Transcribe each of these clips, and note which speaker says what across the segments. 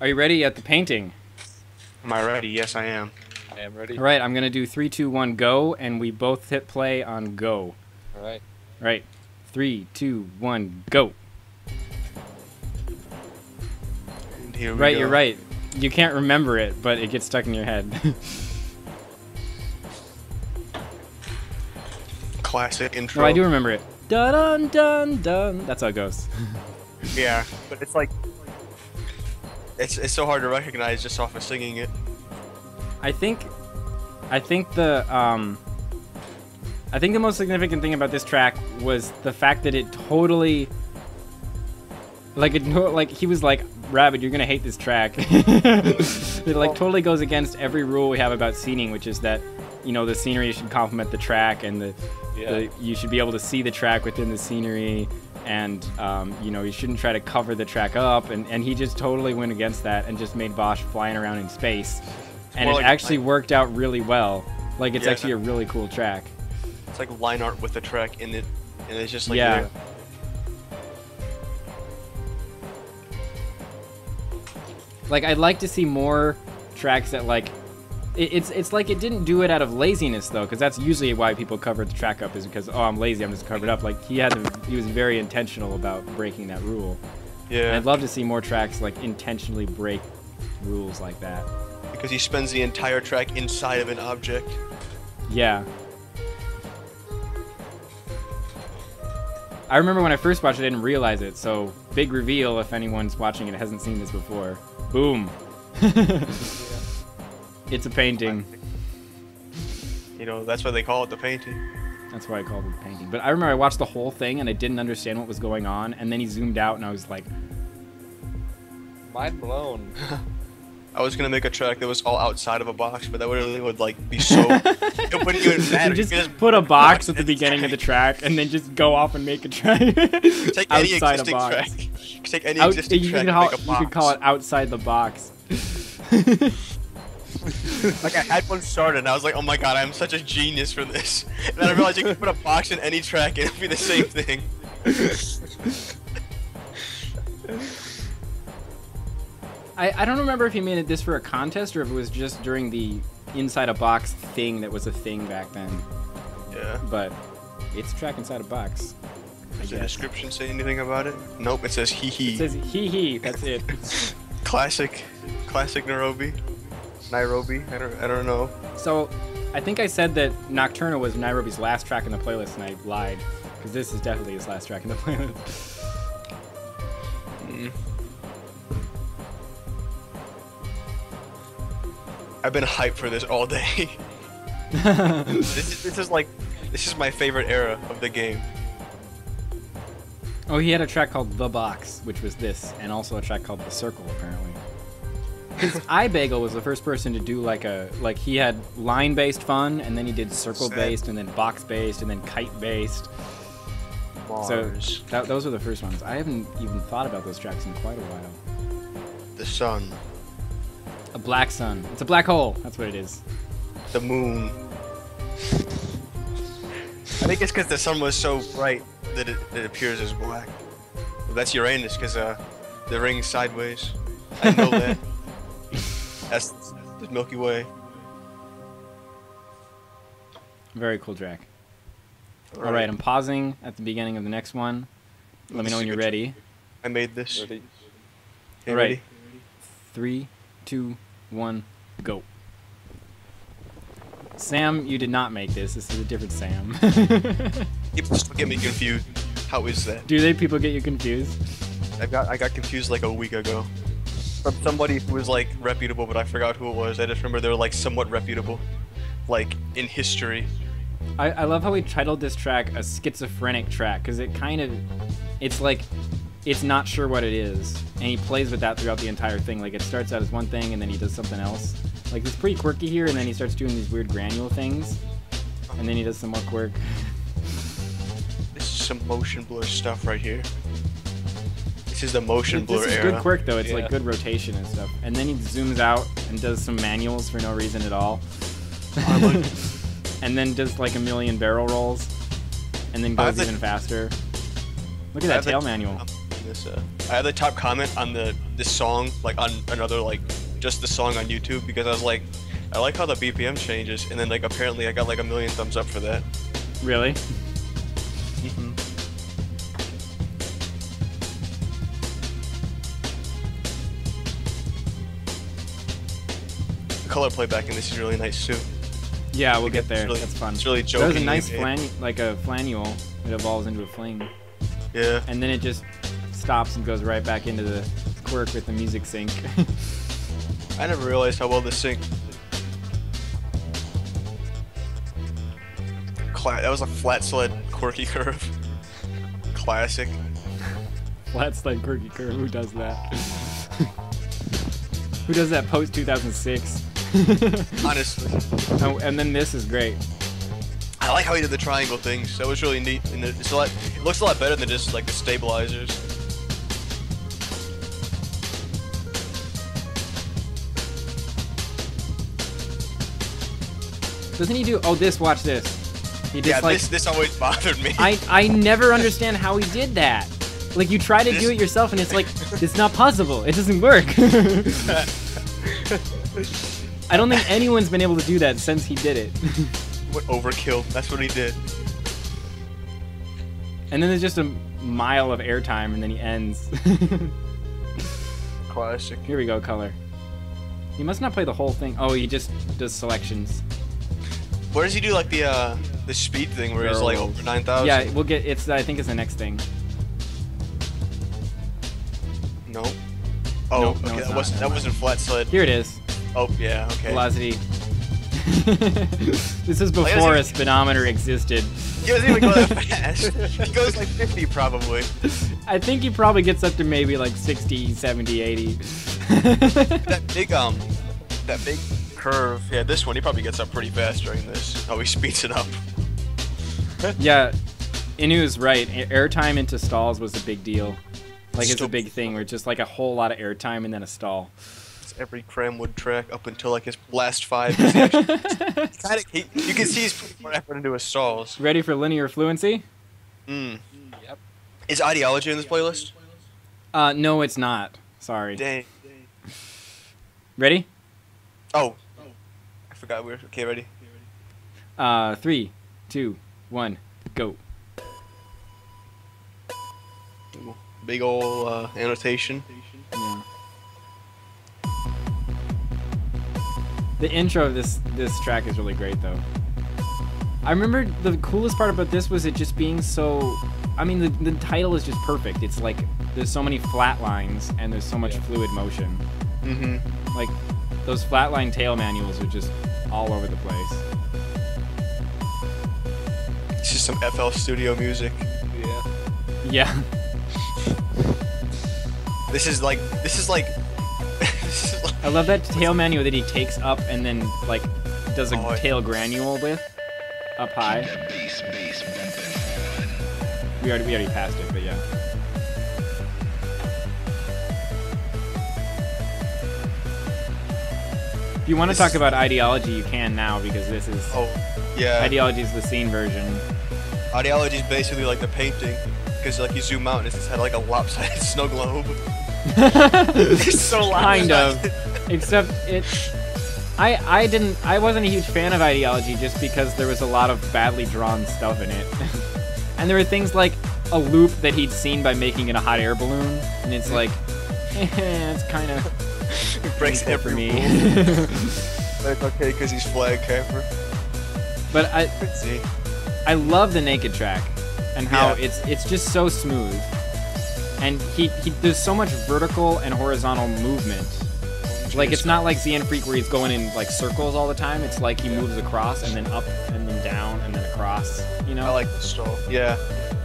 Speaker 1: Are you ready at the painting?
Speaker 2: Am I ready? Yes, I am.
Speaker 3: I am ready.
Speaker 1: All right, I'm gonna do 3, 2, 1, go, and we both hit play on go.
Speaker 3: All right.
Speaker 1: All right, 3, 2, 1, go.
Speaker 2: And here we
Speaker 1: Right,
Speaker 2: go.
Speaker 1: you're right. You can't remember it, but it gets stuck in your head.
Speaker 2: Classic intro.
Speaker 1: No, I do remember it. Dun dun dun dun. That's how it goes.
Speaker 2: Yeah, but it's like it's so hard to recognize just off of singing it.
Speaker 1: I think the most significant thing about this track was the fact that it totally like he was like, Rabbit, you're gonna hate this track. It like totally goes against every rule we have about scening, which is that, you know, the scenery should complement the track, and you should be able to see the track within the scenery, and you know, you shouldn't try to cover the track up, and he just totally went against that and just made Bosch flying around in space, and it actually worked out really well. Like, it's actually a really cool track.
Speaker 2: It's like line art with the track in it, and it's just like
Speaker 1: Yeah. Like, I'd like to see more tracks that, like, it's like it didn't do it out of laziness, though, because that's usually why people covered the track up, is because, oh, I'm lazy, I'm just covered up. Like, he was very intentional about breaking that rule.
Speaker 2: Yeah.
Speaker 1: And I'd love to see more tracks, like, intentionally break rules like that.
Speaker 2: Because he spends the entire track inside of an object.
Speaker 1: Yeah. I remember when I first watched it, I didn't realize it, so big reveal if anyone's watching it and hasn't seen this before. Boom. It's a painting.
Speaker 2: You know, that's why they call it the painting.
Speaker 1: That's why I called it a painting. But I remember I watched the whole thing and I didn't understand what was going on, and then he zoomed out and I was like,
Speaker 3: Mind blown.
Speaker 2: I was gonna make a track that was all outside of a box, but that really would like be so. It wouldn't even matter.
Speaker 1: you just
Speaker 2: You
Speaker 1: put a box at the beginning of the track and then just go off and make a track
Speaker 2: Take any
Speaker 1: outside a
Speaker 2: existing
Speaker 1: box.
Speaker 2: track. Take any existing
Speaker 1: you
Speaker 2: track
Speaker 1: can
Speaker 2: and make a box.
Speaker 1: you could call it outside the box.
Speaker 2: Like, I had one started and I was like, oh my god, I'm such a genius for this. And then I realized you can put a box in any track and it'll be the same thing.
Speaker 1: I don't remember if he made this for a contest or if it was just during the inside a box thing that was a thing back then.
Speaker 2: Yeah.
Speaker 1: But it's a track inside a box.
Speaker 2: Does the description say anything about it? Nope, it says hee hee.
Speaker 1: It says hee hee, that's it.
Speaker 2: Classic Nairobi. I don't know.
Speaker 1: So, I think I said that Nocturna was Nairobi's last track in the playlist, and I lied. Because this is definitely his last track in the playlist.
Speaker 2: I've been hyped for this all day. This is my favorite era of the game.
Speaker 1: Oh, he had a track called The Box, which was this, and also a track called The Circle, apparently. Because iBagel was the first person to do like he had line-based fun, and then he did circle-based, and then box-based, and then kite-based.
Speaker 2: Mars.
Speaker 1: So those were the first ones. I haven't even thought about those tracks in quite a while.
Speaker 2: The sun.
Speaker 1: A black sun. It's a black hole. That's what it is.
Speaker 2: The moon. I think it's because the sun was so bright that it appears as black. Well, that's Uranus, because the ring's sideways. I know that. That's the Milky Way.
Speaker 1: Very cool track. All right, I'm pausing at the beginning of the next one. Let me know when you're ready.
Speaker 2: I made this.
Speaker 3: Ready?
Speaker 2: Okay,
Speaker 1: All right.
Speaker 2: ready?
Speaker 1: 3, 2, 1, go. Sam, you did not make this. This is a different Sam.
Speaker 2: People still get me confused. How is that?
Speaker 1: Do people get you confused?
Speaker 2: I got confused like a week ago. From somebody who was like reputable, but I forgot who it was. I just remember they were like somewhat reputable, like in history.
Speaker 1: I love how we titled this track a schizophrenic track, because it's like, it's not sure what it is, and he plays with that throughout the entire thing. Like, it starts out as one thing, and then he does something else. Like, it's pretty quirky here, and then he starts doing these weird granule things, and then he does some more quirk.
Speaker 2: This is some motion blur stuff right here. This is the motion blur
Speaker 1: This is
Speaker 2: era.
Speaker 1: good quirk, though. It's like good rotation and stuff. And then he zooms out and does some manuals for no reason at all. And then does like a million barrel rolls, and then goes even faster. Look at that tail manual.
Speaker 2: This, I had the top comment on this song, like on another like just the song on YouTube, because I was like, I like how the BPM changes, and then like apparently I got like 1,000,000 thumbs up for that.
Speaker 1: Really?
Speaker 2: Mm-hmm. The color playback in this is really nice too.
Speaker 1: Yeah, we'll get there.
Speaker 2: Really,
Speaker 1: That's fun.
Speaker 2: It's really joking.
Speaker 1: There's a nice like a flanule. It evolves into a fling.
Speaker 2: Yeah.
Speaker 1: And then it just stops and goes right back into the quirk with the music sync.
Speaker 2: I never realized how well this synced. That was a flat sled quirky curve. Classic.
Speaker 1: Flat sled quirky curve. Who does that? Who does that post 2006?
Speaker 2: Honestly.
Speaker 1: Oh, and then this is great.
Speaker 2: I like how he did the triangle things. That was really neat. And it's a lot, it looks a lot better than just like the stabilizers.
Speaker 1: Doesn't he do? Oh, this. Watch this. He just,
Speaker 2: Yeah,
Speaker 1: like,
Speaker 2: this always bothered me.
Speaker 1: I never understand how he did that. Like, you try to do it yourself, and it's like, it's not possible. It doesn't work. I don't think anyone's been able to do that since he did it.
Speaker 2: What overkill? That's what he did.
Speaker 1: And then there's just a mile of airtime, and then he ends.
Speaker 2: Classic.
Speaker 1: Here we go, color. He must not play the whole thing. Oh, he just does selections.
Speaker 2: Where does he do like the speed thing where he's like over 9,000?
Speaker 1: Yeah, we'll get. It's. I think it's the next thing.
Speaker 2: No. Oh,
Speaker 1: Nope, no,
Speaker 2: okay.
Speaker 1: it's
Speaker 2: That
Speaker 1: not.
Speaker 2: wasn't flat sled.
Speaker 1: Here it is.
Speaker 2: Oh yeah. Okay.
Speaker 1: Velocity. This is before a speedometer existed.
Speaker 2: He doesn't even go that fast. He goes like 50 probably.
Speaker 1: I think he probably gets up to maybe like 60, 70, 80.
Speaker 2: That big curve. Yeah, this one he probably gets up pretty fast during this. Oh, he speeds it up.
Speaker 1: Yeah, Inu is right. Airtime into stalls was a big deal. Like, it's a big thing where it's just like a whole lot of airtime and then a stall.
Speaker 2: It's every Cramwood track up until like his last 5. You can see he's putting more effort into his stalls.
Speaker 1: Ready for linear fluency?
Speaker 2: Mm.
Speaker 3: Yep.
Speaker 2: Is Ideology in this playlist?
Speaker 1: No, it's not. Sorry.
Speaker 2: Dang.
Speaker 1: Ready?
Speaker 2: Oh. I forgot we were... Okay, ready?
Speaker 1: 3, 2, 1, go.
Speaker 2: Ooh, big ol' annotation.
Speaker 1: Yeah. The intro of this track is really great, though. I remember the coolest part about this was it just being so... I mean, the title is just perfect. It's like, there's so many flat lines, and there's so much fluid motion.
Speaker 2: Mm-hmm.
Speaker 1: Like, those flatline tail manuals are just all over the place.
Speaker 2: It's just some FL Studio music.
Speaker 3: Yeah.
Speaker 1: Yeah.
Speaker 2: This is like...
Speaker 1: I love that tail manual that he takes up and then, like, does a tail granule with. Up high. We already passed it, but yeah. If you want to talk about Ideology, you can now, because this is...
Speaker 2: Oh, yeah.
Speaker 1: Ideology is the scene version.
Speaker 2: Ideology is basically like the painting, because like you zoom out and it's had like a lopsided snow globe. It's so
Speaker 1: kind of. Except I wasn't a huge fan of Ideology just because there was a lot of badly drawn stuff in it. And there were things like a loop that he'd seen by making it a hot air balloon, and it's like, it's kind of...
Speaker 2: It breaks every
Speaker 1: for me.
Speaker 2: But it's okay because he's flag camper.
Speaker 1: But I love the naked track and how it's just so smooth. And he there's so much vertical and horizontal movement. Like, it's not like ZN Freak where he's going in like circles all the time. It's like he moves across and then up and then down and then across, you know?
Speaker 2: I like the stall. Yeah.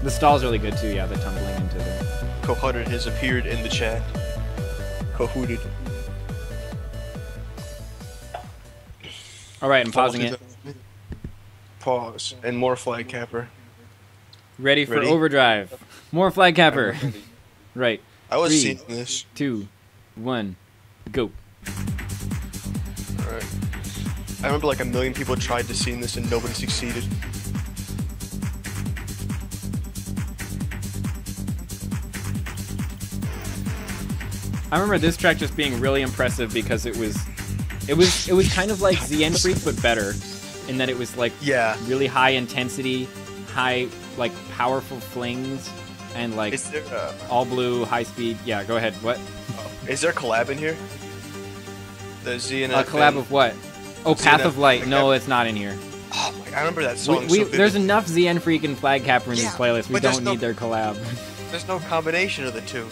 Speaker 1: The stall's really good too, yeah, the tumbling into the...
Speaker 2: Kohutted has appeared in the chat. Kohooted.
Speaker 1: Alright, I'm pausing it.
Speaker 2: Pause. And more flag capper.
Speaker 1: Ready for overdrive. More flag capper. Right.
Speaker 2: I was
Speaker 1: 3,
Speaker 2: seeing this.
Speaker 1: 2, 1, go.
Speaker 2: Alright. I remember like 1,000,000 people tried to sing this and nobody succeeded.
Speaker 1: I remember this track just being really impressive because it was kind of like ZN Freak but better, in that it was like really high intensity, high like powerful flings, and like
Speaker 2: Is there,
Speaker 1: all blue, high speed. Yeah, go ahead. What?
Speaker 2: Is there a collab in here? The ZNF.
Speaker 1: A collab of what? Oh, Path of Light.
Speaker 2: like
Speaker 1: No,
Speaker 2: that-
Speaker 1: it's not in here.
Speaker 2: Oh my! I remember that song. so vividly.
Speaker 1: There's enough ZN Freak and Flag Capper in this playlist. We
Speaker 2: but there's
Speaker 1: don't
Speaker 2: no-
Speaker 1: need their collab.
Speaker 2: There's no combination of the two.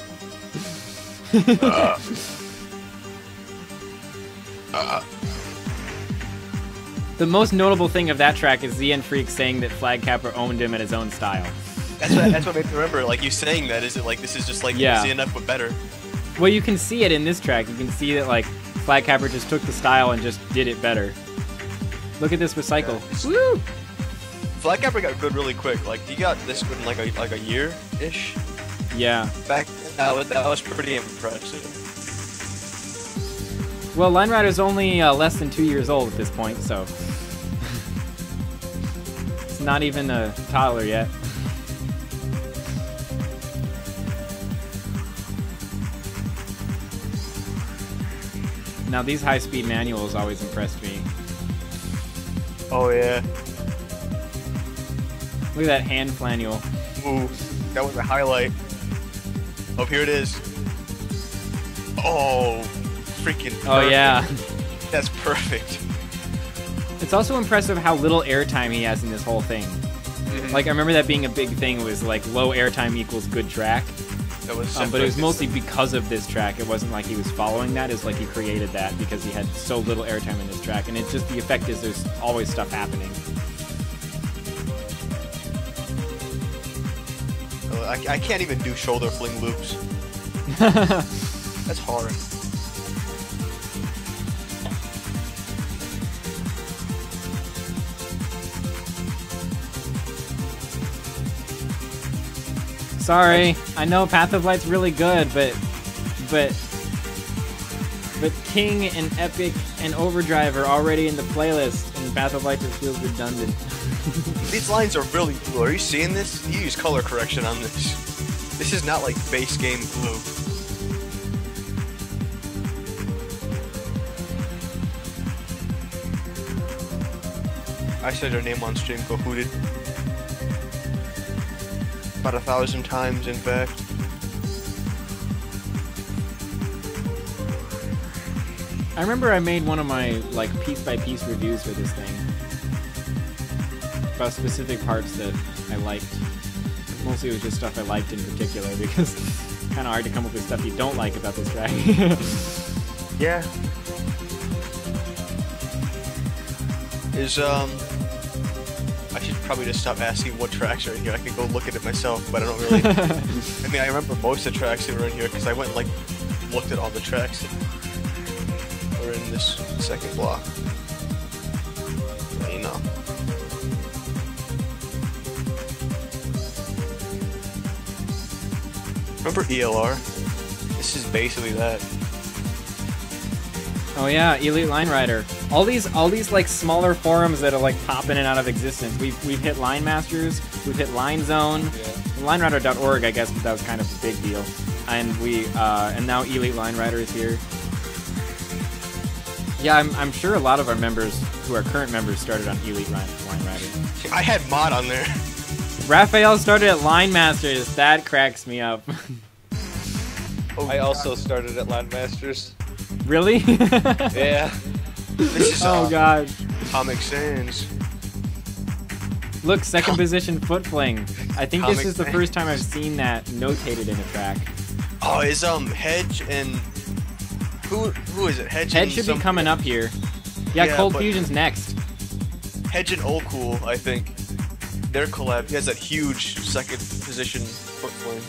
Speaker 1: The most notable thing of that track is ZN Freak saying that Flag Capper owned him in his own style.
Speaker 2: That's what made me remember. Like you saying that. Is it like this is just like ZNF but better?
Speaker 1: Well, you can see it in this track. You can see that like Flag Capper just took the style and just did it better. Look at this recycle.
Speaker 2: Yeah.
Speaker 1: Woo!
Speaker 2: Flag Capper got good really quick. Like he got this good in like a year ish.
Speaker 1: Yeah.
Speaker 2: Back that was pretty impressive.
Speaker 1: Well, Line Rider's only less than 2 years old at this point, so it's not even a toddler yet. Now, these high-speed manuals always impressed me.
Speaker 2: Oh yeah.
Speaker 1: Look at that hand flanule.
Speaker 2: Ooh, that was a highlight. Oh, here it is. Oh, freaking perfect.
Speaker 1: Oh, yeah.
Speaker 2: That's perfect.
Speaker 1: It's also impressive how little airtime he has in this whole thing. Like, I remember that being a big thing, was like low airtime equals good track.
Speaker 2: That was
Speaker 1: But it was mostly because of this track. It wasn't like he was following that. It's like he created that because he had so little airtime in this track. And it's just, the effect is there's always stuff happening.
Speaker 2: I can't even do shoulder fling loops. That's hard.
Speaker 1: Sorry, I know Path of Light's really good, but King and Epic and Overdrive are already in the playlist, and Path of Light just feels redundant.
Speaker 2: These lines are really blue. Are you seeing this? You use color correction on this. This is not like base game blue. I said her name on stream, Kahooted. About 1,000 times, in fact.
Speaker 1: I remember I made one of my like piece-by-piece reviews for this thing about specific parts that I liked. Mostly it was just stuff I liked in particular, because it's kind of hard to come up with stuff you don't like about this track.
Speaker 2: Yeah. I should probably just stop asking what tracks are in here. I can go look at it myself, but I don't really. I mean, I remember most of the tracks that were in here because I went and, like, looked at all the tracks that were in this second block. Yeah, you know. Remember ELR? This is basically that.
Speaker 1: Oh yeah, Elite Line Rider. All these like smaller forums that are like popping in and out of existence. We've hit Line Masters, we've hit Line Zone, LineRider.org, I guess, but that was kind of a big deal. And and now Elite Line Rider is here. Yeah, I'm sure a lot of our members who are current members started on Elite Line Rider.
Speaker 2: I had mod on there.
Speaker 1: Raphael started at Line Masters. That cracks me up.
Speaker 3: I also started at Line Masters.
Speaker 1: Really?
Speaker 3: Yeah.
Speaker 2: This is
Speaker 1: Oh god.
Speaker 2: Comic Sans.
Speaker 1: Look, second position foot fling. I think this
Speaker 2: Comic
Speaker 1: is the
Speaker 2: Sans.
Speaker 1: first time I've seen that notated in a track.
Speaker 2: Oh, is Hedge and who is it? Hedge
Speaker 1: Head should be coming up here. Yeah,
Speaker 2: Yeah,
Speaker 1: Cold
Speaker 2: but-
Speaker 1: Fusion's next.
Speaker 2: Hedge and Old Cool, I think. Their collab. He has that huge second position foot fling.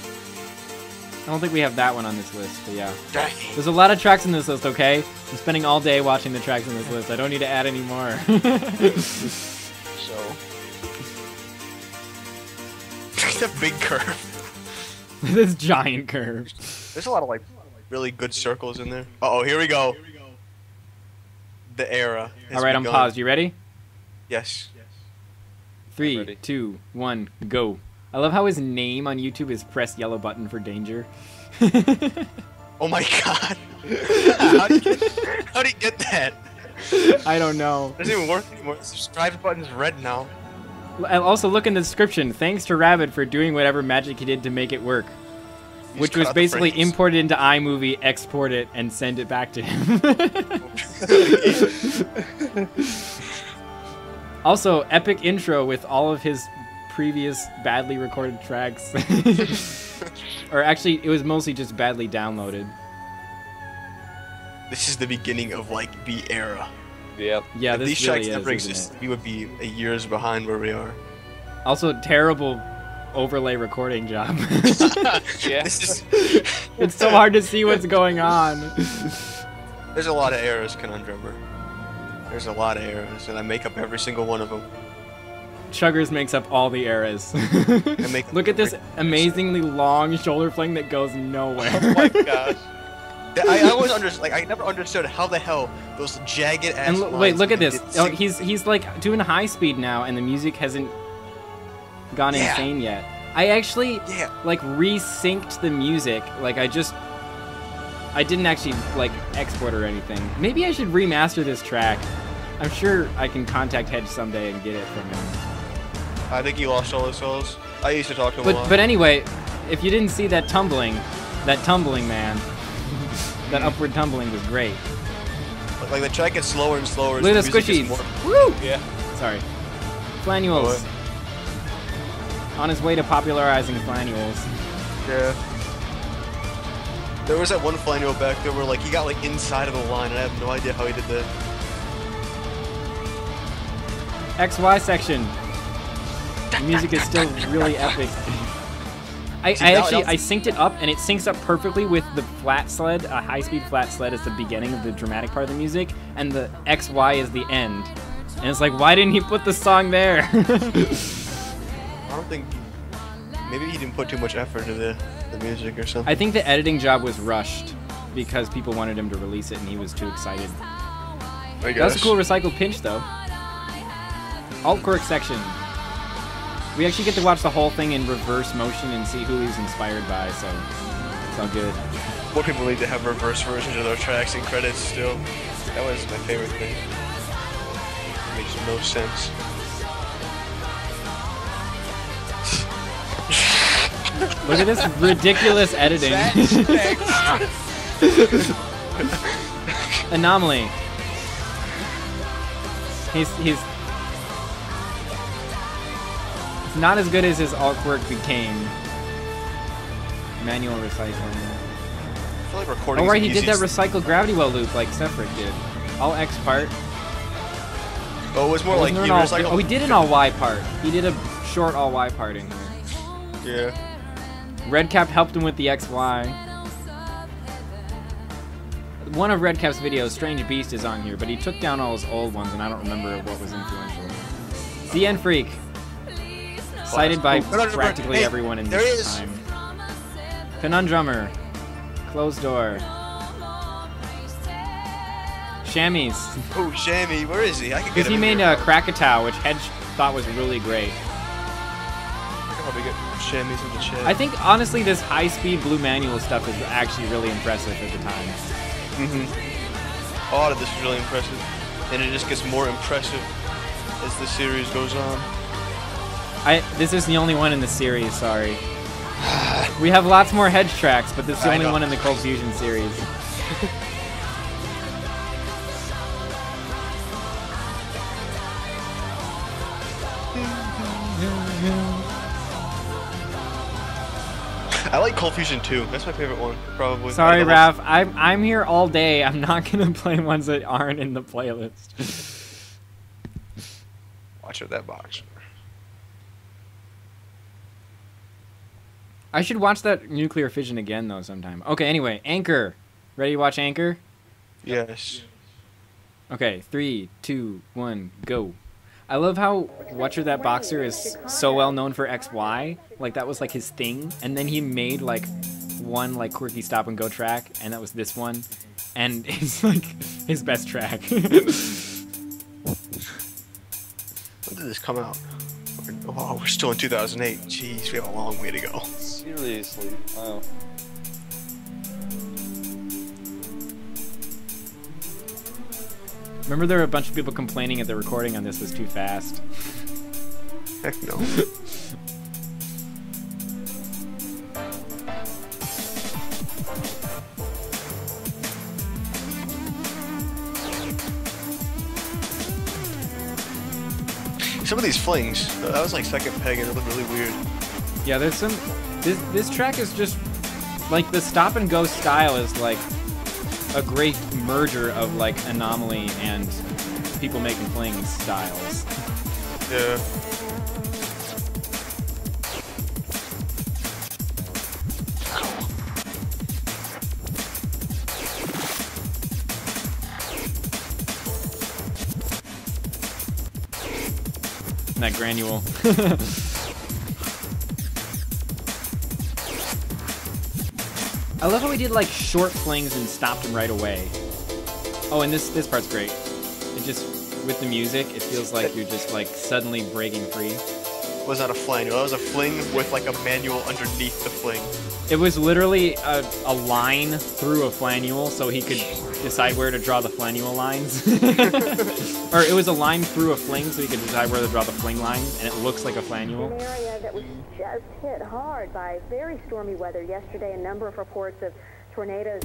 Speaker 1: I don't think we have that one on this list, but yeah.
Speaker 2: Dang.
Speaker 1: There's a lot of tracks in this list, okay? I'm spending all day watching the tracks in this list. I don't need to add any more.
Speaker 2: So. It's a big curve.
Speaker 1: This giant curve.
Speaker 2: There's a lot of like really good circles in there. Uh oh, here we go. The era. has
Speaker 1: All right, I'm
Speaker 2: begun.
Speaker 1: paused. You ready?
Speaker 2: Yes.
Speaker 1: 3,
Speaker 3: ready.
Speaker 1: 2, 1, go. I love how his name on YouTube is press yellow button for danger.
Speaker 2: Oh my god. How do you get that?
Speaker 1: I don't know.
Speaker 2: It doesn't even work anymore. The subscribe button is red now.
Speaker 1: And also, look in the description. Thanks to Rabbit for doing whatever magic he did to make it work. Which was basically import it into iMovie, export it, and send it back to him. Also, epic intro with all of his previous badly recorded tracks. Or actually, it was mostly just badly downloaded.
Speaker 2: This is the beginning of, like, the era.
Speaker 3: Yeah.
Speaker 1: Yeah,
Speaker 2: if
Speaker 1: this
Speaker 2: these
Speaker 1: really
Speaker 2: tracks never
Speaker 1: is,
Speaker 2: existed, we would be years behind where we are.
Speaker 1: Also, terrible overlay recording job.
Speaker 3: Yeah.
Speaker 1: It's so hard to see what's going on.
Speaker 2: There's a lot of errors, Conundrummer. There's a lot of errors, and I make up every single one of them.
Speaker 1: Chuggers makes up all the eras. Look at this amazingly long shoulder fling that goes nowhere.
Speaker 3: Oh my gosh.
Speaker 2: I always understood, like, I never understood how the hell those jagged ass
Speaker 1: And
Speaker 2: lines
Speaker 1: wait, look at this.
Speaker 2: did
Speaker 1: Oh,
Speaker 2: sync.
Speaker 1: he's like doing high speed now, and the music hasn't gone insane yet. I actually like resynced the music. Like I didn't actually like export or anything. Maybe I should remaster this track. I'm sure I can contact Hedge someday and get it from him.
Speaker 2: I think he lost all his souls. I used to talk to him a lot.
Speaker 1: But anyway, if you didn't see that tumbling man, that upward tumbling was great.
Speaker 2: Like the track gets slower and slower.
Speaker 1: Look at the
Speaker 2: music
Speaker 1: squishies.
Speaker 2: gets more-
Speaker 1: Woo!
Speaker 3: Yeah.
Speaker 1: Sorry. Flanuels. On his way to popularizing Flanuels.
Speaker 2: Yeah. There was that one flaneur back there where like he got like inside of the line, and I have no idea how he did that.
Speaker 1: XY section. The music is still really epic. I synced it up, and it syncs up perfectly with the flat sled. A high-speed flat sled is the beginning of the dramatic part of the music, and the XY is the end. And it's like, why didn't he put the song there?
Speaker 2: I don't think. Maybe he didn't put too much effort into the music or something.
Speaker 1: I think the editing job was rushed because people wanted him to release it, and he was too excited.
Speaker 2: I
Speaker 1: That's a
Speaker 2: guess.
Speaker 1: cool recycled pinch, though. Alt quirk section. We actually get to watch the whole thing in reverse motion and see who he's inspired by, so it's all good.
Speaker 2: More people need to have reverse versions of their tracks and credits still. That was my favorite thing. It makes no sense.
Speaker 1: Look at this ridiculous editing. Anomaly. He's not as good as his alt quirk became. Manual recycling.
Speaker 2: I feel like recording.
Speaker 1: Oh right, he
Speaker 2: is
Speaker 1: did that
Speaker 2: easy.
Speaker 1: recycled gravity well loop like Sephric did. All X part.
Speaker 2: Oh, it was more like
Speaker 1: Wasn't
Speaker 2: he
Speaker 1: there an
Speaker 2: was like.
Speaker 1: oh, he did an all Y part. He did a short all Y part in here.
Speaker 2: Yeah.
Speaker 1: Redcap helped him with the XY. One of Redcap's videos, Strange Beast, is on here, but he took down all his old ones, and I don't remember what was influential. CN Freak. Cited by practically everyone in this time. Conundrummer. Closed door. Chamois.
Speaker 2: Oh, Shammy, where is he? I could get
Speaker 1: Because
Speaker 2: him
Speaker 1: he
Speaker 2: in
Speaker 1: made
Speaker 2: here.
Speaker 1: Krakatoa, which Hedge thought was really great.
Speaker 2: I could probably get Shammy's in the chat.
Speaker 1: I think, honestly, this high-speed blue manual stuff is actually really impressive at the time.
Speaker 2: A lot of this is really impressive, and it just gets more impressive as the series goes on.
Speaker 1: This is the only one in the series, sorry. We have lots more Hedge tracks, but this is the
Speaker 2: I
Speaker 1: only
Speaker 2: know.
Speaker 1: one in the Cold Fusion series.
Speaker 2: I like Cold Fusion 2. That's my favorite one, probably.
Speaker 1: Sorry,
Speaker 2: Like,
Speaker 1: Raph. I'm here all day. I'm not gonna play ones that aren't in the playlist.
Speaker 2: Watch out that box.
Speaker 1: I should watch that Nuclear Fission again, though, sometime. Okay, anyway, Anchor. Ready to watch Anchor?
Speaker 2: Yes.
Speaker 1: Okay, 3, 2, 1, go. I love how Watcher That Boxer is so well known for XY. Like, that was, like, his thing. And then he made, like, one, like, quirky stop-and-go track, and that was this one. And it's, like, his best track.
Speaker 2: When did this come out? Oh, we're still in 2008. Jeez, we have a long way to go.
Speaker 3: Seriously. Wow.
Speaker 1: Remember there were a bunch of people complaining that the recording on this was too fast.
Speaker 2: Heck no. Some of these flings, that was like second peg and it looked really weird.
Speaker 1: Yeah, there's some... This track is just... Like, the stop and go style is like a great merger of like Anomaly and People Making Flings styles.
Speaker 2: Yeah.
Speaker 1: And that granule. I love how we did like short flings and stopped them right away. Oh, and this part's great. It just, with the music, it feels like you're just like suddenly breaking free.
Speaker 2: Was not a fling. That was a fling with like a manual underneath the fling.
Speaker 1: It was literally a line through a flanule, so he could decide where to draw the flanule lines. Or it was a line through a fling, so he could decide where to draw the fling line, and it looks like a flanule.
Speaker 4: An area that was just hit hard by very stormy weather yesterday. A number of reports of tornadoes.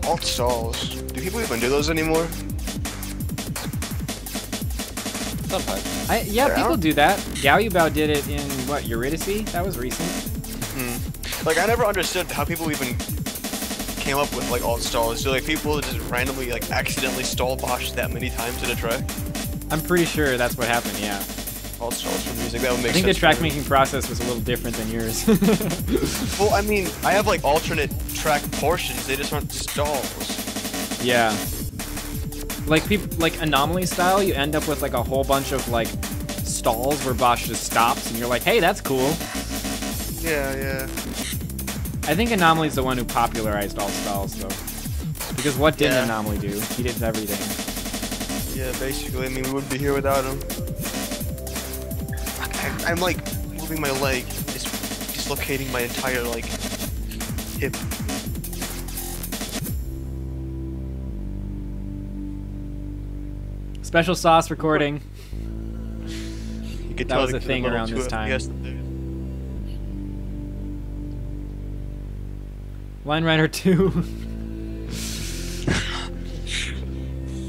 Speaker 2: Alt stalls. Do people even do those anymore?
Speaker 3: Sometimes.
Speaker 1: Yeah, people do that. Gaoyubao did it in, what, Eurydice? That was recent.
Speaker 2: Like, I never understood how people even came up with, like, alt stalls. Do, like, people just randomly, like, accidentally stall bosh that many times in a track?
Speaker 1: I'm pretty sure that's what happened, yeah.
Speaker 2: Alt stalls for music, that would make
Speaker 1: I think
Speaker 2: sense.
Speaker 1: the track making process was a little different than yours.
Speaker 2: Well, I mean, I have, like, alternate track portions. They just aren't stalls.
Speaker 1: Yeah. Like like Anomaly style, you end up with like a whole bunch of like stalls where Bosch just stops, and you're like, hey, that's cool.
Speaker 2: Yeah.
Speaker 1: I think Anomaly's the one who popularized all stalls, though. Because what didn't Anomaly do? He did everything.
Speaker 2: Yeah, basically. I mean, we wouldn't be here without him. I'm like moving my leg, dislocating my entire like hip.
Speaker 1: Special sauce recording.
Speaker 2: You could
Speaker 1: That
Speaker 2: tell
Speaker 1: was
Speaker 2: the
Speaker 1: a
Speaker 2: kid
Speaker 1: thing
Speaker 2: little
Speaker 1: around this
Speaker 2: too-
Speaker 1: time.
Speaker 2: yes,
Speaker 1: Line Rider 2.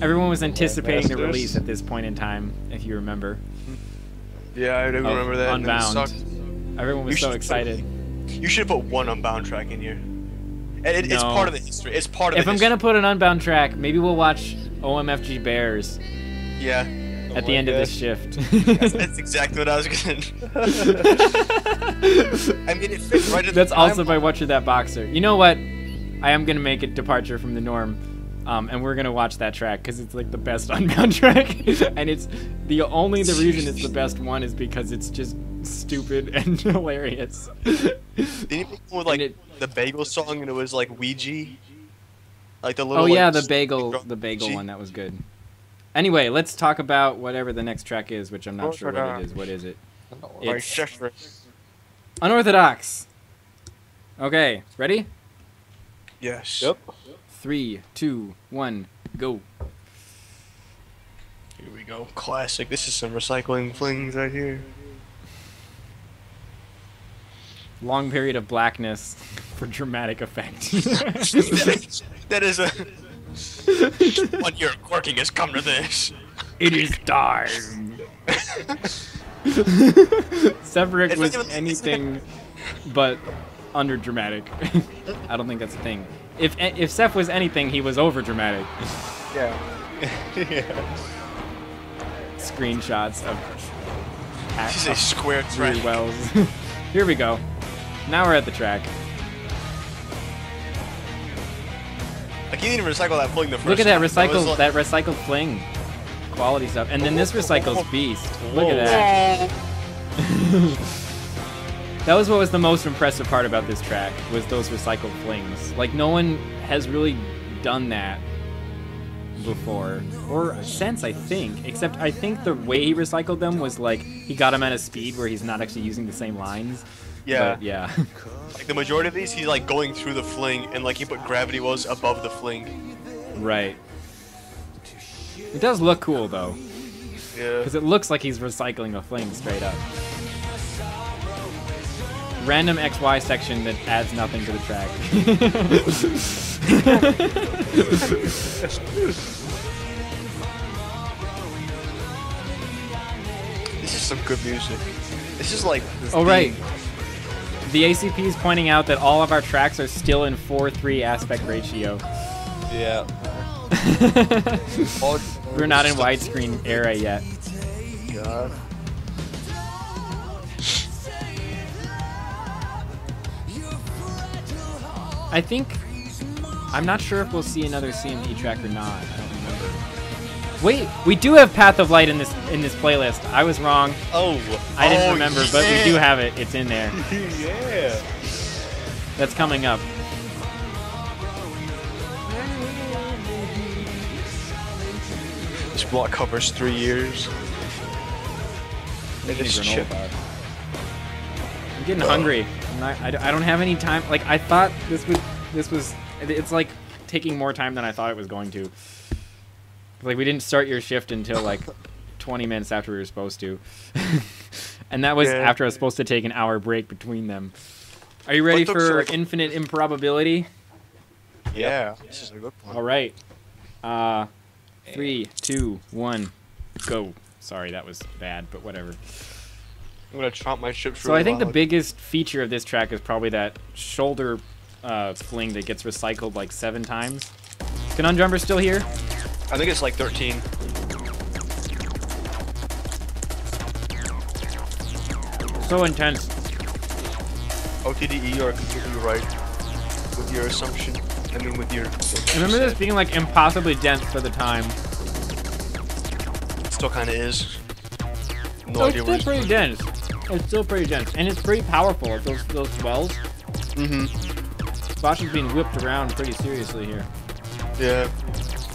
Speaker 1: Everyone was anticipating the
Speaker 3: Masters.
Speaker 1: release at this point in time, if you remember.
Speaker 2: Yeah, I do
Speaker 1: Of
Speaker 2: remember that. and it
Speaker 1: Unbound.
Speaker 2: sucked.
Speaker 1: Everyone was
Speaker 2: You
Speaker 1: so
Speaker 2: should-
Speaker 1: excited.
Speaker 2: You should have put one Unbound track in here. And it's
Speaker 1: No.
Speaker 2: part of the history. It's part of
Speaker 1: If
Speaker 2: the
Speaker 1: I'm
Speaker 2: history.
Speaker 1: gonna put an Unbound track, maybe we'll watch OMFG Bears
Speaker 2: Yeah.
Speaker 1: at the end of this shift.
Speaker 2: That's exactly what I was gonna. I mean, it fits right in
Speaker 1: That's
Speaker 2: the
Speaker 1: also
Speaker 2: timeline.
Speaker 1: by Watcher That Boxer. You know what? I am gonna make a departure from the norm, and we're gonna watch that track because it's like the best Unbound track, and it's the reason it's the best one is because it's just stupid and hilarious.
Speaker 2: Didn't you make one with like
Speaker 1: And
Speaker 2: the bagel song and it was like Ouija? Like the little.
Speaker 1: Oh yeah,
Speaker 2: like,
Speaker 1: the bagel
Speaker 2: Ouija?
Speaker 1: one, that was good. Anyway, let's talk about whatever the next track is, which I'm not sure what it is. What is it?
Speaker 2: My
Speaker 1: It's
Speaker 2: sister.
Speaker 1: Unorthodox. Okay, ready?
Speaker 2: Yes.
Speaker 3: Yep.
Speaker 1: 3, 2, 1, go.
Speaker 2: Here we go. Classic. This is some recycling flings right here.
Speaker 1: Long period of blackness for dramatic effect.
Speaker 2: That is a. 1 year of working has come to this.
Speaker 1: It is time. Severick
Speaker 2: It's
Speaker 1: was
Speaker 2: not even-
Speaker 1: anything but under dramatic. I don't think that's a thing. If Seth was anything, he was over dramatic.
Speaker 3: Yeah. Yeah.
Speaker 1: Screenshots of
Speaker 2: This is a square track.
Speaker 1: Rudy Wells. Here we go. Now we're at the track.
Speaker 2: Like you didn't even recycle that fling the first
Speaker 1: Look at that
Speaker 2: time. was
Speaker 1: recycled
Speaker 2: like-
Speaker 1: that recycled fling. Quality stuff. And then this recycles beast. Look at that. That was what was the most impressive part about this track, was those recycled flings. Like, no one has really done that before. Or since, I think. Except I think the way he recycled them was like, he got them at a speed where he's not actually using the same lines.
Speaker 2: Yeah.
Speaker 1: But, yeah.
Speaker 2: Like the majority of these, he's like going through the fling and like he put gravity wells above the fling.
Speaker 1: Right. It does look cool though,
Speaker 2: Yeah.
Speaker 1: because it looks like he's recycling a flame straight up. Random XY section that adds nothing to the track.
Speaker 2: This is some good music. This is like. This
Speaker 1: Oh right.
Speaker 2: theme.
Speaker 1: The ACP is pointing out that all of our tracks are still in 4:3 aspect ratio.
Speaker 3: Yeah.
Speaker 1: We're not in widescreen era yet.
Speaker 2: God.
Speaker 1: I think, I'm not sure if we'll see another CMP track or not. I don't remember. Wait, we do have Path of Light in this playlist. I was wrong.
Speaker 3: Oh.
Speaker 1: I didn't remember, but we do have it. It's in there.
Speaker 3: Yeah.
Speaker 1: That's coming up.
Speaker 2: This block covers 3 years.
Speaker 1: Making
Speaker 2: It's
Speaker 1: a granola
Speaker 2: chip.
Speaker 1: bar. I'm getting hungry. I don't have any time. Like I thought this was. It's like taking more time than I thought it was going to. Like we didn't start your shift until like 20 minutes after we were supposed to, and that was
Speaker 2: Yeah.
Speaker 1: after I was supposed to take an hour break between them. Are you ready
Speaker 2: What looks
Speaker 1: for
Speaker 2: like-
Speaker 1: infinite improbability?
Speaker 2: Yeah. This is a good one.
Speaker 1: All right. 3, 2, 1, go. Sorry, that was bad, but whatever.
Speaker 2: I'm gonna chomp my chips.
Speaker 1: So I think the biggest feature of this track is probably that shoulder fling that gets recycled like 7 times. Conundrummer's still here?
Speaker 2: I think it's like 13.
Speaker 1: So intense.
Speaker 2: OTDE are completely right with your assumption. I mean, with your.
Speaker 1: I remember this being like impossibly dense for the time.
Speaker 2: It still kind of is. No
Speaker 1: So it's
Speaker 2: idea
Speaker 1: still
Speaker 2: where it's
Speaker 1: pretty dense. It's still pretty dense. And it's pretty powerful with those swells. Bosch is being whipped around pretty seriously here.
Speaker 2: Yeah.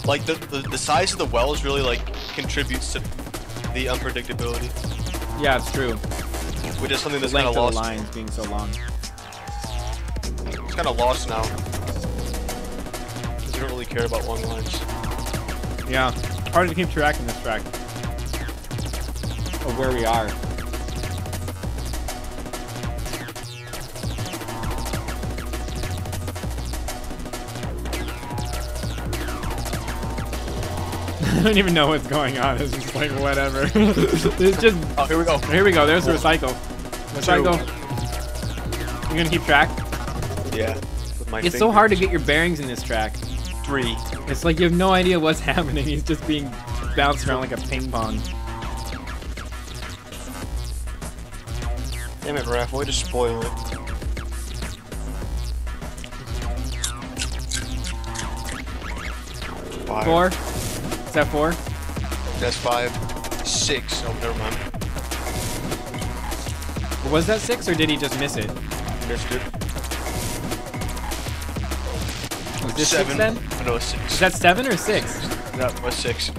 Speaker 2: Like the size of the wells really like contributes to the unpredictability,
Speaker 1: Yeah, it's true.
Speaker 2: which is something
Speaker 1: The
Speaker 2: that's kind
Speaker 1: length
Speaker 2: of
Speaker 1: of the
Speaker 2: lost.
Speaker 1: lines being so long.
Speaker 2: It's kind of lost now. 'Cause you don't really care about long lines.
Speaker 1: Yeah, hard to keep track in this track of where we are. I don't even know what's going on. It's just like whatever. It's just.
Speaker 2: Oh, here we go.
Speaker 1: Here we go. There's the recycle. Recycle. You gonna keep track?
Speaker 2: Yeah. With my
Speaker 1: It's so hard to get your bearings in this track.
Speaker 2: 3.
Speaker 1: It's like you have no idea what's happening. He's just being bounced around like a ping pong.
Speaker 2: Damn it, Raph. Way to spoil it. Five.
Speaker 1: 4? Is that 4?
Speaker 2: That's 5. 6. Oh, never mind.
Speaker 1: Was that 6 or did he just miss it?
Speaker 2: Missed it.
Speaker 1: Was this
Speaker 2: 7.
Speaker 1: 6 then?
Speaker 2: No, it's 6.
Speaker 1: Is that 7 or 6?
Speaker 2: That was 6.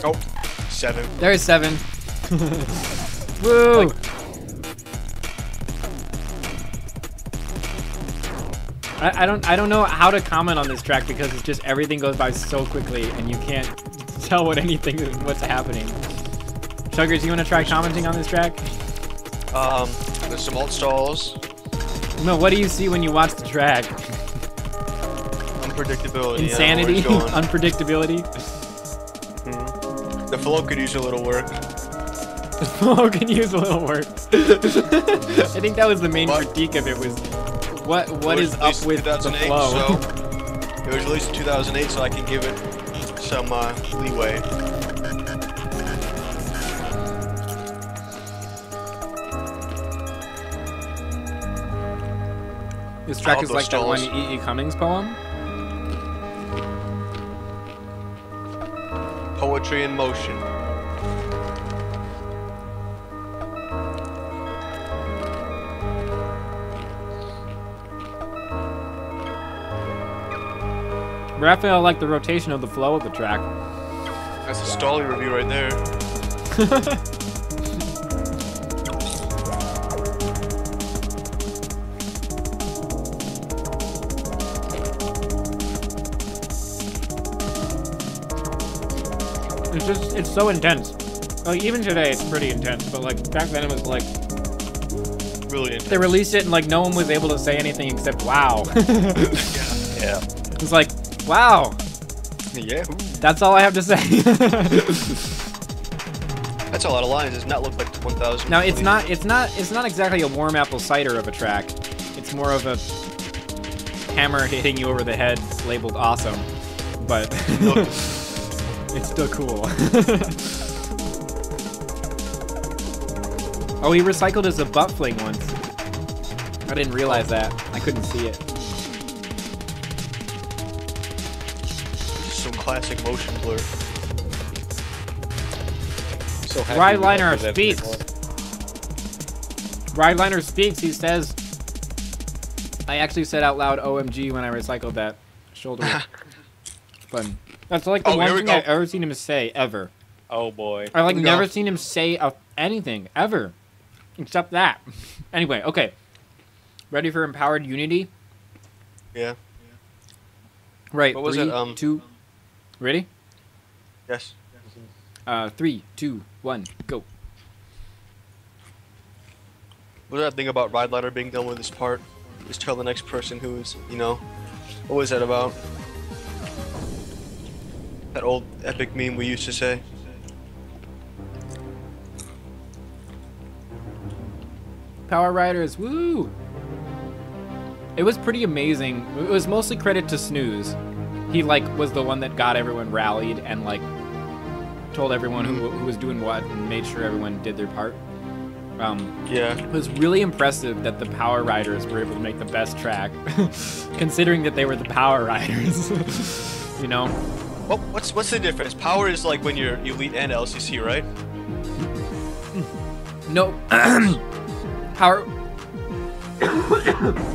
Speaker 2: Oh, 7.
Speaker 1: There's 7. Woo! I don't know how to comment on this track because it's just everything goes by so quickly and you can't tell what's happening. Chuggers, you want to try commenting on this track?
Speaker 2: There's some alt stalls.
Speaker 1: No, what do you see when you watch the track?
Speaker 2: Unpredictability.
Speaker 1: Insanity,
Speaker 2: I don't know where it's
Speaker 1: unpredictability.
Speaker 2: going. The flow could use a little work.
Speaker 1: Oh, can use a little work. I think that was the main
Speaker 2: What?
Speaker 1: critique of it was what
Speaker 2: It
Speaker 1: is
Speaker 2: was
Speaker 1: up
Speaker 2: released in
Speaker 1: with the
Speaker 2: 2008,
Speaker 1: flow.
Speaker 2: So it was released in 2008, so I can give it some leeway.
Speaker 1: This track
Speaker 2: All
Speaker 1: is
Speaker 2: those
Speaker 1: like that one
Speaker 2: stalls.
Speaker 1: E.E. Cummings poem.
Speaker 2: Poetry in motion.
Speaker 1: Raphael liked the rotation of the flow of the track.
Speaker 2: That's a Stolly review right there.
Speaker 1: it's so intense. Like even today, it's pretty intense. But like back then, it was like
Speaker 2: Really intense.
Speaker 1: they released it and like no one was able to say anything except wow.
Speaker 3: Yeah.
Speaker 1: It's like wow.
Speaker 2: Yeah.
Speaker 1: That's all I have to say.
Speaker 2: That's a lot of lines. Does not look like 1,000.
Speaker 1: Now it's not exactly a warm apple cider of a track. It's more of a hammer hitting you over the head labeled awesome, but it's still cool. Oh, he recycled as a butt fling once. I didn't realize that. I couldn't see it.
Speaker 2: Some classic motion blur.
Speaker 3: So happy
Speaker 1: Ride
Speaker 3: we
Speaker 1: Liner
Speaker 3: have that
Speaker 1: speaks.
Speaker 3: anymore.
Speaker 1: Ride Liner speaks. He says, I actually said out loud OMG when I recycled that shoulder button. That's like the
Speaker 2: Oh,
Speaker 1: one
Speaker 2: here we
Speaker 1: thing
Speaker 2: go.
Speaker 1: I've ever seen him say, ever.
Speaker 3: Oh boy.
Speaker 1: I like
Speaker 2: Here we
Speaker 1: never
Speaker 2: go.
Speaker 1: seen him say anything, ever. Except that. Anyway, okay. Ready for Empowered Unity?
Speaker 2: Yeah.
Speaker 1: Right,
Speaker 2: What was
Speaker 1: 3,
Speaker 2: it,
Speaker 1: 2... Ready?
Speaker 2: Yes.
Speaker 1: 3, 2, 1, go.
Speaker 2: What did I think about Ride Liner being done with this part? Just tell the next person who is, you know, what was that about? That old epic meme we used to say.
Speaker 1: Power Riders, woo! It was pretty amazing. It was mostly credit to Snooze. He, like, was the one that got everyone rallied and, like, told everyone who was doing what and made sure everyone did their part.
Speaker 2: Yeah.
Speaker 1: It was really impressive that the Power Riders were able to make the best track, considering that they were the Power Riders. You know?
Speaker 2: Well, what's the difference? Power is like when you're Elite and LCC, right?
Speaker 1: No. Power.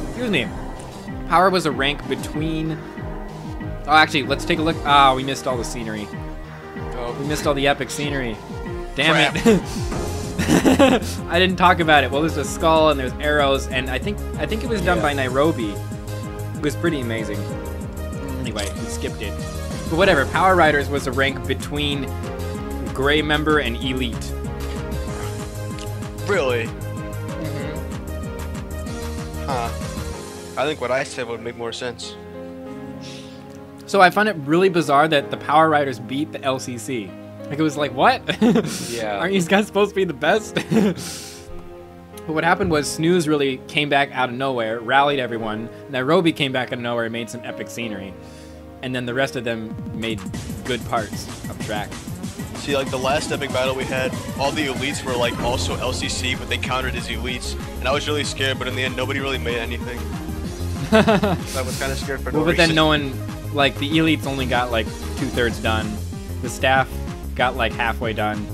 Speaker 1: Excuse me. Power was a rank between. Oh, actually, let's take a look. Ah, we missed all the scenery. We missed all the epic scenery. Damn it. I didn't talk about it. Well, there's a skull and there's arrows, and I think it was done by Nairobi. It was pretty amazing. Anyway, we skipped it. But whatever. Power Riders was a rank between Gray Member and Elite.
Speaker 2: Really? Huh. I think what I said would make more sense.
Speaker 1: So I found it really bizarre that the Power Riders beat the LCC. Like, it was like, what?
Speaker 3: Yeah.
Speaker 1: Aren't you guys supposed to be the best? But what happened was Snooze really came back out of nowhere, rallied everyone. Nairobi came back out of nowhere and made some epic scenery. And then the rest of them made good parts of track.
Speaker 2: See, like the last epic battle we had, all the elites were like also LCC, but they counted as elites. And I was really scared, but in the end, nobody really made anything. So I was kind of scared for no
Speaker 1: Well, but
Speaker 2: reason.
Speaker 1: then no one, like, the elites only got like 2/3 done. The staff got like halfway done.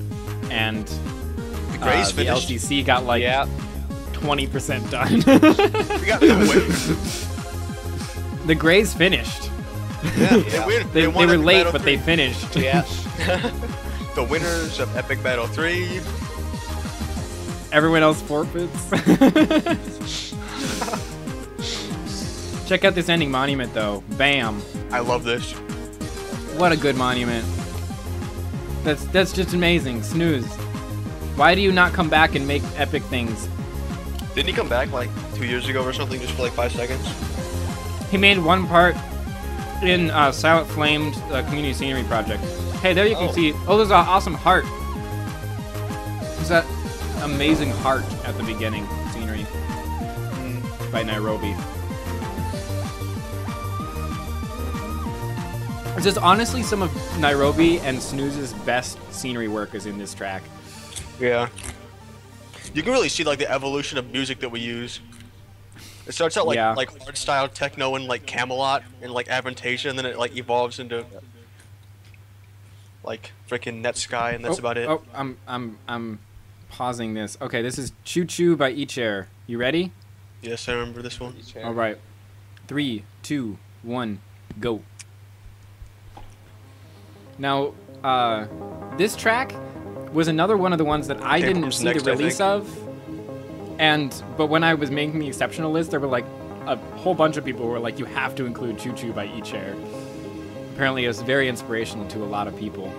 Speaker 1: And
Speaker 2: The Grays
Speaker 1: the
Speaker 2: finished.
Speaker 1: LCC got like 20% done.
Speaker 2: We got the win.
Speaker 1: The Grays finished.
Speaker 2: Yeah,
Speaker 1: They
Speaker 2: won
Speaker 1: were
Speaker 2: Epic
Speaker 1: late,
Speaker 2: Battle
Speaker 1: but
Speaker 2: 3.
Speaker 1: they finished.
Speaker 3: Yeah.
Speaker 2: The winners of Epic Battle 3.
Speaker 1: Everyone else forfeits. Check out this ending monument, though. Bam.
Speaker 2: I love this.
Speaker 1: What a good monument. That's just amazing. Snooze. Why do you not come back and make epic things?
Speaker 2: Didn't he come back like 2 years ago or something, just for like 5 seconds?
Speaker 1: He made one part in Silent Flamed Community Scenery Project. Hey, there you can see. Oh, there's an awesome heart. There's that amazing heart at the beginning scenery by Nairobi. It's just honestly some of Nairobi and Snooze's best scenery work is in this track.
Speaker 2: Yeah. You can really see like the evolution of music that we use. It starts out like like hard style techno and like Camelot and like Avantasia, and then it like evolves into like freaking Netsky, and that's about it.
Speaker 1: Oh, I'm pausing this. Okay, this is Choo Choo by Ichair. You ready?
Speaker 2: Yes, I remember this one.
Speaker 1: All right. 3, 2, 1, go. Now, this track was another one of the ones that I didn't see
Speaker 2: next,
Speaker 1: the release of. But when I was making the exceptional list, there were like a whole bunch of people who were like, you have to include Choo Choo by Ichair. Apparently, it was very inspirational to a lot of people.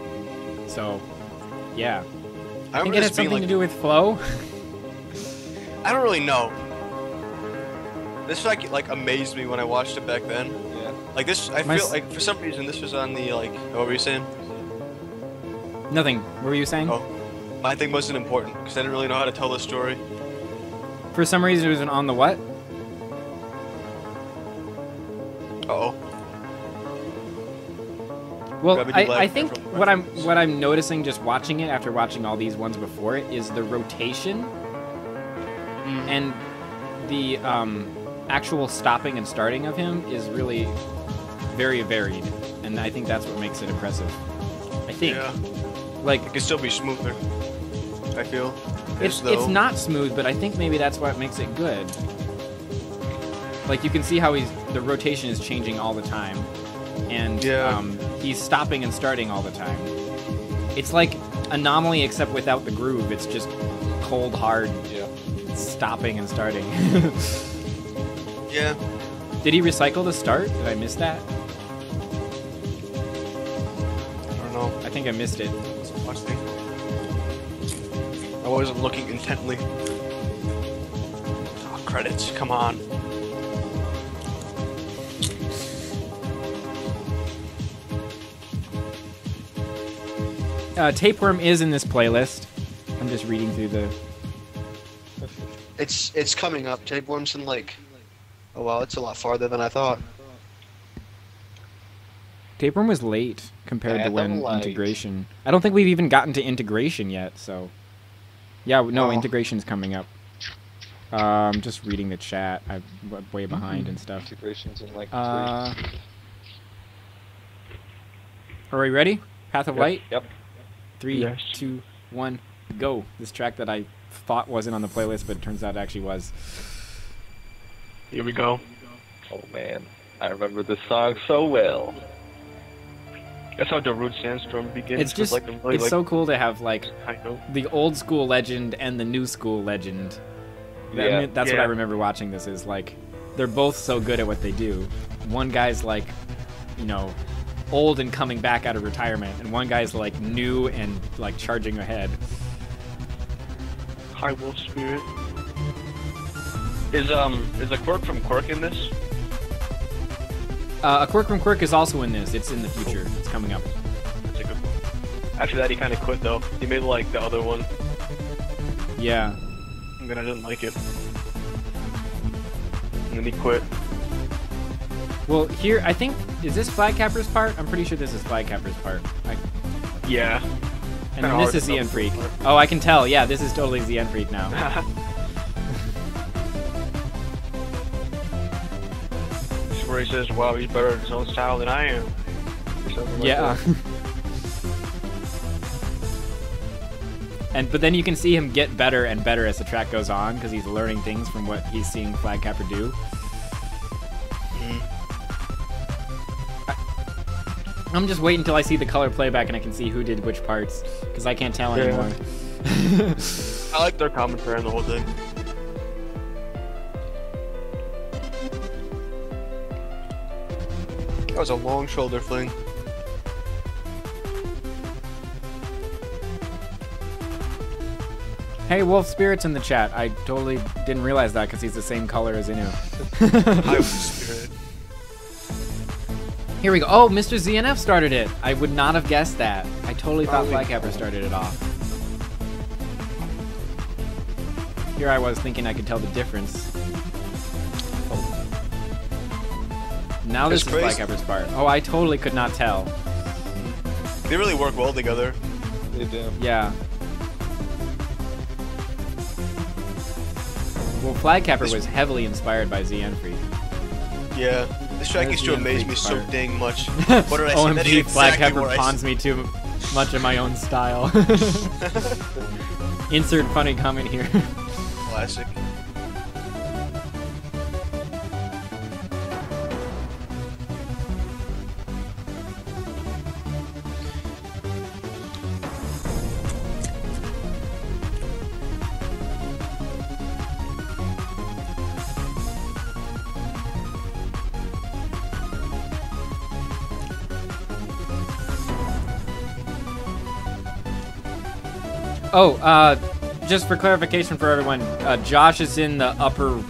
Speaker 1: So, yeah.
Speaker 2: I
Speaker 1: I think
Speaker 2: remember
Speaker 1: it
Speaker 2: this
Speaker 1: had
Speaker 2: being
Speaker 1: something to
Speaker 2: like,
Speaker 1: do with flow.
Speaker 2: I don't really know. This like amazed me when I watched it back then.
Speaker 3: Yeah.
Speaker 2: Like this, I
Speaker 1: My
Speaker 2: feel
Speaker 1: s-
Speaker 2: like for some reason this was on the like. What were you saying?
Speaker 1: Nothing. What were you saying?
Speaker 2: Oh, my thing wasn't important because I didn't really know how to tell the story.
Speaker 1: For some reason, it was on the what?
Speaker 2: Uh-oh.
Speaker 1: Well,
Speaker 2: Gravity lag
Speaker 1: I think
Speaker 2: from
Speaker 1: what I'm noticing just watching it after watching all these ones before it is the rotation and the actual stopping and starting of him is really very varied, and I think that's what makes it impressive. I think.
Speaker 2: Yeah.
Speaker 1: Like
Speaker 2: It could still be smoother. I feel.
Speaker 1: it's not smooth, but I think maybe that's what makes it good. Like you can see how the rotation is changing all the time, and
Speaker 2: Yeah.
Speaker 1: he's stopping and starting all the time. It's like Anomaly except without the groove. It's just cold hard
Speaker 3: Yeah.
Speaker 1: stopping and starting.
Speaker 2: Yeah.
Speaker 1: Did he recycle the start? Did I miss that?
Speaker 2: I don't know.
Speaker 1: I think I missed it.
Speaker 2: Wasn't watching. I wasn't looking intently. Oh, credits. Come on.
Speaker 1: Tapeworm is in this playlist. I'm just reading through the.
Speaker 2: It's coming up. Tapeworm's in like. Oh wow, it's a lot farther than I thought.
Speaker 1: Tapeworm was late compared to when
Speaker 3: Light.
Speaker 1: integration. I don't think we've even gotten to integration yet, so. Yeah, no,
Speaker 2: Oh.
Speaker 1: integration's coming up. Just reading the chat. I'm way behind and stuff.
Speaker 3: Integrations in like
Speaker 1: Are we ready? Path of Light?
Speaker 3: Yep.
Speaker 1: 3,
Speaker 2: Yes.
Speaker 1: 2, 1, go. This track that I thought wasn't on the playlist, but it turns out it actually was.
Speaker 2: Here we go.
Speaker 3: Oh man, I remember this song so well.
Speaker 2: That's how Darude Sandstorm begins.
Speaker 1: It's just,
Speaker 2: like a really,
Speaker 1: it's so cool to have, like,
Speaker 2: high note.
Speaker 1: the old school legend and the new school legend.
Speaker 3: Yeah.
Speaker 1: That's what
Speaker 2: Yeah.
Speaker 1: I remember watching this is, like, they're both so good at what they do. One guy's, like, you know, old and coming back out of retirement, and one guy's, like, new and, like, charging ahead.
Speaker 2: High Wolf Spirit. Is a Quirk from Quirk in this?
Speaker 1: A Quirk from Quirk is also in this. It's in the future. It's coming up.
Speaker 2: That's a good one. After that, he kind of quit though. He made like the other one,
Speaker 1: Yeah.
Speaker 2: and then I didn't like it. And then he quit.
Speaker 1: Well, here, I think, is this Flagcapper's part? I'm pretty sure this is Flagcapper's part.
Speaker 2: Yeah.
Speaker 1: And
Speaker 2: Kinda
Speaker 1: then
Speaker 2: hard
Speaker 1: this is
Speaker 2: to tell
Speaker 1: Xen Freak.
Speaker 2: apart.
Speaker 1: Oh, I can tell. Yeah, this is totally Xen Freak now.
Speaker 2: This is where he says, "Wow, he's better at his own style than I am." Or something like
Speaker 1: Yeah.
Speaker 2: that.
Speaker 1: But then you can see him get better and better as the track goes on because he's learning things from what he's seeing Flagcapper do. I'm just waiting until I see the color playback and I can see who did which parts because I can't tell
Speaker 2: Yeah.
Speaker 1: anymore.
Speaker 2: I like their commentary on the whole thing. That was a long shoulder fling.
Speaker 1: Hey, Wolf Spirit's in the chat. I totally didn't realize that because he's the same color as Inu.
Speaker 2: High Wolf Spirit.
Speaker 1: Here we go. Oh, Mr. ZNF started it. I would not have guessed that. I totally thought
Speaker 2: Probably.
Speaker 1: Flagcapper started it off. Here I was thinking I could tell the difference. Now this is
Speaker 2: That's crazy.
Speaker 1: Flagcapper's part. Oh, I totally could not tell.
Speaker 2: They really work well together.
Speaker 3: They do.
Speaker 1: Yeah. Well, Flagcapper was heavily inspired by ZN Freak.
Speaker 2: Yeah. This track
Speaker 1: That
Speaker 2: used
Speaker 1: is
Speaker 2: to
Speaker 1: the
Speaker 2: amaze
Speaker 1: Freak
Speaker 2: me so
Speaker 1: part.
Speaker 2: dang much. What did I say? That is
Speaker 1: OMG,
Speaker 2: exactly
Speaker 1: Flagcapper
Speaker 2: what I
Speaker 1: pawns me too much in my own style. Insert funny comment here.
Speaker 2: Classic.
Speaker 1: Oh, just for clarification for everyone, Josh is in the upper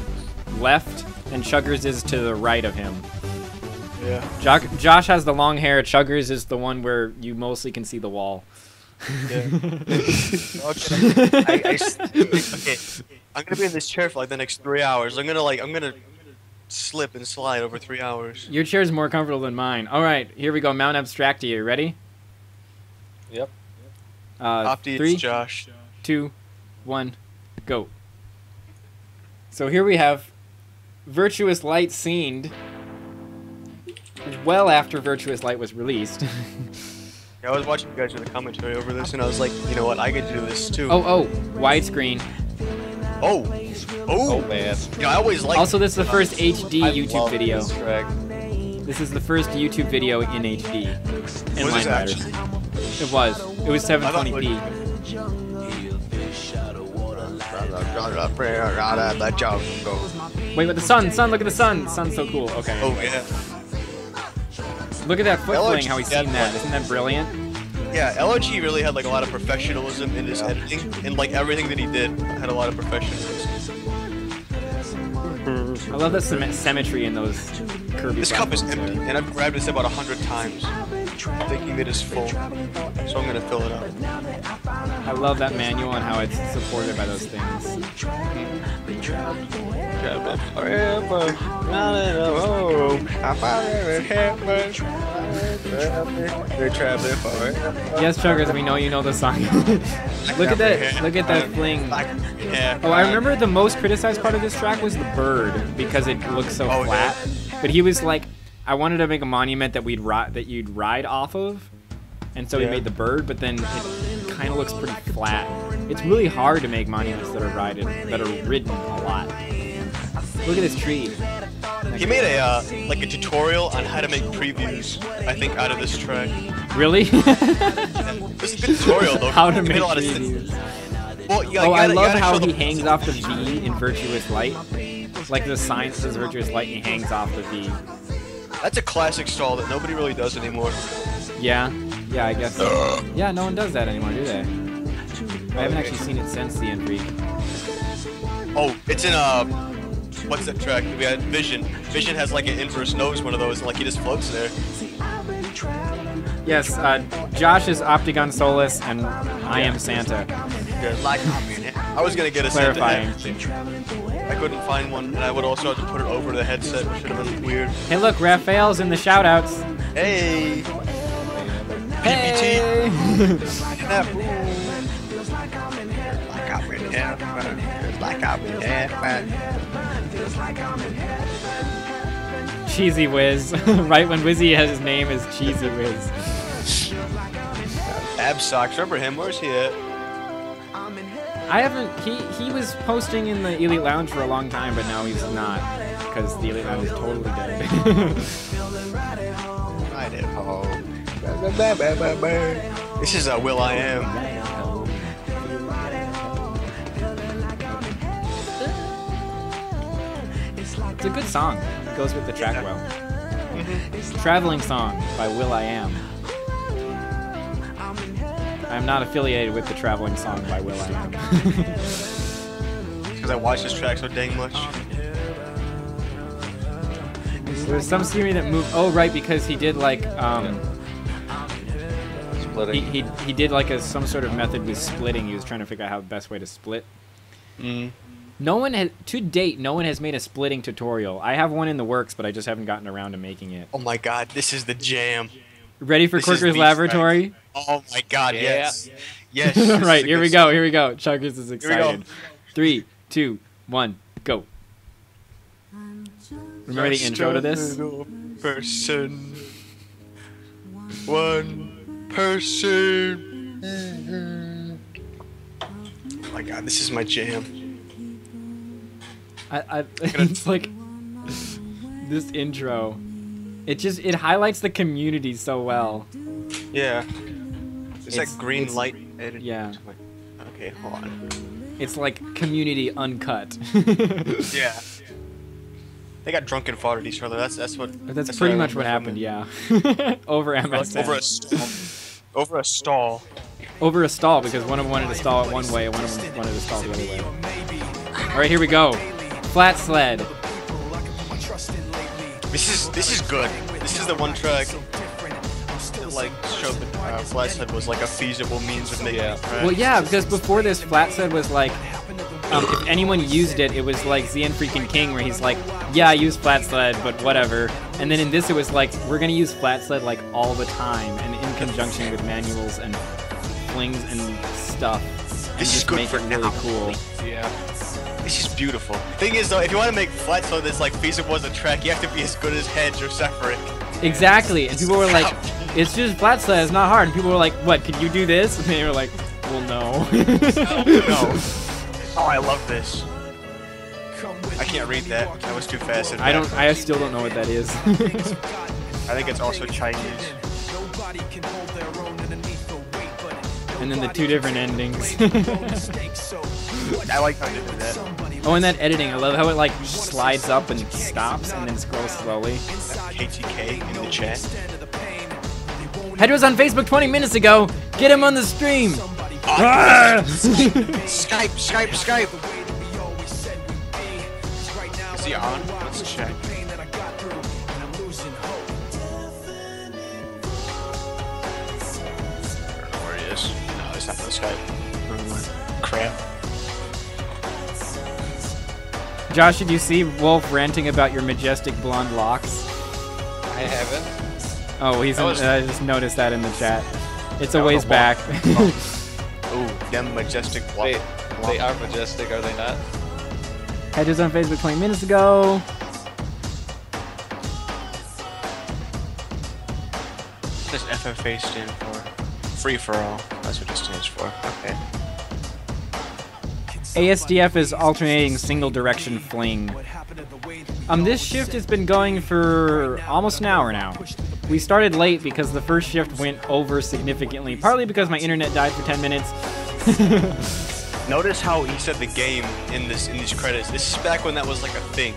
Speaker 1: left, and Chuggers is to the right of him.
Speaker 2: Yeah.
Speaker 1: Josh has the long hair. Chuggers is the one where you mostly can see the wall.
Speaker 2: Yeah. Okay. I'm gonna be in this chair for like the next 3 hours. I'm gonna slip and slide over 3 hours.
Speaker 1: Your chair's more comfortable than mine. All right, here we go. Mount Abstractia. You ready?
Speaker 3: Yep.
Speaker 2: Opti,
Speaker 1: 3,
Speaker 2: it's Josh.
Speaker 1: 2, 1, go. So here we have Virtuous Light scened well after Virtuous Light was released.
Speaker 2: Yeah, I was watching you guys do the commentary over this, and I was like, you know what, I could do this too.
Speaker 1: Oh, widescreen.
Speaker 2: Oh,
Speaker 3: man.
Speaker 2: Yeah, I always like.
Speaker 1: Also, this is the first HD
Speaker 3: I
Speaker 1: YouTube
Speaker 3: love
Speaker 1: video.
Speaker 3: this track.
Speaker 1: This is the first YouTube video in HD. In
Speaker 2: Was
Speaker 1: Line
Speaker 2: it
Speaker 1: Riders.
Speaker 2: actually?
Speaker 1: It was. It was 720p. Wait, but the sun, look at the sun. Sun's so cool. Okay.
Speaker 2: Oh yeah.
Speaker 1: Look at that foot
Speaker 2: LG
Speaker 1: fling, how he's seen that. Isn't that brilliant?
Speaker 2: Yeah, LOG really had like a lot of professionalism in his editing, and like everything that he did had a lot of professionalism.
Speaker 1: I love the symmetry in those curvy
Speaker 2: This cup is
Speaker 1: platforms
Speaker 2: empty,
Speaker 1: there.
Speaker 2: and I've grabbed this about 100 times, thinking it is full. So I'm gonna fill it up.
Speaker 1: I love that manual and how it's supported by those things.
Speaker 2: Forever, not in a row. I found it heaven. We're traveling forever.
Speaker 1: Yes, Chuggers, we know you know the song. Look at that fling.
Speaker 2: Yeah.
Speaker 1: Oh, I remember the most criticized part of this track was the bird because it looks so
Speaker 2: Oh,
Speaker 1: flat. But he was like, I wanted to make a monument that you'd ride off of, and so he
Speaker 2: Yeah.
Speaker 1: made the bird. But then it kind of looks pretty flat. It's really hard to make monuments that are ridden a lot. Look at this tree.
Speaker 2: He made a like a tutorial on how to make previews, I think, out of this track.
Speaker 1: Really?
Speaker 2: This is a good tutorial though.
Speaker 1: How to
Speaker 2: He made
Speaker 1: make
Speaker 2: a lot of
Speaker 1: previews.
Speaker 2: Well, you
Speaker 1: Oh, I
Speaker 2: gotta,
Speaker 1: love
Speaker 2: you gotta
Speaker 1: how
Speaker 2: show
Speaker 1: he
Speaker 2: the
Speaker 1: hangs off the V in Virtuous Light. Like the sign says Virtuous Light, and he hangs off the V.
Speaker 2: That's a classic stall that nobody really does anymore.
Speaker 1: Yeah, I guess so. Yeah, no one does that anymore, do they? I haven't actually seen it since the End Freak.
Speaker 2: Oh, it's in what's that track that we had? Vision. Vision has like an inverse nose, one of those, and like he just floats there.
Speaker 1: Yes, Josh is Optigon Solus, and I am Santa.
Speaker 2: Yeah, like I was gonna get a Santa
Speaker 1: Clarifying.
Speaker 2: hat. I couldn't find one, and I would also have to put it over the headset, which would have been weird.
Speaker 1: Hey, look, Raphael's in the shoutouts.
Speaker 2: Hey!
Speaker 1: Hey! Cheesy Whiz. Right when Wizzy has his name is Cheesy Whiz.
Speaker 2: Ab Socks, remember him? Where's he at?
Speaker 1: I haven't. He was posting in the Elite Lounge for a long time, but now he's not because the Elite Lounge is totally dead.
Speaker 2: Right at home. This is Will I Am.
Speaker 1: It's a good song. It goes with the track well. Traveling Song by Will I Am. I'm not affiliated with the Traveling Song by Will I Am.
Speaker 2: Because I watch this track so dang much.
Speaker 1: There was some Siri that moved. Oh, right, because he did like
Speaker 3: Splitting.
Speaker 1: he did like some sort of method with splitting. He was trying to figure out how the best way to split. No one has, to date, no one has made a splitting tutorial. I have one in the works, but I just haven't gotten around to making it.
Speaker 2: Oh my god, this is the jam.
Speaker 1: Ready for
Speaker 2: This is
Speaker 1: Quirker's
Speaker 2: the
Speaker 1: Laboratory?
Speaker 2: Oh my god,
Speaker 3: Yeah.
Speaker 2: yes. Yes.
Speaker 1: All
Speaker 2: this
Speaker 1: right,
Speaker 2: is a
Speaker 1: here we
Speaker 2: good
Speaker 1: go. Here we go. Chuggers is
Speaker 2: we go.
Speaker 1: excited. 3, 2, 1, go. Remember the intro to this?
Speaker 2: Little person. One person. Oh my god, this is my jam.
Speaker 1: It's like this intro. It highlights the community so well.
Speaker 2: Yeah. It's that green
Speaker 1: it's-
Speaker 2: light edited.
Speaker 1: yeah.
Speaker 2: Okay, hold on.
Speaker 1: It's like community uncut.
Speaker 2: Yeah. They got drunk and fought at each other. That's what.
Speaker 1: That's pretty
Speaker 2: I
Speaker 1: much what
Speaker 2: remember
Speaker 1: happened.
Speaker 2: from
Speaker 1: Yeah. Over
Speaker 2: it.
Speaker 1: MSN.
Speaker 2: Over a stall. Over a stall.
Speaker 1: over a stall because one of them wanted to stall it one way and one of them wanted to stall the other way. All right, here we go. Flat sled.
Speaker 2: This is good. This is the one track that like showed that flat sled was like a feasible means of making it.
Speaker 1: Well, yeah, because before this, flat sled was like, if anyone used it, it was like Zian freaking King, where he's like, yeah, I use flat sled, but whatever. And then in this, it was like, we're gonna use flat sled like all the time, and in conjunction with manuals and flings and stuff.
Speaker 2: This is good
Speaker 1: make
Speaker 2: for
Speaker 1: it really
Speaker 2: now.
Speaker 1: cool.
Speaker 3: Yeah.
Speaker 2: This is beautiful. Thing is though, if you want to make flat sled that's like feasible as a track, you have to be as good as Hedge or Sephiroth.
Speaker 1: Exactly, and people were like, it's just flat sled, it's not hard. And people were like, what, can you do this? And they were like, well, no.
Speaker 2: No. Oh, I love this. I can't read that. That was too fast.
Speaker 1: I still don't know what that is.
Speaker 2: I think it's also Chinese.
Speaker 1: And then the two different endings.
Speaker 2: I like how you do that.
Speaker 1: Oh, and that editing, I love how it like slides up and stops and then scrolls slowly.
Speaker 2: KTK in the chat.
Speaker 1: Hedge was on Facebook 20 minutes ago. Get him on the stream.
Speaker 2: Skype. Is he on? Let's check. I don't know where he is. No, it's not on Skype. Crap.
Speaker 1: Josh, did you see Wolf ranting about your majestic blonde locks?
Speaker 3: I haven't.
Speaker 1: Oh, I just noticed that in the chat. It's a ways back.
Speaker 2: Ooh, them majestic blocks.
Speaker 3: They are majestic, are they not?
Speaker 1: Hedge was on Facebook 20 minutes ago.
Speaker 2: What does FFA stand for? Free for all. That's what it stands for. Okay.
Speaker 1: ASDF is alternating single direction fling. This shift has been going for almost an hour now. We started late because the first shift went over significantly, partly because my internet died for 10 minutes.
Speaker 2: Notice how he said the game in these credits. This is back when that was like a thing.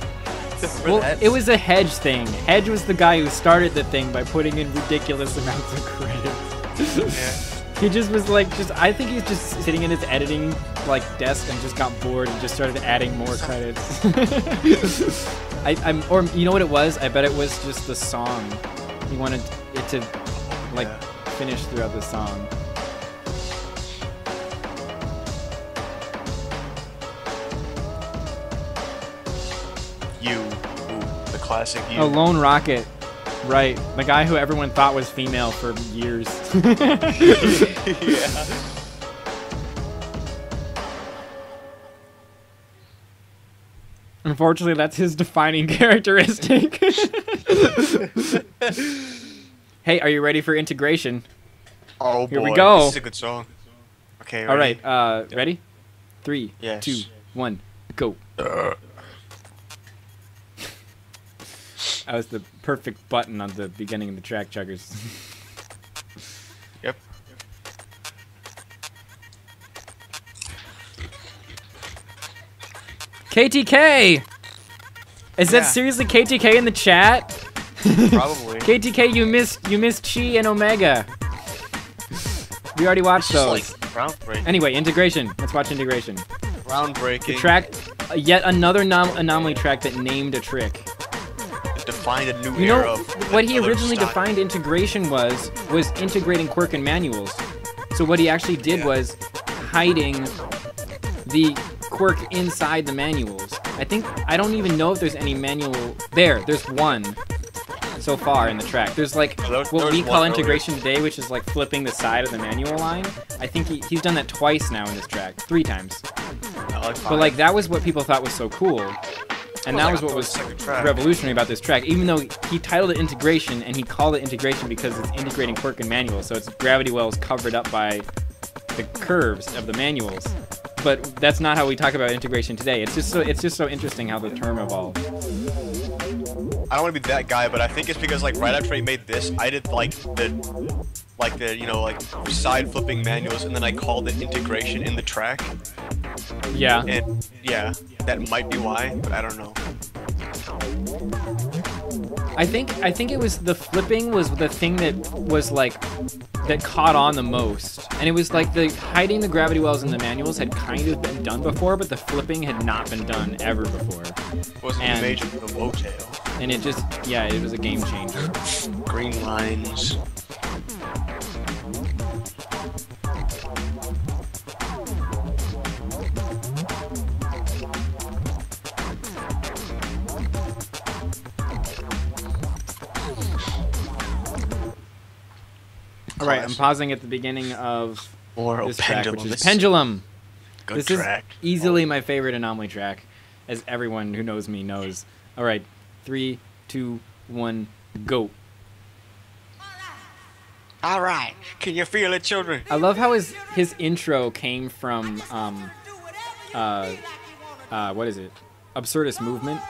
Speaker 1: Well, it was a Hedge thing. Hedge was the guy who started the thing by putting in ridiculous amounts of credits.
Speaker 2: Yeah.
Speaker 1: He just was like, I think he's just sitting in his editing like desk and just got bored and just started adding more credits. Or you know what it was? I bet it was just the song. He wanted it to like finish throughout the song.
Speaker 2: The classic you.
Speaker 1: Oh, Lone Rocket. Right. The guy who everyone thought was female for years.
Speaker 2: Yeah.
Speaker 1: Unfortunately, that's his defining characteristic. Hey, are you ready for integration?
Speaker 2: Oh boy.
Speaker 1: Here we go.
Speaker 2: This is a good song. Okay, ready?
Speaker 1: All right, ready? 3,
Speaker 2: Yes.
Speaker 1: 2, 1, go. That was the perfect button on the beginning of the track, Chuggers.
Speaker 2: Yep.
Speaker 1: KTK! Is that seriously KTK in the chat?
Speaker 2: Probably.
Speaker 1: KTK, you missed Chi and Omega. We already watched those.
Speaker 2: Like groundbreaking.
Speaker 1: Anyway, integration. Let's watch integration.
Speaker 2: Groundbreaking.
Speaker 1: The track, yet another anomaly track that named a trick.
Speaker 2: Defined a new
Speaker 1: You
Speaker 2: era
Speaker 1: know,
Speaker 2: of
Speaker 1: what he
Speaker 2: another
Speaker 1: originally
Speaker 2: style.
Speaker 1: defined integration was integrating quirk and manuals. So what he actually did was hiding the quirk inside the manuals. I don't even know if there's any manual. There's one so far in the track. There's like what we call integration today, which is like flipping the side of the manual line. I think he's done that twice now in this track, 3 times. But like that was what people thought was so cool. And that was what was revolutionary about this track, even though he titled it integration, and he called it integration because it's integrating quirk and manual, so it's gravity wells covered up by the curves of the manuals. But that's not how we talk about integration today. It's just so interesting how the term evolved.
Speaker 2: I don't want to be that guy, but I think it's because like right after he made this, I did like the side flipping manuals, and then I called it integration in the track.
Speaker 1: Yeah.
Speaker 2: And yeah, that might be why, but I don't know.
Speaker 1: I think it was the flipping was the thing that was like that caught on the most, and it was like the hiding the gravity wells in the manuals had kind of been done before, but the flipping had not been done ever before.
Speaker 2: Wasn't the major the low tail.
Speaker 1: And it just, yeah, it was a game changer.
Speaker 2: Green lines.
Speaker 1: All right, I'm pausing at the beginning of this track,
Speaker 2: Pendulum.
Speaker 1: which is Pendulum.
Speaker 2: Good
Speaker 1: This
Speaker 2: track.
Speaker 1: is easily my favorite Anomaly track, as everyone who knows me knows. All right, 3, 2, 1, go.
Speaker 2: All right, can you feel it, children?
Speaker 1: I love how his intro came from what is it? Absurdist Movement,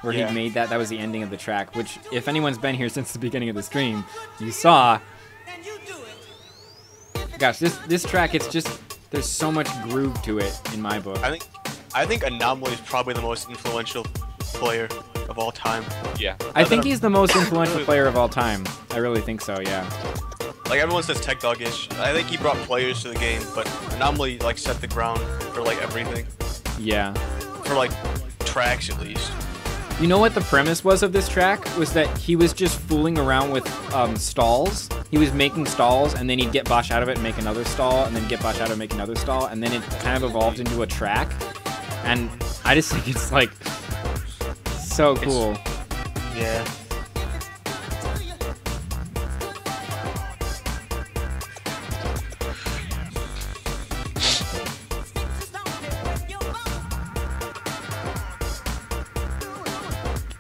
Speaker 1: where
Speaker 2: Yeah.
Speaker 1: he made that. That was the ending of the track. Which, if anyone's been here since the beginning of the stream, you saw. Gosh, this track, it's just there's so much groove to it in my book.
Speaker 2: I think Anomaly is probably the most influential player of all time.
Speaker 3: Yeah.
Speaker 1: I think he's the most influential player of all time. I really think so. Yeah.
Speaker 2: Like everyone says Tech Dog-ish. I think he brought players to the game, but Anomaly like set the ground for like everything.
Speaker 1: Yeah.
Speaker 2: For like tracks at least.
Speaker 1: You know what the premise was of this track? Was that he was just fooling around with stalls. He was making stalls, and then he'd get Bosch out of it and make another stall, and then get Bosch out of it and make another stall, and then it kind of evolved into a track. And I just think it's like so cool.
Speaker 2: Yeah.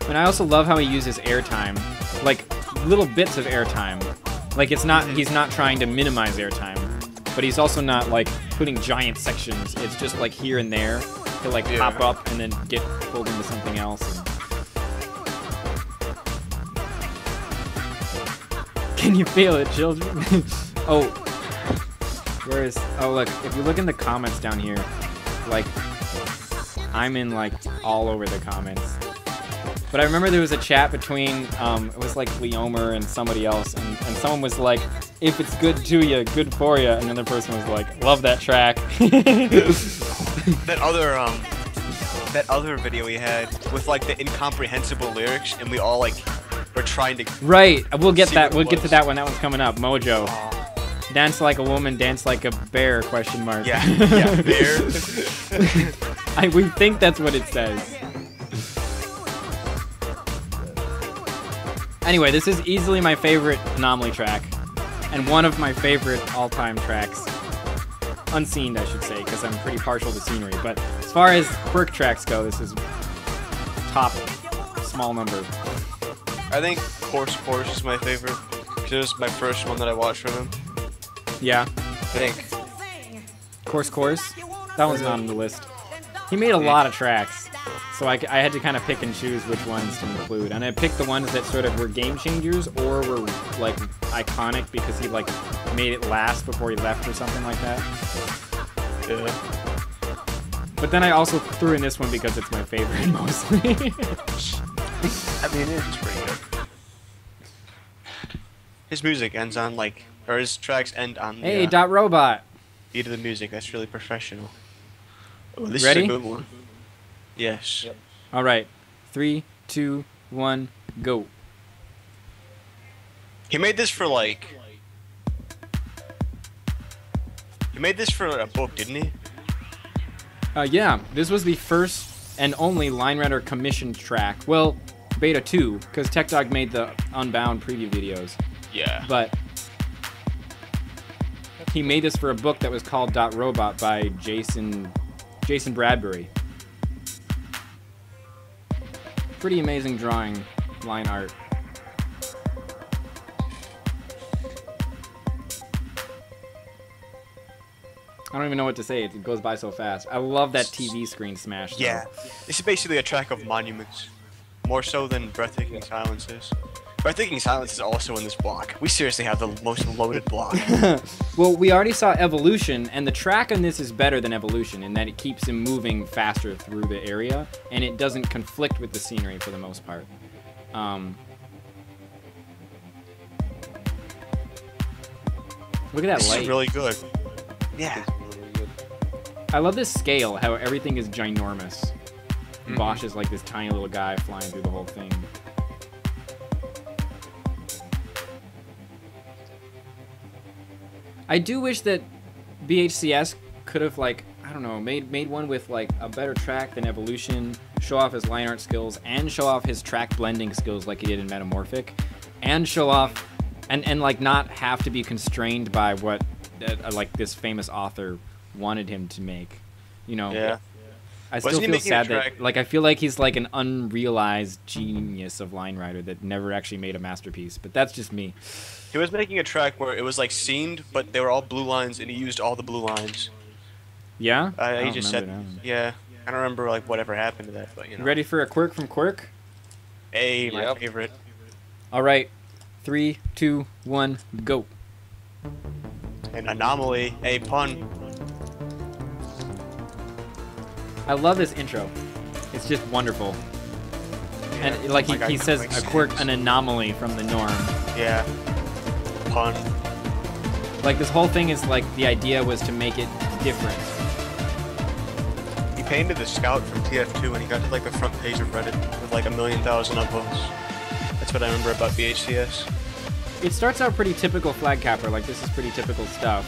Speaker 1: And I also love how he uses airtime, like little bits of airtime. Like he's not trying to minimize airtime, but he's also not like putting giant sections. It's just like here and there. He'll like pop up and then get pulled into something else. Can you feel it, children? Oh, look, if you look in the comments down here, like I'm in like all over the comments. But I remember there was a chat between, it was like Leomer and somebody else, and someone was like, if it's good to you, good for you, and another person was like, love that track.
Speaker 2: That other video we had with like the incomprehensible lyrics, and we all like were trying to.
Speaker 1: Right, we'll get that. We'll get to
Speaker 2: was.
Speaker 1: that one. That one's coming up. Mojo. Dance like a woman, dance like a bear? Question mark.
Speaker 2: Yeah, yeah, bear.
Speaker 1: We think that's what it says. Anyway, this is easily my favorite Anomaly track, and one of my favorite all-time tracks. Unseen, I should say, because I'm pretty partial to scenery. But as far as quirk tracks go, this is top small number.
Speaker 2: I think Course is my favorite, because it was my first one that I watched from him.
Speaker 1: Yeah.
Speaker 2: I think.
Speaker 1: Course. That one's not on the list. He made a lot of tracks, so I had to kind of pick and choose which ones to include. And I picked the ones that sort of were game changers or were like iconic because he like made it last before he left or something like that.
Speaker 2: Yeah.
Speaker 1: But then I also threw in this one because it's my favorite mostly.
Speaker 2: I mean, it's pretty good. His music ends on like, or his tracks end on the
Speaker 1: Hey, Dot Robot.
Speaker 2: beat of the music. That's really professional. Oh, this
Speaker 1: Ready?
Speaker 2: is a good one. Yes. Yep.
Speaker 1: All right, 3, 2, 1, go.
Speaker 2: He made this for like. He made this for a book, didn't he?
Speaker 1: Yeah, this was the first and only Line Runner commissioned track. Well, Beta 2, because Tech Dog made the Unbound preview videos.
Speaker 2: Yeah.
Speaker 1: But he made this for a book that was called Dot Robot by Jason Bradbury. Pretty amazing drawing, line art. I don't even know what to say. It goes by so fast. I love that TV screen smash. Though.
Speaker 2: Yeah. This is basically a track of monuments, more so than Breathtaking Silences. Breathtaking Silence is also in this block. We seriously have the most loaded block.
Speaker 1: Well, we already saw Evolution, and the track on this is better than Evolution in that it keeps him moving faster through the area, and it doesn't conflict with the scenery for the most part. Look at that
Speaker 2: This
Speaker 1: light.
Speaker 2: is really good. Yeah.
Speaker 3: Really good.
Speaker 1: I love this scale, how everything is ginormous. Bosch is like this tiny little guy flying through the whole thing. I do wish that BHCS could have, like, I don't know, made one with like a better track than Evolution, show off his line art skills, and show off his track blending skills like he did in Metamorphic, and show off, and like not have to be constrained by what like this famous author wanted him to make, you know.
Speaker 2: Yeah.
Speaker 1: I still feel sad that, like, I feel like he's like an unrealized genius of line writer that never actually made a masterpiece, but that's just me.
Speaker 2: He was making a track where it was like scened, but they were all blue lines, and he used all the blue lines.
Speaker 1: Yeah?
Speaker 2: He just said, yeah. I don't remember like whatever happened to that, but you know.
Speaker 1: Ready for a quirk from Quirk?
Speaker 2: Hey, my
Speaker 3: Yep.
Speaker 2: favorite.
Speaker 1: All right, 3, 2, 1, go.
Speaker 2: An anomaly, a pun.
Speaker 1: I love this intro. It's just wonderful.
Speaker 2: Yeah.
Speaker 1: And like
Speaker 2: Like
Speaker 1: he says,
Speaker 2: iconic
Speaker 1: a quirk,
Speaker 2: scenes.
Speaker 1: an anomaly from the norm.
Speaker 2: Yeah. Pun.
Speaker 1: Like this whole thing is like the idea was to make it different.
Speaker 2: He painted the scout from TF2 and he got to like the front page of Reddit with like 1,000,000 upvotes. That's what I remember about BHCS.
Speaker 1: It starts out pretty typical flag capper, like this is pretty typical stuff.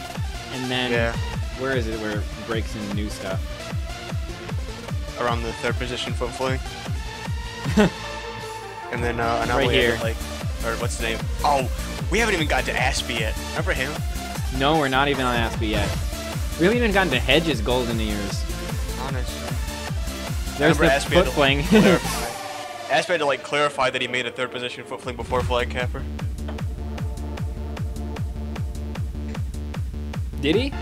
Speaker 1: And then,
Speaker 2: Yeah.
Speaker 1: where is it where it breaks in new stuff?
Speaker 2: Around the third position foot fling. And then anomaly
Speaker 1: Right here.
Speaker 2: had, like, or what's the name? Oh, we haven't even got to Aspie yet. Remember him?
Speaker 1: No, we're not even on Aspie yet. We haven't even gotten to Hedge's golden ears.
Speaker 2: Honest.
Speaker 1: There's the
Speaker 2: Remember Aspie had
Speaker 1: foot
Speaker 2: to,
Speaker 1: fling.
Speaker 2: Aspie had to like clarify that he made a third position foot fling before flag capper.
Speaker 1: Did he?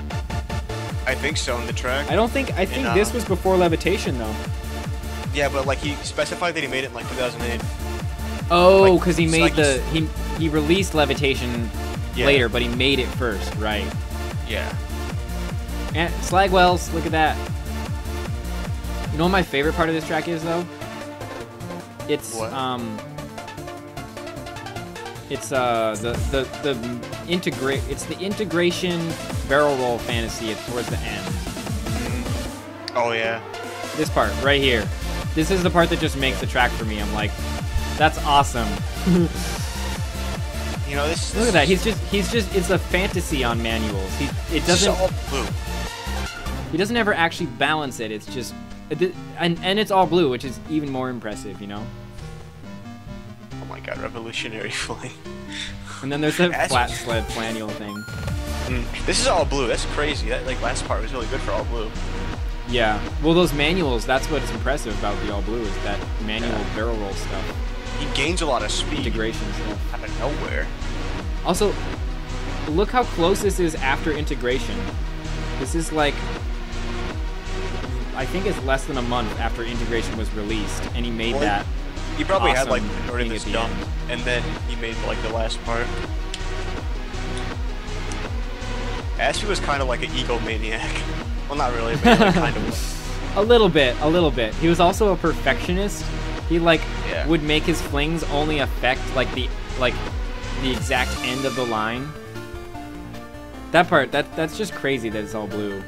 Speaker 2: I think so in the track.
Speaker 1: I think this was before levitation though.
Speaker 2: Yeah, but like he specified that he made it in like 2008.
Speaker 1: Oh,
Speaker 2: Like,
Speaker 1: because he
Speaker 2: it's
Speaker 1: made
Speaker 2: like
Speaker 1: the he released levitation
Speaker 2: Yeah.
Speaker 1: later, but he made it first, right?
Speaker 2: Yeah.
Speaker 1: And Slagwells, look at that. You know what my favorite part of this track is though? It's
Speaker 2: What?
Speaker 1: it's the integration barrel roll fantasy towards the end.
Speaker 2: Oh yeah.
Speaker 1: This part right here. This is the part that just makes the track for me. I'm like, that's awesome.
Speaker 2: You know this.
Speaker 1: Look at that. He's just it's a fantasy on manuals. It doesn't
Speaker 2: all blue.
Speaker 1: he doesn't ever actually balance it. It's just and it's all blue, which is even more impressive, you know.
Speaker 2: Oh my god, revolutionary fling.
Speaker 1: And then there's the
Speaker 2: That's-
Speaker 1: flat sled flanule thing.
Speaker 2: This is all blue. That's crazy. That like last part was really good for all blue.
Speaker 1: Yeah. Well, those manuals, that's what is impressive about the all blue is that manual barrel roll stuff,
Speaker 2: He gains a lot of speed
Speaker 1: integration stuff.
Speaker 2: out of nowhere.
Speaker 1: Also, look how close this is after integration. This is like, I think it's less than a month after integration was released, and he made
Speaker 2: Well,
Speaker 1: that.
Speaker 2: He probably had like
Speaker 1: awesome
Speaker 2: already
Speaker 1: thing
Speaker 2: this
Speaker 1: at the
Speaker 2: done,
Speaker 1: end.
Speaker 2: and then he made like the last part. Aspie was kind of like an egomaniac. Well, not really, but like, kind of.
Speaker 1: A little bit. He was also a perfectionist. He like
Speaker 2: Yeah.
Speaker 1: would make his flings only affect like the exact end of the line. That part, that's just crazy that it's all blue.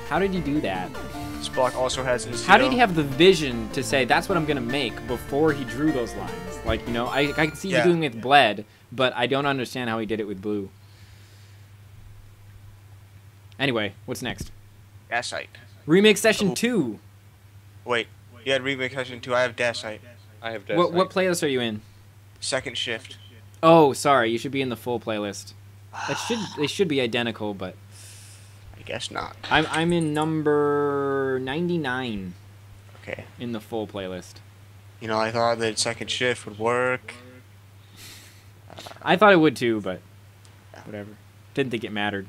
Speaker 1: How did he do that?
Speaker 2: This block also has his.
Speaker 1: How did he have the vision to say that's what I'm gonna make before he drew those lines? Like, you know, I can see
Speaker 2: Yeah.
Speaker 1: you doing it with Bled, but I don't understand how he did it with blue. Anyway, what's next?
Speaker 2: Gasite.
Speaker 1: Remix session
Speaker 2: Oh.
Speaker 1: 2.
Speaker 2: Wait, you had remake session 2. I have Dasite.
Speaker 3: I have
Speaker 1: What playlist are you in?
Speaker 2: Second shift.
Speaker 1: Oh, sorry, you should be in the full playlist. They should be identical, but
Speaker 2: I guess not.
Speaker 1: I'm in number 99
Speaker 2: Okay.
Speaker 1: in the full playlist.
Speaker 2: You know, I thought that second shift would work.
Speaker 1: I thought it would too, but whatever. Didn't think it mattered.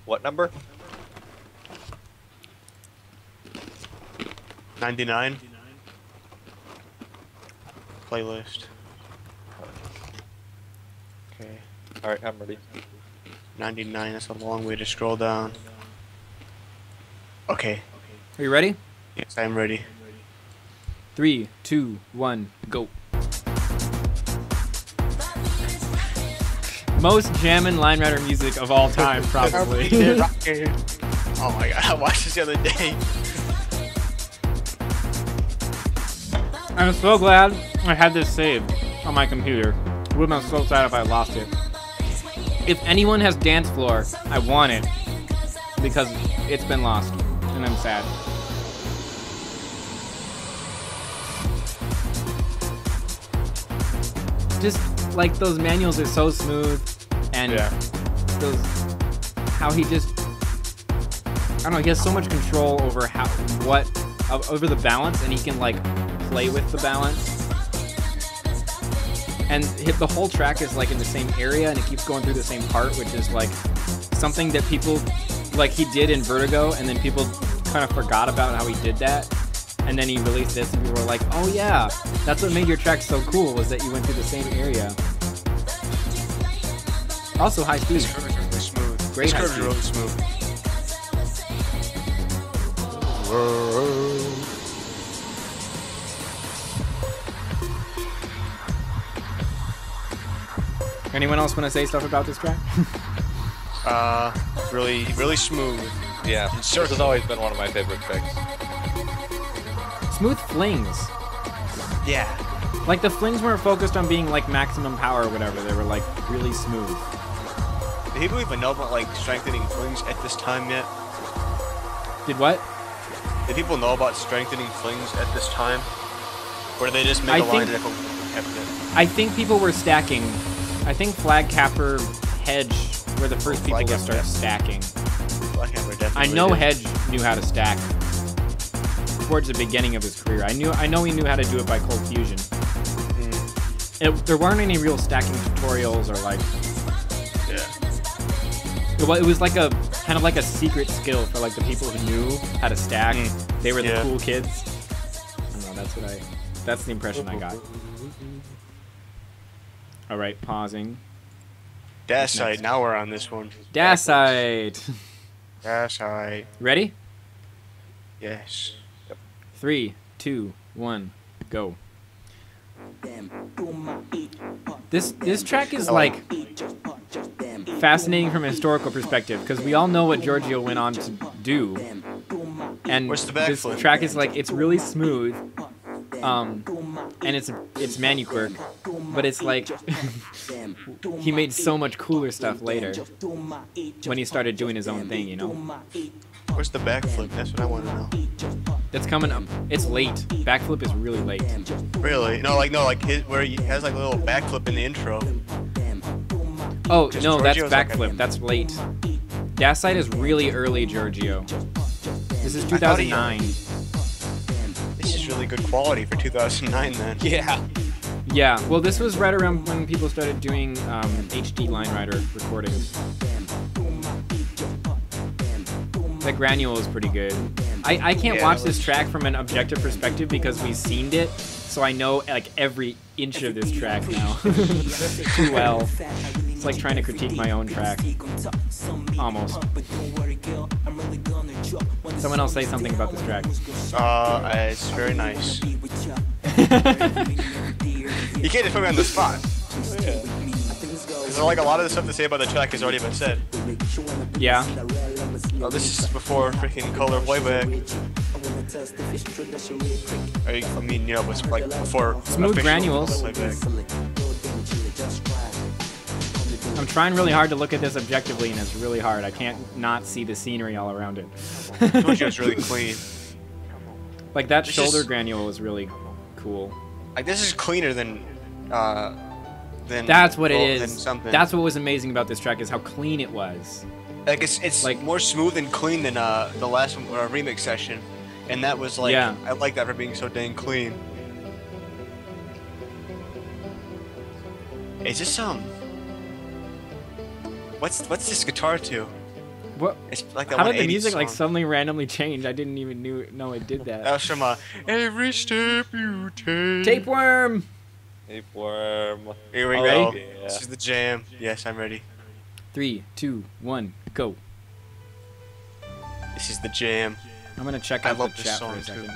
Speaker 3: What number?
Speaker 2: 99. Playlist. Okay.
Speaker 3: Alright, I'm ready.
Speaker 2: 99, that's a long way to scroll down. Okay.
Speaker 1: Are you ready?
Speaker 2: Yes, I'm ready.
Speaker 1: 3, 2, 1, go. Most jammin' Line Rider music of all time, probably.
Speaker 2: Oh my god, I watched this the other day.
Speaker 1: I'm so glad I had this saved on my computer. Would have been so sad if I lost it. If anyone has Dance Floor, I want it. Because it's been lost. And I'm sad. Just, like, those manuals are so smooth. And how he just... I don't know, he has so much control over over the balance. And he can, like, play with the balance. And the whole track is like in the same area and it keeps going through the same part, which is like something that people, like he did in Vertigo, and then people kind of forgot about how he did that. And then he released this and people were like, oh yeah, that's what made your track so cool, was that you went through the same area. Also high speed.
Speaker 2: This curve is really smooth.
Speaker 1: Great high
Speaker 2: This curve is
Speaker 1: speed.
Speaker 2: really smooth.
Speaker 1: Anyone else want to say stuff about this track?
Speaker 2: Really smooth.
Speaker 3: Yeah, this has always been one of my favorite tracks.
Speaker 1: Smooth flings.
Speaker 2: Yeah.
Speaker 1: Like the flings weren't focused on being like maximum power or whatever. They were like really smooth.
Speaker 2: Do people even know about like strengthening flings at this time yet?
Speaker 1: Did what?
Speaker 2: Did people know about strengthening flings at this time? Or did they just make a line that kept it?
Speaker 1: I think people were stacking. I think Flag Capper, Hedge were the first people to start stacking.
Speaker 2: Blackhammer definitely
Speaker 1: I know
Speaker 2: did.
Speaker 1: Hedge knew how to stack towards the beginning of his career. I know he knew how to do it by cold fusion. There weren't any real stacking tutorials or like.
Speaker 2: Yeah.
Speaker 1: It was like a kind of like a secret skill for like the people who knew how to stack. They were the cool kids. I don't know. That's the impression I got. All right, pausing.
Speaker 2: Dacite, now we're on this one.
Speaker 1: Dacite.
Speaker 2: Dacite.
Speaker 1: Ready?
Speaker 2: Yes.
Speaker 1: 3, 2, 1, go. This track is like fascinating from a historical perspective because we all know what Giorgio went on to do, and
Speaker 2: What's the
Speaker 1: this
Speaker 2: backflip?
Speaker 1: track is like it's really smooth, and it's Manuquirk, but it's like he made so much cooler stuff later when he started doing his own thing, you know.
Speaker 2: Where's the backflip? That's what I want to know.
Speaker 1: That's coming up. It's late. Backflip is really late.
Speaker 2: Really? No, like where he has like a little backflip in the intro.
Speaker 1: Oh no, that's
Speaker 2: Giorgio's like
Speaker 1: backflip. That's late. Dacite is really early Giorgio. This is
Speaker 2: I thought he-
Speaker 1: 2009.
Speaker 2: This is really good quality for 2009 then.
Speaker 3: Yeah.
Speaker 1: Yeah, well, this was right around when people started doing HD Line Rider recordings. The granule is pretty good. I can't
Speaker 2: Yeah,
Speaker 1: watch
Speaker 2: that
Speaker 1: this
Speaker 2: was-
Speaker 1: track from an objective perspective because we've seen it, so I know like every inch of this track now too well. It's like trying to critique my own track. Almost. Someone else say something about this track.
Speaker 2: It's very nice. You can't just put me on the spot. Because like a lot of the stuff to say about the track has already been said.
Speaker 1: Yeah.
Speaker 2: Oh, this is before freaking Color Playback. I mean, you know, it's like before
Speaker 1: Smooth
Speaker 2: official
Speaker 1: granules.
Speaker 2: Color Playback.
Speaker 1: I'm trying really hard to look at this objectively, and it's really hard. I can't not see the scenery all around it.
Speaker 2: Giorgio's really clean.
Speaker 1: Like that
Speaker 2: This
Speaker 1: shoulder
Speaker 2: is-
Speaker 1: granule is really cool.
Speaker 2: Like this is cleaner than
Speaker 1: That's what it
Speaker 2: than
Speaker 1: is.
Speaker 2: something.
Speaker 1: That's what was amazing about this track is how clean it was.
Speaker 2: Like it's
Speaker 1: like-
Speaker 2: more smooth and clean than the last one, remix session, and that was like
Speaker 1: Yeah.
Speaker 2: I like that for being so dang clean. Is this what's this guitar to?
Speaker 1: What?
Speaker 2: It's like that
Speaker 1: How did the
Speaker 2: 180s
Speaker 1: music like
Speaker 2: song.
Speaker 1: suddenly randomly change? I didn't even know it did
Speaker 2: That
Speaker 1: that.
Speaker 2: was from Every Step You Take.
Speaker 1: Tapeworm.
Speaker 3: Tapeworm.
Speaker 2: Here we
Speaker 1: All
Speaker 2: go.
Speaker 1: ready?
Speaker 3: Yeah.
Speaker 2: This is the jam. Yes, I'm ready.
Speaker 1: 3, 2, 1, go.
Speaker 2: This is the jam.
Speaker 1: I'm gonna check
Speaker 2: I
Speaker 1: out the
Speaker 2: love this
Speaker 1: chat for
Speaker 2: song,
Speaker 1: a second.
Speaker 2: too.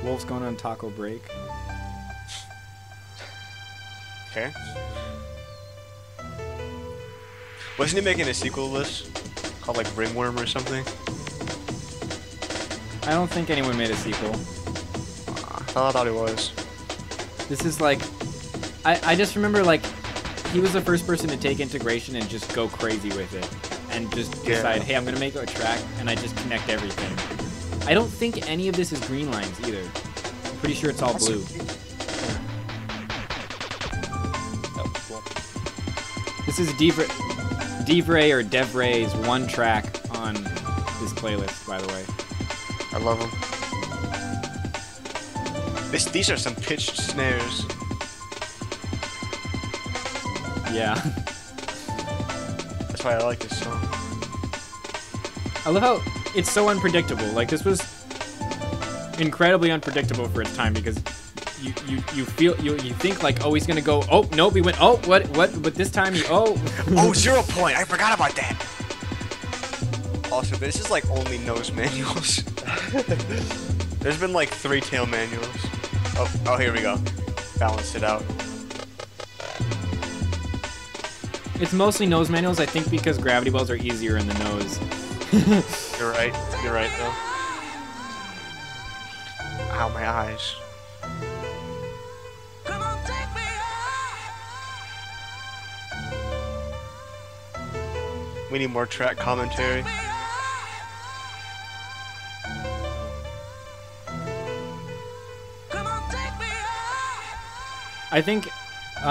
Speaker 1: Wolf's going on taco break.
Speaker 2: Okay. Wasn't he making a sequel to this? Called like Ringworm or something?
Speaker 1: I don't think anyone made a sequel.
Speaker 2: I thought it was.
Speaker 1: This is like, I just remember like, he was the first person to take integration and just go crazy with it. And just decide, hey, I'm going to make a track, and I just connect everything. I don't think any of this is green lines either. I'm pretty sure it's all blue.
Speaker 3: Oh, cool.
Speaker 1: This is Devray or Devray's one track on this playlist, by the way.
Speaker 2: I love them. These are some pitched snares.
Speaker 1: Yeah.
Speaker 2: That's why I like this song.
Speaker 1: I love how it's so unpredictable. Like, this was incredibly unpredictable for its time because you think like, oh, he's gonna go, oh nope, he went, oh what but this time he
Speaker 2: Oh 0 point, I forgot about that. Also, this is like only nose manuals. There's been like 3 tail manuals. Oh, here we go. Balanced it out.
Speaker 1: It's mostly nose manuals, I think, because gravity wells are easier in the nose.
Speaker 2: You're right though. Ow, my eyes. We need more track commentary.
Speaker 1: I think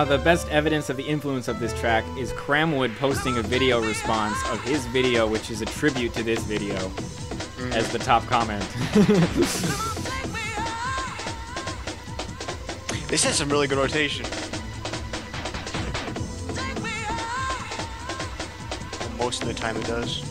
Speaker 1: the best evidence of the influence of this track is Cramwood posting a video response of his video, which is a tribute to this video, as the top comment.
Speaker 2: This has some really good rotation. Well, most of the time it does.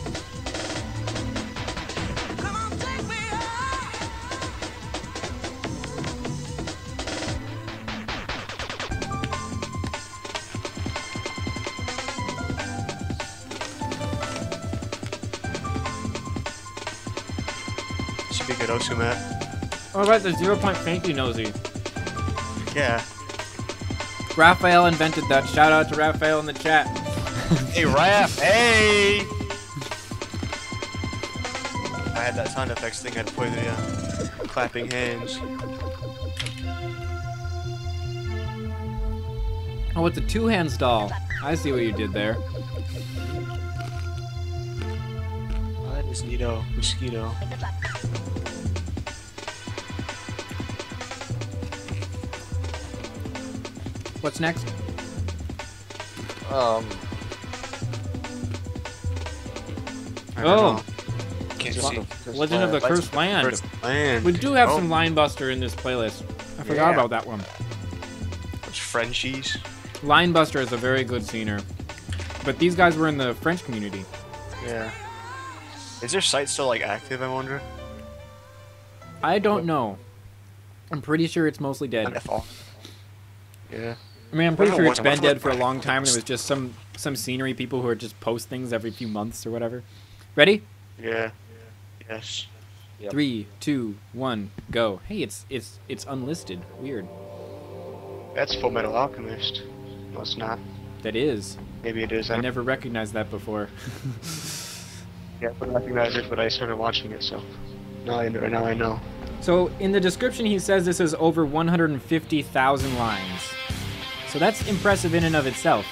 Speaker 2: Should be good, Osumat.
Speaker 1: All right, the 0 point thank you, Nosy.
Speaker 2: Yeah.
Speaker 1: Raphael invented that. Shout out to Raphael in the chat.
Speaker 2: Hey, Raph! Hey! I had that sound effects thing, I'd play the clapping hands.
Speaker 1: Oh, it's a two-hand stall. I see what you did there.
Speaker 2: Oh, that is neato. Mosquito.
Speaker 1: What's next?
Speaker 2: I don't know. Can't see.
Speaker 1: Legend of the Cursed Land.
Speaker 2: Cursed Land.
Speaker 1: We do have some Linebuster in this playlist. I forgot about that one.
Speaker 2: It's Frenchies.
Speaker 1: Linebuster is a very good scener. But these guys were in the French community.
Speaker 2: Yeah. Is their site still like active, I wonder?
Speaker 1: I don't know. I'm pretty sure it's mostly dead.
Speaker 2: Yeah.
Speaker 1: I mean, I'm pretty sure it's been dead for a long time, and it was just some scenery people who are just post things every few months or whatever. Ready?
Speaker 2: Yeah. Yes.
Speaker 3: Yep.
Speaker 1: 3, 2, 1, go. Hey, it's unlisted. Weird.
Speaker 2: That's Full Metal Alchemist. No, it's not.
Speaker 1: That is.
Speaker 2: Maybe it is.
Speaker 1: I never recognized that before.
Speaker 2: Yeah, I didn't recognize it, but I started watching it, so now I know.
Speaker 1: So in the description, he says this is over 150,000 lines. So that's impressive in and of itself.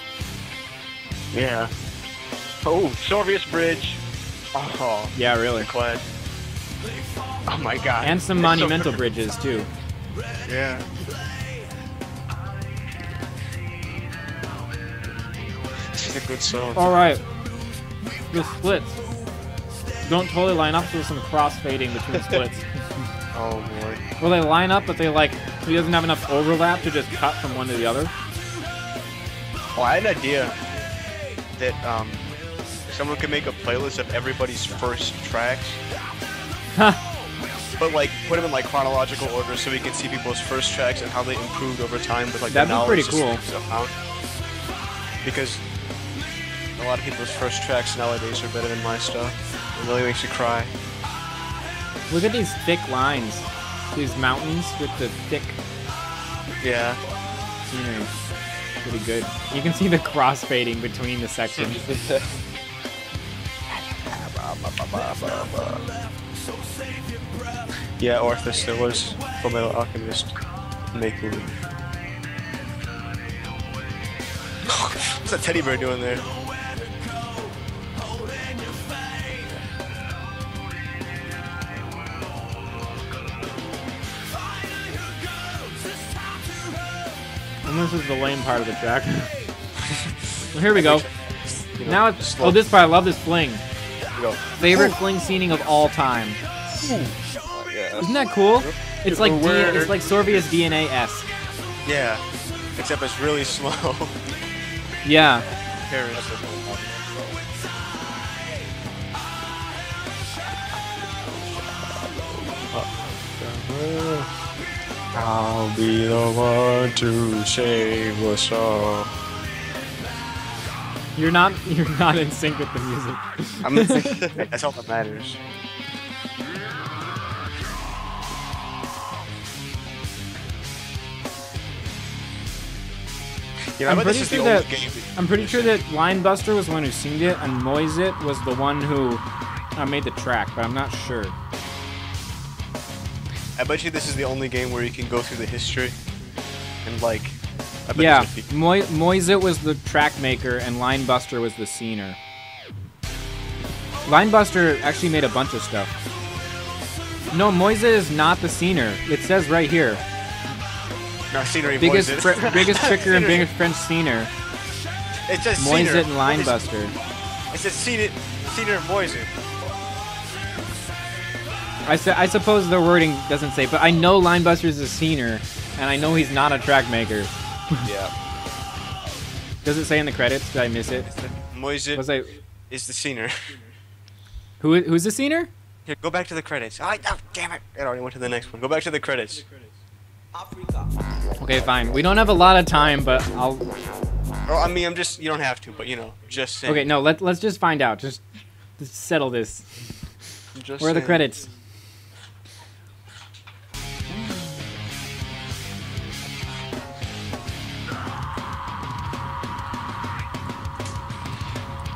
Speaker 2: Yeah. Oh, Sorbius Bridge. Oh.
Speaker 1: Yeah, really.
Speaker 2: Clad. Oh my god.
Speaker 1: And some monumental bridges too.
Speaker 2: Yeah. This is a good song.
Speaker 1: All right. The splits. Don't totally line up, so there's some cross-fading between splits.
Speaker 2: Oh boy.
Speaker 1: Well, they line up, but he doesn't have enough overlap to just cut from one to the other.
Speaker 2: Oh, I had an idea that someone could make a playlist of everybody's first tracks. But like put them in like chronological order so we can see people's first tracks and how they improved over time with like
Speaker 1: That'd
Speaker 2: the
Speaker 1: be pretty
Speaker 2: knowledge
Speaker 1: cool.
Speaker 2: Out. Because a lot of people's first tracks nowadays are better than my stuff. It really makes you cry.
Speaker 1: Look at these thick lines. These mountains with the thick
Speaker 2: Yeah.
Speaker 1: scenery. Pretty good. You can see the crossfading between the sections.
Speaker 2: Yeah, Arthur Stillers, Fullmetal Alchemist, making. What's that teddy bear doing there?
Speaker 1: And this is the lame part of the track. Well, here we go.
Speaker 2: You know,
Speaker 1: Now it's
Speaker 2: slow.
Speaker 1: oh, this part. I love this fling.
Speaker 2: Go.
Speaker 1: Favorite fling scening of all time.
Speaker 3: Yeah.
Speaker 1: Isn't that cool? It's like
Speaker 2: Weird.
Speaker 1: it's like Sorvia's DNA-esque.
Speaker 2: Yeah, except it's really slow.
Speaker 1: Yeah.
Speaker 2: Paris. I'll be the one to save us all.
Speaker 1: You're not in sync with the music.
Speaker 2: I'm that's all that matters. Yeah,
Speaker 1: I'm
Speaker 2: I bet
Speaker 1: pretty
Speaker 2: this is the
Speaker 1: sure
Speaker 2: only
Speaker 1: that-
Speaker 2: game.
Speaker 1: I'm pretty sure that Linebuster was the one who singed it, and Moisit was the one who made the track, but I'm not sure.
Speaker 2: I bet you this is the only game where you can go through the history and like. I bet
Speaker 1: Yeah,
Speaker 2: there's a-
Speaker 1: Moisit was the track maker, and Linebuster was the scener. Linebuster actually made a bunch of stuff. No, Moisit is not the scener. It says right here.
Speaker 2: No, scenery
Speaker 1: Biggest
Speaker 2: Moisit.
Speaker 1: biggest tricker and
Speaker 2: Scenery.
Speaker 1: biggest French scener.
Speaker 2: It says
Speaker 1: Moisit
Speaker 2: scener.
Speaker 1: and Linebuster.
Speaker 2: It says scener and Moisit.
Speaker 1: I suppose the wording doesn't say, but I know Linebuster is a scener, and I know he's not a track maker.
Speaker 3: Yeah.
Speaker 1: Does it say in the credits? Did I miss it?
Speaker 2: Moisit
Speaker 1: Was I?
Speaker 2: is the scener.
Speaker 1: Who's the scener?
Speaker 2: Here, go back to the credits. Oh, damn it! I already went to the next one. Go back to the credits.
Speaker 1: Okay, fine. We don't have a lot of time, but I'll.
Speaker 2: Oh, I mean, I'm just. You don't have to, but you know, just saying.
Speaker 1: Okay, no. Let's just find out. Just settle this.
Speaker 2: Just
Speaker 1: Where are the
Speaker 2: saying.
Speaker 1: credits?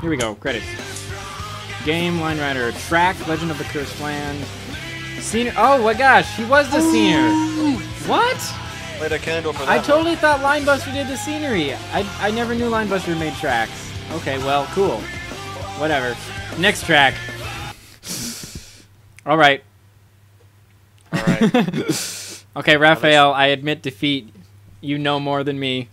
Speaker 1: Here we go. Credits. Game, Line Rider, Track, Legend of the Cursed Land. Scener. Oh my gosh, he was the scener. What?
Speaker 2: Light a candle for that.
Speaker 1: I totally thought Linebuster did the scenery. I never knew Linebuster made tracks. Okay, well, cool. Whatever. Next track. All right.
Speaker 2: All right.
Speaker 1: Okay, Raphael, I admit defeat. You know more than me.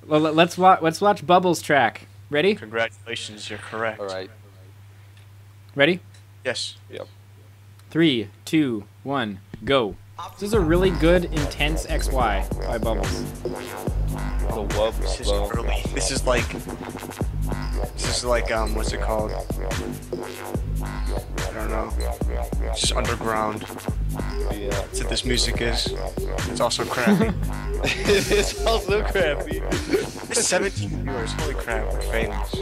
Speaker 1: Well, let's watch Bubbles track. Ready?
Speaker 2: Congratulations, you're correct.
Speaker 3: All right.
Speaker 1: Ready?
Speaker 2: Yes.
Speaker 3: Yep.
Speaker 1: 3, 2, 1, go. This is a really good, intense XY by Bubbles.
Speaker 3: The wub
Speaker 2: This is
Speaker 3: slow.
Speaker 2: early. This is like. What's it called? I don't know. It's just underground.
Speaker 3: Yeah.
Speaker 2: That's what this music is. It's also crappy.
Speaker 3: It's also crappy.
Speaker 2: 17 viewers. Holy crap, we're famous.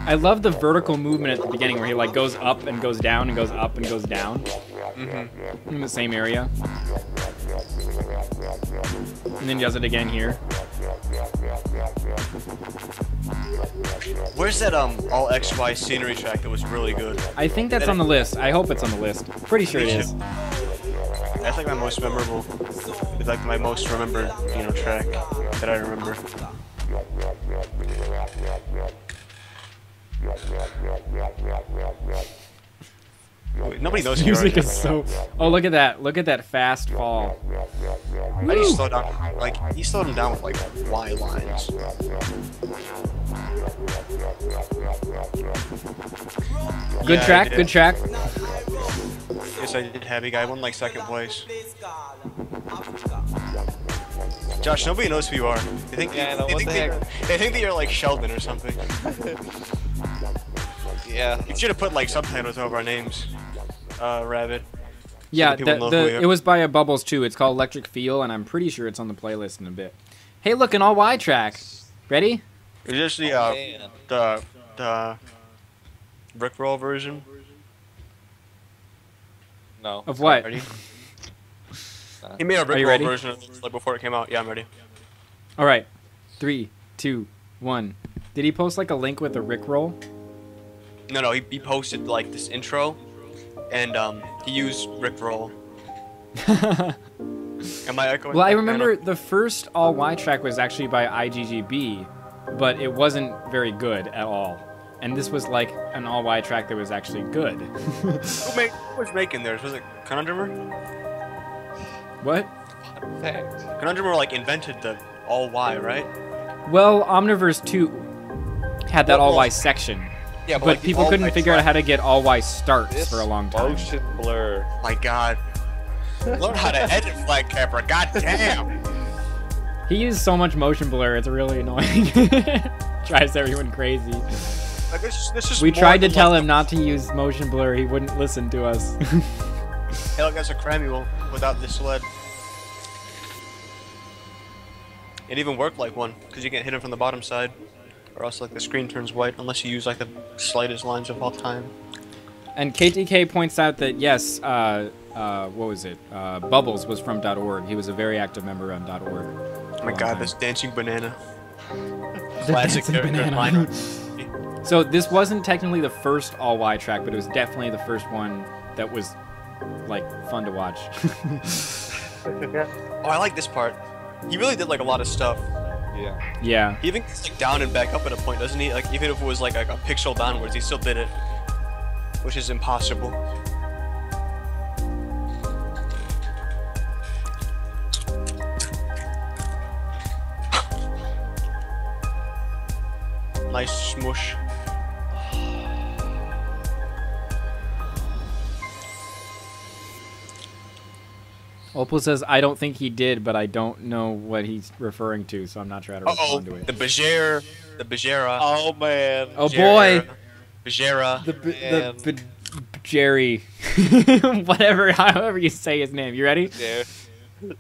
Speaker 1: I love the vertical movement at the beginning where he like goes up and goes down and goes up and goes down in the same area. And then he does it again here.
Speaker 2: Where's that all XY scenery track that was really good?
Speaker 1: I think that's on the list. I hope it's on the list. Pretty sure it is.
Speaker 2: That's like my most memorable. It's like my most remembered, track that I remember. Wait, nobody knows who you are.
Speaker 1: Music is so. Oh, look at that! Look at that fast fall.
Speaker 2: How do you slow down? Like, you slowed him down with like Y lines.
Speaker 1: Good
Speaker 2: Yeah, I
Speaker 1: track.
Speaker 2: did.
Speaker 1: Good track.
Speaker 2: Yes, I did. Happy guy won like second place. Josh, nobody knows who you are. They think,
Speaker 3: Yeah, I know,
Speaker 2: they,
Speaker 3: what
Speaker 2: think
Speaker 3: the heck?
Speaker 2: they think that you're like Sheldon or something.
Speaker 3: Yeah.
Speaker 2: You should have put like subtitles over our names. Rabbit.
Speaker 1: Yeah,
Speaker 2: people know who we are.
Speaker 1: it was by a Bubbles too. It's called Electric Feel, and I'm pretty sure it's on the playlist in a bit. Hey, look, an all Y track. Ready?
Speaker 2: It's just
Speaker 3: Man.
Speaker 2: the Rickroll version.
Speaker 3: No.
Speaker 1: Of what?
Speaker 2: Ready? He made a
Speaker 1: you
Speaker 2: Rickroll
Speaker 1: ready?
Speaker 2: version of this, like before it came out. Yeah, I'm ready.
Speaker 1: All right, 3, 2, 1. Did he post like a link with a Rickroll?
Speaker 2: No, he posted like this intro, and he used Rickroll. Am I echoing?
Speaker 1: Well, I
Speaker 2: back,
Speaker 1: remember
Speaker 2: man?
Speaker 1: the first all Y track was actually by IGGB, but it wasn't very good at all. And this was like an all Y track that was actually good.
Speaker 2: Who was making theirs? Was it Conundrumer?
Speaker 1: What?
Speaker 3: Fun fact.
Speaker 2: Conundrumer like invented the all Y, right?
Speaker 1: Well, Omniverse 2 had that
Speaker 2: Well,
Speaker 1: all Y section,
Speaker 2: Yeah,
Speaker 1: but
Speaker 2: like, the
Speaker 1: people
Speaker 2: all
Speaker 1: couldn't
Speaker 2: Y
Speaker 1: figure out
Speaker 2: track-
Speaker 1: how to get all Y starts
Speaker 3: This
Speaker 1: for a long time.
Speaker 3: motion blur.
Speaker 2: My God. Learn how to edit, Flag Capper. God damn.
Speaker 1: He used so much motion blur, it's really annoying. Drives everyone crazy.
Speaker 2: Like, this is
Speaker 1: We
Speaker 2: more
Speaker 1: tried to
Speaker 2: than,
Speaker 1: tell
Speaker 2: like,
Speaker 1: him not to use motion blur, he wouldn't listen to us.
Speaker 2: Hey, look, that's a Cramule without the sled. It even worked like one, because you can't hit him from the bottom side. Or else, like, the screen turns white unless you use, like, the slightest lines of all time.
Speaker 1: And KTK points out that, yes, what was it? Bubbles was from .org. He was a very active member on .org.
Speaker 2: Oh my God, this dancing banana.
Speaker 1: The
Speaker 2: Classic
Speaker 1: dancing
Speaker 2: character
Speaker 1: banana.
Speaker 2: line.
Speaker 1: So this wasn't technically the first all Y track, but it was definitely the first one that was, like, fun to watch.
Speaker 2: Oh, I like this part. He really did, like, a lot of stuff.
Speaker 3: Yeah.
Speaker 1: Yeah.
Speaker 2: He even gets, like, down and back up at a point, doesn't he? Like, even if it was, like, a pixel downwards, he still did it. Which is impossible. Nice smush.
Speaker 1: Opal says, I don't think he did, but I don't know what he's referring to, so I'm not sure how to
Speaker 2: Uh-oh,
Speaker 1: respond to it.
Speaker 2: the Bajera.
Speaker 3: Oh man.
Speaker 1: Oh boy!
Speaker 2: Bajera.
Speaker 1: The Jerry. Whatever, however you say his name. You ready?
Speaker 3: Yeah. Yeah.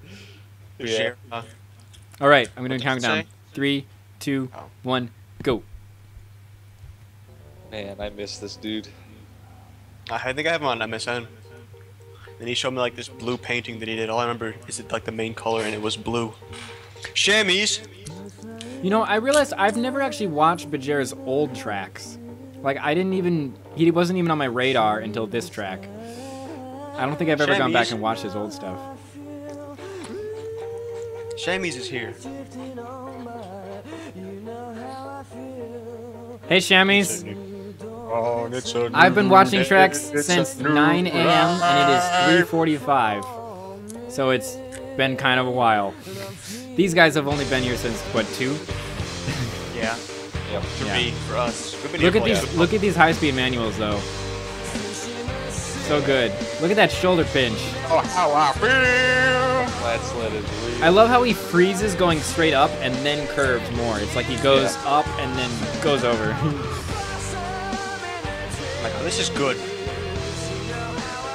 Speaker 2: Bajera.
Speaker 1: Alright, I'm gonna
Speaker 2: What did
Speaker 1: count
Speaker 2: it
Speaker 1: down.
Speaker 2: say?
Speaker 1: 3, 2,
Speaker 2: Oh.
Speaker 1: 1, go.
Speaker 3: Man, I miss this dude.
Speaker 2: I think I have him on MSN. And he showed me like this blue painting that he did. All I remember is it like the main color and it was blue. Chamois!
Speaker 1: You know, I realized I've never actually watched Bajera's old tracks. Like, he wasn't even on my radar until this track. I don't think I've ever gone back and watched his old stuff.
Speaker 2: Chamois is here.
Speaker 1: Hey, Chamois.
Speaker 2: Oh, it's a
Speaker 1: I've been watching tracks
Speaker 2: it's a
Speaker 1: since
Speaker 2: new
Speaker 1: 9 a.m. and it is
Speaker 2: life.
Speaker 1: 3:45. So it's been kind of a while. These guys have only been here since, what, 2?
Speaker 2: Yeah.
Speaker 3: Yep.
Speaker 2: Three for us. We've been
Speaker 1: Look
Speaker 2: here
Speaker 1: at
Speaker 2: for,
Speaker 1: these. Look at these high-speed manuals, though. So good. Look at that shoulder pinch.
Speaker 2: Oh, how I feel.
Speaker 3: Flat sled is real.
Speaker 1: I love how he freezes going straight up and then curves more. It's like he goes up and then goes over.
Speaker 2: Like, oh, this is good.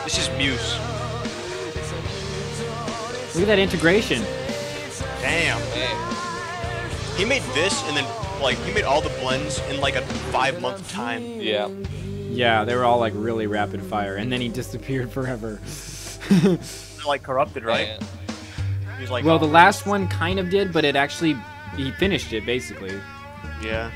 Speaker 2: This is Muse.
Speaker 1: Look at that integration.
Speaker 2: Damn.
Speaker 3: Man.
Speaker 2: He made this and then, like, he made all the blends in like a 5-month time.
Speaker 3: Yeah.
Speaker 1: Yeah, they were all like really rapid fire, and then he disappeared forever.
Speaker 2: They're, like, corrupted, right?
Speaker 3: Man.
Speaker 2: He's like,
Speaker 1: Well,
Speaker 2: oh,
Speaker 1: the last one kind of did, but he finished it basically.
Speaker 2: Yeah.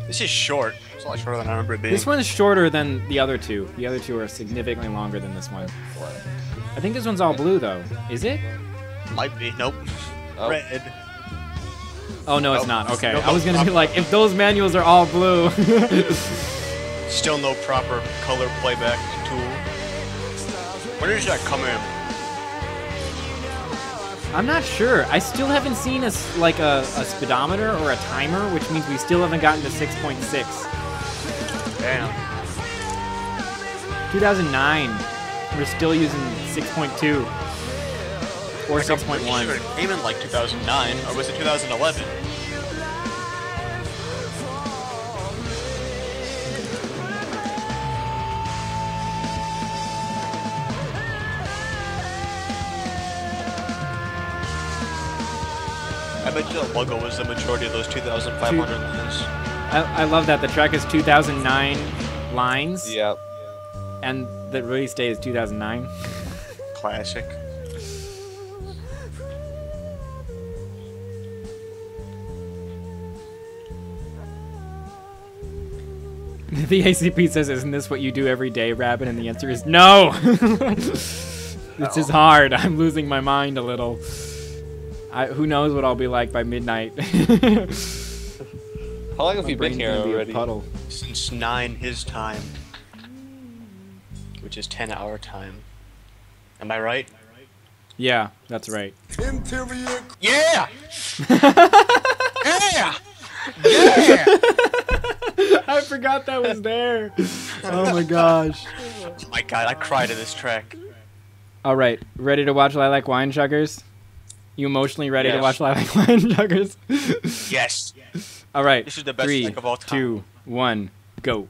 Speaker 2: This is short. It's a lot shorter than I remember it being.
Speaker 1: This one is shorter than the other two. The other two are significantly longer than this one. I think this one's all blue though. Is it?
Speaker 2: Might be. Nope.
Speaker 3: Oh.
Speaker 2: Red.
Speaker 1: Oh no, it's
Speaker 2: Nope.
Speaker 1: not. Okay,
Speaker 2: Nope.
Speaker 1: I was gonna be like, if those manuals are all blue.
Speaker 2: Still no proper color playback tool. When does that come in?
Speaker 1: I'm not sure. I still haven't seen a speedometer or a timer, which means we still haven't gotten to 6.6.
Speaker 2: Damn.
Speaker 1: 2009, we're still using 6.2 or
Speaker 2: Like, I'm pretty
Speaker 1: 6.1.
Speaker 2: sure it came in like 2009, or was it 2011? I bet you the logo was the majority of those 2,500 lines.
Speaker 1: I love that the track is 2009 lines.
Speaker 3: Yep.
Speaker 1: And the release date is 2009.
Speaker 2: Classic.
Speaker 1: The ACP says, "Isn't this what you do every day, Rabbit?" And the answer is no. This is hard. I'm losing my mind a little. Who knows what I'll be like by midnight.
Speaker 3: How long have you been here already?
Speaker 1: Puddle.
Speaker 2: Since 9 his time, which is 10 our time. Am I right?
Speaker 1: Yeah, that's right.
Speaker 2: Yeah! Yeah! Yeah!
Speaker 1: I forgot that was there. Oh my gosh.
Speaker 2: Oh my god, I cried to this track.
Speaker 1: All right, ready to watch Lilac Wine Chuggers? You emotionally ready to
Speaker 2: Yes.
Speaker 1: watch Lilac Wine Chuggers?
Speaker 2: Yes.
Speaker 1: All right.
Speaker 2: This is the best
Speaker 1: 3,
Speaker 2: track of all time.
Speaker 1: 2, 1, go.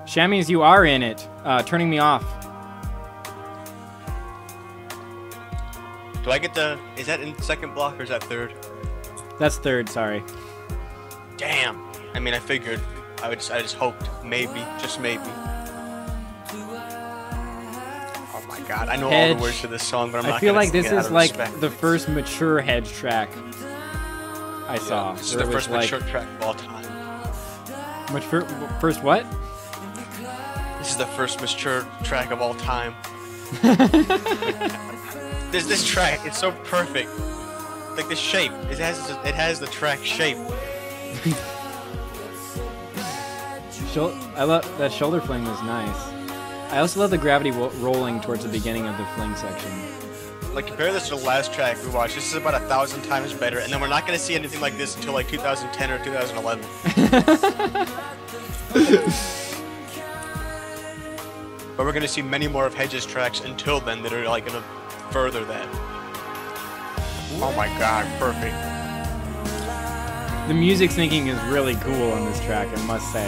Speaker 1: Shammies, you are in it. Turning me off.
Speaker 2: Do I get the... Is that in second block or is that third?
Speaker 1: That's third, sorry.
Speaker 2: Damn. I mean, I figured. I just hoped. Maybe. Just maybe. Oh my god. I know all the words to this song, but I'm not
Speaker 1: I feel
Speaker 2: gonna
Speaker 1: like this
Speaker 2: sing it out
Speaker 1: is
Speaker 2: of
Speaker 1: like
Speaker 2: respect.
Speaker 1: the first mature Hedge track I saw.
Speaker 2: This is
Speaker 1: where
Speaker 2: the
Speaker 1: it was
Speaker 2: first
Speaker 1: like,
Speaker 2: mature track of all time.
Speaker 1: First what?
Speaker 2: This is the first mature track of all time. This track, it's so perfect. Like the shape, it has the track shape.
Speaker 1: I love that shoulder fling was nice. I also love the gravity rolling towards the beginning of the fling section.
Speaker 2: Like compare this to the last track we watched. This is about 1,000 times better, and then we're not gonna see anything like this until like 2010 or 2011. But we're gonna see many more of Hedge's tracks until then that are like gonna further that. Oh my god, perfect.
Speaker 1: The music syncing is really cool on this track, I must say.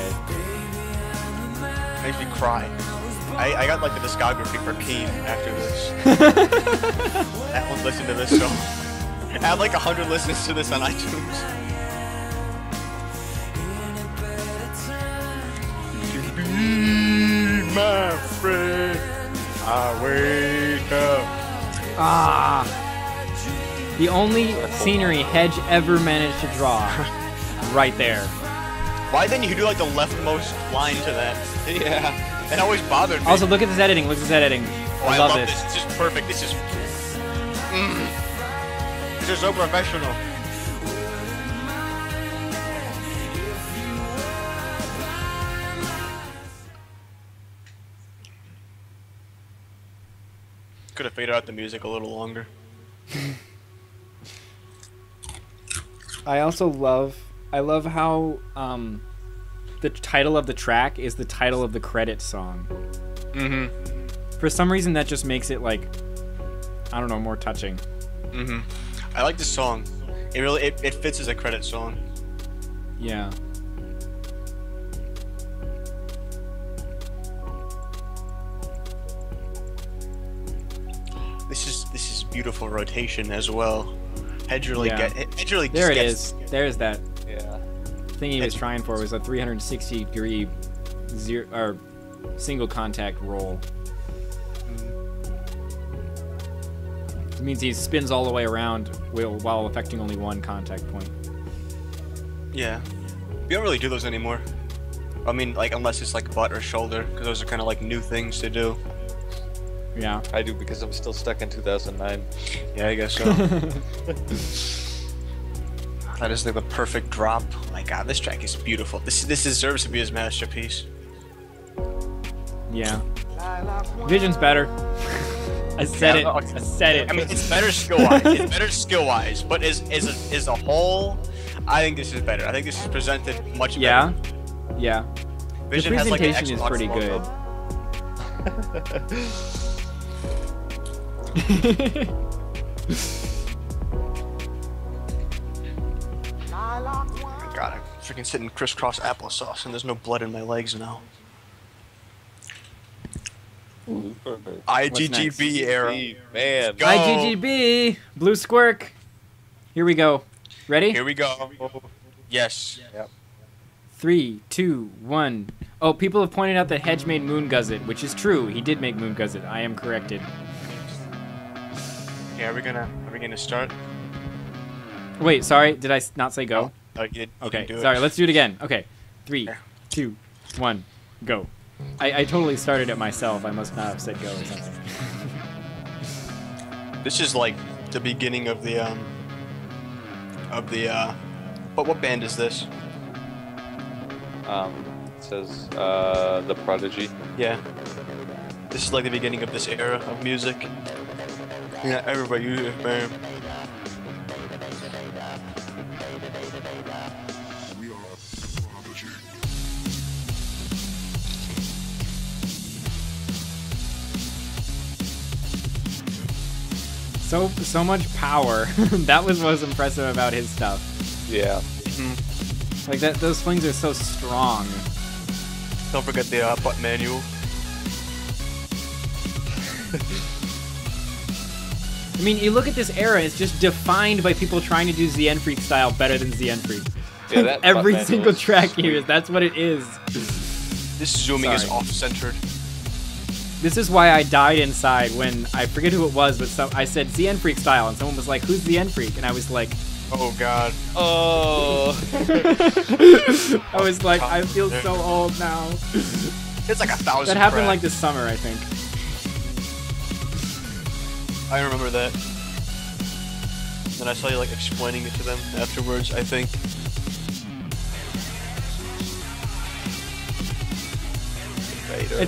Speaker 2: Makes me cry. I got like the discography for Keen after this. That one listened to this song. I have like 100 listens to this on iTunes. To be my friend, I wake up.
Speaker 1: Ah! The only scenery Hedge ever managed to draw. Right there.
Speaker 2: Why didn't you do like the leftmost line to that?
Speaker 3: Yeah.
Speaker 2: It always bothered me.
Speaker 1: Also, look at this editing. Look at this editing.
Speaker 2: Oh,
Speaker 1: I love this.
Speaker 2: It's just perfect. This is... This is so professional. Could have faded out the music a little longer.
Speaker 1: I also love how the title of the track is the title of the credits song.
Speaker 2: Mm-hmm.
Speaker 1: For some reason, that just makes it like, I don't know, more touching.
Speaker 2: Mm-hmm. I like this song. It really it fits as a credit song.
Speaker 1: Yeah.
Speaker 2: This is beautiful rotation as well. Hedge really
Speaker 1: Yeah.
Speaker 2: Hedge really
Speaker 1: There it
Speaker 2: gets,
Speaker 1: is. There's that
Speaker 3: Yeah.
Speaker 1: thing he was trying for, was a 360-degree single contact roll. It means he spins all the way around while affecting only one contact point.
Speaker 2: Yeah. We don't really do those anymore. I mean, like, unless it's like butt or shoulder, because those are kind of like new things to do.
Speaker 1: Yeah.
Speaker 3: I do because I'm still stuck in 2009.
Speaker 2: Yeah, I guess so. That is like the perfect drop. Oh my god, this track is beautiful. This deserves to be his masterpiece.
Speaker 1: Yeah. Vision's better. I said it. I said it.
Speaker 2: I mean, it's better skill-wise. It's better skill-wise, but as a whole, I think this is better. I think this is presented much better.
Speaker 1: Yeah. Yeah.
Speaker 2: Vision
Speaker 1: the
Speaker 2: has like an
Speaker 1: presentation is
Speaker 2: Xbox
Speaker 1: pretty
Speaker 2: logo.
Speaker 1: good.
Speaker 2: Oh my god, I'm freaking sitting crisscross applesauce and there's no blood in my legs now. IGGB era.
Speaker 3: Man.
Speaker 2: Go.
Speaker 1: IGGB, blue squirk. Here we go. Ready?
Speaker 2: Here we go. Yes.
Speaker 3: Yep.
Speaker 1: 3, 2, 1. Oh, people have pointed out that Hedge made Moon Guzzet, which is true. He did make Moon Guzzet. I am corrected.
Speaker 2: Yeah, are we gonna start?
Speaker 1: Wait, sorry. Did I not say go?
Speaker 2: Oh, you
Speaker 1: Okay,
Speaker 2: didn't do it.
Speaker 1: sorry. Let's do it again. Okay, 3, 2, 1, go. I totally started it myself. I must not have said go or something.
Speaker 2: This is like the beginning of the but what band is this?
Speaker 3: It says The Prodigy.
Speaker 2: Yeah. This is like the beginning of this era of music. Yeah, everybody use it, man.
Speaker 1: So much power. That was what was impressive about his stuff.
Speaker 3: Yeah.
Speaker 1: Like those flings are so strong.
Speaker 2: Don't forget the butt manual.
Speaker 1: I mean, you look at this era; it's just defined by people trying to do ZN Freak style better than ZN Freak.
Speaker 3: Yeah, that
Speaker 1: Every
Speaker 3: button
Speaker 1: single
Speaker 3: is
Speaker 1: track
Speaker 3: sweet.
Speaker 1: here, that's what it is.
Speaker 2: This zooming is
Speaker 1: Sorry.
Speaker 2: off-centered.
Speaker 1: This is why I died inside when I forget who it was, but I said ZN Freak style, and someone was like, "Who's ZN Freak?" And I was like,
Speaker 2: Oh god.
Speaker 3: Oh.
Speaker 1: I was like, I feel so old now.
Speaker 2: It's like 1,000.
Speaker 1: That happened
Speaker 2: tracks.
Speaker 1: like this summer, I think.
Speaker 2: I remember that. And I saw you like explaining it to them afterwards, I think.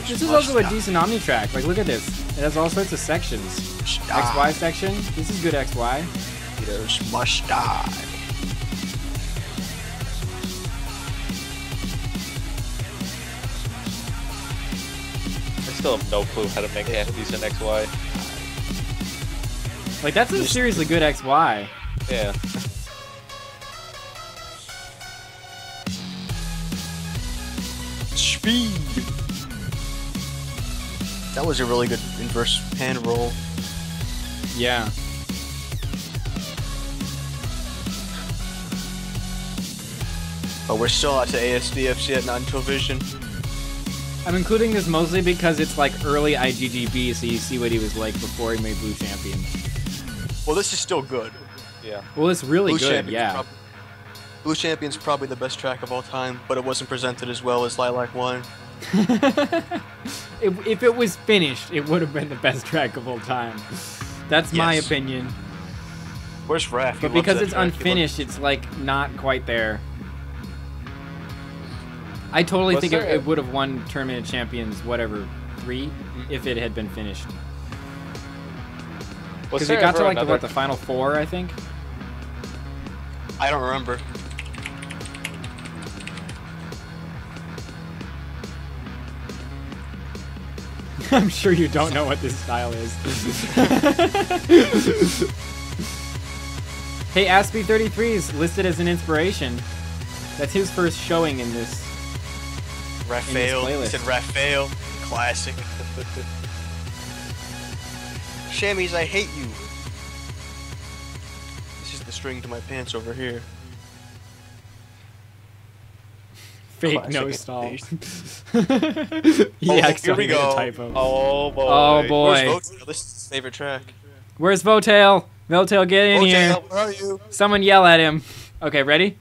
Speaker 1: This is also a decent Omni track. Like, look at this. It has all sorts of sections. XY section. This is good XY.
Speaker 2: Leaders must die.
Speaker 3: I still have no clue how to make a decent XY.
Speaker 1: Like, that's a seriously good XY.
Speaker 3: Yeah.
Speaker 2: Speed. That was a really good inverse hand roll.
Speaker 1: Yeah.
Speaker 2: But we're still out to ASDFC yet, not until Vision.
Speaker 1: I'm including this mostly because it's like early IGGB, so you see what he was like before he made Blue Champion.
Speaker 2: Well, this is still good.
Speaker 3: Yeah.
Speaker 1: Well, it's really good,
Speaker 2: Champion's
Speaker 1: yeah.
Speaker 2: Blue Champion's probably the best track of all time, but it wasn't presented as well as Lilac 1.
Speaker 1: If it was finished, it would have been the best track of all time. That's my
Speaker 2: Yes.
Speaker 1: opinion.
Speaker 2: Where's Raph? He
Speaker 1: But
Speaker 2: loves
Speaker 1: because
Speaker 2: that
Speaker 1: it's
Speaker 2: track. He
Speaker 1: unfinished, it's like not quite there. I totally
Speaker 3: Was
Speaker 1: think
Speaker 3: there
Speaker 1: it would have won Tournament of Champions, whatever, 3, if it had been finished.
Speaker 3: Was
Speaker 1: Because
Speaker 3: there
Speaker 1: it got to
Speaker 3: ever
Speaker 1: like
Speaker 3: another...
Speaker 1: the final 4, I think.
Speaker 2: I don't remember.
Speaker 1: I'm sure you don't know what this style is. Hey, Aspie33 is listed as an inspiration. That's his first showing in this.
Speaker 2: Raphael. He
Speaker 1: playlist.
Speaker 2: said Raphael. Classic. Shammies, I hate you. This is the string to my pants over here.
Speaker 1: Fake
Speaker 2: Classic
Speaker 1: no stall.
Speaker 2: taste.
Speaker 1: He
Speaker 2: Oh,
Speaker 1: accidentally
Speaker 2: here we
Speaker 1: made a
Speaker 2: go.
Speaker 1: typo.
Speaker 3: Oh boy.
Speaker 1: Oh boy.
Speaker 2: Where's Votail? This is his favorite track.
Speaker 1: Where's Votail? Votail, get in here.
Speaker 2: Votail, where are you?
Speaker 1: Someone yell at him. Okay, ready?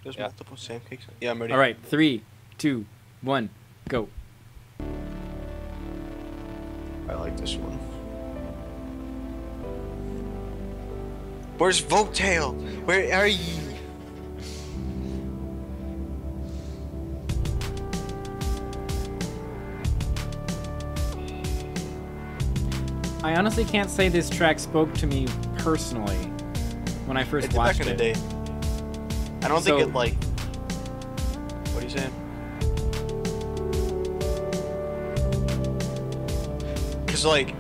Speaker 2: There's
Speaker 3: Yeah.
Speaker 2: multiple Sam cakes. Yeah, I'm ready.
Speaker 1: All right, 3, 2, 1, go.
Speaker 2: I like this one. Where's Votail? Where are you?
Speaker 1: I honestly can't say this track spoke to me personally when I
Speaker 2: It
Speaker 1: first
Speaker 2: did
Speaker 1: watched
Speaker 2: back in
Speaker 1: it.
Speaker 2: the day. I don't think
Speaker 1: So-
Speaker 2: it like. What are you saying? Cause like,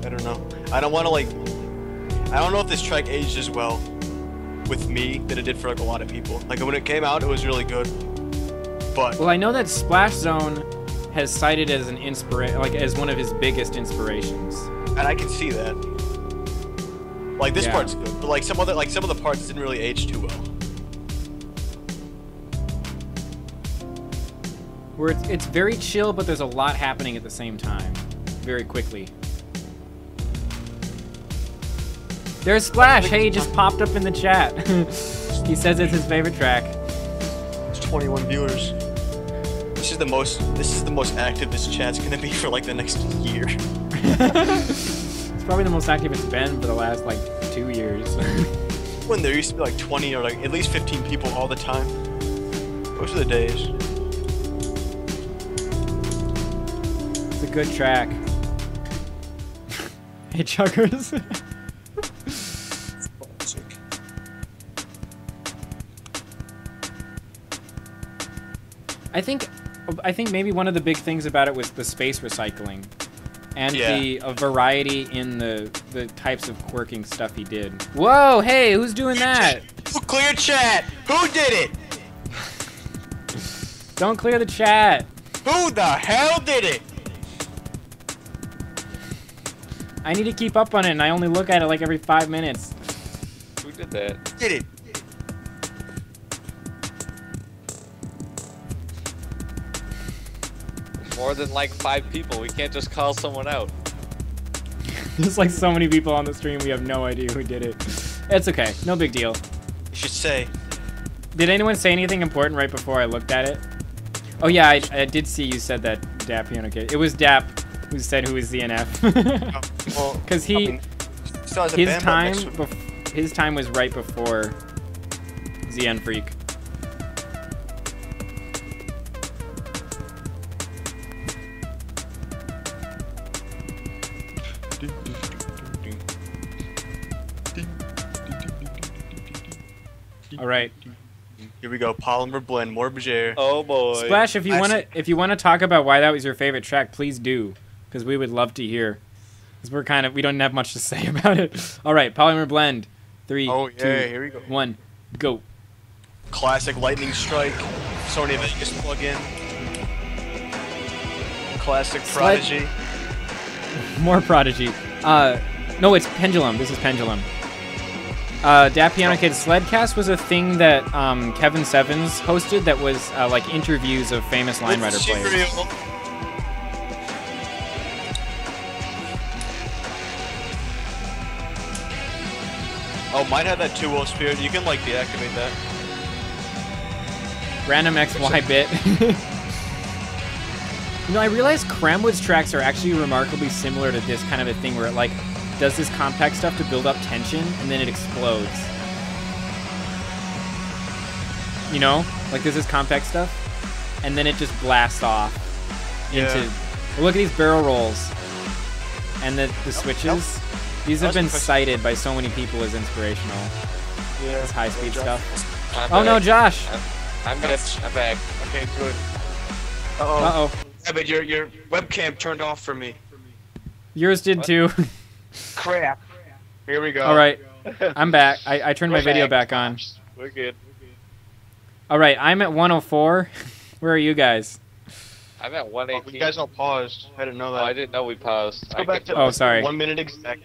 Speaker 2: I don't know. I don't want to like. I don't know if this track aged as well with me than it did for like a lot of people. Like when it came out, it was really good. But
Speaker 1: Well, I know that Splash Zone has cited as an as one of his biggest inspirations.
Speaker 2: And I can see that. Like this
Speaker 1: Yeah.
Speaker 2: part's good, but like some of the parts didn't really age too well.
Speaker 1: Where it's very chill, but there's a lot happening at the same time, very quickly. There's Splash. Hey, he just popped up in the chat. He says it's his favorite track.
Speaker 2: It's 21 viewers. This is the most active this chat's gonna be for like the next year.
Speaker 1: It's probably the most active it's been for the last like 2 years.
Speaker 2: When there used to be like 20 or like at least 15 people all the time. Those are the days.
Speaker 1: It's a good track. Hey, Chuggers. I think maybe one of the big things about it was the space recycling, and the variety in the types of quirking stuff he did. Whoa, hey, who's doing that?
Speaker 2: Clear chat. Who did it?
Speaker 1: Don't clear the chat.
Speaker 2: Who the hell did it?
Speaker 1: I need to keep up on it, and I only look at it like every 5 minutes.
Speaker 3: Who did that?
Speaker 2: Did it?
Speaker 3: More than like 5 people. We can't just call someone out.
Speaker 1: There's like so many people on the stream, we have no idea who did it. It's okay, no big deal.
Speaker 2: You should say.
Speaker 1: Did anyone say anything important right before I looked at it? Oh yeah, I did see you said that Dap Piano Kid. It was Dap who said who was ZNF.
Speaker 2: Well,
Speaker 1: because his time was right before ZN Freak. All right.
Speaker 2: Here we go. Polymer blend, more Bajere.
Speaker 3: Oh boy.
Speaker 1: Splash, if you wanna talk about why that was your favorite track, please do, because we would love to hear. Because we don't have much to say about it. All right, Polymer Blend. 3, 2,
Speaker 2: here we go.
Speaker 1: 1, go.
Speaker 2: Classic Lightning Strike. Sony Vegas plugin. Classic Prodigy.
Speaker 1: More Prodigy. No, it's Pendulum. This is Pendulum. Dap Piano Kid Sledcast was a thing that Kevin Sevens hosted that was like interviews of famous Line Rider players.
Speaker 2: Oh, mine had that 2-0 spirit. You can like deactivate that.
Speaker 1: Random XY bit. You know, I realized Cramwood's tracks are actually remarkably similar to this kind of a thing where it like does this compact stuff to build up tension and then it explodes. You know? Like there's this compact stuff and then it just blasts off into... Look at these barrel rolls and the switches. These have been cited by so many people as inspirational.
Speaker 2: Yeah.
Speaker 1: This high-speed stuff.
Speaker 3: I'm
Speaker 1: Oh
Speaker 3: back.
Speaker 1: no, Josh!
Speaker 3: I'm back.
Speaker 2: Okay, good.
Speaker 1: Uh-oh.
Speaker 2: Yeah, but your webcam turned off for me.
Speaker 1: Yours did too.
Speaker 2: Crap. Here we go.
Speaker 1: Alright, I'm back. I turned my video back on.
Speaker 3: We're good.
Speaker 1: Alright, I'm at 104. Where are you guys?
Speaker 3: I'm at 118.
Speaker 2: You guys all paused. I didn't know that.
Speaker 3: Oh, I didn't know we paused.
Speaker 2: Let's go back to
Speaker 1: Oh, sorry.
Speaker 2: 1 minute exact.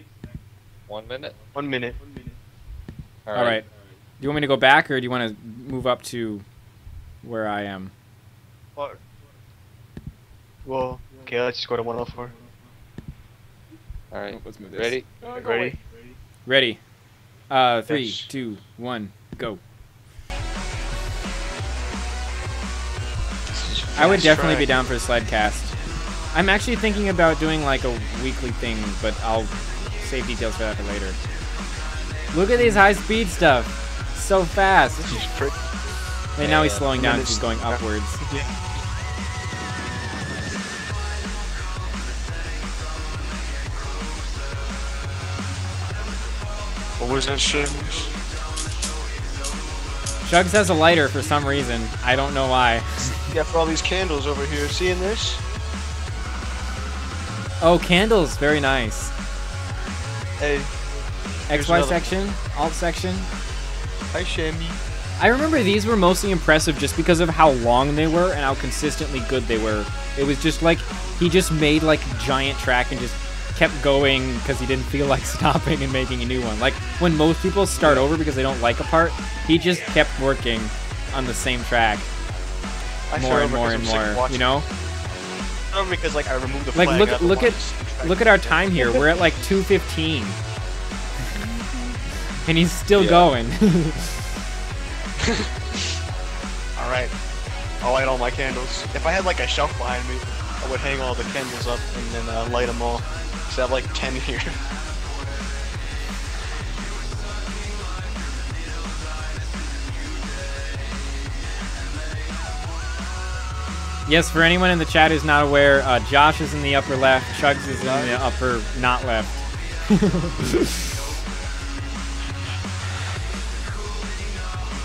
Speaker 3: 1 minute?
Speaker 2: 1 minute.
Speaker 1: Alright. Do you want me to go back or do you want to move up to where I am?
Speaker 2: Well, okay, let's just go to 104.
Speaker 3: Alright.
Speaker 1: Let's move this.
Speaker 3: Ready?
Speaker 2: Ready?
Speaker 1: Ready. 3,
Speaker 2: Yes.
Speaker 1: 2, 1, go. I would definitely be down for a Sledcast. I'm actually thinking about doing like a weekly thing, but I'll save details for that for later. Look at these high speed stuff. So fast.
Speaker 2: This is pretty.
Speaker 1: And now he's slowing down because he's going upwards.
Speaker 2: What was that shit?
Speaker 1: Shugs has a lighter for some reason. I don't know why.
Speaker 2: Yeah, for all these candles over here. Seeing this?
Speaker 1: Oh, candles. Very nice.
Speaker 2: Hey.
Speaker 1: XY
Speaker 2: another.
Speaker 1: section. Alt section.
Speaker 2: Hi, Shammy.
Speaker 1: I remember these were mostly impressive just because of how long they were and how consistently good they were. It was just like he just made like a giant track and just kept going because he didn't feel like stopping and making a new one. Like when most people start over because they don't like a part, he just kept working on the same track more and more and more. You know?
Speaker 2: Because like I removed the
Speaker 1: like
Speaker 2: flag.
Speaker 1: look at our time here. We're at like 2:15, and he's still going.
Speaker 2: All right, I'll light all my candles. If I had like a shelf behind me, I would hang all the candles up and then light them all. So I have like 10 here.
Speaker 1: Yes, for anyone in the chat who's not aware, Josh is in the upper left, Chugs is in the upper not left.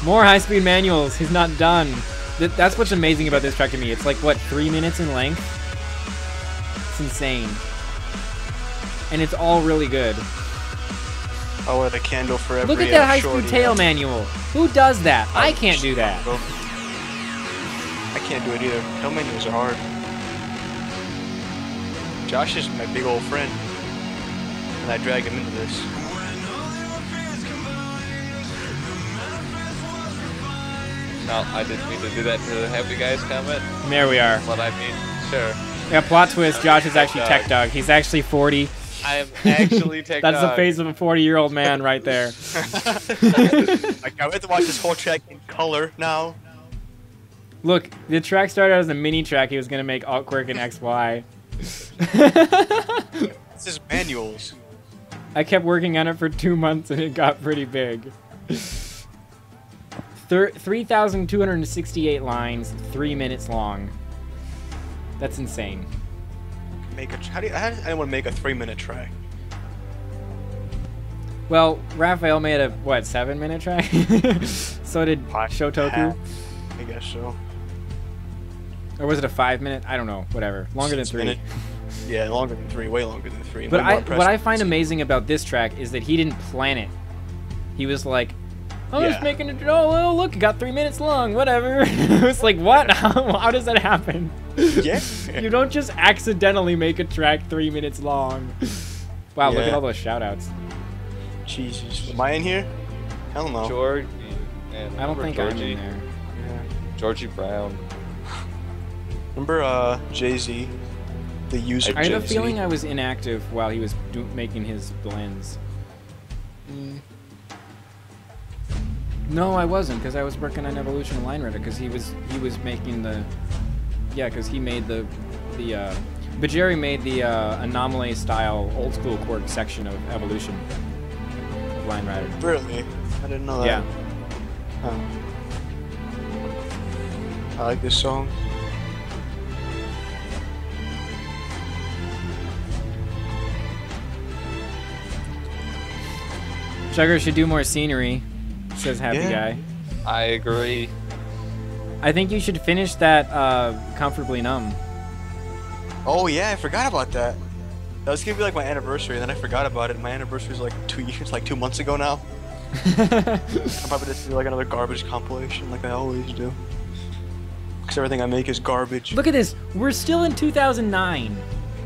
Speaker 1: More high-speed manuals. He's not done. That's what's amazing about this track to me. It's like, what, 3 minutes in length? It's insane. And it's all really good.
Speaker 2: I'll light a candle for every
Speaker 1: Look at that high-speed tail manual. Who does that? I can't do that.
Speaker 2: I can't do it either. Tail manuals are hard. Josh is my big old friend. And I drag him into this.
Speaker 3: No, I didn't mean to do that to have you guys comment.
Speaker 1: There we are.
Speaker 3: But I mean, sure.
Speaker 1: Yeah, plot twist, Josh is actually Tech Dog. He's actually 40.
Speaker 3: I am actually Tech Dog.
Speaker 1: That's the face of a 40-year-old man right there.
Speaker 2: I can't wait to watch this whole track in color now.
Speaker 1: Look, the track started out as a mini track he was going to make Altquirk and XY.
Speaker 2: This is manuals.
Speaker 1: I kept working on it for 2 months and it got pretty big. 3,268 lines, 3 minutes long. That's insane.
Speaker 2: How does anyone make a 3-minute track?
Speaker 1: Well, Raphael made a, what, 7-minute track? So did Shotoku.
Speaker 2: I guess so.
Speaker 1: Or was it a 5-minute? I don't know. Whatever. Longer than 3.
Speaker 2: Yeah, longer than 3. Way longer than 3.
Speaker 1: But what I find amazing about this track is that he didn't plan it. He was like, I was making it. Oh, look, it got 3 minutes long. Whatever. It was like, what? How does that happen?
Speaker 2: Yeah.
Speaker 1: You don't just accidentally make a track 3 minutes long. Wow, look at all those shout-outs.
Speaker 2: Jesus. Am I in here? Hell no.
Speaker 3: Georgie. And
Speaker 1: I don't think
Speaker 3: Georgie.
Speaker 1: I'm in there.
Speaker 2: Yeah.
Speaker 3: Georgie Brown.
Speaker 2: Remember Jay-Z? The user
Speaker 1: I have a
Speaker 2: Jay-Z?
Speaker 1: feeling I was inactive while he was making his blends. No, I wasn't, because I was working on Evolution Line Writer, because he was making the, because he made but Jerry made the anomaly style old school quirk section of Evolution of Line Rider.
Speaker 2: Really? I didn't know that.
Speaker 1: Yeah.
Speaker 2: Oh. I like this song.
Speaker 1: Sugar should do more scenery, says Happy Guy.
Speaker 3: I agree.
Speaker 1: I think you should finish that Comfortably Numb.
Speaker 2: Oh yeah, I forgot about that. That was gonna be like my anniversary, and then I forgot about it. My anniversary is like 2 years, like 2 months ago now. I'm probably just do like another garbage compilation, like I always do. Because everything I make is garbage.
Speaker 1: Look at this. We're still in 2009.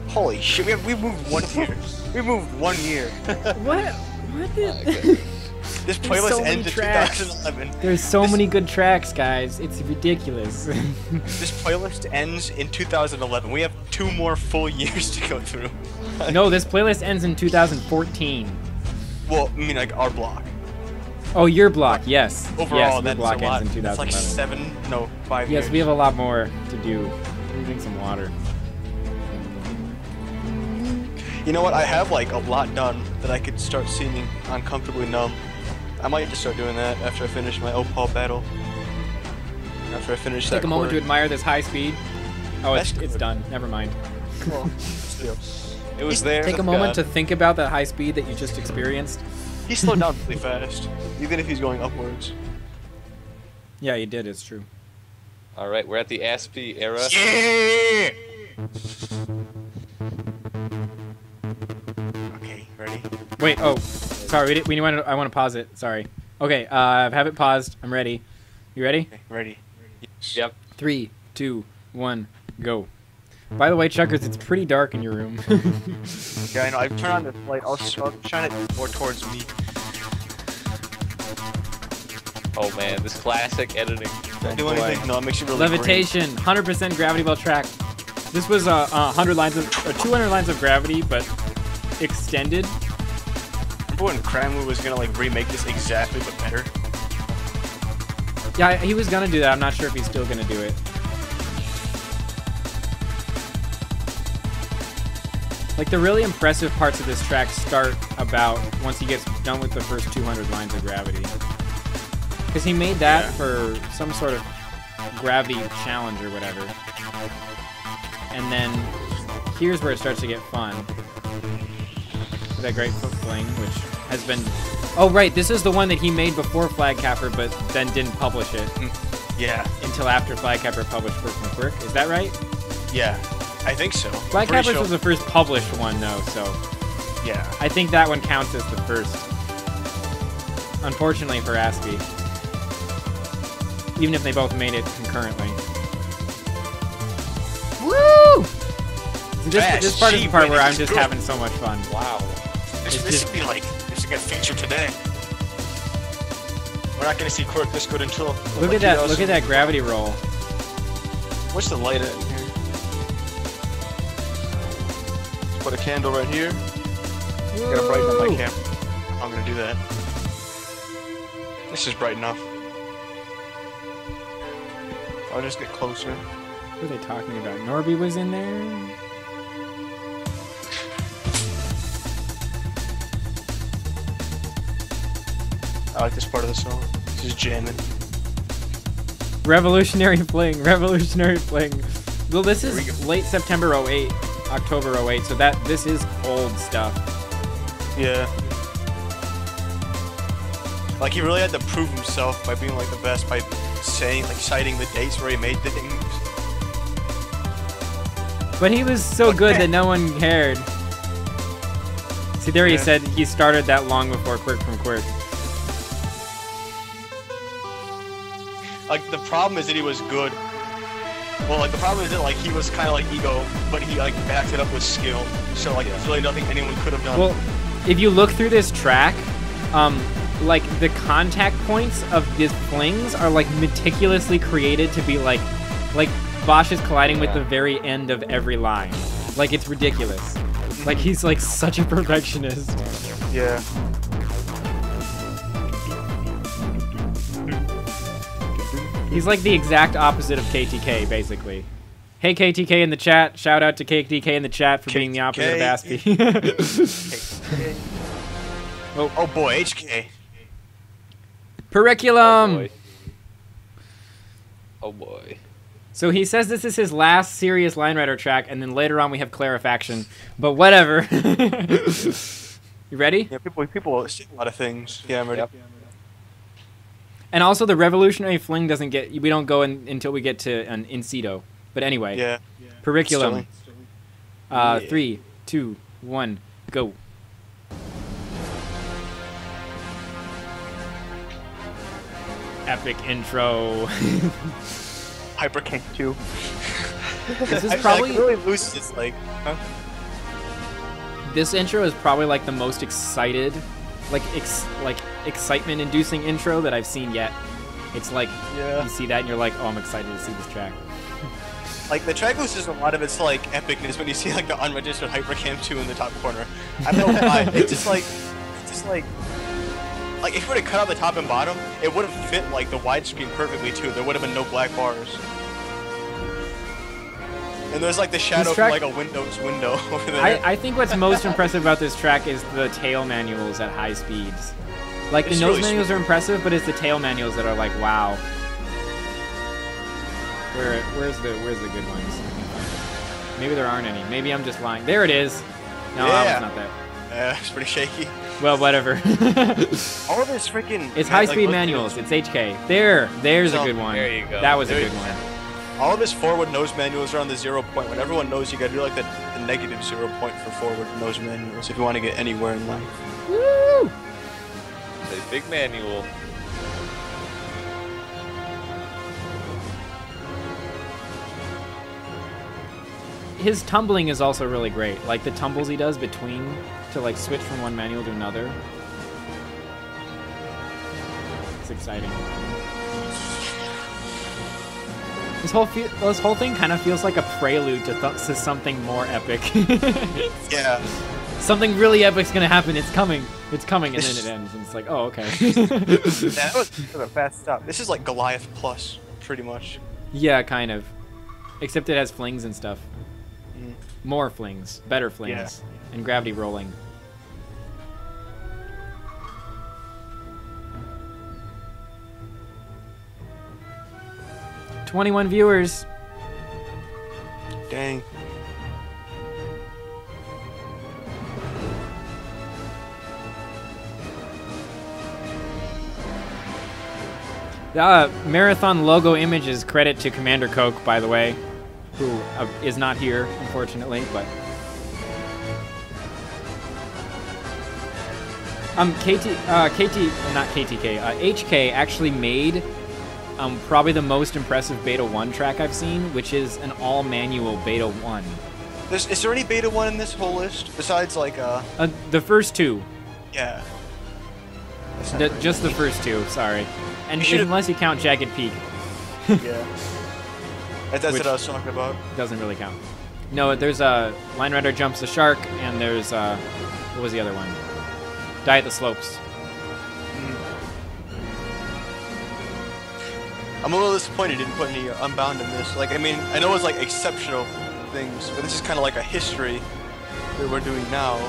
Speaker 2: Holy shit, we moved 1 year. We moved 1 year.
Speaker 1: What? What the?
Speaker 2: This playlist
Speaker 1: so
Speaker 2: ends in
Speaker 1: tracks.
Speaker 2: 2011.
Speaker 1: There's so many good tracks, guys. It's ridiculous.
Speaker 2: This playlist ends in 2011. We have 2 more full years to go through.
Speaker 1: No, this playlist ends in 2014.
Speaker 2: Well, I mean like our block.
Speaker 1: Oh, your block, yes.
Speaker 2: Overall,
Speaker 1: yes, your
Speaker 2: that's
Speaker 1: block
Speaker 2: a lot.
Speaker 1: ends in 2011.
Speaker 2: That's like 5 years.
Speaker 1: Yes, we have a lot more to do. Let me drink some water.
Speaker 2: You know what? I have like a lot done that I could start singing on Comfortably Numb. I might just start doing that after I finish my Opal battle. After I finish that.
Speaker 1: Take a moment to admire this high speed. Oh, it's
Speaker 2: good.
Speaker 1: done. Never mind.
Speaker 2: Well, still.
Speaker 3: It was there.
Speaker 1: Take a moment to think about that high speed that you just experienced.
Speaker 2: He slowed down really fast, even if he's going upwards.
Speaker 1: Yeah, you did. It's true.
Speaker 3: All right, we're at the ASPE era.
Speaker 2: Yeah! Okay, ready?
Speaker 1: Wait. Oh, sorry. I want to pause it. Sorry. Okay. Have it paused. I'm ready. You ready?
Speaker 2: Okay, ready. Yes.
Speaker 3: Yep.
Speaker 1: 3, 2, 1, go. By the way, Chuckers, it's pretty dark in your room.
Speaker 2: Yeah, I know. I've turned on the light. I'll shine it more towards me.
Speaker 3: Oh man, this classic editing.
Speaker 2: Don't do anything. No, it makes you really
Speaker 1: Levitation, 100% gravity well track. This was 100 lines of, or 200 lines of gravity, but extended.
Speaker 2: Remember when Cranwood was gonna like remake this exactly but better?
Speaker 1: Yeah, he was gonna do that. I'm not sure if he's still gonna do it. Like, the really impressive parts of this track start about once he gets done with the first 200 lines of gravity. Because he made that for some sort of gravity challenge or whatever. And then here's where it starts to get fun. That great foot fling, which has been... Oh, right, this is the one that he made before Flag Capper, but then didn't publish it.
Speaker 2: Yeah.
Speaker 1: Until after Flag Capper published Quirk from Quirk. Is that right?
Speaker 2: Yeah. I think so.
Speaker 1: Flag Capper was the first published one, though, so...
Speaker 2: Yeah.
Speaker 1: I think that one counts as the first. Unfortunately for Aspie. Even if they both made it concurrently. Woo! This part is the part where I'm just having so much fun.
Speaker 3: Wow.
Speaker 2: This should be like, this should get featured today. We're not gonna see Quirk this good until...
Speaker 1: Look at that gravity roll.
Speaker 2: What's the light at in here? Let's put a candle right here. Gotta brighten up my camera. I'm gonna do that. This is bright enough. I'll just get closer.
Speaker 1: What are they talking about? Norby was in there?
Speaker 2: I like this part of the song. This is jamming.
Speaker 1: Revolutionary Fling, Revolutionary Fling. Well, this is late September 08, October 08, so this is old stuff.
Speaker 2: Yeah. Like, he really had to prove himself by being like the best, by saying, like, citing the dates where he made the things.
Speaker 1: But he was so good that no one cared. See, there he said he started that long before Quirk from Quirk.
Speaker 2: Like, the problem is that he was good. Well, like, the problem is that, like, he was kind of like ego, but he, like, backed it up with skill. So, like, there's really nothing anyone could have done.
Speaker 1: Well, if you look through this track, like, the contact points of these flings are, like, meticulously created to be, like Bosch is colliding with the very end of every line. Like, it's ridiculous. Like, he's, like, such a perfectionist.
Speaker 2: Yeah.
Speaker 1: He's like the exact opposite of KTK, basically. Hey, KTK in the chat. Shout out to KTK in the chat for being the opposite of Aspie.
Speaker 2: Oh boy, HK.
Speaker 1: Periculum!
Speaker 3: Oh boy.
Speaker 1: So he says this is his last serious Line Rider track, and then later on we have Clarifaction. But whatever. You ready?
Speaker 2: Yeah, people say a lot of things. Yeah, I'm ready.
Speaker 3: Yep.
Speaker 1: And also the Revolutionary Fling doesn't get... We don't go in until we get to an Incido. But anyway.
Speaker 2: Yeah.
Speaker 1: Periculum. 3, 2, 1, go. Epic intro.
Speaker 2: Hyper King 2.
Speaker 1: This is probably...
Speaker 2: Like, really loose. It's like... Huh?
Speaker 1: This intro is probably like the most excited... Like excitement-inducing intro that I've seen yet. It's like, you see that and you're like, oh, I'm excited to see this track.
Speaker 2: Like, the track loses a lot of its, like, epicness when you see, like, the unregistered Hypercam 2 in the top corner. I don't know why. It's just like, if you would have cut out the top and bottom, it would have fit, like, the widescreen perfectly, too. There would have been no black bars. And there's, like, the shadow from, like, a Windows window over there.
Speaker 1: I think what's most impressive about this track is the tail manuals at high speeds. Like, the nose manuals are impressive, but it's the tail manuals that are like, wow. Where's the good ones? Maybe there aren't any. Maybe I'm just lying. There it is. No, it's not that.
Speaker 2: It's pretty shaky.
Speaker 1: Well, whatever.
Speaker 2: All of this freaking...
Speaker 1: It's high-speed manuals. It's HK. There's a good one.
Speaker 3: There you go.
Speaker 1: That was a good one.
Speaker 2: All of his forward nose manuals are on the 0 point. When everyone knows you gotta do like the negative 0 point for forward nose manuals if you want to get anywhere in life.
Speaker 1: Woo!
Speaker 3: It's a big manual.
Speaker 1: his tumbling is also really great. Like the tumbles he does between to like switch from one manual to another. It's exciting. This whole thing kind of feels like a prelude to something more epic.
Speaker 2: Yeah.
Speaker 1: Something really epic's gonna happen. It's coming. It's coming, and then it ends. And it's like, oh, okay.
Speaker 2: That was a fast stop. This is like Goliath Plus, pretty much.
Speaker 1: Yeah, kind of. Except it has flings and stuff. More flings, better flings, and gravity rolling. "21 viewers.
Speaker 2: Dang.
Speaker 1: Marathon logo images credit to Commander Coke, by the way, who is not here, unfortunately, but... HK actually made probably the most impressive Beta 1 track I've seen, which is an all-manual Beta 1.
Speaker 2: Is there any Beta 1 in this whole list, besides, like,
Speaker 1: the first two.
Speaker 2: Yeah.
Speaker 1: Just the first two, sorry. And unless you count Jagged Peak.
Speaker 2: Yeah. That's what I was talking about.
Speaker 1: Doesn't really count. No, there's Line Rider Jumps the Shark, and there's what was the other one? Die at the Slopes.
Speaker 2: I'm a little disappointed you didn't put any Unbound in this. Like, I mean, I know it's like exceptional things, but this is kind of like a history that we're doing now.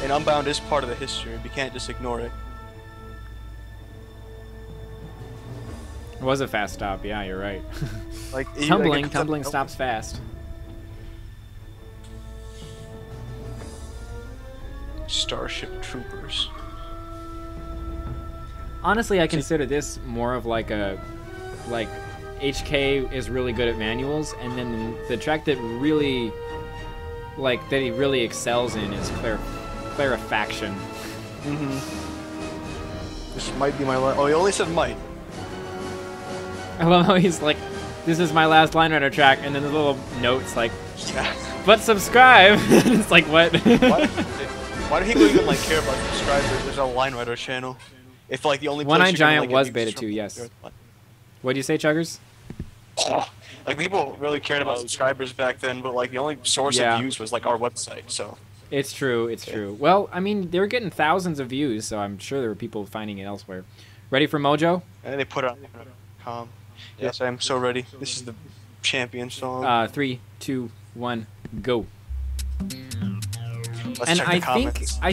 Speaker 2: And Unbound is part of the history. We can't just ignore it.
Speaker 1: It was a fast stop, yeah, you're right.
Speaker 2: Like
Speaker 1: tumbling stops fast.
Speaker 2: Starship Troopers.
Speaker 1: Honestly, I consider this more of like a, HK is really good at manuals, and then the track that really, that he really excels in is Clarifaction.
Speaker 2: This might be my last. Oh, he only said might.
Speaker 1: I love how he's like, this is my last Line Rider track, and then the little notes like,
Speaker 2: yeah.
Speaker 1: But subscribe! It's like, what?
Speaker 2: Why do people even care about subscribers? There's a Line Rider channel. If the only
Speaker 1: One-Eyed Giant was Beta 2, yes. What'd you say, Chuggers?
Speaker 2: Oh, people really cared about subscribers back then, but the only source of views was our website, so.
Speaker 1: It's true, it's true. Well, I mean, they were getting thousands of views, so I'm sure there were people finding it elsewhere. Ready for Mojo?
Speaker 2: And they put it on. Yes, I am so ready. This is the champion song.
Speaker 1: 3, 2, 1, go.
Speaker 2: Let's check the comments.
Speaker 1: I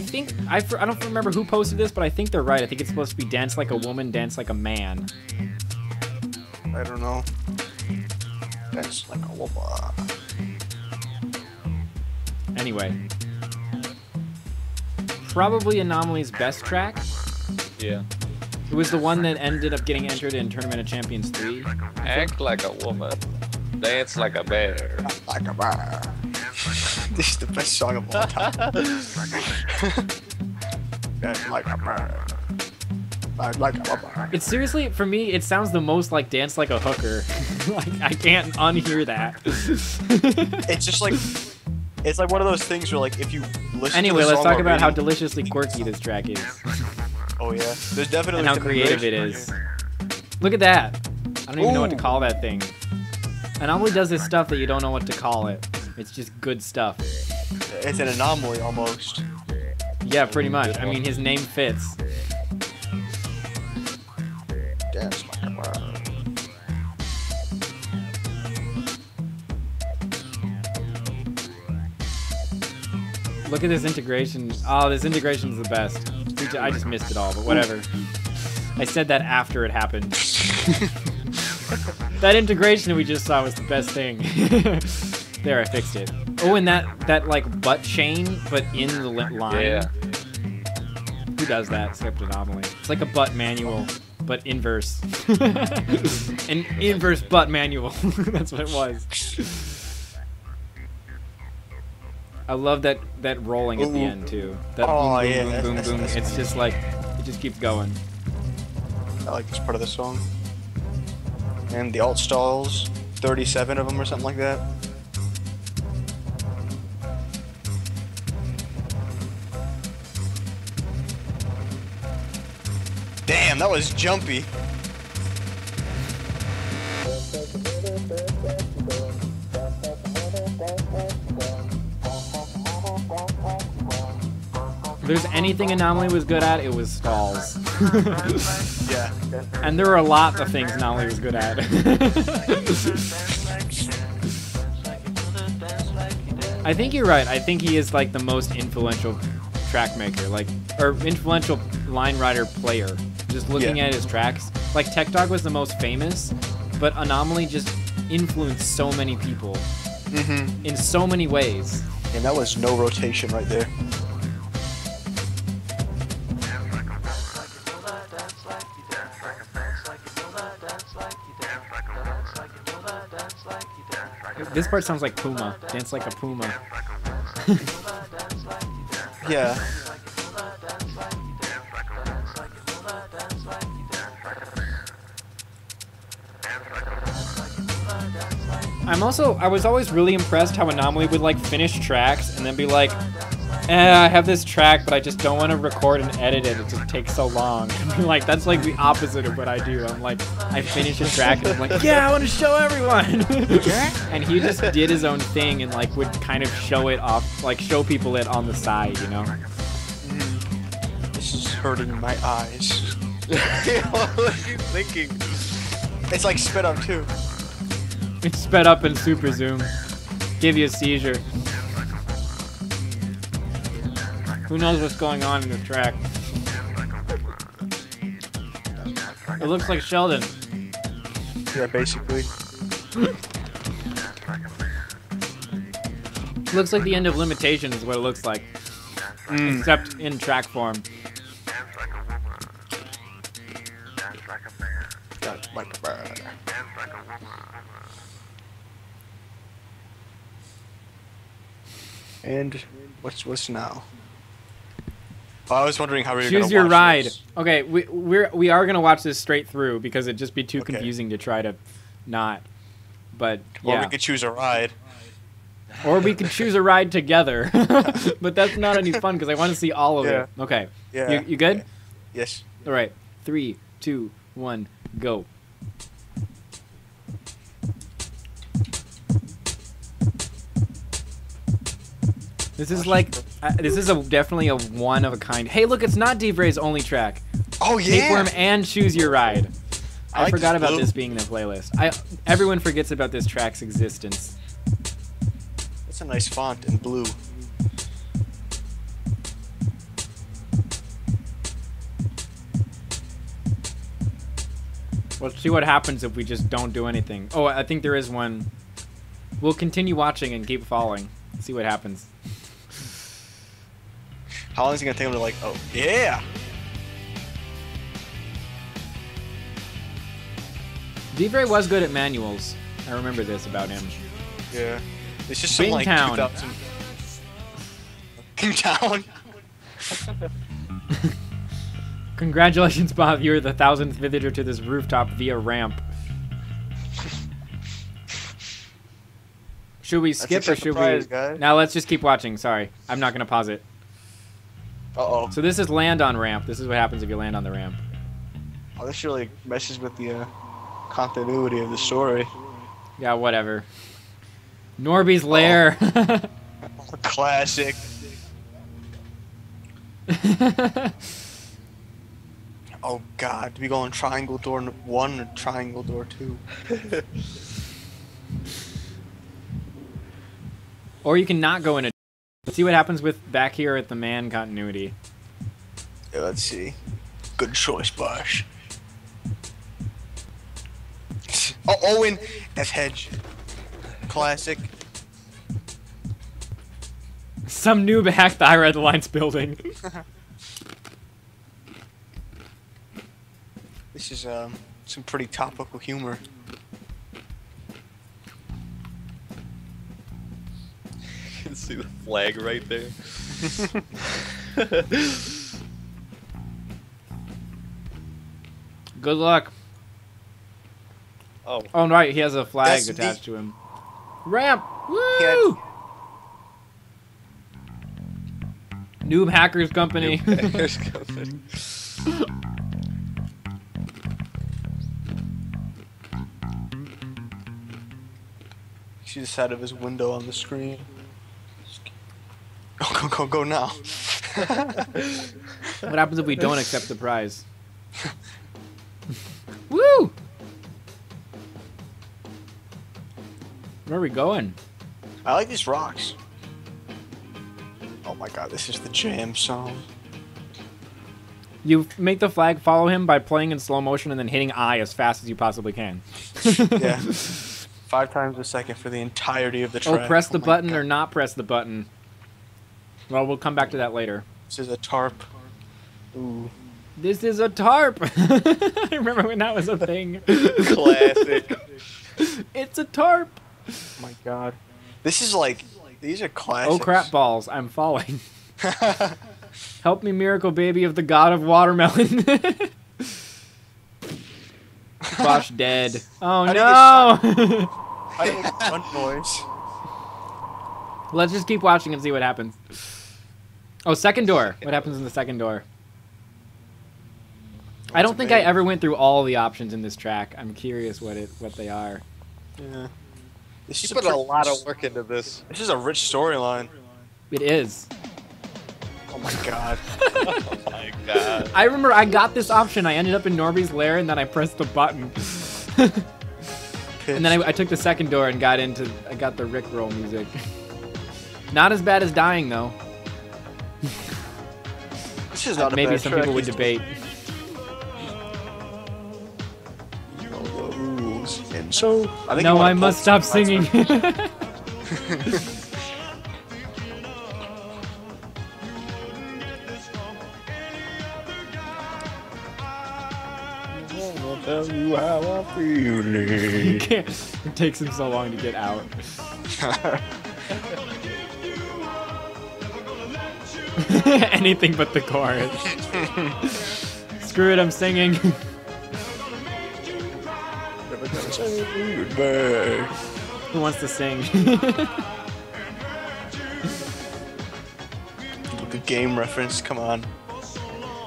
Speaker 1: don't remember who posted this, but I think they're right. I think it's supposed to be Dance Like a Woman, Dance Like a Man.
Speaker 2: I don't know. Dance Like a Woman.
Speaker 1: Anyway. Probably Anomaly's best track.
Speaker 3: Yeah.
Speaker 1: It was the one that ended up getting entered in Tournament of Champions 3.
Speaker 3: Act like a woman. Dance like a bear.
Speaker 2: Like a bear. This is the best song of all time. Dance like a bear. Like a bear.
Speaker 1: It's seriously, for me, it sounds the most like Dance Like a Hooker. I can't unhear that.
Speaker 2: It's just it's one of those things where if you listen
Speaker 1: anyway,
Speaker 2: to the
Speaker 1: let's talk about
Speaker 2: already,
Speaker 1: how deliciously quirky this track is.
Speaker 2: Oh yeah, there's definitely
Speaker 1: and how creative it is. Look at that. I don't even know what to call that thing. Anomaly does this stuff that you don't know what to call it. It's just good stuff.
Speaker 2: It's an anomaly almost.
Speaker 1: Yeah, pretty much. I mean, his name fits.
Speaker 2: Dance like a bear.
Speaker 1: Look at this integration. Oh, this integration's the best. I just missed it all, but whatever. I said that after it happened. That integration we just saw was the best thing. There, I fixed it. Oh, and that butt chain, but in the line.
Speaker 3: Yeah.
Speaker 1: Who does that except Anomaly? It's like a butt manual, but inverse. An inverse butt manual. That's what it was. I love that rolling at the end too. That boom, boom, boom. It's just it just keeps going.
Speaker 2: I like this part of the song. And the alt stalls, 37 of them or something like that. Damn, that was jumpy.
Speaker 1: If there's anything Anomaly was good at, it was stalls.
Speaker 2: Yeah.
Speaker 1: And there were a lot of things Anomaly was good at. I think you're right. I think he is like the most influential track maker, like, or influential line rider player. Just looking at his tracks, like Tech Dog was the most famous, but Anomaly just influenced so many people in so many ways.
Speaker 2: And that was no rotation right there.
Speaker 1: This part sounds like Puma. Dance like a Puma.
Speaker 2: Yeah.
Speaker 1: I was always really impressed how Anomaly would like finish tracks and then be like, I have this track, but I just don't want to record and edit it. It just takes so long. Like, that's like the opposite of what I do. I'm like, I finish a track and I'm like, yeah, I want to show everyone. And he just did his own thing and like would kind of show it off, like show people it on the side, you know?
Speaker 2: This is hurting my eyes.
Speaker 3: What are you thinking?
Speaker 2: It's like sped up too.
Speaker 1: It's sped up in super zoom. Give you a seizure. Who knows what's going on in this track? It looks like Sheldon.
Speaker 2: Yeah, basically.
Speaker 1: Looks like the end of Limitations is what it looks like. Except in track form.
Speaker 2: And what's now? I was wondering how we were
Speaker 1: Choose
Speaker 2: gonna
Speaker 1: your
Speaker 2: watch
Speaker 1: ride.
Speaker 2: this.
Speaker 1: Okay, we are gonna watch this straight through because it'd just be too confusing to try to not. But
Speaker 2: Or
Speaker 1: yeah.
Speaker 2: we could choose a ride.
Speaker 1: Or we could choose a ride together. But that's not any fun because I want to see all of it. Okay.
Speaker 2: Yeah.
Speaker 1: You good?
Speaker 2: Yeah. Yes.
Speaker 1: All right. 3, 2, 1, go. This is like, this is definitely a one of a kind. Hey, look, it's not DeVray's only track.
Speaker 2: Oh yeah.
Speaker 1: Tapeworm and Choose Your Ride. I
Speaker 2: like
Speaker 1: forgot
Speaker 2: this
Speaker 1: about
Speaker 2: blue.
Speaker 1: this being in the playlist. Everyone forgets about this track's existence.
Speaker 2: That's a nice font in blue.
Speaker 1: Let's see what happens if we just don't do anything. Oh, I think there is one. We'll continue watching and keep following. See what happens.
Speaker 2: How long is it gonna take him to like? Oh yeah.
Speaker 1: DeVray was good at manuals. I remember this about him.
Speaker 2: Yeah. It's just some like
Speaker 1: Bingtown.
Speaker 2: 2000. Bingtown.
Speaker 1: Congratulations, Bob. You're the 1000th visitor to this rooftop via ramp. Should we skip or should
Speaker 2: surprise,
Speaker 1: we?
Speaker 2: guys.
Speaker 1: Now let's just keep watching. Sorry, I'm not gonna pause it.
Speaker 2: Uh-oh.
Speaker 1: So this is land on ramp. This is what happens if you land on the ramp.
Speaker 2: Oh, this really messes with the continuity of the story.
Speaker 1: Yeah, whatever. Norby's lair.
Speaker 2: Classic. Oh God, do we go on triangle door 1 or triangle door 2?
Speaker 1: Or you can not go in a. Let's see what happens with back here at the man continuity.
Speaker 2: Yeah, let's see. Good choice, Bosh. Oh, Owen! That's Hedge. Classic.
Speaker 1: Some noob hacked the Ira the Lines building.
Speaker 2: This is some pretty topical humor.
Speaker 3: You can see the flag right there.
Speaker 1: Good luck.
Speaker 3: Oh,
Speaker 1: Oh, right, he has a flag
Speaker 2: That's
Speaker 1: attached
Speaker 2: the-
Speaker 1: to him. Ramp!
Speaker 2: He had-
Speaker 1: Woo! Noob Hackers Company.
Speaker 3: here's coming.
Speaker 2: See the side of his window on the screen. Go now.
Speaker 1: What happens if we don't accept the prize? Woo! Where are we going?
Speaker 2: I like these rocks. Oh my god, this is the jam song.
Speaker 1: You make the flag follow him by playing in slow motion and then hitting I as fast as you possibly can.
Speaker 2: Yeah. 5 times a second for the entirety of the track.
Speaker 1: Oh, press the
Speaker 2: my
Speaker 1: button
Speaker 2: God.
Speaker 1: or not press the button. Well, we'll come back to that later.
Speaker 2: This is a tarp. Ooh.
Speaker 1: This is a tarp. I remember when that was a thing.
Speaker 3: Classic.
Speaker 1: It's a tarp.
Speaker 2: Oh my god. This is like, these are classics.
Speaker 1: Oh crap balls, I'm falling. Help me, miracle baby of the god of watermelon. Bosh dead. Oh
Speaker 2: How do you
Speaker 1: no!
Speaker 2: I make front noise.
Speaker 1: Let's just keep watching and see what happens. Oh, second door. What happens in the second door? I don't think I ever went through all the options in this track. I'm curious what they are.
Speaker 2: Yeah. This
Speaker 3: You
Speaker 2: is
Speaker 3: put a lot of work into this.
Speaker 2: This is a rich storyline.
Speaker 1: It is.
Speaker 2: Oh my god.
Speaker 3: Oh my god.
Speaker 1: I remember I got this option. I ended up in Norby's lair and then I pressed the button. And then I took the second door and got the Rickroll music. Not as bad as dying though.
Speaker 2: This is not a
Speaker 1: Maybe
Speaker 2: bad
Speaker 1: some
Speaker 2: track.
Speaker 1: people would debate.
Speaker 2: You know the rules. And so I think
Speaker 1: No,
Speaker 2: wanna
Speaker 1: I must
Speaker 2: pull
Speaker 1: stop singing.
Speaker 2: I'll tell you how I'm feeling.
Speaker 1: It takes him so long to get out. Anything but the chorus. Screw it, I'm singing.
Speaker 2: Never gonna say goodbye.
Speaker 1: Who wants to sing?
Speaker 2: Good game reference, come on.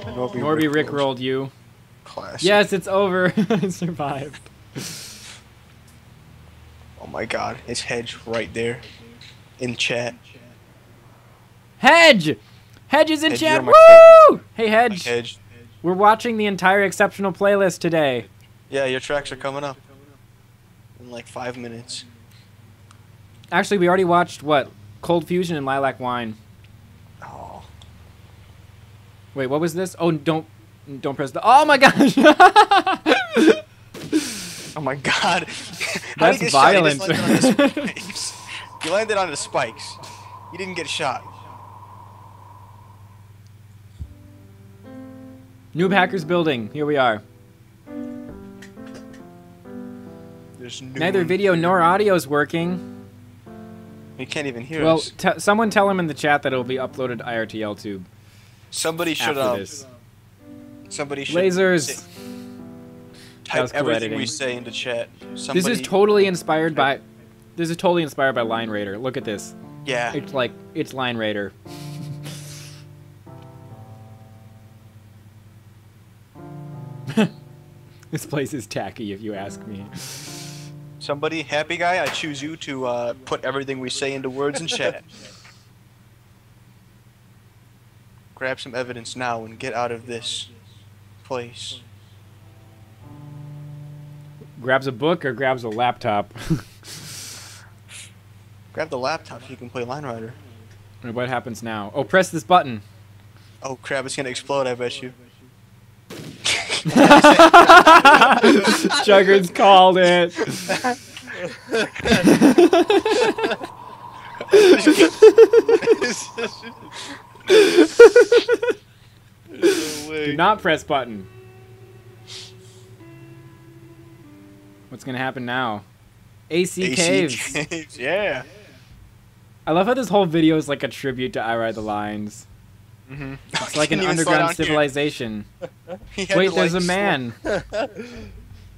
Speaker 1: Norby Rickrolled you.
Speaker 2: Classic.
Speaker 1: Yes, it's over. I survived.
Speaker 2: Oh my god, it's Hedge right there. In chat.
Speaker 1: Hedge! Hedge is in
Speaker 2: Hedge,
Speaker 1: chat.
Speaker 2: you're my
Speaker 1: Woo! Hey, Hedge.
Speaker 2: Hedge.
Speaker 1: We're watching the entire exceptional playlist today.
Speaker 2: Yeah, your tracks are coming up. In like 5 minutes.
Speaker 1: Actually, we already watched, what? Cold Fusion and Lilac Wine.
Speaker 2: Oh.
Speaker 1: Wait, what was this? Oh, don't press the... Oh my gosh!
Speaker 2: Oh my god.
Speaker 1: That's violent.
Speaker 2: You landed on the spikes. You didn't get shot.
Speaker 1: Noob Hackers Building. Here we are.
Speaker 2: There's
Speaker 1: Neither video nor audio is working.
Speaker 2: You can't even hear
Speaker 1: Well,
Speaker 2: us.
Speaker 1: someone tell him in the chat that it'll be uploaded to IRTL Tube
Speaker 2: Somebody should
Speaker 1: after this.
Speaker 2: Somebody should
Speaker 1: Lasers. That was
Speaker 2: type
Speaker 1: cool
Speaker 2: everything we
Speaker 1: editing.
Speaker 2: say into chat.
Speaker 1: This
Speaker 2: Somebody,
Speaker 1: is totally inspired by... This is totally inspired by Line Raider. Look at this.
Speaker 2: yeah.
Speaker 1: It's Line Raider. This place is tacky, if you ask me.
Speaker 2: Somebody, happy guy, I choose you to put everything we say into words in chat. Grab some evidence now and get out of this place.
Speaker 1: Grabs a book or grabs a laptop?
Speaker 2: Grab the laptop so you can play Line Rider.
Speaker 1: And what happens now? Oh, press this button.
Speaker 2: Oh crap, it's gonna explode, I bet you.
Speaker 1: Juggern's called it. Do not press button. What's gonna happen now? AC Caves.
Speaker 2: Caves, yeah.
Speaker 1: I love how this whole video is like a tribute to I Ride the Lines.
Speaker 2: Mm-hmm.
Speaker 1: It's like an underground civilization. Wait, there's a man.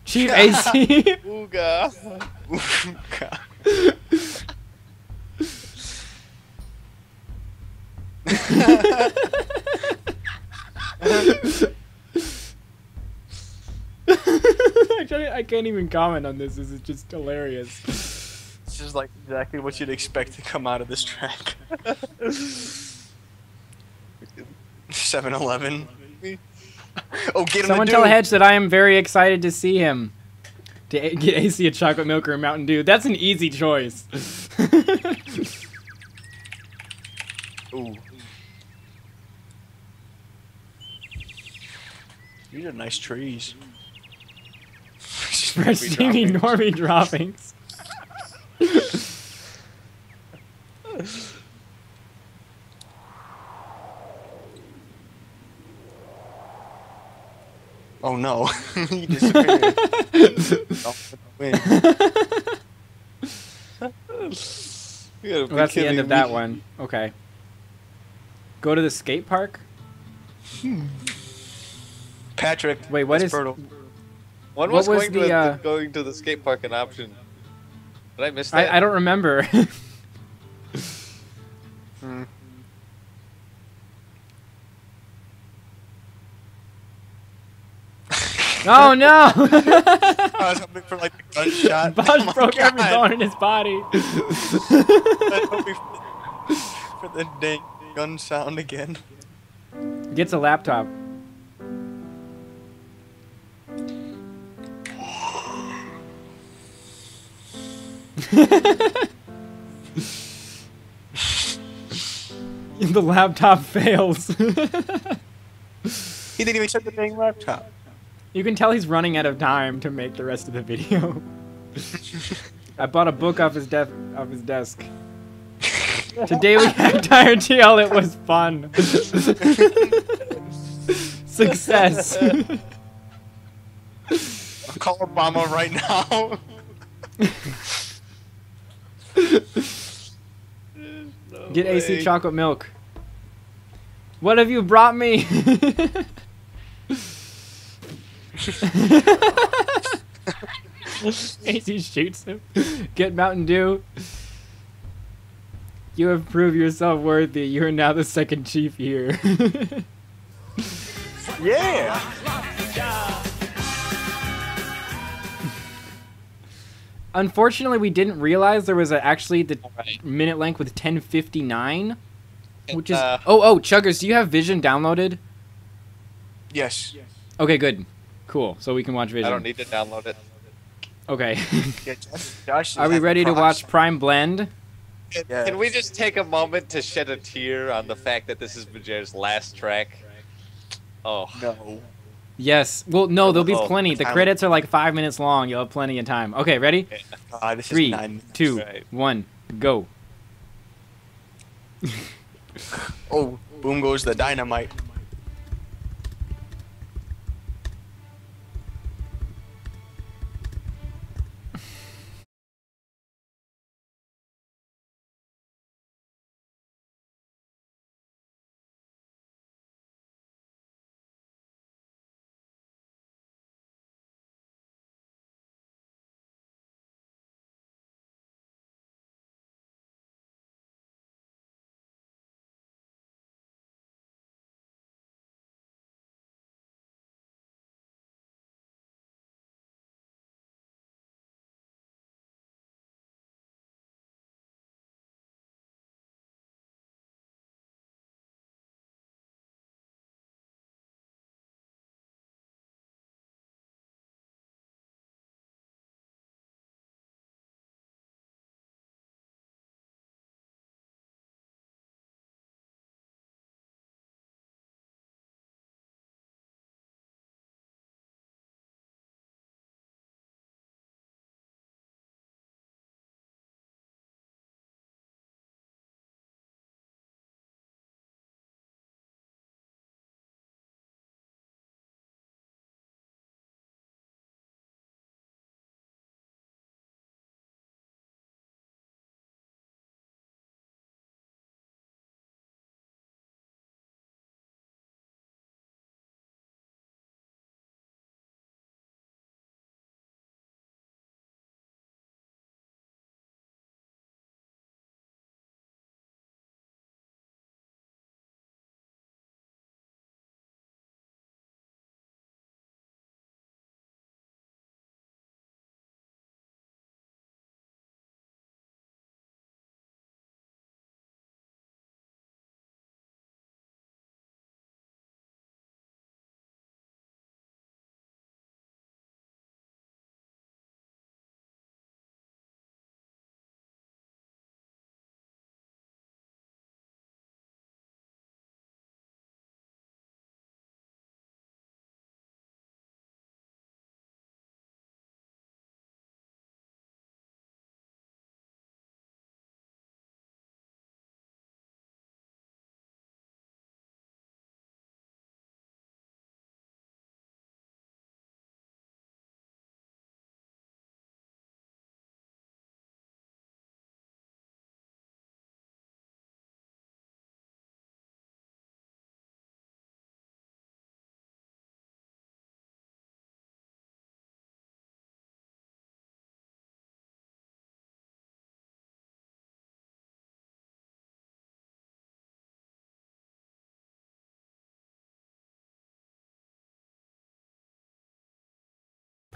Speaker 1: Chief AC.
Speaker 3: Ooga.
Speaker 1: Actually, I can't even comment on this. This is just hilarious.
Speaker 2: This is like exactly what you'd expect to come out of this track. 7-Eleven. Oh, get him
Speaker 1: Someone
Speaker 2: the
Speaker 1: tell
Speaker 2: dude.
Speaker 1: Hedge that I am very excited to see him. To get AC a chocolate milk or a Mountain Dew. That's an easy choice.
Speaker 2: Ooh. These are nice trees.
Speaker 1: Fresh steamy normie droppings.
Speaker 2: Oh no, he disappeared.
Speaker 1: Well, that's the end of that one. Okay. Go to the skate park?
Speaker 2: Patrick.
Speaker 1: Wait, what is...
Speaker 2: fertile.
Speaker 3: When
Speaker 1: What
Speaker 3: was,
Speaker 1: was
Speaker 3: going to the skate park an option? Did I miss that?
Speaker 1: I don't remember. Oh no!
Speaker 2: I was hoping for like a gunshot.
Speaker 1: Bosch broke every bone in his body.
Speaker 2: I was hoping for the dang gun sound again.
Speaker 1: Gets a laptop. The laptop fails.
Speaker 2: He didn't even check the dang laptop.
Speaker 1: You can tell he's running out of time to make the rest of the video. I bought a book off his desk. Today we had Tire TL. It was fun. Success.
Speaker 2: I'll call Obama right now.
Speaker 1: Get AC chocolate milk. What have you brought me? AC shoots him. Get Mountain Dew. You have proved yourself worthy. You are now the second chief here.
Speaker 2: Yeah.
Speaker 1: Unfortunately, we didn't realize there was actually the minute length with 10:59, which is oh Chuggers, do you have Vision downloaded?
Speaker 2: Yes.
Speaker 1: Okay, good, cool. So we can watch Vision.
Speaker 3: I don't need to download it.
Speaker 1: Okay.
Speaker 2: Yeah, Josh
Speaker 1: Are we ready to watch Prime Blend?
Speaker 2: Yeah.
Speaker 3: Can we just take a moment to shed a tear on the fact that this is Bajer's last track? Oh.
Speaker 2: No.
Speaker 1: Yes. Well, no, there'll be
Speaker 2: Oh,
Speaker 1: plenty. The
Speaker 2: time.
Speaker 1: credits are like 5 minutes long. You'll have plenty of time. Okay, ready?
Speaker 2: This is
Speaker 1: 3,
Speaker 2: 9.
Speaker 1: 2,
Speaker 3: Right.
Speaker 1: 1, go.
Speaker 2: Oh, boom goes the dynamite.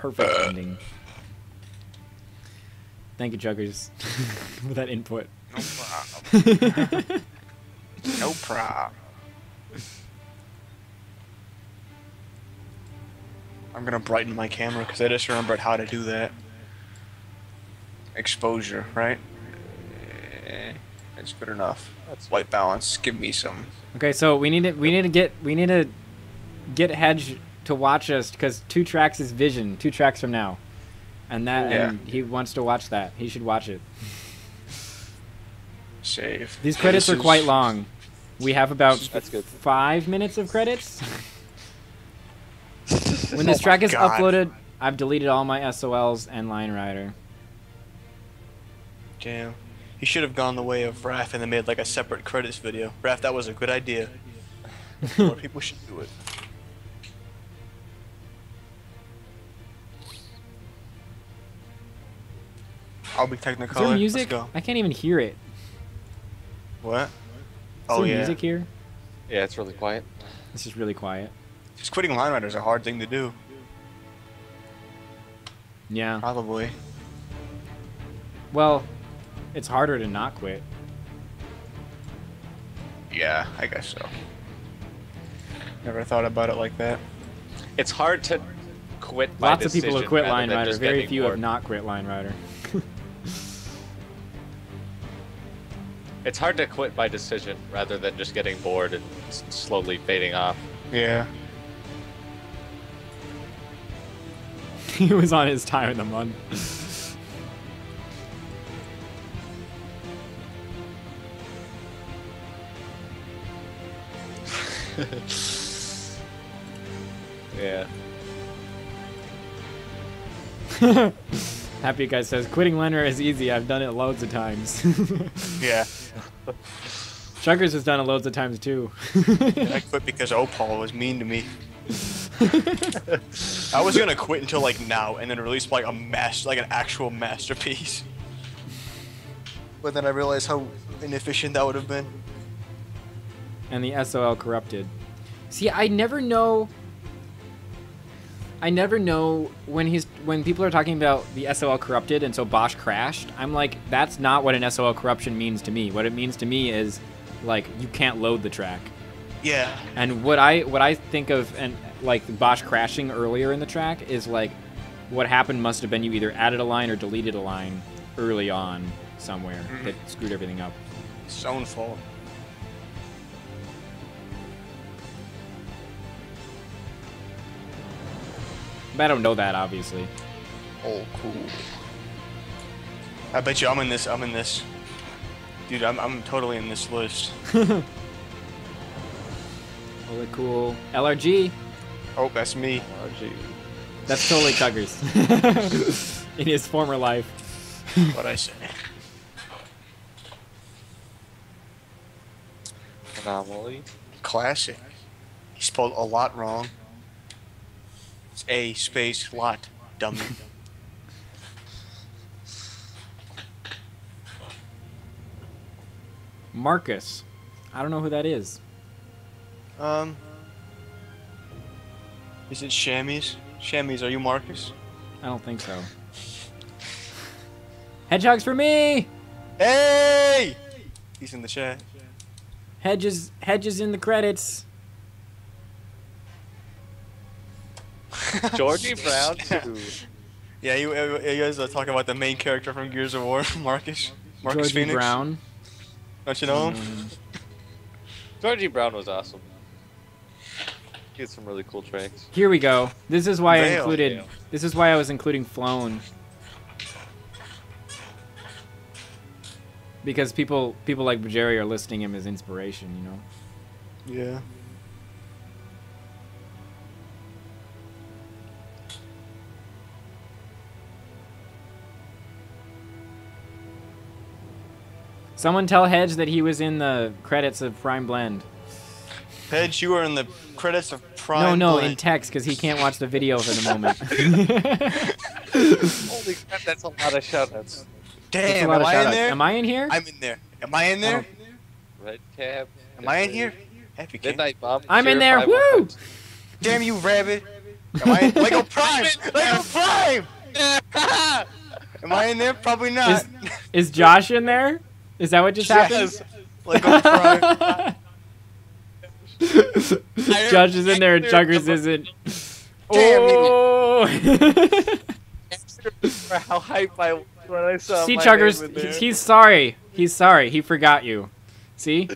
Speaker 1: Perfect ending. Thank you, Chuggers, for that input.
Speaker 2: No problem. No problem. I'm gonna brighten my camera because I just remembered how to do that. Exposure, right? That's good enough. That's white balance. Give me some.
Speaker 1: Okay, so we need to get Hedge to watch us because 2 tracks is Vision. 2 tracks from now, and he wants to watch that. He should watch it.
Speaker 2: Save.
Speaker 1: These credits are quite long. We have about 5 minutes of credits. When this track is uploaded, I've deleted all my SOLs and Line Rider.
Speaker 2: Damn. He should have gone the way of Raph and then made like a separate credits video. Raph, that was a good idea. More people should do it. I'll be Technicolor.
Speaker 1: Is there music?
Speaker 2: Let's go.
Speaker 1: I can't even hear it.
Speaker 2: What?
Speaker 1: Is
Speaker 2: Oh
Speaker 1: there
Speaker 2: yeah.
Speaker 1: music here?
Speaker 3: Yeah, it's really quiet.
Speaker 1: It's just really quiet.
Speaker 2: Just quitting Line Rider is a hard thing to do.
Speaker 1: Yeah.
Speaker 2: Probably.
Speaker 1: Well, it's harder to not quit.
Speaker 2: Yeah, I guess so. Never thought about it like that.
Speaker 3: It's hard to quit by
Speaker 1: Lots of people have
Speaker 3: decision
Speaker 1: quit
Speaker 3: rather
Speaker 1: Line
Speaker 3: than
Speaker 1: Rider.
Speaker 3: just
Speaker 1: Very
Speaker 3: getting
Speaker 1: few have
Speaker 3: bored.
Speaker 1: not quit Line Rider.
Speaker 3: It's hard to quit by decision rather than just getting bored and slowly fading off.
Speaker 2: Yeah.
Speaker 1: He was on his time in the month.
Speaker 3: Yeah.
Speaker 1: Happy Guy says, quitting Line Rider is easy. I've done it loads of times.
Speaker 2: Yeah.
Speaker 1: Chuggers has done it loads of times too.
Speaker 2: I quit because Opal was mean to me. I was gonna quit until like now and then release like an actual masterpiece. But then I realized how inefficient that would have been.
Speaker 1: And the SOL corrupted. See, I never know when people are talking about the SOL corrupted and so Bosch crashed. I'm like, that's not what an SOL corruption means to me. What it means to me is like you can't load the track.
Speaker 2: Yeah.
Speaker 1: And what I think of and like Bosch crashing earlier in the track is like what happened must have been you either added a line or deleted a line early on somewhere that screwed everything up.
Speaker 2: It's its own fault.
Speaker 1: But I don't know that obviously.
Speaker 2: Oh, cool. I bet you I'm in this. Dude, I'm totally in this list.
Speaker 1: Really cool. LRG.
Speaker 2: Oh, that's me.
Speaker 1: That's totally Chuggers. In his former life.
Speaker 2: What'd I say?
Speaker 3: Anomaly.
Speaker 2: Classic. He spelled a lot wrong. It's a space lot, dummy.
Speaker 1: Marcus. I don't know who that is.
Speaker 2: Is it Chamois? Chamois, are you Marcus?
Speaker 1: I don't think so. Hedgehogs for me!
Speaker 2: Hey! He's in the chat.
Speaker 1: Hedges in the credits.
Speaker 3: Georgie Brown too.
Speaker 2: Yeah, you guys are talking about the main character from Gears of War, Marcus
Speaker 1: Georgie
Speaker 2: Phoenix.
Speaker 1: Brown.
Speaker 2: Don't you know him?
Speaker 3: Georgie Brown was awesome. He had some really cool tracks.
Speaker 1: Here we go. This is why I
Speaker 2: Veil.
Speaker 1: included. This is why I was including Flown. Because people like Jerry are listing him as inspiration, you know.
Speaker 2: Yeah.
Speaker 1: Someone tell Hedge that he was in the credits of Prime Blend.
Speaker 2: Hedge, you are in the credits of Prime.
Speaker 1: No,
Speaker 2: Blend.
Speaker 1: in text, because he can't watch the video for the moment.
Speaker 3: Holy crap, that's a lot of shoutouts.
Speaker 2: Damn,
Speaker 1: That's a lot
Speaker 2: am
Speaker 1: of
Speaker 2: I in
Speaker 1: shoutouts.
Speaker 2: there?
Speaker 1: Am I in here?
Speaker 2: I'm in there. Am I in there?
Speaker 3: Red Cap.
Speaker 2: Am I in here? Happy King.
Speaker 3: Midnight Bomb.
Speaker 1: I'm in
Speaker 3: Sheriff
Speaker 1: there.
Speaker 3: 515.
Speaker 1: Woo!
Speaker 2: Damn you, rabbit. Am I in Lego Prime? Lego Prime! Am I in there? Probably not.
Speaker 1: Is Josh in there? Is that what just happened?
Speaker 2: Yes. Lego Prime.
Speaker 1: Josh is in there and Chuggers isn't.
Speaker 2: Damn,
Speaker 1: Oh!
Speaker 3: How hype I was when I saw
Speaker 1: See,
Speaker 3: my
Speaker 1: Chuggers,
Speaker 3: name in there.
Speaker 1: he's sorry. He's sorry. He forgot you. See?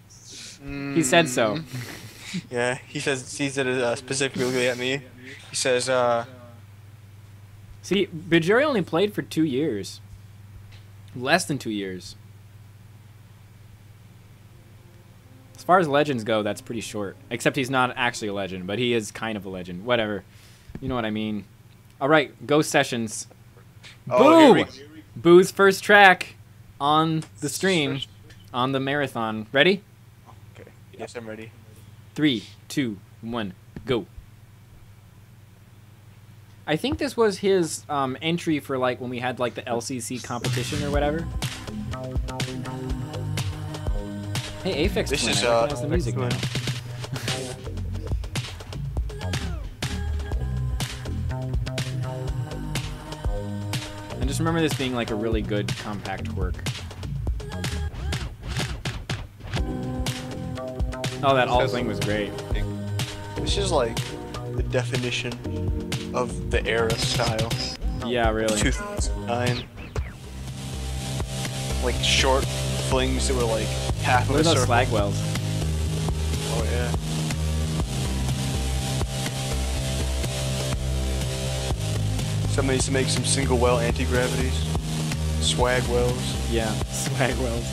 Speaker 1: He said so.
Speaker 2: Yeah, he sees it specifically at me. He says,
Speaker 1: See, Bajuri only played for 2 years. Less than 2 years. As far as legends go, that's pretty short. Except he's not actually a legend, but he is kind of a legend. Whatever. You know what I mean. All right, Ghost Sessions.
Speaker 2: oh,
Speaker 1: Boo! Boo's first track on the stream, on the marathon. Ready?
Speaker 2: Okay, yes, I'm ready.
Speaker 1: 3, 2, 1, go. I think this was his entry for like when we had like the LCC competition or whatever. Hey, Aphex
Speaker 2: This
Speaker 1: Twin,
Speaker 2: is,
Speaker 1: I recognize the music now. And just remember this being like a really good compact work. Oh, that alt thing was great.
Speaker 2: This is like the definition of the era style.
Speaker 1: Yeah, really.
Speaker 2: 2009. Like short flings that were like half
Speaker 1: Look
Speaker 2: of
Speaker 1: at
Speaker 2: a
Speaker 1: those
Speaker 2: circle.
Speaker 1: slag wells.
Speaker 2: Oh yeah. Somebody needs to make some single well anti-gravities. Swag wells.
Speaker 1: Yeah, swag wells.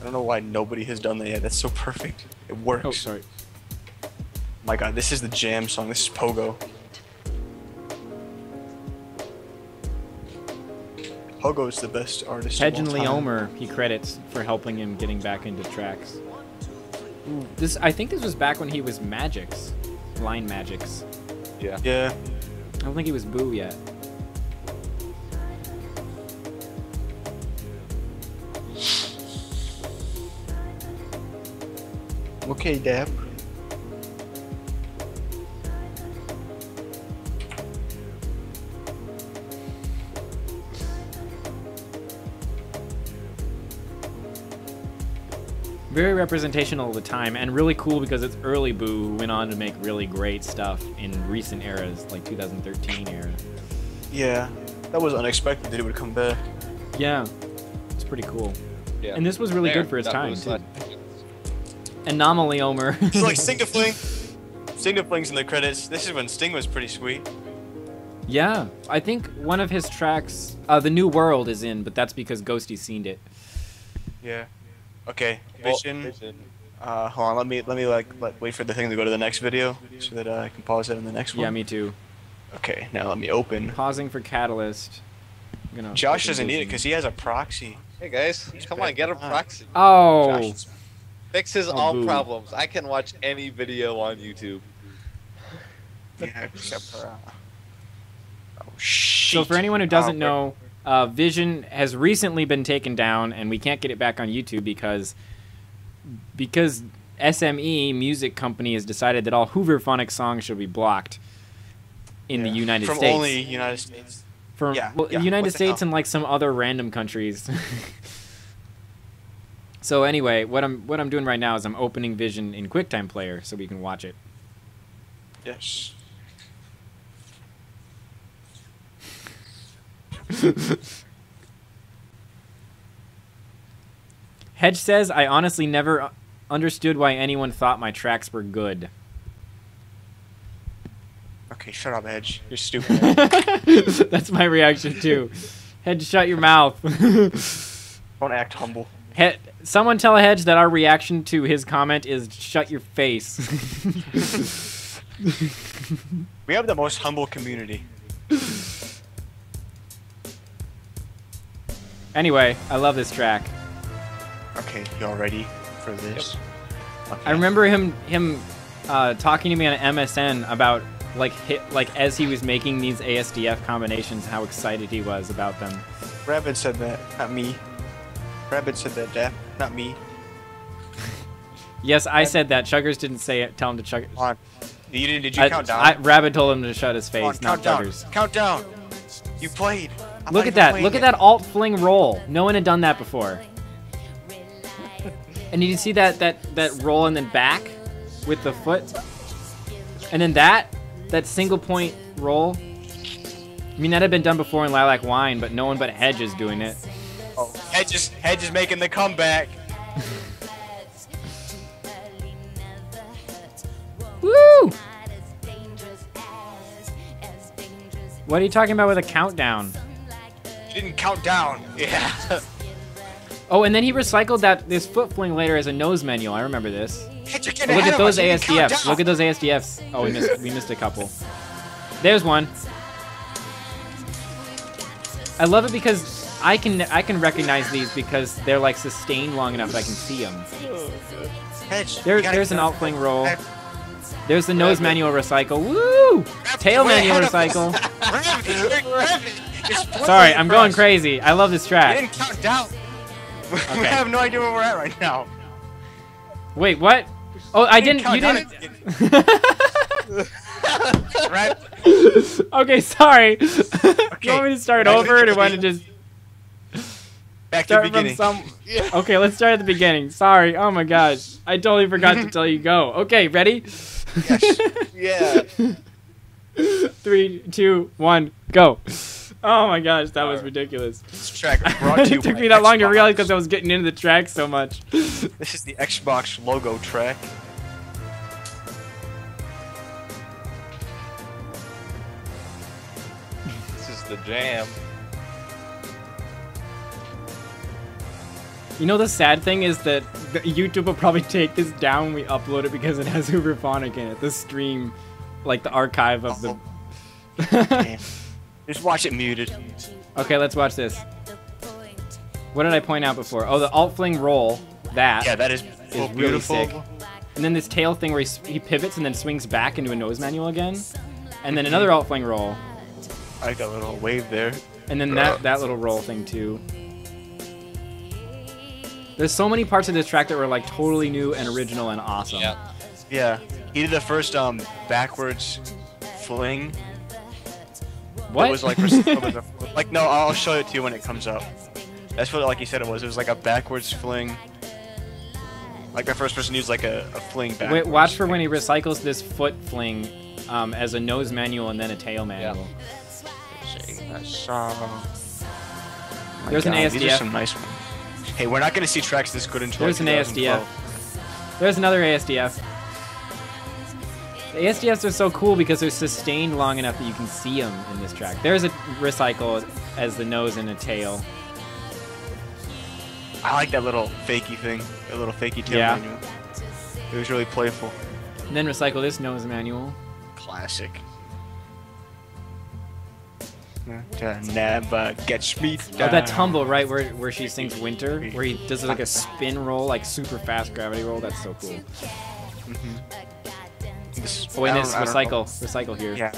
Speaker 2: I don't know why nobody has done that yet. That's so perfect. It works.
Speaker 1: Oh, sorry.
Speaker 2: My god, this is the jam song. This is Pogo. Pogo's the best artist of all
Speaker 1: Hedge and
Speaker 2: time.
Speaker 1: Leomer, he credits for helping him getting back into tracks. Ooh, I think this was back when he was Magix. Line Magix.
Speaker 3: Yeah.
Speaker 2: Yeah.
Speaker 1: I don't think he was Boo yet.
Speaker 2: Okay, Dab.
Speaker 1: Very representational of the time, and really cool because it's early Boo who went on to make really great stuff in recent eras, like 2013 era.
Speaker 2: Yeah. That was unexpected that it would come back.
Speaker 1: Yeah, it's pretty cool.
Speaker 3: Yeah.
Speaker 1: And this was really
Speaker 3: There,
Speaker 1: good for his
Speaker 3: that
Speaker 1: time,
Speaker 3: was
Speaker 1: too.
Speaker 3: like-
Speaker 1: Anomaly Omer.
Speaker 2: It's like Sting to Fling. Sting to Fling's in the credits. This is when Sting was pretty sweet.
Speaker 1: Yeah, I think one of his tracks, The New World, is in, but that's because Ghosty seen it.
Speaker 2: Yeah. Okay.
Speaker 3: Well,
Speaker 2: Vision. Hold on. Let me wait for the thing to go to the next video so that I can pause it in the next one.
Speaker 1: Yeah, me too.
Speaker 2: Okay. Now let me open.
Speaker 1: Pausing for Catalyst. I'm gonna
Speaker 2: Josh
Speaker 1: open
Speaker 2: doesn't need it
Speaker 1: Vision.
Speaker 2: because he has a proxy.
Speaker 3: Hey guys, come on, get a proxy.
Speaker 1: Oh,
Speaker 2: Josh,
Speaker 3: Fixes
Speaker 1: Oh,
Speaker 3: all
Speaker 1: boo.
Speaker 3: problems. I can watch any video on YouTube.
Speaker 2: yeah, except for. Oh shit.
Speaker 1: so for anyone who doesn't know, Vision has recently been taken down, and we can't get it back on YouTube because SME Music Company has decided that all Hooverphonic songs should be blocked in the United
Speaker 2: from
Speaker 1: States.
Speaker 2: only United States.
Speaker 1: From
Speaker 2: Yeah,
Speaker 1: well,
Speaker 2: yeah,
Speaker 1: United
Speaker 2: what the
Speaker 1: States
Speaker 2: hell?
Speaker 1: and like some other random countries. So anyway, what I'm doing right now is I'm opening Vision in QuickTime Player so we can watch it.
Speaker 2: Yes.
Speaker 1: Hedge says, I honestly never understood why anyone thought my tracks were good.
Speaker 2: Okay, shut up, Edge. You're stupid.
Speaker 1: That's my reaction too. Hedge, shut your mouth.
Speaker 2: Don't act humble.
Speaker 1: Someone tell Hedge that our reaction to his comment is shut your face.
Speaker 2: We have the most humble community.
Speaker 1: Anyway, I love this track.
Speaker 2: Okay, y'all ready for this? Okay.
Speaker 1: I remember him talking to me on MSN about like as he was making these ASDF combinations, how excited he was about them.
Speaker 2: Rabbit said that, not me. Rabbit said that, Dap, not me.
Speaker 1: Yes, I said that. Chuggers didn't say it. Tell him to chug.
Speaker 2: Come on. Did you count down?
Speaker 1: Rabbit told him to shut his face, not Buggers.
Speaker 2: Count down. You played.
Speaker 1: Look at that. Look at that alt fling roll. No one had done that before. And did you see that roll and then back with the foot? And then that single point roll. I mean, that had been done before in Lilac Wine, but no one but Hedge is doing it.
Speaker 2: Oh, Hedge is making the comeback.
Speaker 1: Woo! What are you talking about with a countdown?
Speaker 2: You didn't count down. Yeah.
Speaker 1: Oh, and then he recycled this foot fling later as a nose manual. I remember this.
Speaker 2: Hedge,
Speaker 1: Oh, look at those ASDFs. Look at those ASDFs. Oh, we missed a couple. There's one. I love it because I can recognize these because they're like sustained long enough that I can see them.
Speaker 2: Hedge,
Speaker 1: There's an alt fling roll. There's the nose manual recycle. Woo! Tail manual recycle. Sorry, I'm going crazy. I love this track.
Speaker 2: You didn't count down.
Speaker 1: Okay.
Speaker 2: We have no idea where we're at right now.
Speaker 1: Wait, what? Oh, I didn't. You didn't. Okay, sorry. You want me to start over, or do you want to just
Speaker 2: back to the
Speaker 1: start
Speaker 2: beginning?
Speaker 1: Okay, let's start at the beginning. Sorry. Oh my gosh, I totally forgot to tell you go. Okay, ready?
Speaker 2: Yes. Yeah.
Speaker 1: 3, 2, 1, go. Oh my gosh, that was ridiculous.
Speaker 2: This track was brought to you
Speaker 1: It took
Speaker 2: by
Speaker 1: me that long to
Speaker 2: Xbox.
Speaker 1: realize because I was getting into the track so much.
Speaker 2: This is the Xbox logo track.
Speaker 3: This is the jam.
Speaker 1: You know, the sad thing is that YouTube will probably take this down when we upload it because it has Uberphonic in it. The stream, like the archive of the...
Speaker 2: Damn. Just watch it muted.
Speaker 1: Okay, let's watch this. What did I point out before? Oh, the alt fling roll. That.
Speaker 2: Yeah, that is
Speaker 1: really
Speaker 2: beautiful.
Speaker 1: sick. And then this tail thing where he pivots and then swings back into a nose manual again. And then another alt fling roll.
Speaker 2: I like that little wave there.
Speaker 1: And then that little roll thing too. There's so many parts of this track that were like totally new and original and awesome.
Speaker 3: Yeah.
Speaker 2: Yeah. He did the first backwards fling.
Speaker 1: What?
Speaker 2: It was like, no, I'll show it to you when it comes up. That's what, like you said, it was. It was like a backwards fling. Like the first person used like a fling backwards.
Speaker 1: Wait, watch for when he recycles this foot fling as a nose manual and then a tail manual. There's an ASDF.
Speaker 2: These are some nice ones. Hey, we're not going to see tracks this good until
Speaker 1: There's an
Speaker 2: like
Speaker 1: ASDF. There's another ASDF. The ASDFs are so cool because they're sustained long enough that you can see them in this track. There's a recycle as the nose and a tail.
Speaker 2: I like that little fakey thing. That little fakey tail manual. It was really playful.
Speaker 1: And then recycle this nose manual.
Speaker 2: Classic. Never gets me down.
Speaker 1: Oh, that tumble, right, where she sings Winter, where he does like a spin roll, like super fast gravity roll. That's so cool. Oh, and this recycle here.
Speaker 2: Yeah.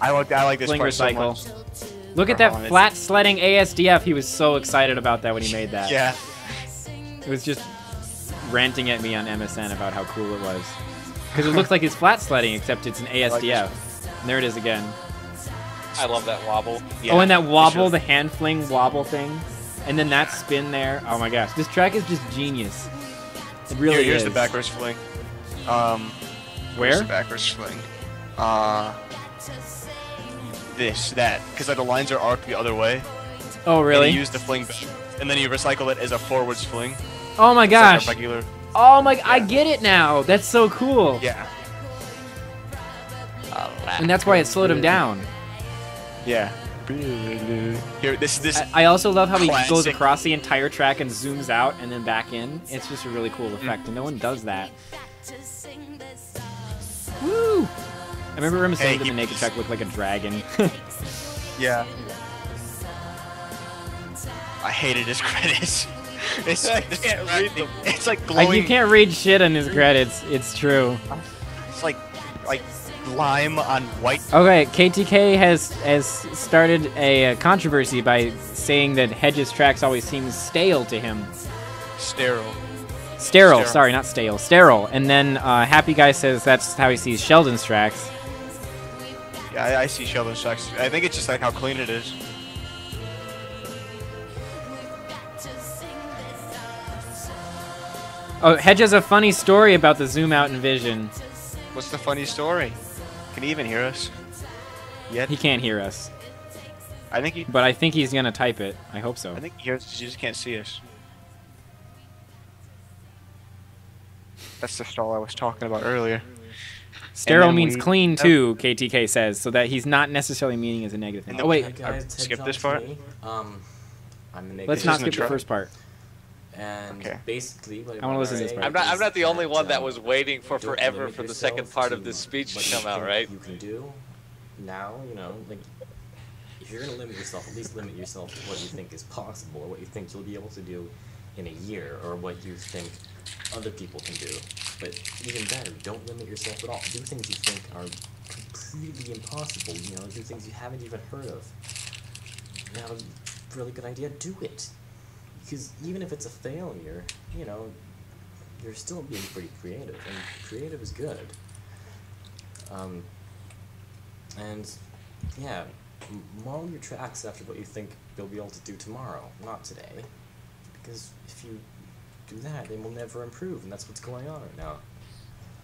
Speaker 2: I like this
Speaker 1: Fling
Speaker 2: part
Speaker 1: recycle.
Speaker 2: so much.
Speaker 1: Look at that flat sledding ASDF. He was so excited about that when he made that.
Speaker 2: Yeah.
Speaker 1: It was just ranting at me on MSN about how cool it was. Because it looks like it's flat sledding, except it's an ASDF. And there it is again.
Speaker 3: I love that wobble.
Speaker 1: Yeah, oh, and that wobble, the hand fling wobble thing. And then that spin there. Oh my gosh. This track is just genius. It really
Speaker 2: Here's
Speaker 1: is.
Speaker 2: the backwards fling.
Speaker 1: Where?
Speaker 2: The backwards fling. That. Because like, the lines are arced the other way.
Speaker 1: Oh, really?
Speaker 2: And you use the fling back. And then you recycle it as a forwards fling.
Speaker 1: Oh my gosh.
Speaker 2: Like regular...
Speaker 1: Oh my, I get it now. That's so cool.
Speaker 2: Yeah.
Speaker 1: And that's why it slowed him down.
Speaker 2: Yeah. Here, this.
Speaker 1: I also love how he
Speaker 2: classic.
Speaker 1: goes across the entire track and zooms out and then back in. It's just a really cool effect, and no one does that. Woo! I remember him saying that the naked track looked like a dragon.
Speaker 2: Yeah. I hated his credits. It's like glowing.
Speaker 1: You can't read shit on his credits. It's true.
Speaker 2: It's like lime on white.
Speaker 1: Okay, KTK has started a controversy by saying that Hedge's tracks always seem stale to him.
Speaker 2: Sterile.
Speaker 1: Sterile. Sorry, not stale. Sterile. And then Happy Guy says that's how he sees Sheldon's tracks.
Speaker 2: Yeah, I see Sheldon's tracks. I think it's just like how clean it is.
Speaker 1: Oh, Hedge has a funny story about the zoom out and vision.
Speaker 2: What's the funny story? Can he even hear us? Yet?
Speaker 1: He can't hear us.
Speaker 2: I think he.
Speaker 1: But I think he's gonna type it. I hope so.
Speaker 2: I think he hears us. He just can't see us. That's the stall I was talking about earlier.
Speaker 1: Sterile means clean too, KTK says, so that he's not necessarily meaning as a negative thing. Oh wait,
Speaker 2: skip this part.
Speaker 1: Let's not skip the first part.
Speaker 5: And
Speaker 2: okay.
Speaker 5: Basically, what
Speaker 1: I want to listen to this part.
Speaker 3: I'm not the only one that was waiting for forever for the second part of this speech to come out, right?
Speaker 5: You can do now, you know, like if you're gonna limit yourself, at least limit yourself to what you think is possible, or what you think you'll be able to do in a year, or what you think other people can do. But even better, don't limit yourself at all. Do things you think are completely impossible. You know, do things you haven't even heard of. You have a really good idea, do it. Because even if it's a failure, you know, you're still being pretty creative, and creative is good. And yeah, model your tracks after what you think you'll be able to do tomorrow, not today. Because if you do that, they will never improve, and that's what's going on right now.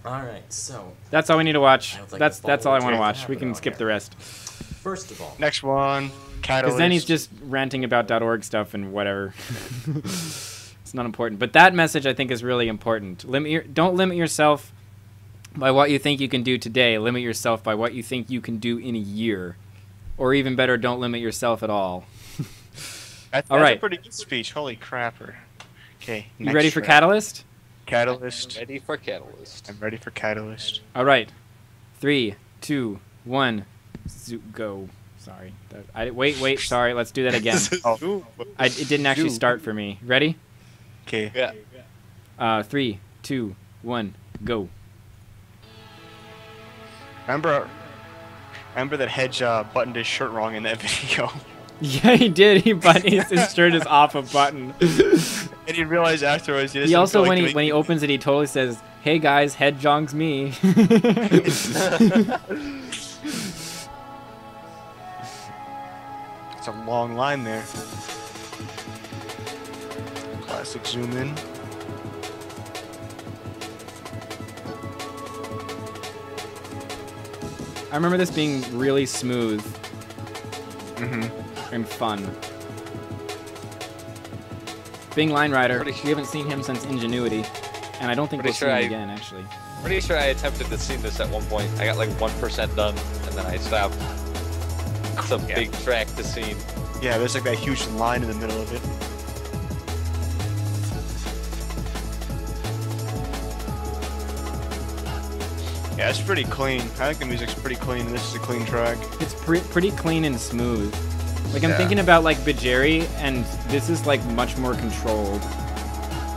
Speaker 5: Alright, so...
Speaker 1: That's all we need to watch.
Speaker 5: Like
Speaker 1: that's all I want to watch. We can skip the rest.
Speaker 5: First of all...
Speaker 2: Next one, Catalyst.
Speaker 1: Because then he's just ranting about .org stuff and whatever. It's not important. But that message, I think, is really important. Don't limit yourself by what you think you can do today. Limit yourself by what you think you can do in a year. Or even better, don't limit yourself at all.
Speaker 2: That's
Speaker 1: right.
Speaker 2: a pretty good speech. Holy crapper. Okay.
Speaker 1: You ready for Catalyst?
Speaker 2: Catalyst.
Speaker 3: Ready for Catalyst.
Speaker 2: I'm ready for Catalyst.
Speaker 1: All right. 3, 2, 1, go. Sorry. Wait. Sorry. Let's do that again. It didn't actually start for me. Ready?
Speaker 2: Okay.
Speaker 3: Yeah.
Speaker 1: 3, 2, 1, go.
Speaker 2: Remember that Hedge buttoned his shirt wrong in that video.
Speaker 1: Yeah, he did. His shirt is off a button.
Speaker 2: And you realize afterwards he
Speaker 1: also when he opens it, he totally says, "Hey guys, Head jongs me."
Speaker 2: It's a long line there. Classic zoom in.
Speaker 1: I remember this being really smooth.
Speaker 2: Mm-hmm.
Speaker 1: And fun. Bing Line Rider. We haven't seen him since Ingenuity, and I don't think we'll see him again, actually.
Speaker 3: Pretty sure I attempted to see this at one point. I got like 1% done, and then I stopped. It's a big track to see.
Speaker 2: Yeah, there's like that huge line in the middle of it. Yeah, it's pretty clean. I think the music's pretty clean, and this is a clean track.
Speaker 1: It's pretty clean and smooth. Like, I'm thinking about, like, Bajeri, and this is, like, much more controlled.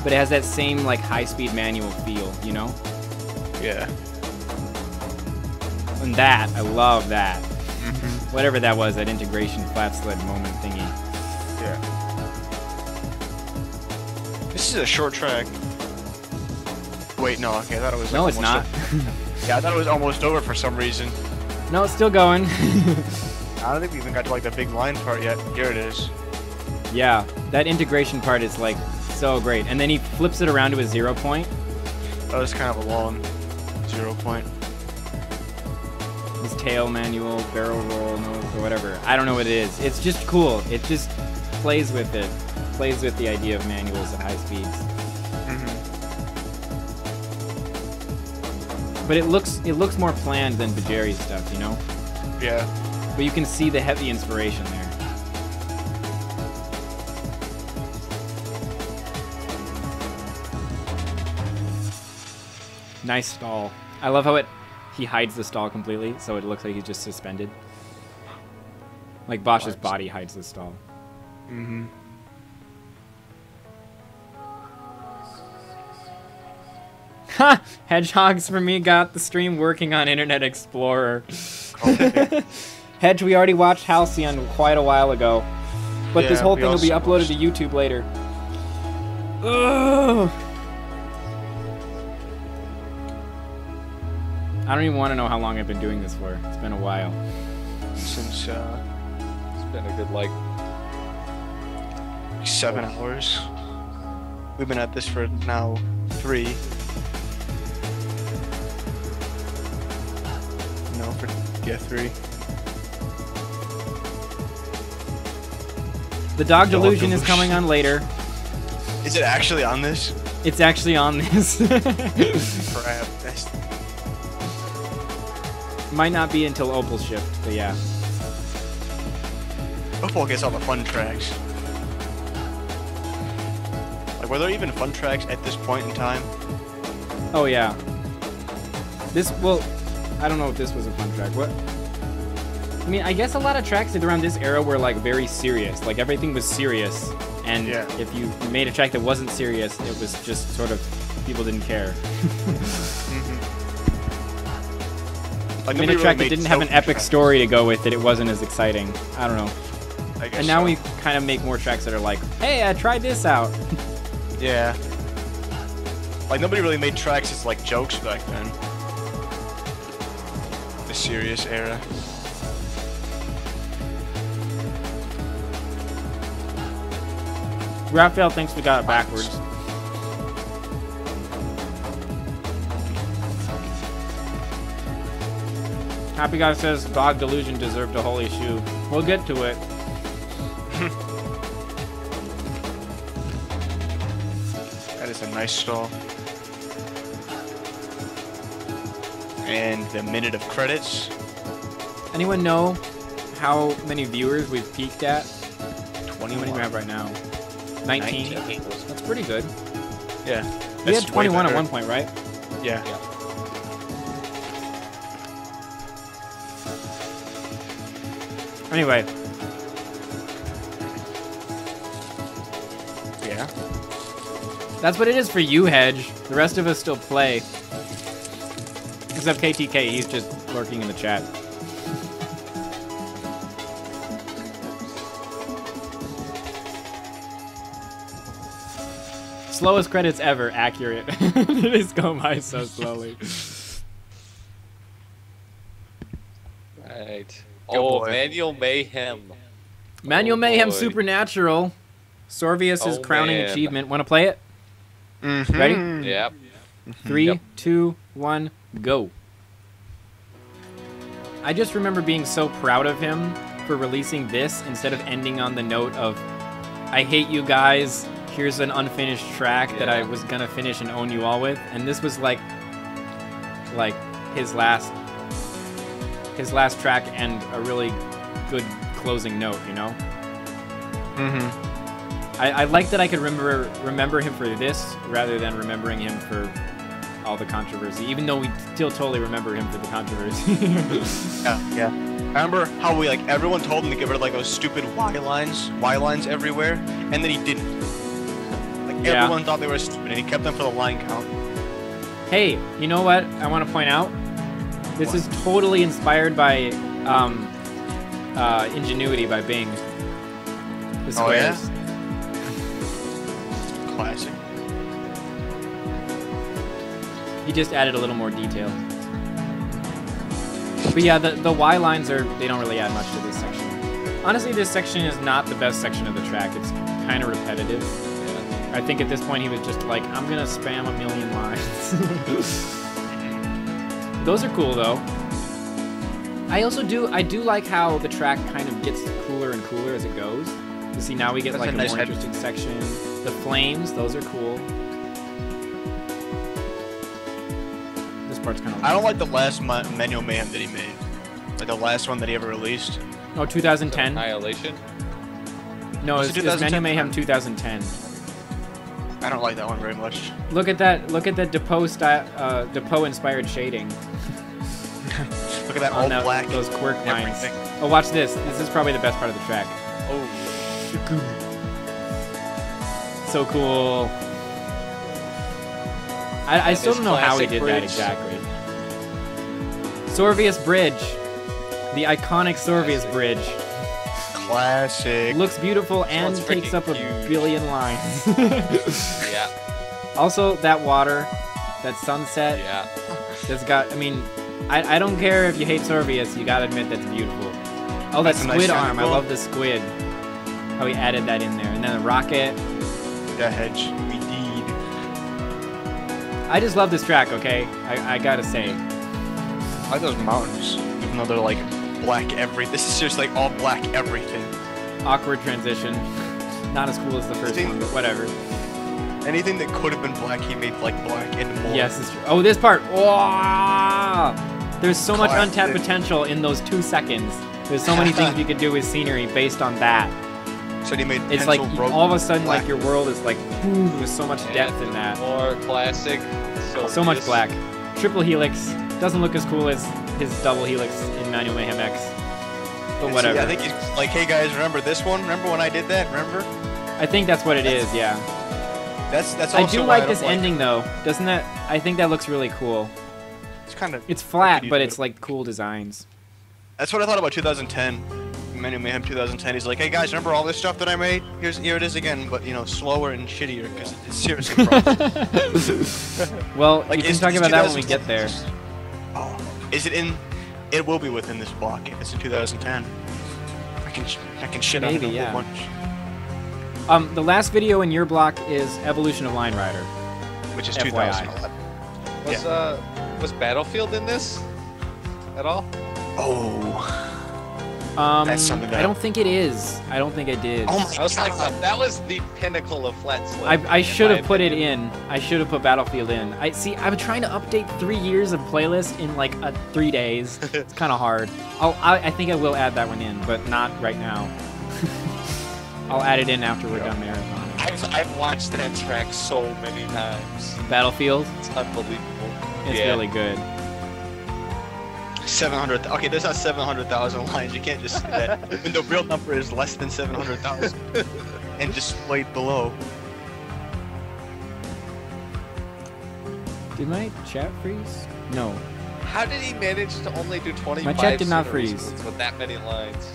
Speaker 1: But it has that same, like, high-speed manual feel, you know?
Speaker 2: Yeah.
Speaker 1: And that, I love that. Whatever that was, that integration flat sled moment thingy.
Speaker 2: Yeah. This is a short track. Wait, no, okay, I thought it was...
Speaker 1: No,
Speaker 2: like,
Speaker 1: it's not.
Speaker 2: Yeah, I thought it was almost over for some reason.
Speaker 1: No, it's still going.
Speaker 2: I don't think we even got to like the big line part yet. Here it is.
Speaker 1: Yeah, that integration part is like so great. And then he flips it around to a 0 point.
Speaker 2: That was kind of a long 0 point.
Speaker 1: His tail manual, barrel roll, or whatever. I don't know what it is. It's just cool. It just plays with it. Plays with the idea of manuals at high speeds. But it looks more planned than Bajeri's stuff, you know?
Speaker 2: Yeah.
Speaker 1: But you can see the heavy inspiration there. Nice stall. I love how he hides the stall completely, so it looks like he's just suspended. Like Bosch's body hides the stall.
Speaker 2: Mm-hmm.
Speaker 1: Ha! Hedgehogs for me got the stream working on Internet Explorer. Hedge, we already watched Halcyon quite a while ago. But this whole thing will be uploaded to YouTube later. Ugh. I don't even want to know how long I've been doing this for. It's been a while.
Speaker 2: Since
Speaker 3: It's been a good like
Speaker 2: 7 hours. We've been at this for now 3. No, for 3.
Speaker 1: The dog delusion is coming on later.
Speaker 2: Is it actually on this?
Speaker 1: It's actually on this.
Speaker 2: Crap. That's...
Speaker 1: Might not be until Opal shift, but yeah.
Speaker 2: Opal gets all the fun tracks. Like, were there even fun tracks at this point in time?
Speaker 1: Oh yeah. This, well, I don't know if this was a fun track. What? I mean, I guess a lot of tracks around this era were like very serious. Like everything was serious, and
Speaker 2: Yeah.
Speaker 1: if you made a track that wasn't serious, it was just sort of people didn't care.
Speaker 2: Like,
Speaker 1: I made a track that didn't have an epic story to go with it. It wasn't as exciting. I don't know.
Speaker 2: I guess
Speaker 1: And now
Speaker 2: so.
Speaker 1: we kind of make more tracks that are like, hey, I tried this out.
Speaker 2: Yeah. Like, nobody really made tracks as, like, jokes back then. The serious era.
Speaker 1: Raphael thinks we got it backwards. Happy Guy says Dog Delusion deserved a holy shoe. We'll get to it.
Speaker 2: That is a nice stall. And the minute of credits.
Speaker 1: Anyone know how many viewers we've peaked at?
Speaker 2: 21.
Speaker 1: How many do we have right now? 19?
Speaker 2: 19.
Speaker 1: That's pretty good.
Speaker 2: Yeah.
Speaker 1: We
Speaker 2: That's
Speaker 1: had
Speaker 2: way
Speaker 1: 21 at
Speaker 2: better.
Speaker 1: one point, right?
Speaker 2: Yeah.
Speaker 1: Anyway,
Speaker 2: Yeah.
Speaker 1: that's what it is for you, Hedge. The rest of us still play. Except KTK, he's just lurking in the chat. Slowest credits ever, accurate. It is going by so slowly.
Speaker 3: Right.
Speaker 2: Go
Speaker 3: Oh,
Speaker 2: boy.
Speaker 3: Manual Mayhem.
Speaker 1: Manual
Speaker 3: Oh,
Speaker 1: Mayhem
Speaker 3: boy.
Speaker 1: Supernatural. Sorvius'
Speaker 3: Oh,
Speaker 1: crowning
Speaker 3: man.
Speaker 1: achievement. Want to play it?
Speaker 2: Mm-hmm.
Speaker 1: Ready?
Speaker 3: Yep.
Speaker 1: 3,
Speaker 3: Yep.
Speaker 1: 2, 1, go. I just remember being so proud of him for releasing this instead of ending on the note of, I hate you guys, here's an unfinished track that I
Speaker 3: Yeah.
Speaker 1: was gonna finish and own you all with. And this was like his last track and a really good closing note, you know?
Speaker 2: Mm-hmm.
Speaker 1: I like that I could remember him for this rather than remembering him for all the controversy, even though we still totally remember him for the controversy.
Speaker 2: Yeah. I remember how everyone told him to get rid of like those stupid Y lines everywhere, and then he didn't. Like
Speaker 1: Yeah.
Speaker 2: everyone thought they were stupid, and he kept them for the line count.
Speaker 1: Hey, you know what I want to point out? This is totally inspired by Ingenuity by Bing. The
Speaker 2: Oh, yeah?
Speaker 1: squares.
Speaker 2: Classic.
Speaker 1: He just added a little more detail. But yeah, the Y lines they don't really add much to this section. Honestly, this section is not the best section of the track. It's kind of repetitive. I think at this point he was just like, I'm gonna spam a million lines. Those are cool though. I do like how the track kind of gets cooler and cooler as it goes. You see, now we get
Speaker 2: That's
Speaker 1: like
Speaker 2: a
Speaker 1: a
Speaker 2: nice
Speaker 1: more
Speaker 2: head-
Speaker 1: interesting section. The flames, those are cool. This part's kind of.
Speaker 2: I don't like the last Manual Mayhem that he made. Like the last one that he ever released.
Speaker 1: Oh, 2010.
Speaker 3: Annihilation.
Speaker 1: No,
Speaker 2: Was
Speaker 1: it's
Speaker 2: it
Speaker 1: Manual
Speaker 2: 2010?
Speaker 1: Mayhem 2010.
Speaker 2: I don't like that one very much.
Speaker 1: Look at that Depot inspired shading
Speaker 2: Look at that
Speaker 1: on
Speaker 2: all black.
Speaker 1: those quirk lines.
Speaker 2: everything.
Speaker 1: Oh, watch this. This is probably the best part of the track.
Speaker 2: Oh.
Speaker 1: So cool. I still
Speaker 3: is
Speaker 1: don't know how he
Speaker 3: classic
Speaker 1: did that
Speaker 3: bridge.
Speaker 1: exactly. Sorvius Bridge. The iconic Sorvius
Speaker 3: Classic.
Speaker 1: Bridge.
Speaker 2: Classic.
Speaker 1: Looks beautiful and
Speaker 3: one's
Speaker 1: takes
Speaker 3: freaking
Speaker 1: up a
Speaker 3: huge.
Speaker 1: billion lines.
Speaker 3: Yeah.
Speaker 1: Also, that water, that sunset,
Speaker 3: Yeah.
Speaker 1: that's got, I mean, I don't care if you hate Sorvius, you gotta admit that's beautiful. Oh, that
Speaker 2: That's a nice
Speaker 1: squid
Speaker 2: shiny
Speaker 1: arm. I
Speaker 2: ball.
Speaker 1: love the squid. How he added that in there. And then a rocket.
Speaker 2: Yeah, hedge. We need.
Speaker 1: I just love this track, okay? I gotta say.
Speaker 2: I like those mountains, even though they're like black This is just like all black everything.
Speaker 1: Awkward transition. Not as cool as the first one, but whatever.
Speaker 2: Anything that could have been black, he made like black and more.
Speaker 1: Yes, it's true. Oh, this part. Oh, there's so much
Speaker 2: Classic.
Speaker 1: untapped potential in those 2 seconds. There's so many things you could do with scenery based on that.
Speaker 2: So he made.
Speaker 1: It's like
Speaker 2: pencil
Speaker 1: all of a sudden,
Speaker 2: black.
Speaker 1: like your world is like, boom, there's so much depth in that.
Speaker 3: More classic.
Speaker 1: So much black. Triple helix doesn't look as cool as his double helix in Manual Mayhem X, but
Speaker 2: And
Speaker 1: whatever.
Speaker 2: see, I think he's like, hey guys, remember this one? Remember when I did that? Remember?
Speaker 1: I think that's what it is. Yeah.
Speaker 2: That's also
Speaker 1: I do
Speaker 2: why
Speaker 1: like
Speaker 2: don't
Speaker 1: this ending though. Doesn't that? I think that looks really cool.
Speaker 2: It's kind of.
Speaker 1: It's flat, but it's like cool designs.
Speaker 2: That's what I thought about 2010. Manual Mayhem 2010. He's like, hey guys, remember all this stuff that I made? Here it is again, but you know, slower and shittier because it's seriously problem.
Speaker 1: Well,
Speaker 2: Like,
Speaker 1: you can
Speaker 2: is-
Speaker 1: talk
Speaker 2: is
Speaker 1: about that when we
Speaker 2: 2010
Speaker 1: get there.
Speaker 2: Oh, is it in? It will be within this block if it's in 2010. I can shit on it
Speaker 1: Maybe,
Speaker 2: a
Speaker 1: yeah.
Speaker 2: whole bunch.
Speaker 1: The last video in your block is Evolution of Line Rider.
Speaker 2: Which is
Speaker 1: FYI.
Speaker 2: 2011.
Speaker 3: Was Battlefield in this at all?
Speaker 2: Oh. That's something that
Speaker 1: I don't think it is. I don't think I did.
Speaker 2: Oh
Speaker 3: I was like, that was the pinnacle of flat slip.
Speaker 1: I should have
Speaker 3: in my
Speaker 1: put it
Speaker 3: opinion.
Speaker 1: in. I should have put Battlefield in. I'm trying to update 3 years of playlist in like 3 days. It's kind of hard. I think I will add that one in, but not right now. I'll add it in after we're done Marathon.
Speaker 3: I've watched that track so many times.
Speaker 1: Battlefield,
Speaker 3: It's unbelievable.
Speaker 1: it's
Speaker 3: Yeah.
Speaker 1: really good.
Speaker 2: 700. Okay, there's not 700,000 lines. You can't just say that. When the real number is less than 700,000 and displayed below.
Speaker 1: Did my chat freeze? No.
Speaker 3: How did he manage to only do 25
Speaker 1: My chat did not
Speaker 3: scenery
Speaker 1: freeze.
Speaker 3: splits with that many lines?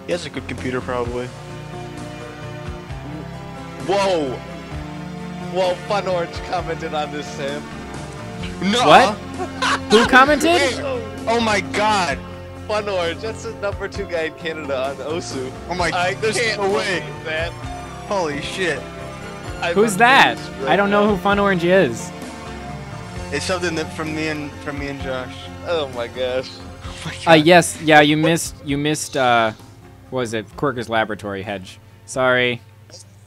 Speaker 2: He has a good computer, probably. Whoa!
Speaker 3: Whoa, Fun Orange commented on this, Sam.
Speaker 2: No!
Speaker 1: What? Who commented?
Speaker 2: Oh my god!
Speaker 3: Fun Orange, that's the #2 guy in Canada on Osu.
Speaker 2: Oh my
Speaker 3: I
Speaker 2: god, there's
Speaker 3: can't
Speaker 2: no way!
Speaker 3: believe that.
Speaker 2: Holy shit.
Speaker 3: I'm
Speaker 1: Who's that?
Speaker 3: amazed
Speaker 1: I don't know
Speaker 3: right
Speaker 1: who Fun Orange is.
Speaker 2: It's something that from me and Josh.
Speaker 3: now. Oh my gosh.
Speaker 2: Oh my god.
Speaker 1: Yes, yeah, you missed, what was it? Quirker's Laboratory, Hedge. Sorry.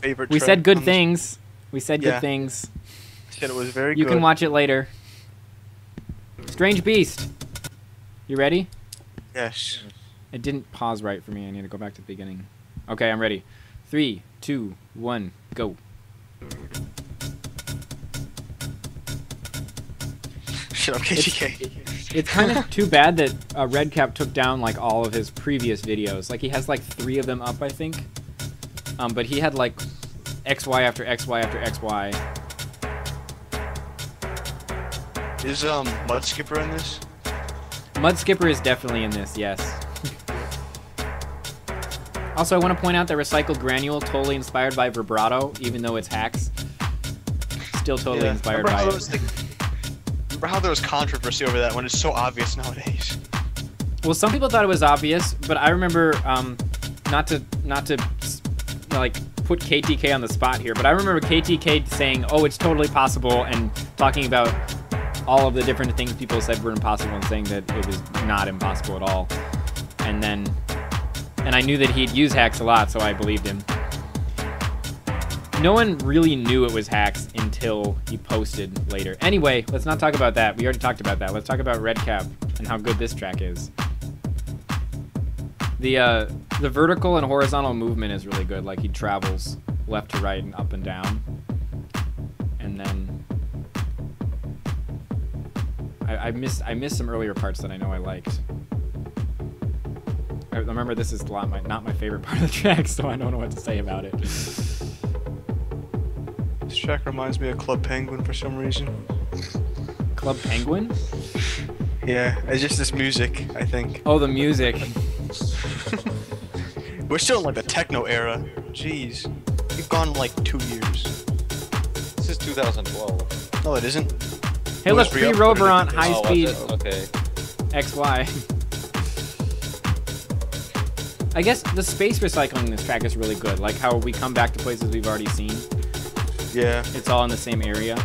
Speaker 2: Favorite
Speaker 1: We
Speaker 2: track
Speaker 1: said good
Speaker 2: on this-
Speaker 1: things. We said
Speaker 2: Yeah.
Speaker 1: good things.
Speaker 2: Said it was very
Speaker 1: You
Speaker 2: good.
Speaker 1: can watch it later. Strange Beast. You ready?
Speaker 2: Yes.
Speaker 1: It didn't pause right for me. I need to go back to the beginning. Okay, I'm ready. 3, 2, 1, go.
Speaker 2: Shut up, KTK.
Speaker 1: It's kind of too bad that Redcap took down like all of his previous videos. Like he has like 3 of them up, I think. But he had like XY after XY after XY.
Speaker 2: Is Mud Skipper in this?
Speaker 1: Mud Skipper is definitely in this, yes. Also, I want to point out that Recycled Granule totally inspired by Vibrato, even though it's hacks. Still totally inspired
Speaker 2: remember
Speaker 1: by
Speaker 2: how
Speaker 1: it.
Speaker 2: there was, remember how there was controversy over that when it's so obvious nowadays?
Speaker 1: Well, some people thought it was obvious, but I remember not to like put KTK on the spot here, but I remember KTK saying, "Oh, it's totally possible," and talking about all of the different things people said were impossible, and saying that it was not impossible at all. And I knew that he'd use hacks a lot, so I believed him. No one really knew it was hacks until he posted later. Anyway, let's not talk about that. We already talked about that. Let's talk about Redcap and how good this track is. The vertical and horizontal movement is really good. Like he travels left to right and up and down. And then I missed some earlier parts that I know I liked. I remember this is not my favorite part of the track, so I don't know what to say about it.
Speaker 2: This track reminds me of Club Penguin for some reason.
Speaker 1: Club Penguin?
Speaker 2: Yeah, it's just this music, I think.
Speaker 1: Oh, the music.
Speaker 2: We're still in like the techno era. Jeez. We've gone like 2 years.
Speaker 3: This is 2012.
Speaker 2: No, it isn't.
Speaker 1: Hey,
Speaker 2: It
Speaker 1: look,
Speaker 2: was
Speaker 1: free
Speaker 2: re-uploaded
Speaker 1: rover
Speaker 2: in
Speaker 1: on
Speaker 2: 2000.
Speaker 1: high
Speaker 3: Oh, was
Speaker 1: speed.
Speaker 3: it? Okay.
Speaker 1: XY. I guess the space recycling in this track is really good. Like how we come back to places we've already seen.
Speaker 2: Yeah.
Speaker 1: It's all in the same area.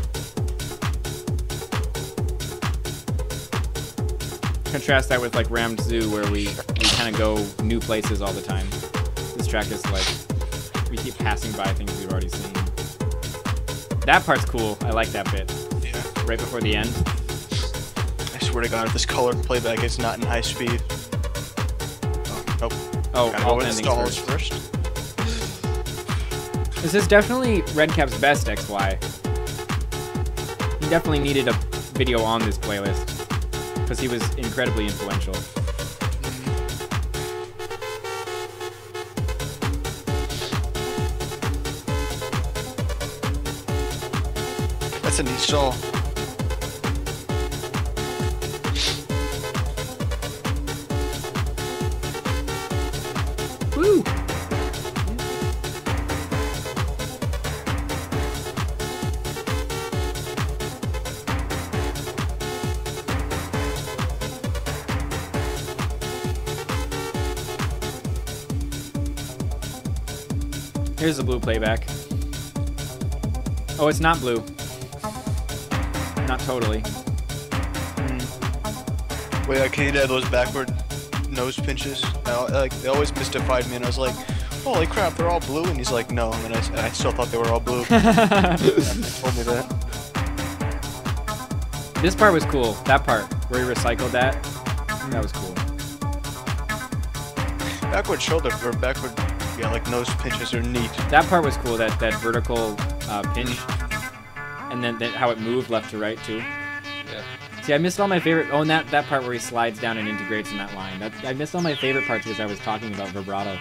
Speaker 1: Contrast that with like Rammed Zoo, where we kind of go new places all the time. This track is like, we keep passing by things we've already seen. That part's cool. I like that bit.
Speaker 2: Yeah.
Speaker 1: Right before the end.
Speaker 2: I swear to God, if this color playback is not in high speed. Oh, nope.
Speaker 1: Oh,
Speaker 2: Gotta
Speaker 1: all
Speaker 2: go
Speaker 1: endings
Speaker 2: installs
Speaker 1: first.
Speaker 2: first.
Speaker 1: This is definitely Redcap's best XY. He definitely needed a video on this playlist because he was incredibly influential.
Speaker 2: That's a neat stall.
Speaker 1: Woo! Here's the blue playback. Oh, it's not blue. Not totally.
Speaker 2: Wait, can you add those backward nose pinches? They always mystified me, and I was like, "Holy crap, they're all blue!" And he's like, "No," and then I still thought they were all blue. He told me that.
Speaker 1: This part was cool. That part where he recycled that was cool.
Speaker 2: Backward shoulder or backward, yeah, like nose pinches are neat.
Speaker 1: That part was cool. That vertical pinch, and then how it moved left to right too.
Speaker 3: Yeah.
Speaker 1: See, I missed all my favorite. Oh, and that part where he slides down and integrates in that line. I missed all my favorite parts because I was talking about vibrato.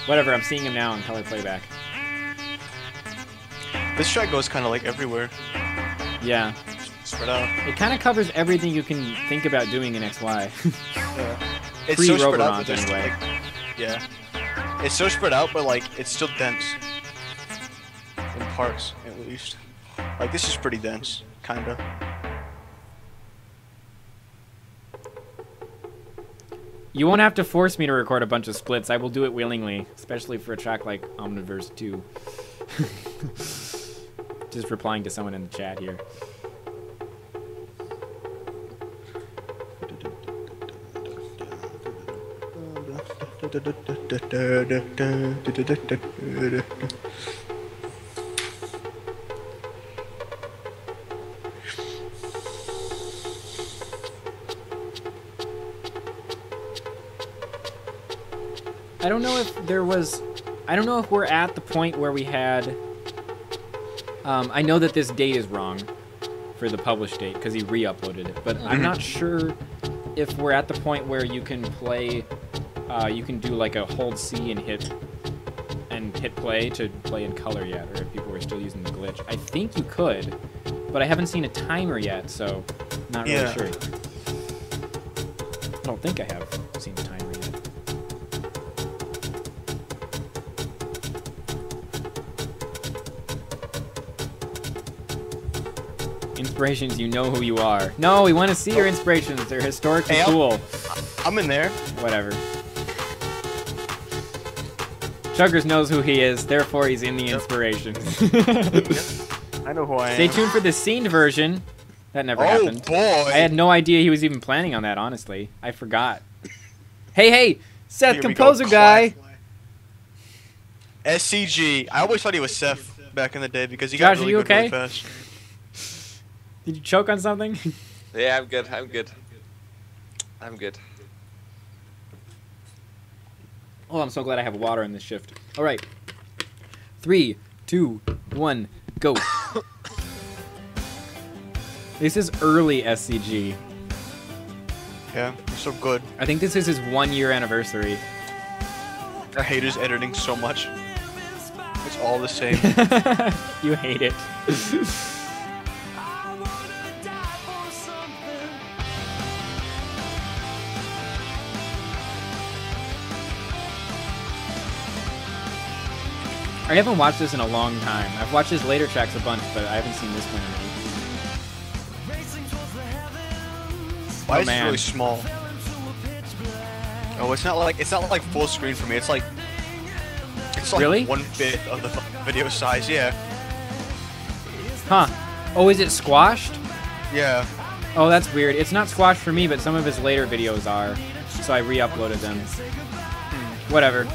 Speaker 1: Whatever. I'm seeing him now in color playback.
Speaker 2: This track goes kind of like everywhere.
Speaker 1: Yeah.
Speaker 2: Spread out.
Speaker 1: It kind of covers everything you can think about doing in XY.
Speaker 2: Yeah. It's so spread out, but
Speaker 1: Pre-Roborant, anyway.
Speaker 2: yeah. It's so spread out, but like it's still dense. In parts, at least. Like this is pretty dense, kinda.
Speaker 1: You won't have to force me to record a bunch of splits. I will do it willingly, especially for a track like Omniverse 2. Just replying to someone in the chat here. I don't know if there was... I don't know if we're at the point where we had... I know that this date is wrong for the published date because he re-uploaded it, but I'm not sure if we're at the point where you can play... you can do like a hold C and hit play to play in color yet, or if people were still using the glitch. I think you could, but I haven't seen a timer yet, so I'm not really sure. I don't think I have seen a timer yet. Inspirations, you know who you are. No, we want to see your inspirations. They're historically cool.
Speaker 2: I'm in there.
Speaker 1: Whatever. Chuggers knows who he is, therefore he's in the inspirations.
Speaker 2: I know who I am.
Speaker 1: Stay tuned for the scened version. That never happened.
Speaker 2: Oh boy!
Speaker 1: I had no idea he was even planning on that, honestly. I forgot. Hey, Seth,
Speaker 2: Here we
Speaker 1: composer
Speaker 2: go.
Speaker 1: guy!
Speaker 2: SCG. I always thought he was Seth back in the day because he
Speaker 1: Josh,
Speaker 2: got really
Speaker 1: are you
Speaker 2: good really
Speaker 1: okay?
Speaker 2: fast.
Speaker 1: Did you choke on something?
Speaker 3: Yeah, I'm good. I'm good. I'm good.
Speaker 1: Oh, I'm so glad I have water in this shift. All right. 3, 2, 1, go. This is early SCG.
Speaker 2: Yeah, he's so good.
Speaker 1: I think this is his 1-year anniversary.
Speaker 2: I hate his editing so much. It's all the same.
Speaker 1: You hate it. I haven't watched this in a long time. I've watched his later tracks a bunch, but I haven't seen this one in
Speaker 2: Why is it
Speaker 1: man.
Speaker 2: really small? Oh, it's not like full screen for me. It's like
Speaker 1: Really?
Speaker 2: 1/5 of the video size. Yeah.
Speaker 1: Huh. Oh, is it squashed?
Speaker 2: Yeah.
Speaker 1: Oh, that's weird. It's not squashed for me, but some of his later videos are. So I re-uploaded them. Whatever.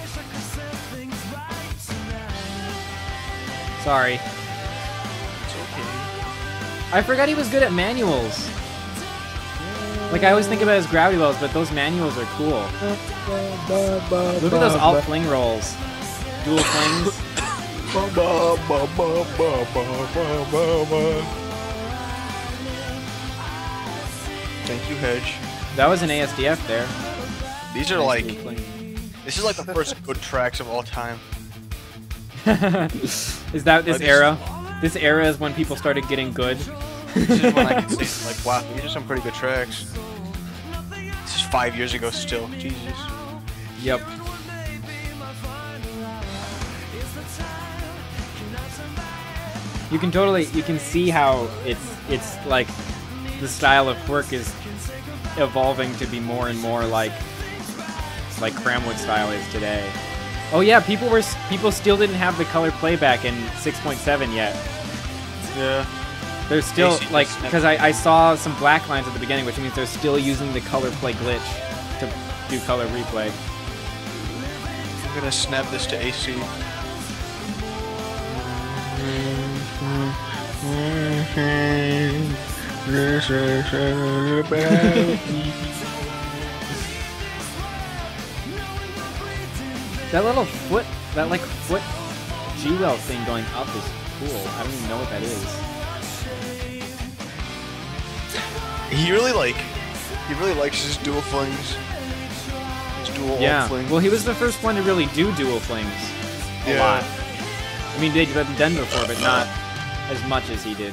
Speaker 1: Sorry.
Speaker 2: It's okay.
Speaker 1: I forgot he was good at manuals. Like, I always think about his gravity wells, but those manuals are cool. Look at those alt fling rolls. Dual flings.
Speaker 2: Thank you, Hedge.
Speaker 1: That was an ASDF there.
Speaker 2: These are like, this is like the first good tracks of all time.
Speaker 1: Is that this
Speaker 2: These-
Speaker 1: era? This era is when people started getting good.
Speaker 2: This is when I can say, like, wow, these are some pretty good tracks. This is 5 years ago still. Jesus.
Speaker 1: Yep. You can see how it's like the style of Quirk is evolving to be more and more like Cramwood style is today. Oh yeah, people still didn't have the color playback in 6.7 yet.
Speaker 2: Yeah.
Speaker 1: They're still
Speaker 2: AC
Speaker 1: like,
Speaker 2: just
Speaker 1: because I saw some black lines at the beginning, which means they're still using the color play glitch to do color replay.
Speaker 2: I'm gonna snap this to AC.
Speaker 1: That little foot, foot G-well thing going up is cool. I don't even know what that is.
Speaker 2: He really likes his dual flings. His dual alt flings.
Speaker 1: Well, he was the first one to really do dual flings a
Speaker 2: Yeah.
Speaker 1: lot. I mean, they'd been done before, but not as much as he did.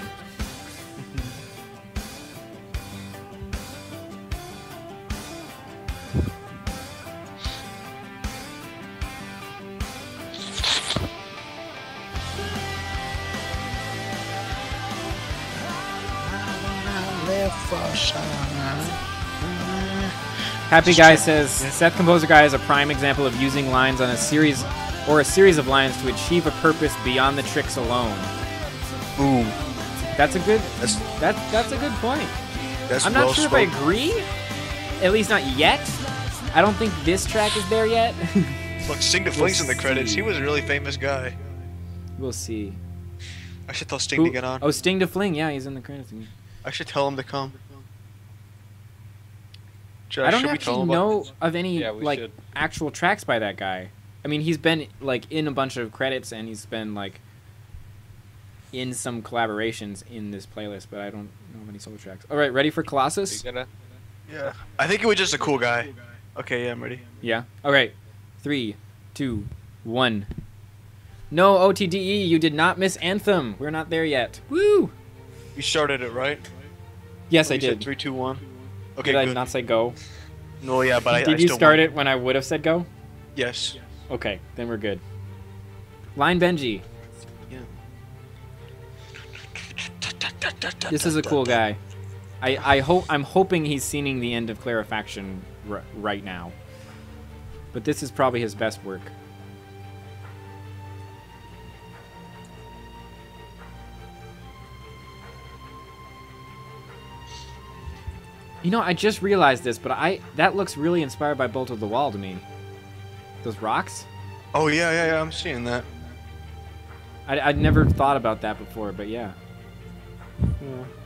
Speaker 1: Happy Guy says, Seth Composer Guy is a prime example of using lines on a series of lines to achieve a purpose beyond the tricks alone.
Speaker 2: Ooh.
Speaker 1: That's a good
Speaker 2: That's
Speaker 1: that's a good point.
Speaker 2: that's
Speaker 1: I'm not
Speaker 2: well
Speaker 1: sure if I
Speaker 2: spoken.
Speaker 1: agree. At least not yet. I don't think this track is there yet.
Speaker 2: Look, Sting the Fling's in the credits. He was a really famous guy.
Speaker 1: We'll see.
Speaker 2: I should tell Sting to get on.
Speaker 1: Oh, Sting to Fling, yeah, he's in the credits.
Speaker 2: I should tell him to come.
Speaker 1: I don't
Speaker 2: should we tell
Speaker 1: actually
Speaker 2: him
Speaker 1: know
Speaker 2: about
Speaker 1: of any
Speaker 3: Yeah, we
Speaker 1: like
Speaker 3: should.
Speaker 1: actual tracks by that guy. I mean, he's been like in a bunch of credits and he's been like in some collaborations in this playlist, but I don't know of any solo tracks. All right, ready for Colossus?
Speaker 3: You gonna?
Speaker 2: Yeah. I think he was just a cool guy. Okay, yeah, I'm ready.
Speaker 1: Yeah. Okay. 3, 2, 1. No, OTDE, you did not miss Anthem. We're not there yet. Woo!
Speaker 2: You started it, right?
Speaker 1: Yes, I
Speaker 2: You said
Speaker 1: did.
Speaker 2: 3, 2, 1. Okay,
Speaker 1: Did I
Speaker 2: good.
Speaker 1: not say go?
Speaker 2: No, yeah, but I
Speaker 1: Did you
Speaker 2: still
Speaker 1: start
Speaker 2: won.
Speaker 1: it when I would have said go?
Speaker 2: Yes.
Speaker 1: Okay, then we're good. Line Benji.
Speaker 2: Yeah.
Speaker 1: This is a cool guy. I'm hoping he's seeing the end of Clarifaction right now. But this is probably his best work. You know, I just realized this, but that looks really inspired by Bolt of the Wall to me. Those rocks?
Speaker 2: Oh, yeah, I'm seeing that.
Speaker 1: I'd never thought about that before, but yeah.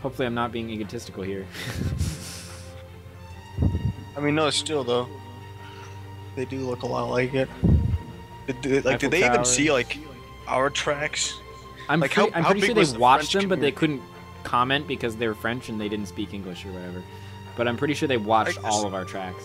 Speaker 1: Hopefully I'm not being egotistical here.
Speaker 2: I mean, no, still, though. They do look a lot like it. Did
Speaker 1: Eiffel
Speaker 2: they even
Speaker 1: Tower.
Speaker 2: see, like, our tracks?
Speaker 1: I'm
Speaker 2: Like,
Speaker 1: pretty
Speaker 2: how big
Speaker 1: sure
Speaker 2: was
Speaker 1: they
Speaker 2: the
Speaker 1: watched
Speaker 2: French
Speaker 1: them, but they
Speaker 2: community?
Speaker 1: couldn't comment because they were French and they didn't speak English or whatever. But I'm pretty sure they watched
Speaker 2: guess-
Speaker 1: all of our tracks.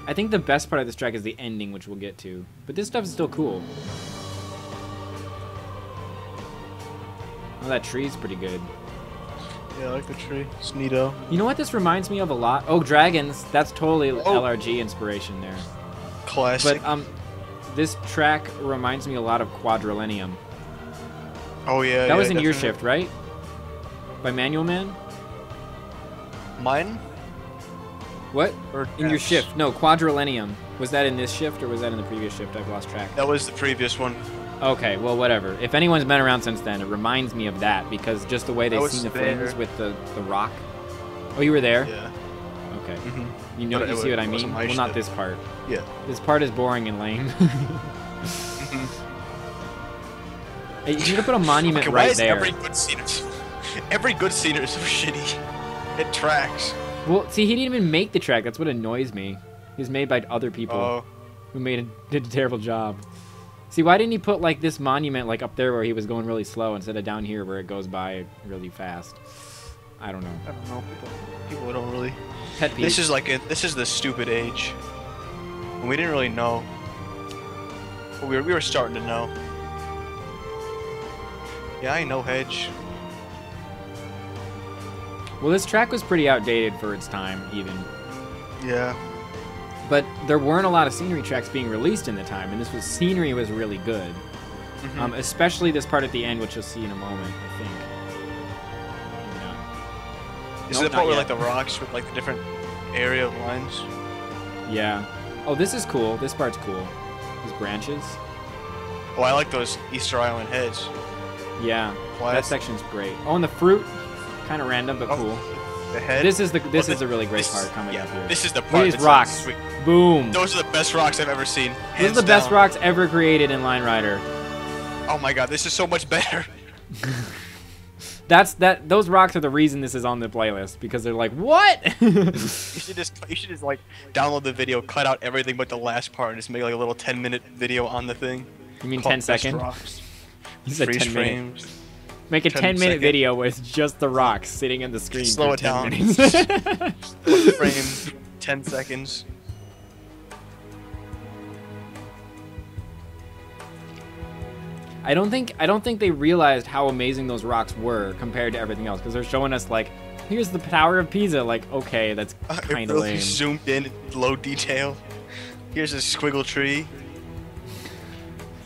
Speaker 1: I think the best part of this track is the ending, which we'll get to. But this stuff is still cool. Oh, that tree's pretty good.
Speaker 2: Yeah, I like the tree. It's neato.
Speaker 1: You know what this reminds me of a lot? Oh, Dragons. That's totally
Speaker 2: Oh.
Speaker 1: LRG inspiration there.
Speaker 2: Classic.
Speaker 1: But this track reminds me a lot of Quadrillennium.
Speaker 2: Oh yeah.
Speaker 1: That was in
Speaker 2: definitely.
Speaker 1: Your Shift, right? By Manual Man?
Speaker 2: Mine?
Speaker 1: What?
Speaker 2: Or
Speaker 1: In Your
Speaker 2: Jeff's?
Speaker 1: Shift. No, Quadrillennium. Was that in this shift or was that in the previous shift? I've lost track.
Speaker 2: That was the previous one.
Speaker 1: Okay, well, whatever. If anyone's been around since then, it reminds me of that because just the way
Speaker 2: I
Speaker 1: they
Speaker 2: was
Speaker 1: seen the
Speaker 2: there.
Speaker 1: flames with the rock. Oh, you were there?
Speaker 2: Yeah.
Speaker 1: Okay.
Speaker 2: Mhm.
Speaker 1: You know,
Speaker 2: But
Speaker 1: you
Speaker 2: it
Speaker 1: see what I
Speaker 2: wasn't
Speaker 1: mean?
Speaker 2: my
Speaker 1: Well, not
Speaker 2: shift.
Speaker 1: this part.
Speaker 2: Yeah.
Speaker 1: This part is boring and lame.
Speaker 2: Mhm.
Speaker 1: Hey, you need to put a monument
Speaker 2: Okay, why
Speaker 1: right
Speaker 2: is
Speaker 1: there.
Speaker 2: every good scenery is so shitty? It tracks.
Speaker 1: Well, see, he didn't even make the track. That's what annoys me. He was made by other people
Speaker 2: Oh.
Speaker 1: who did a terrible job. See, why didn't he put like this monument like up there where he was going really slow instead of down here where it goes by really fast? I don't know.
Speaker 2: I don't know. People don't really.
Speaker 1: Pet peeve.
Speaker 2: This is the stupid age. And we didn't really know. But we were starting to know. Yeah, I know Hedge.
Speaker 1: Well, this track was pretty outdated for its time, even.
Speaker 2: Yeah.
Speaker 1: But there weren't a lot of scenery tracks being released in the time, and scenery was really good.
Speaker 2: Mhm.
Speaker 1: Especially this part at the end, which you'll see in a moment, I think.
Speaker 2: Is
Speaker 1: Nope,
Speaker 2: it the part
Speaker 1: not
Speaker 2: where
Speaker 1: yet.
Speaker 2: like the rocks with like the different area of lines?
Speaker 1: Yeah. Oh, this is cool. This part's cool. These branches.
Speaker 2: Oh, I like those Easter Island heads.
Speaker 1: Yeah.
Speaker 2: Why
Speaker 1: That
Speaker 2: is-
Speaker 1: section's great. Oh, and the fruit. Kind of random, but
Speaker 2: Oh,
Speaker 1: cool.
Speaker 2: The head.
Speaker 1: This is a really great
Speaker 2: this-
Speaker 1: part coming
Speaker 2: yeah,
Speaker 1: up here.
Speaker 2: This is the
Speaker 1: Look at
Speaker 2: part.
Speaker 1: these
Speaker 2: that's
Speaker 1: rocks.
Speaker 2: Sweet.
Speaker 1: Boom.
Speaker 2: Those are the best rocks I've ever seen.
Speaker 1: This is
Speaker 2: hands
Speaker 1: the best
Speaker 2: down.
Speaker 1: rocks ever created in Line Rider.
Speaker 2: Oh my god, this is so much better.
Speaker 1: Those rocks are the reason this is on the playlist because they're like, what?
Speaker 2: You should just like download the video, cut out everything but the last part, and just make like a little 10-minute video on the thing.
Speaker 1: You mean
Speaker 2: called
Speaker 1: 10
Speaker 2: Best
Speaker 1: second?
Speaker 2: Rocks.
Speaker 1: You said
Speaker 2: Freeze
Speaker 1: 10 minute.
Speaker 2: frames.
Speaker 1: Make a
Speaker 2: 10
Speaker 1: 10-minute
Speaker 2: second.
Speaker 1: video with just the rocks sitting on the screen.
Speaker 2: Slow
Speaker 1: for
Speaker 2: it
Speaker 1: 10
Speaker 2: down.
Speaker 1: minutes.
Speaker 2: One frame, 10 seconds.
Speaker 1: I don't think they realized how amazing those rocks were compared to everything else because they're showing us like, here's the Tower of Pisa. Like, okay, that's
Speaker 2: It
Speaker 1: kind of
Speaker 2: really
Speaker 1: lame.
Speaker 2: zoomed in, low detail. Here's a squiggle tree.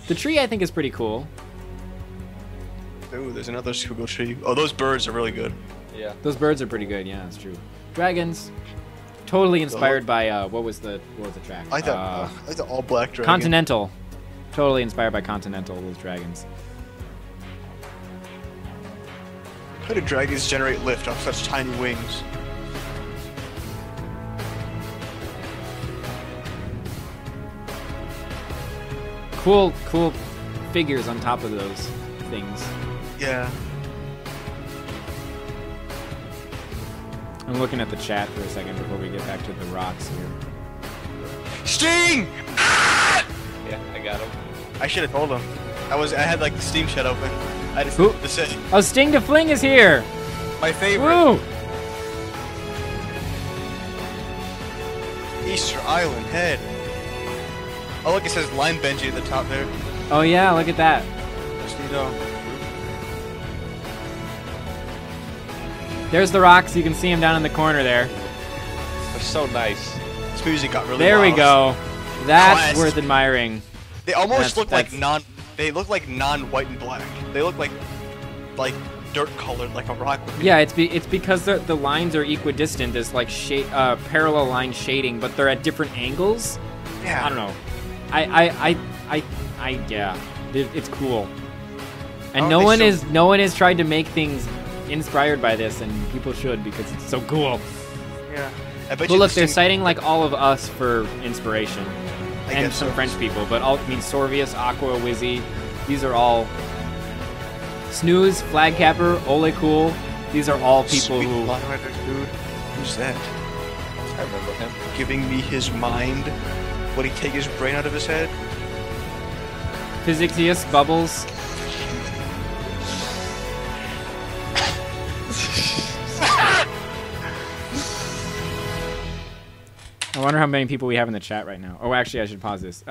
Speaker 1: The tree I think is pretty cool.
Speaker 2: Ooh, there's another squiggle tree. Oh, those birds are really good.
Speaker 3: Yeah.
Speaker 1: Those birds are pretty good. Yeah, that's true. Dragons, totally inspired by what was the track?
Speaker 2: I like the all black dragon.
Speaker 1: Continental. Totally inspired by Continental, those dragons.
Speaker 2: How do dragons generate lift off such tiny wings?
Speaker 1: Cool figures on top of those things.
Speaker 2: Yeah.
Speaker 1: I'm looking at the chat for a second before we get back to the rocks here.
Speaker 2: Sting!
Speaker 3: Yeah, I got him.
Speaker 2: I should have told him. I had like the Steam chat open. I just
Speaker 1: Who?
Speaker 2: to say
Speaker 1: Oh, Sting to Fling is here!
Speaker 2: my favorite
Speaker 1: Woo!
Speaker 2: Easter Island head. Oh look, it says Lime Benji at the top there.
Speaker 1: Oh yeah, look at that.
Speaker 2: Just so you know.
Speaker 1: There's the rocks. You can see them down in the corner there.
Speaker 3: They're so nice.
Speaker 2: This music got really
Speaker 1: There we
Speaker 2: loud.
Speaker 1: go. That's
Speaker 2: Class.
Speaker 1: worth admiring.
Speaker 2: They almost
Speaker 1: That's-
Speaker 2: look like
Speaker 1: that's-
Speaker 2: They look like non-white and black. They look like dirt colored, like a rock would be.
Speaker 1: Yeah, it's because the lines are equidistant. There's like parallel line shading, but they're at different angles.
Speaker 2: Yeah.
Speaker 1: I don't know. Yeah, it's cool. And
Speaker 2: Oh,
Speaker 1: no
Speaker 2: they
Speaker 1: one has tried to make things inspired by this, and people should because it's so cool.
Speaker 2: Yeah. I bet
Speaker 1: But
Speaker 2: you
Speaker 1: look,
Speaker 2: the
Speaker 1: they're
Speaker 2: Steam-
Speaker 1: citing like all of us for inspiration,
Speaker 2: I
Speaker 1: and
Speaker 2: guess
Speaker 1: some
Speaker 2: so.
Speaker 1: French people. But Sorvius, Aqua, Wizzy, these are all Snooze, Flagcapper, Ole Cool. These are all people
Speaker 2: Sweet
Speaker 1: who.
Speaker 2: Line Rider dude. Who's that?
Speaker 3: I remember him.
Speaker 2: Giving me his mind. Would he take his brain out of his head?
Speaker 1: Physixius, Bubbles. I wonder how many people we have in the chat right now. Oh, actually, I should pause this.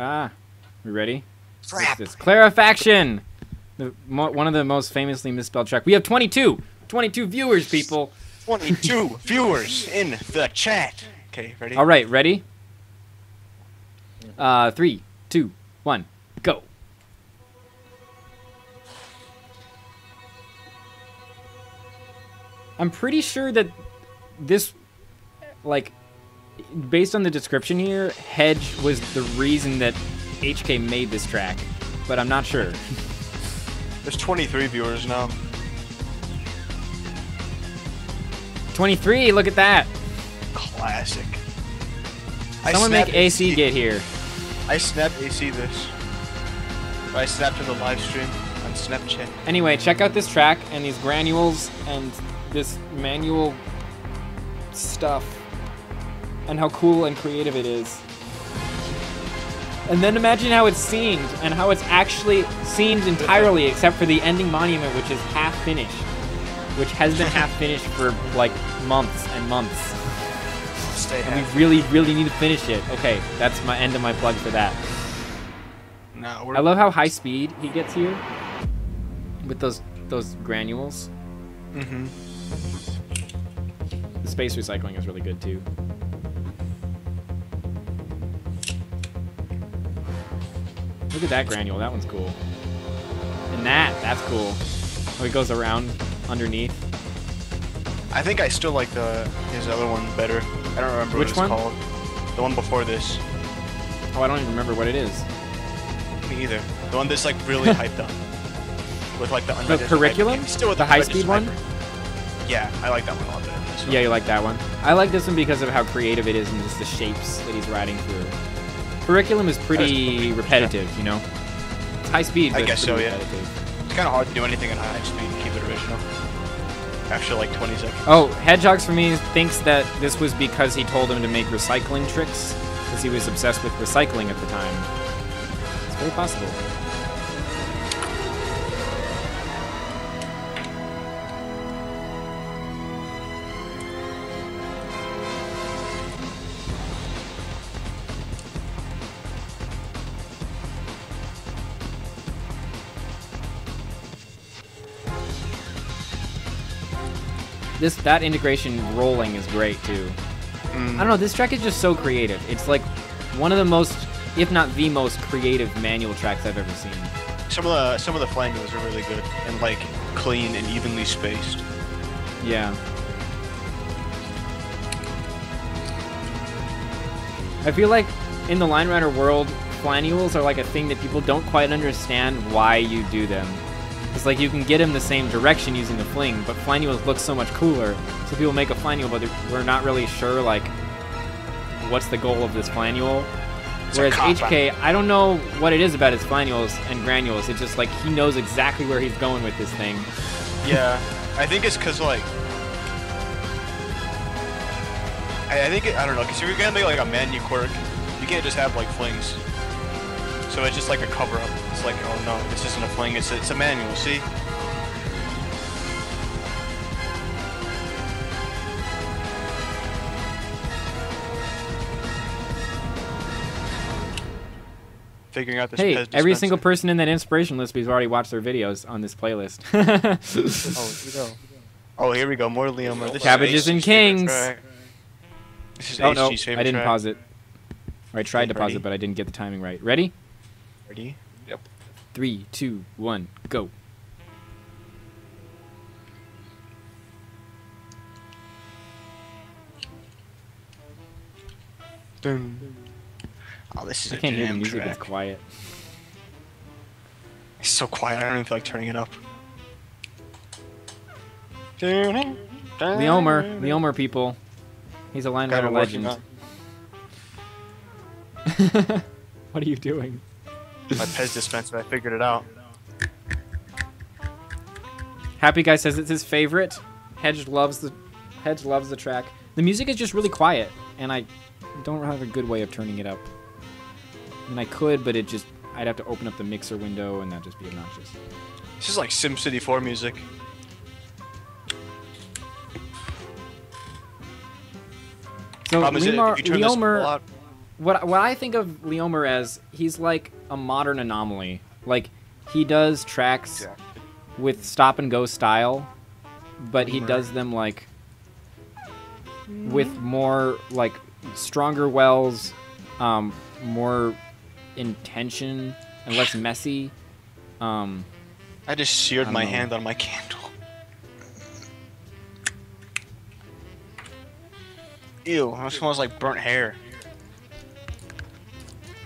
Speaker 1: We ready? What's
Speaker 2: Crap.
Speaker 1: this? Clarifaction! One of the most famously misspelled track. We have 22! 22 viewers, people!
Speaker 2: 22 viewers in the chat. Okay, ready?
Speaker 1: All right, ready? 3, 2, 1, go. I'm pretty sure that this, like, based on the description here, Hedge was the reason that HK made this track, but I'm not sure.
Speaker 2: There's 23 viewers now.
Speaker 1: 23, look at that.
Speaker 2: Classic.
Speaker 1: Someone make AC get here.
Speaker 2: I snapped AC this. I snapped in the live stream on Snapchat.
Speaker 1: Anyway, check out this track and these granules and this manual stuff and how cool and creative it is. And then imagine how it's scened and how it's actually scened entirely except for the ending monument, which is half finished. Which has been half finished for like months and months.
Speaker 2: Stay
Speaker 1: And we really, really need to finish it. Okay, that's my end of my plug for that.
Speaker 2: No,
Speaker 1: I love how high speed he gets here with those granules.
Speaker 2: Mm-hmm.
Speaker 1: The space recycling is really good too. Look at that granule, that one's cool. And that's cool. Oh, he goes around underneath.
Speaker 2: I think I still like his other one better. I don't remember
Speaker 1: Which
Speaker 2: what
Speaker 1: one?
Speaker 2: it's called. The one before this.
Speaker 1: Oh, I don't even remember what it is.
Speaker 2: Me either. The one that's like really hyped up. With like the
Speaker 1: The
Speaker 2: unregistered
Speaker 1: curriculum?
Speaker 2: hyper. Still with
Speaker 1: The high-speed one?
Speaker 2: hyper. Yeah, I like that one a lot better than this one.
Speaker 1: Yeah, you like that one. I like this one because of how creative it is and just the shapes that he's riding through. Curriculum is pretty repetitive, you know? It's high speed, but
Speaker 2: I guess
Speaker 1: it's pretty
Speaker 2: so, yeah.
Speaker 1: repetitive.
Speaker 2: It's kind of hard to do anything in high speed and keep it original. After like 20 seconds.
Speaker 1: Oh, Hedgehogs for me thinks that this was because he told him to make recycling tricks, because he was obsessed with recycling at the time. It's very possible. That integration rolling is great too. I don't know, this track is just so creative. It's like one of the most, if not the most creative manual tracks I've ever seen.
Speaker 2: Some of the flankers are really good and like clean and evenly spaced.
Speaker 1: Yeah. I feel like in the Line Rider world, flanules are like a thing that people don't quite understand why you do them. It's like you can get him the same direction using the fling, but flanules look so much cooler. So people make a flanule, but we're not really sure like what's the goal of this flanule. Whereas HK, I don't know what it is about his flanules and granules. It's just like he knows exactly where he's going with this thing.
Speaker 2: Yeah, I think it's because like I don't know, because if you're gonna make like a menu quirk, you can't just have like flings. So it's just like a cover up. It's like, oh no, this isn't a fling, it's a manual, see? Figuring out this
Speaker 1: Hey,
Speaker 2: Pez
Speaker 1: every
Speaker 2: dispenser.
Speaker 1: single person in that inspiration list, we've already watched their videos on this playlist.
Speaker 2: Oh, here we go. Oh, here we go, more Leomer. This is
Speaker 1: Cabbages and
Speaker 2: HG's favorite
Speaker 1: Kings.
Speaker 2: track. This is
Speaker 1: Oh no,
Speaker 2: HG's favorite
Speaker 1: I didn't
Speaker 2: track.
Speaker 1: pause it. Or I tried to pause
Speaker 2: Ready?
Speaker 1: it, but I didn't get the timing right. Ready?
Speaker 2: Ready?
Speaker 3: Yep.
Speaker 1: 3, 2, 1, go.
Speaker 2: Dun. Oh, this is
Speaker 1: I
Speaker 2: a
Speaker 1: can't hear the
Speaker 2: jam
Speaker 1: music,
Speaker 2: track.
Speaker 1: it's quiet.
Speaker 2: It's so quiet, I don't even feel like turning it up.
Speaker 1: Leomer people. He's a Line
Speaker 2: Kinda
Speaker 1: Rider
Speaker 2: working
Speaker 1: legend.
Speaker 2: on
Speaker 1: What are you doing?
Speaker 2: my Pez dispenser, I figured it out.
Speaker 1: Happy Guy says it's his favorite. Hedge loves the track. The music is just really quiet, and I don't have a good way of turning it up. I mean, I could, but I'd have to open up the mixer window, and that'd just be obnoxious.
Speaker 2: This is like SimCity 4 music.
Speaker 1: So
Speaker 2: Problem is that if you turn this
Speaker 1: Leomer,
Speaker 2: all out,
Speaker 1: what I think of Leomer as, he's like a modern anomaly. Like, he does tracks with stop and go style, but he does them like with more like stronger wells, more intention and less messy.
Speaker 2: I just seared
Speaker 1: I
Speaker 2: my
Speaker 1: don't know.
Speaker 2: hand on my candle. Ew, that smells like burnt hair.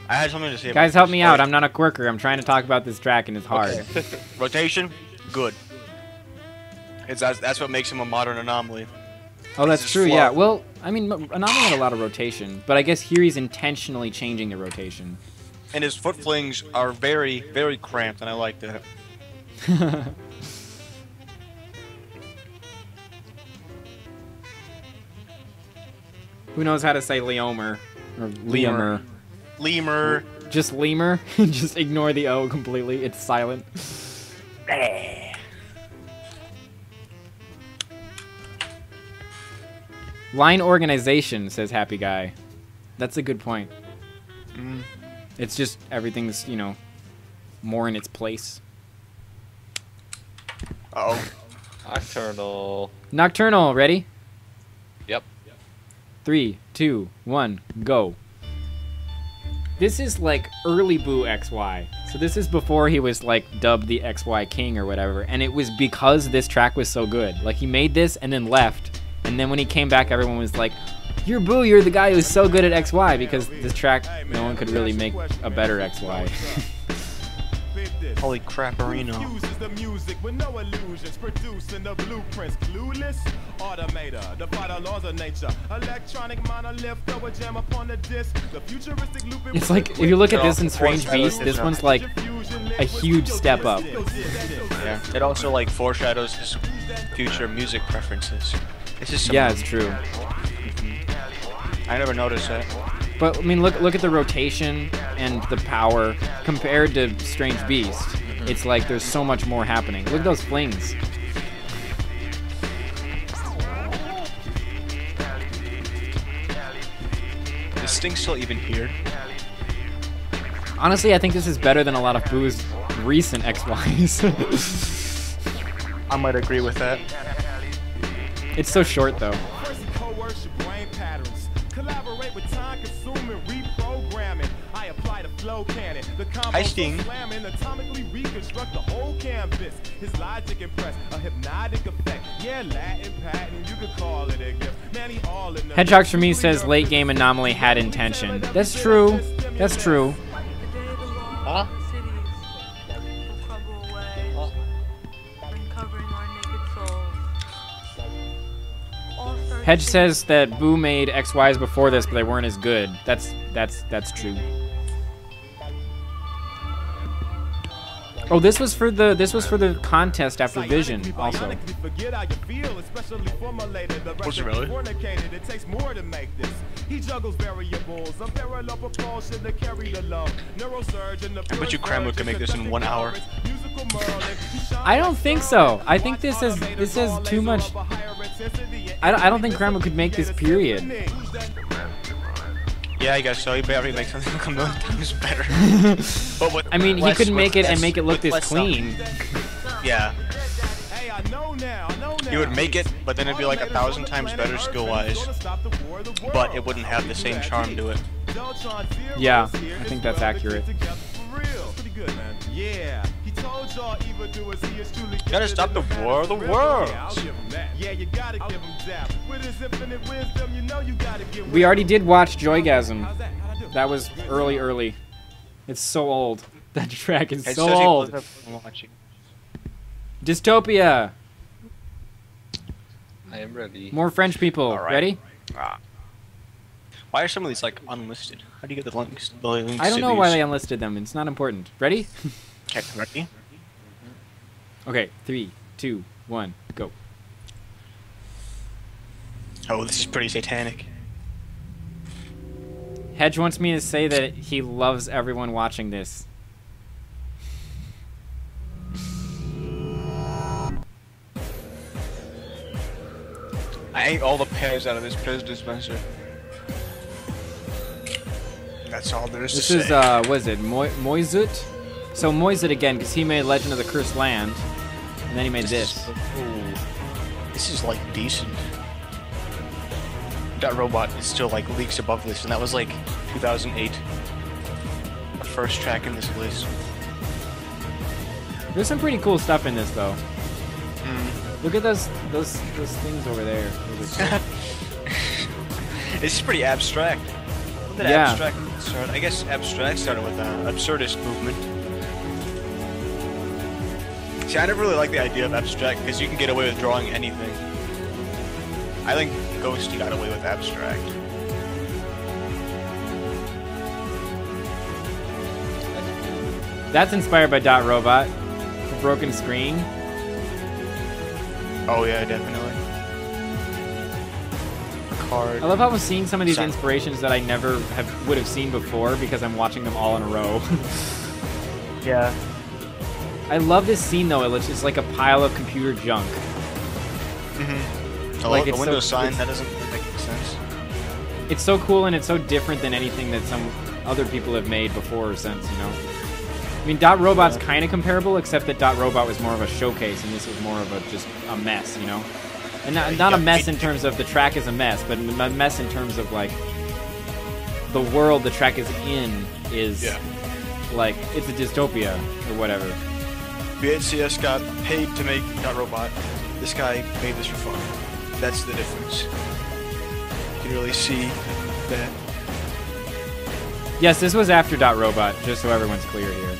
Speaker 2: I had something to say about
Speaker 1: Guys, help
Speaker 2: this.
Speaker 1: me out. I'm not a quirker. I'm trying to talk about this track and it's hard.
Speaker 2: Okay. Rotation, good. That's what makes him a modern anomaly.
Speaker 1: Oh, that's
Speaker 2: This is
Speaker 1: true.
Speaker 2: slow.
Speaker 1: Yeah. Well, I mean, Anomaly had a lot of rotation, but I guess here he's intentionally changing the rotation.
Speaker 2: And his foot flings are very, very cramped, and I like that.
Speaker 1: Who knows how to say Leomer or Leomer?
Speaker 2: Lemur.
Speaker 1: Just lemur. Just ignore the O completely. It's silent. Line organization, says Happy Guy. That's a good point. It's just everything's, you know, more in its place.
Speaker 2: Uh-oh.
Speaker 3: Nocturnal.
Speaker 1: Nocturnal, ready?
Speaker 3: Yep.
Speaker 1: 3, 2, 1, go. This is like early Boo XY. So this is before he was like dubbed the XY King or whatever. And it was because this track was so good. Like he made this and then left. And then when he came back, everyone was like, "You're Boo, you're the guy who's so good at XY." Because this track, no one could really make a better XY.
Speaker 2: Holy crap-arino.
Speaker 6: Uses the music with no illusions, producing the blueprints. Clueless automator, defy the laws of nature. Electronic monolith, throw a jam upon the disc. The futuristic loop.
Speaker 1: It's like, if you look at this in Strange Beast, this one's like a huge step up.
Speaker 2: Yeah. It also like foreshadows his future music preferences. This is some,
Speaker 1: Yeah, it's true.
Speaker 2: I never noticed that.
Speaker 1: But I mean, look at the rotation and the power compared to Strange Beast. It's like there's so much more happening. Look at those flings.
Speaker 2: Is Sting still even here?
Speaker 1: Honestly, I think this is better than a lot of Boo's recent XYs.
Speaker 2: I might agree with that.
Speaker 1: It's so short though.
Speaker 6: First, coerce your brain patterns. Collaborate with time-consuming reprogramming. I apply the flow cannon. The combo
Speaker 2: Sting.
Speaker 6: slamming, atomically reconstruct the whole canvas. His logic impress a hypnotic effect. Yeah, Latin patent, you could call it a gift. Man, he all in the
Speaker 1: Hedgehogs for me says late game Anomaly had intention. That's true. That's true.
Speaker 3: Huh?
Speaker 1: Hedge says that Boo made XYs before this, but they weren't as good. That's true. Oh, this was for the contest after Vision also.
Speaker 2: Was it really?
Speaker 6: It takes more to make this. He juggles variables, a parallel propulsion to carry the love. Neurosurgeon,
Speaker 2: I bet you Cramwood can make this in 1 hour.
Speaker 1: I don't think so. I think this is too much. I don't think Cramwood could make this period.
Speaker 2: Yeah, I guess so. He barely makes something look a million times better. But with
Speaker 1: I mean, he
Speaker 2: less-
Speaker 1: couldn't make
Speaker 2: with
Speaker 1: it and
Speaker 2: less-
Speaker 1: make it look
Speaker 2: with
Speaker 1: this
Speaker 2: less
Speaker 1: clean.
Speaker 2: Yeah.
Speaker 6: Hey, I know now.
Speaker 2: He would make it, but then it'd be like 1,000 times better skill-wise. But it wouldn't have the same charm to it.
Speaker 1: Yeah, I think that's accurate.
Speaker 6: Yeah, he told y'all evildoers he is truly
Speaker 2: Gotta stop the war of the worlds.
Speaker 6: Yeah, you gotta give him that. With his infinite wisdom, you know you gotta give.
Speaker 1: We already did watch Joygasm. That was early. It's so old. That track is
Speaker 2: It
Speaker 1: so
Speaker 2: says he
Speaker 1: old.
Speaker 2: was watching.
Speaker 1: Dystopia.
Speaker 3: I am ready.
Speaker 1: More French people.
Speaker 2: All right.
Speaker 1: Ready?
Speaker 2: Why are some of these like unlisted? How do you get the links?
Speaker 1: I don't know why they unlisted them. It's not important. Ready?
Speaker 2: Okay, ready?
Speaker 1: Okay, 3, 2, 1, go.
Speaker 2: Oh, this is pretty satanic.
Speaker 1: Hedge wants me to say that he loves everyone watching this.
Speaker 2: I ate all the pears out of this Pez dispenser. That's all there is
Speaker 1: This
Speaker 2: to
Speaker 1: is,
Speaker 2: say.
Speaker 1: what is it? Moizut? So Moizut again, because he made Legend of the Cursed Land. And then he made this.
Speaker 2: This is like decent. That robot is still like leagues above this, and that was like 2008. first track in this list.
Speaker 1: There's some pretty cool stuff in this though.
Speaker 2: Mm.
Speaker 1: Look at those things over there.
Speaker 2: It's pretty abstract. When did
Speaker 1: Yeah.
Speaker 2: abstract start? I guess abstract started with the absurdist movement. See, I never really liked the idea of abstract because you can get away with drawing anything. I think Ghosty got away with abstract.
Speaker 1: That's inspired by Dot Robot. The broken screen.
Speaker 2: Oh yeah, definitely. A card.
Speaker 1: I love how I'm seeing some of these
Speaker 2: Sorry.
Speaker 1: inspirations that I never would have seen before because I'm watching them all in a row.
Speaker 2: Yeah.
Speaker 1: I love this scene though. It's just like a pile of computer junk.
Speaker 2: Mm-hmm.
Speaker 1: Like,
Speaker 2: The
Speaker 1: it's
Speaker 2: Windows
Speaker 1: so-
Speaker 2: sign,
Speaker 1: it's-
Speaker 2: that doesn't really make any sense.
Speaker 1: It's so cool and it's so different than anything that some other people have made before or since, you know? I mean, Dot Robot's kind of comparable, except that Dot Robot was more of a showcase and this was more of just a mess, you know? And not a mess in terms of the track is a mess, but a mess in terms of, like, the world the track is in is, like, it's a dystopia or whatever.
Speaker 2: BHCS got paid to make Dot Robot. This guy made this for fun. That's the difference. You can really see that.
Speaker 1: Yes, this was after Dot Robot, just so everyone's clear here.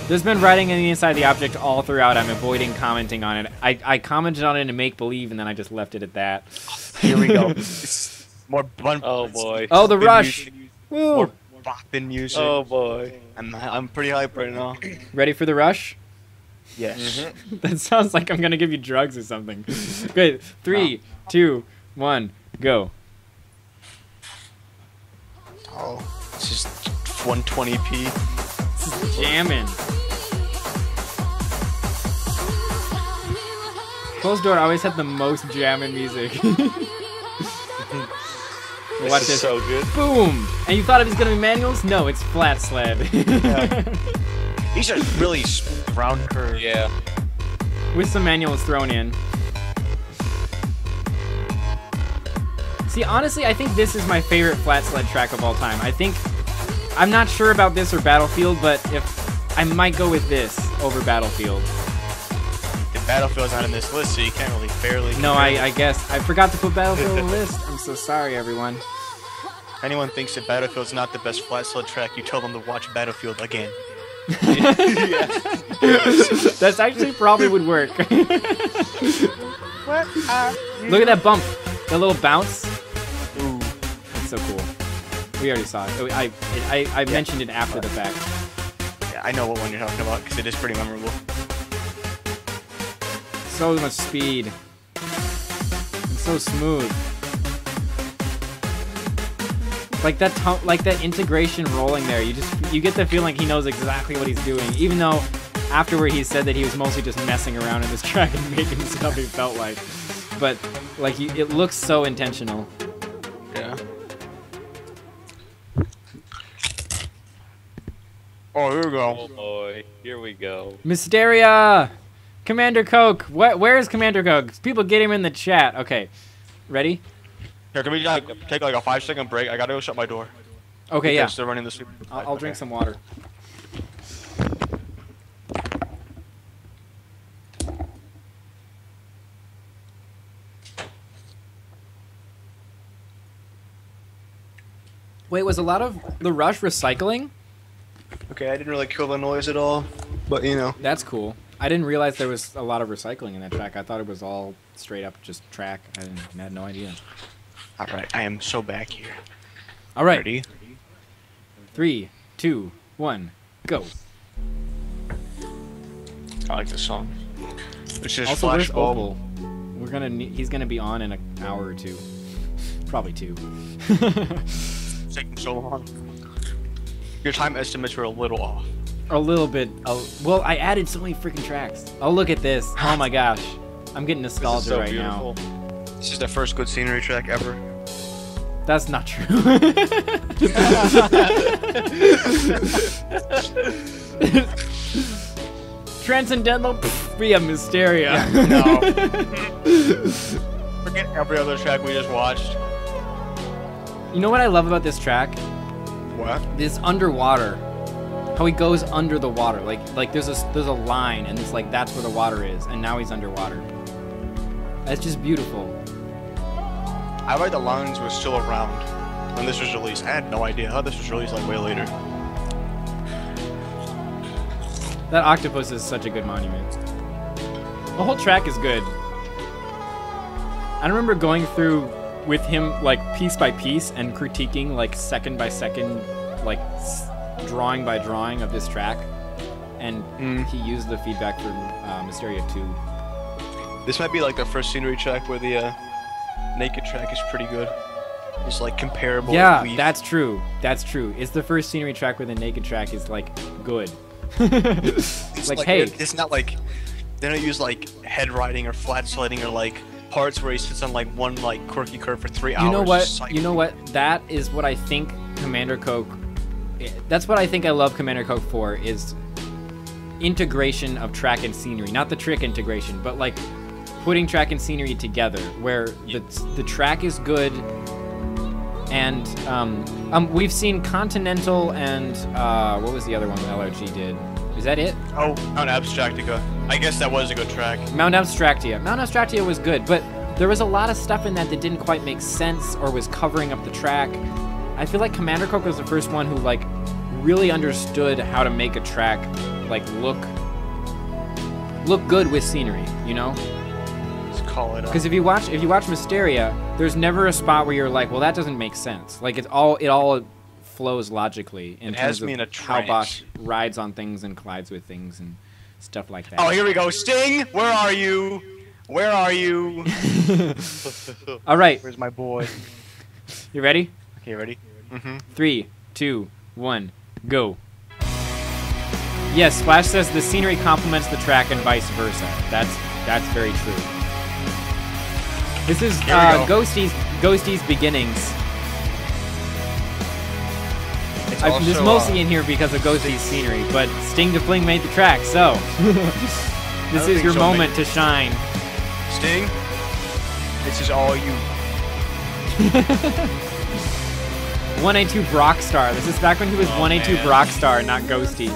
Speaker 1: There's been writing in the inside of the object all throughout. I'm avoiding commenting on it. I commented on it in make believe, and then I just left it at that.
Speaker 2: Here we go. It's more bun.
Speaker 3: Oh boy.
Speaker 1: Oh, the
Speaker 2: Been
Speaker 1: rush!
Speaker 2: music,
Speaker 1: Woo!
Speaker 2: more bopping music.
Speaker 3: Oh boy.
Speaker 2: I'm pretty hyped right now.
Speaker 1: Ready for the rush?
Speaker 2: Yes.
Speaker 1: That sounds like I'm gonna give you drugs or something. Good. 3, 2, 1, go.
Speaker 2: Oh, it's just 120p.
Speaker 1: This is jamming. Closed Door always had the most jamming music. Watch
Speaker 3: This is
Speaker 1: this.
Speaker 3: so good.
Speaker 1: Boom! And you thought it was gonna be manuals? No, it's flat sled.
Speaker 2: These are really round curves.
Speaker 3: Yeah.
Speaker 1: With some manuals thrown in. See, honestly, I think this is my favorite flat sled track of all time. I'm not sure about this or Battlefield, but if I might go with this over Battlefield.
Speaker 2: The Battlefield's not in this list, so you can't really fairly.
Speaker 1: No,
Speaker 2: compare them.
Speaker 1: I guess I forgot to put Battlefield on the list. I'm so sorry, everyone.
Speaker 2: If anyone thinks that Battlefield's not the best flat sled track, you tell them to watch Battlefield again.
Speaker 1: That's actually probably would work.
Speaker 2: What are you?
Speaker 1: Look at that bump, that little bounce. Ooh, that's so cool. We already saw it. Oh, I mentioned it after the fact.
Speaker 2: Yeah, I know what one you're talking about because it is pretty memorable.
Speaker 1: So much speed. And so smooth. Like that integration rolling there. You get the feeling he knows exactly what he's doing, even though afterward he said that he was mostly just messing around in this track and making stuff he felt like. But like it looks so intentional.
Speaker 2: Yeah. Oh, here we go.
Speaker 3: Oh boy. Here we go.
Speaker 1: Mysteria! Commander Coke! Where is Commander Coke? People get him in the chat. Okay. Ready?
Speaker 2: Here, can we take like a 5-second break? I gotta go shut my door.
Speaker 1: Okay, yeah.
Speaker 2: Because they're running the super.
Speaker 1: I'll drink some water. Wait, was a lot of the Rush recycling?
Speaker 2: Okay, I didn't really kill the noise at all, but you know.
Speaker 1: That's cool. I didn't realize there was a lot of recycling in that track. I thought it was all straight up just track. I had no idea.
Speaker 2: All right, I am so back here.
Speaker 1: All right.
Speaker 2: Ready?
Speaker 1: 3, 2, 1, go.
Speaker 2: I like this song. It's just
Speaker 1: Also, where's
Speaker 2: flashbulb.
Speaker 1: Opal? He's gonna be on in an hour or two. Probably 2.
Speaker 2: It's taking so long. Your time estimates were a little off.
Speaker 1: A little bit. Well, I added so many freaking tracks. Oh, look at this. Oh my gosh. I'm getting
Speaker 3: This is
Speaker 1: nostalgia
Speaker 3: so
Speaker 1: right
Speaker 3: beautiful.
Speaker 1: now.
Speaker 2: This is the first good scenery track ever.
Speaker 1: That's not true. Transcendental via Mysteria.
Speaker 2: No. Forget every other track we just watched.
Speaker 1: You know what I love about this track?
Speaker 2: What?
Speaker 1: This underwater. How he goes under the water. Like there's a line, and it's like that's where the water is, and now he's underwater. That's just beautiful.
Speaker 2: I read the lines was still around when this was released. I had no idea how this was released like way later.
Speaker 1: That octopus is such a good monument. The whole track is good. I remember going through with him like piece by piece and critiquing like second by second, like drawing by drawing of this track, and he used the feedback from Mysteria 2.
Speaker 2: This might be like the first scenery track where the naked track is pretty good. It's like comparable.
Speaker 1: Yeah,
Speaker 2: with
Speaker 1: that's true. That's true. It's the first scenery track where the naked track is like good. It's like, hey,
Speaker 2: it's not like they don't use like head riding or flat sliding or like parts where he sits on like one like quirky curve for 3 hours.
Speaker 1: you know what?
Speaker 2: cycling.
Speaker 1: You know what? That is what I think Commander Coke. That's what I think I love Commander Coke for, is integration of track and scenery. Not the trick integration, but like putting track and scenery together, where the track is good. And we've seen Continental and what was the other one that LRG did? Is that it?
Speaker 2: Oh, Mount Abstractica. I guess that was a good track.
Speaker 1: Mount Abstractia. Mount Abstractia was good, but there was a lot of stuff in that didn't quite make sense or was covering up the track. I feel like Commander Coke was the first one who like really understood how to make a track like look good with scenery, you know?
Speaker 2: Let's call it.
Speaker 1: Because if you watch Mysteria, there's never a spot where you're like, well, that doesn't make sense. Like it all flows logically in
Speaker 2: It has
Speaker 1: terms
Speaker 2: me
Speaker 1: of
Speaker 2: in a
Speaker 1: how
Speaker 2: trance.
Speaker 1: Bosch rides on things and collides with things and stuff like that.
Speaker 2: Oh, here we go. Sting, where are you? Where are you?
Speaker 1: All right,
Speaker 2: Where's my boy?
Speaker 1: you ready?
Speaker 2: Okay, ready? Mm-hmm.
Speaker 1: 3, 2, 1, go. Yes, Splash says the scenery complements the track and vice versa. That's very true. This is
Speaker 2: Here we go.
Speaker 1: Ghosty's beginnings.
Speaker 2: It's
Speaker 1: This is
Speaker 2: also,
Speaker 1: mostly in here because of Ghosty's scenery, but Sting to Fling made the track, so this is
Speaker 2: think
Speaker 1: your
Speaker 2: so,
Speaker 1: moment to shine.
Speaker 2: Sting, this is all you.
Speaker 1: 182 Brockstar. This is back when he was 182
Speaker 2: man.
Speaker 1: Brockstar, not Ghosty.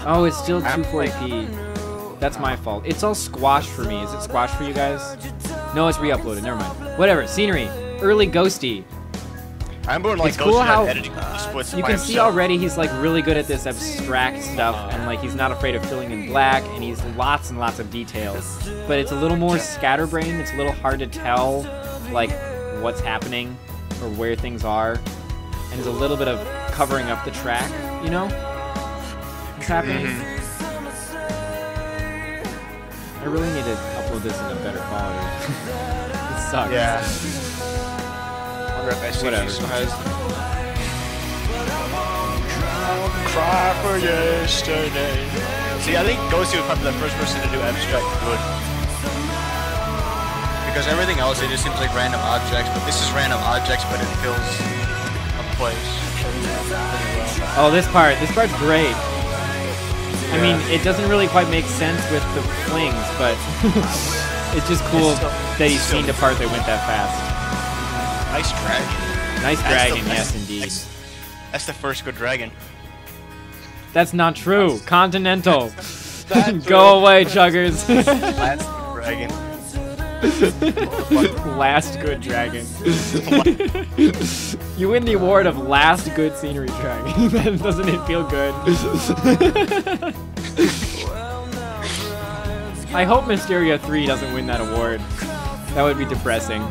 Speaker 1: Oh, it's still 240p. That's my fault. It's all squashed for me. Is it squashed for you guys? No, it's re-uploaded. Never mind. Whatever. Scenery. Early Ghosty.
Speaker 2: I remember when like
Speaker 1: It's cool
Speaker 2: Ghosty
Speaker 1: how
Speaker 2: had editing splits
Speaker 1: you
Speaker 2: by
Speaker 1: can see
Speaker 2: himself.
Speaker 1: already he's like really good at this abstract stuff, and like he's not afraid of filling in black, and he's lots and lots of details. But it's a little more scatterbrained. It's a little hard to tell like what's happening or where things are, and there's a little bit of covering up the track, you know? What's happening? I really need to upload this in a better quality. This sucks.
Speaker 2: Yeah. I wonder if SCG
Speaker 1: Whatever.
Speaker 2: still has. Cry for yesterday. See, I think Ghosty was probably the first person to do abstract good. Because everything else, it just seems like random objects, but this is random objects, but it fills a place.
Speaker 1: Oh, this part's great. I mean, it doesn't really quite make sense with the flings, but it's just cool that he's seen the part that went that fast.
Speaker 2: Nice dragon.
Speaker 1: Nice
Speaker 2: That's
Speaker 1: dragon,
Speaker 2: the-
Speaker 1: yes indeed.
Speaker 2: That's the first good dragon.
Speaker 1: That's not true. Continental.
Speaker 2: That's
Speaker 1: Go away, chuggers.
Speaker 2: Last dragon.
Speaker 1: Last good dragon. You win the award of last good scenery dragon. Doesn't it feel good? I hope Mysteria 3 doesn't win that award. That would be depressing.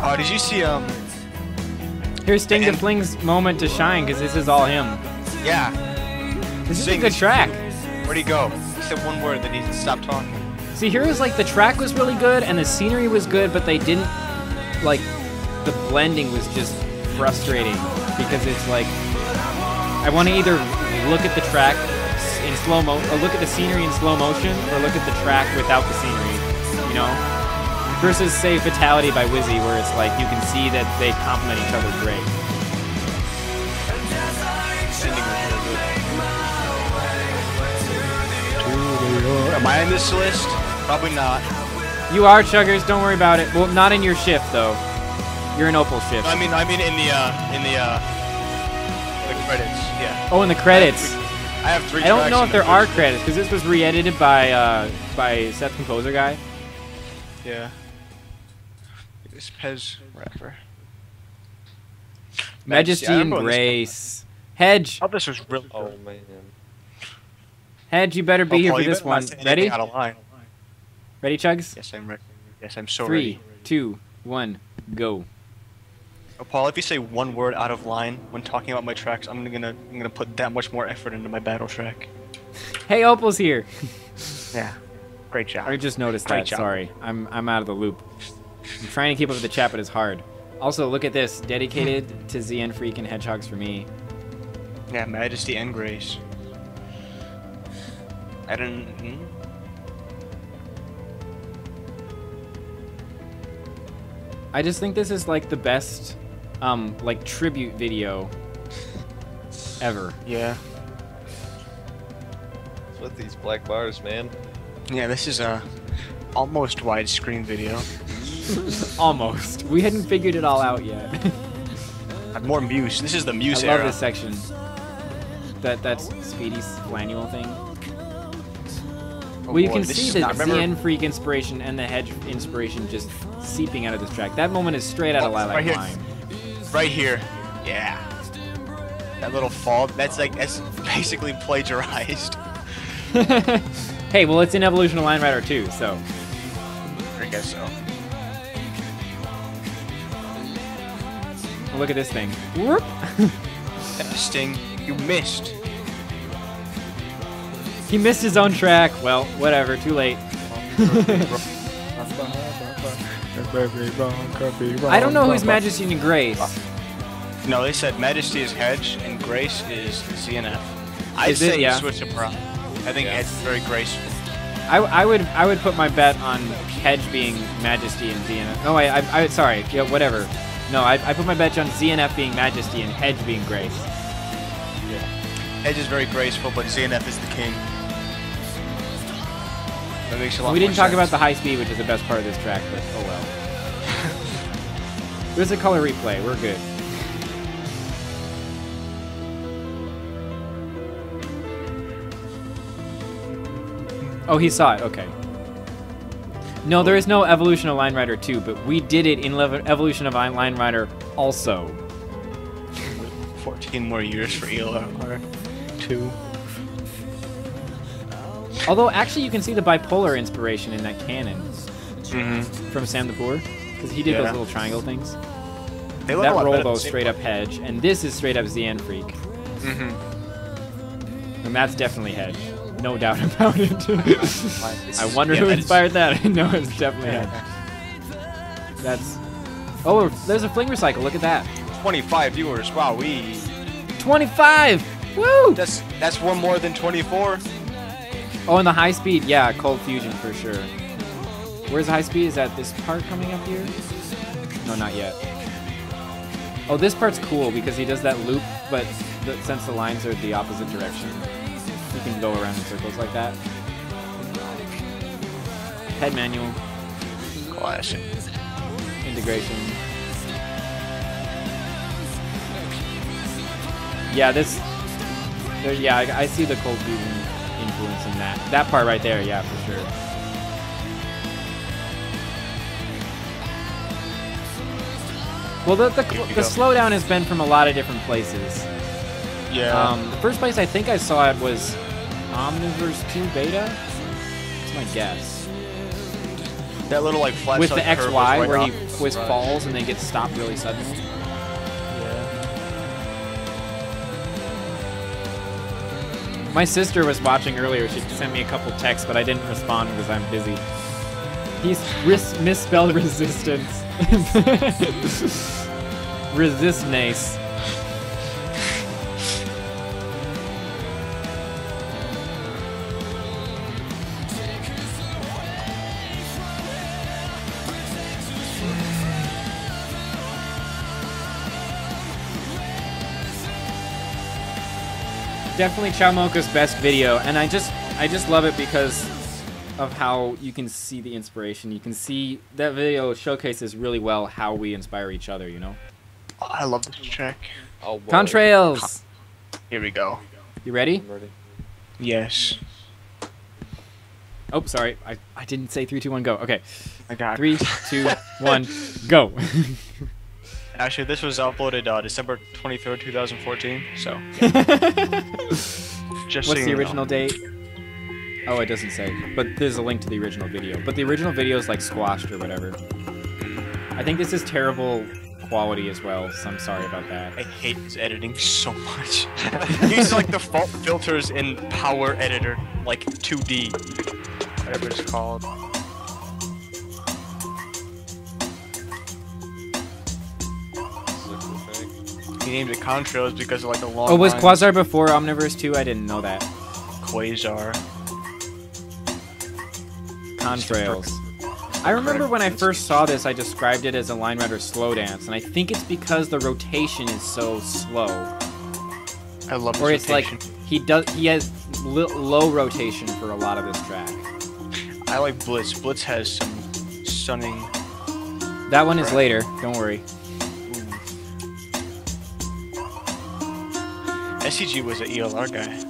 Speaker 2: Oh, did you see
Speaker 1: Here's Sting to
Speaker 2: And-
Speaker 1: Fling's moment to shine, because this is all him.
Speaker 2: yeah.
Speaker 1: This is a
Speaker 2: Sting.
Speaker 1: good track.
Speaker 2: Where'd he go? He said one word, then he stopped talking.
Speaker 1: See, here is like the track was really good and the scenery was good, but they didn't, like, the blending was just frustrating because it's like, I want to either look at the track in slow mo, or look at the scenery in slow motion, or look at the track without the scenery, you know? Versus, say, Fatality by Wizzy, where it's like you can see that they complement each other great.
Speaker 2: Am I on this list? Probably not.
Speaker 1: You are, Chuggers. Don't worry about it. Well, not in your shift though. You're in Opal shift.
Speaker 2: I mean in the credits. Yeah.
Speaker 1: Oh, in the credits.
Speaker 2: I have 3
Speaker 1: I don't
Speaker 2: tracks
Speaker 1: know
Speaker 2: in
Speaker 1: if
Speaker 2: the
Speaker 1: there are
Speaker 2: first-
Speaker 1: credits because this was re-edited by Seth Composer guy.
Speaker 2: Yeah. This Pez rapper.
Speaker 1: Majesty
Speaker 2: I
Speaker 1: and
Speaker 2: remember when this-
Speaker 1: Grace. Hedge.
Speaker 2: Oh, this was really
Speaker 3: Oh
Speaker 2: good.
Speaker 3: man.
Speaker 1: Hedge, you better be here
Speaker 2: Paul,
Speaker 1: for
Speaker 2: you
Speaker 1: this
Speaker 2: better
Speaker 1: one.
Speaker 2: not say anything
Speaker 1: Ready?
Speaker 2: Out of line.
Speaker 1: Ready, Chugs?
Speaker 2: Yes, I'm ready. Yes, I'm so
Speaker 1: 3,
Speaker 2: ready.
Speaker 1: 2, 1, go.
Speaker 2: Oh, Paul, if you say one word out of line when talking about my tracks, I'm gonna put that much more effort into my battle track.
Speaker 1: Hey, Opal's here.
Speaker 2: Yeah. Great job.
Speaker 1: I just noticed
Speaker 2: Great
Speaker 1: that.
Speaker 2: job.
Speaker 1: Sorry, I'm out of the loop. I'm trying to keep up with the chat, but it's hard. Also, look at this. Dedicated to ZN Freak and Hedgehogs for me.
Speaker 2: Yeah, Majesty and Grace. I didn't.
Speaker 1: I just think this is like the best, like tribute video ever.
Speaker 2: Yeah.
Speaker 3: What's with these black bars, man?
Speaker 2: Yeah, this is a almost widescreen video.
Speaker 1: Almost. We hadn't figured it all out yet.
Speaker 2: More Muse. This is the Muse
Speaker 1: I love
Speaker 2: era.
Speaker 1: this section. That's Speedy's flannual thing.
Speaker 2: Oh
Speaker 1: Well, you
Speaker 2: boy,
Speaker 1: can
Speaker 2: this
Speaker 1: see
Speaker 2: is
Speaker 1: the
Speaker 2: not- remember-
Speaker 1: ZN Freak inspiration and the Hedge inspiration just seeping out of this track. That moment is straight out of Lilac
Speaker 2: right here.
Speaker 1: Lime.
Speaker 2: Right here. Yeah. That little fall. That's basically plagiarized.
Speaker 1: Hey, well, it's in Evolution of Line Rider too, so.
Speaker 2: I guess so.
Speaker 1: Look at this thing. Whoop.
Speaker 2: Sting, you missed.
Speaker 1: He missed his own track. Well, whatever. Too late. I don't know who's Majesty and Grace.
Speaker 2: No, they said Majesty is Hedge and Grace is ZNF. I'd
Speaker 1: Is it?
Speaker 2: say
Speaker 1: Yeah.
Speaker 2: switch them around. I think Ed's very graceful.
Speaker 1: I would put my bet on Hedge being Majesty and ZNF. No, I sorry. Yeah, whatever. No, I put my bet on ZNF being Majesty and Hedge being Grace.
Speaker 2: Edge is very graceful, but ZNF is the king. That makes a lot
Speaker 1: We
Speaker 2: more
Speaker 1: didn't talk
Speaker 2: sense.
Speaker 1: about the high speed, which is the best part of this track, but oh well. There's a color replay. We're good. Oh, he saw it. Okay. No, there is no Evolution of Line Rider 2, but we did it in Evolution of Line Rider also.
Speaker 2: 14 more years for ELR 2.
Speaker 1: Although, actually, you can see the bipolar inspiration in that cannon
Speaker 2: Mm-hmm.
Speaker 1: from Sam the Poor, because he did
Speaker 2: Yeah.
Speaker 1: those little triangle things.
Speaker 2: They look
Speaker 1: That
Speaker 2: a lot
Speaker 1: roll,
Speaker 2: better
Speaker 1: though,
Speaker 2: than Sam
Speaker 1: straight up Hedge, and this is straight up ZN Freak.
Speaker 2: Mm-hmm.
Speaker 1: And that's definitely Hedge. No doubt about it. I wonder
Speaker 2: Yeah,
Speaker 1: who
Speaker 2: that is-
Speaker 1: inspired that. No, it's definitely Hedge. That's... Oh, there's a fling recycle. Look at that.
Speaker 2: 25 viewers. Wow, we.
Speaker 1: 25! Woo!
Speaker 2: That's one more than 24.
Speaker 1: Oh, and the high speed. Yeah, Cold Fusion for sure. Where's the high speed? Is that this part coming up here? No, not yet. Oh, this part's cool because he does that loop, but since the lines are the opposite direction, you can go around in circles like that. Head manual,
Speaker 2: Classic.
Speaker 1: integration. Yeah, yeah, I see the Cold Fusion influence in that. That part right there, yeah, for sure. Well, the slowdown has been from a lot of different places.
Speaker 2: Yeah.
Speaker 1: The first place I think I saw it was Omniverse 2 Beta. That's my guess.
Speaker 2: that little like flashlight
Speaker 1: With the
Speaker 2: curve was
Speaker 1: XY
Speaker 2: right
Speaker 1: where
Speaker 2: off.
Speaker 1: he falls and then gets stopped really suddenly. My sister was watching earlier. She sent me a couple texts, but I didn't respond because I'm busy. He's misspelled resistance. Resistnace. Definitely Chowmoka's best video, and I just love it because of how you can see the inspiration. You can see that video showcases really well how we inspire each other, you know?
Speaker 2: Oh, I love this track.
Speaker 3: Oh, boy.
Speaker 1: Contrails!
Speaker 2: Here we go.
Speaker 1: You ready?
Speaker 3: I'm ready.
Speaker 2: Yes.
Speaker 1: Oh, sorry. I didn't say 3, 2, 1, go. Okay.
Speaker 2: I got
Speaker 1: 3, 2, 1, go.
Speaker 2: Actually, this was uploaded December 23rd, 2014. So. Just
Speaker 1: What's
Speaker 2: so
Speaker 1: the
Speaker 2: you
Speaker 1: original
Speaker 2: know.
Speaker 1: date? Oh, it doesn't say. But there's a link to the original video. But the original video is like squashed or whatever. I think this is terrible quality as well, so I'm sorry about that.
Speaker 2: I hate his editing so much. He uses like default filters in Power Editor, like 2D, whatever it's called. He named it Contrails because of like the long.
Speaker 1: Oh, was
Speaker 2: lines.
Speaker 1: Quasar before Omniverse 2? I didn't know that.
Speaker 2: Quasar.
Speaker 1: Contrails. I remember when I first saw this, I described it as a line rider slow dance, and I think it's because the rotation is so slow.
Speaker 2: I love this
Speaker 1: Or it's
Speaker 2: rotation.
Speaker 1: like he has low rotation for a lot of this track.
Speaker 2: I like Blitz. Blitz has some stunning.
Speaker 1: That one is later. Don't worry.
Speaker 2: SCG was an ELR guy.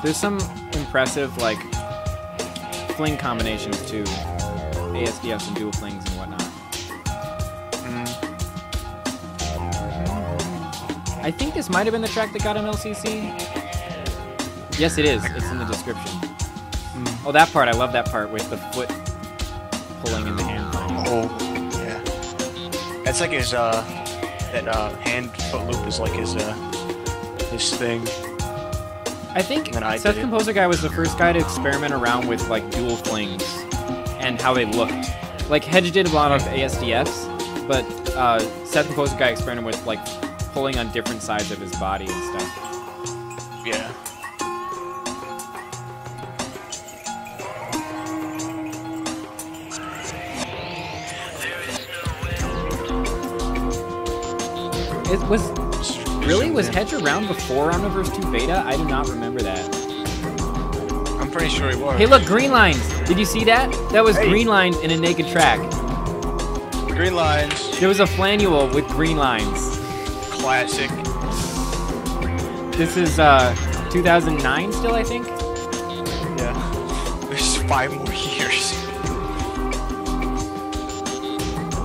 Speaker 1: There's some impressive like fling combinations too, ASDFs and dual flings and whatnot. I think this might have been the track that got him LCC. Yes, it is. It's in the description. Oh, that part. I love that part with the foot pulling in the hand.
Speaker 2: Oh, yeah. That's like his that hand foot loop is like his thing.
Speaker 1: I think
Speaker 2: And I
Speaker 1: Seth
Speaker 2: did it.
Speaker 1: Composer Guy was the first guy to experiment around with like dual flings and how they looked. Like Hedge did a lot of ASDFs, but Seth Composer Guy experimented with like pulling on different sides of his body and stuff.
Speaker 2: Yeah.
Speaker 1: It was Hedge around before Omniverse 2 beta? I do not remember that.
Speaker 2: I'm pretty sure he was.
Speaker 1: Hey, look, green lines. Did you see that? That was
Speaker 2: Hey.
Speaker 1: green lines in a naked track.
Speaker 2: Green lines.
Speaker 1: There was a flannual with green lines.
Speaker 2: Classic.
Speaker 1: This is 2009 still, I think.
Speaker 2: Yeah. There's 5 more years.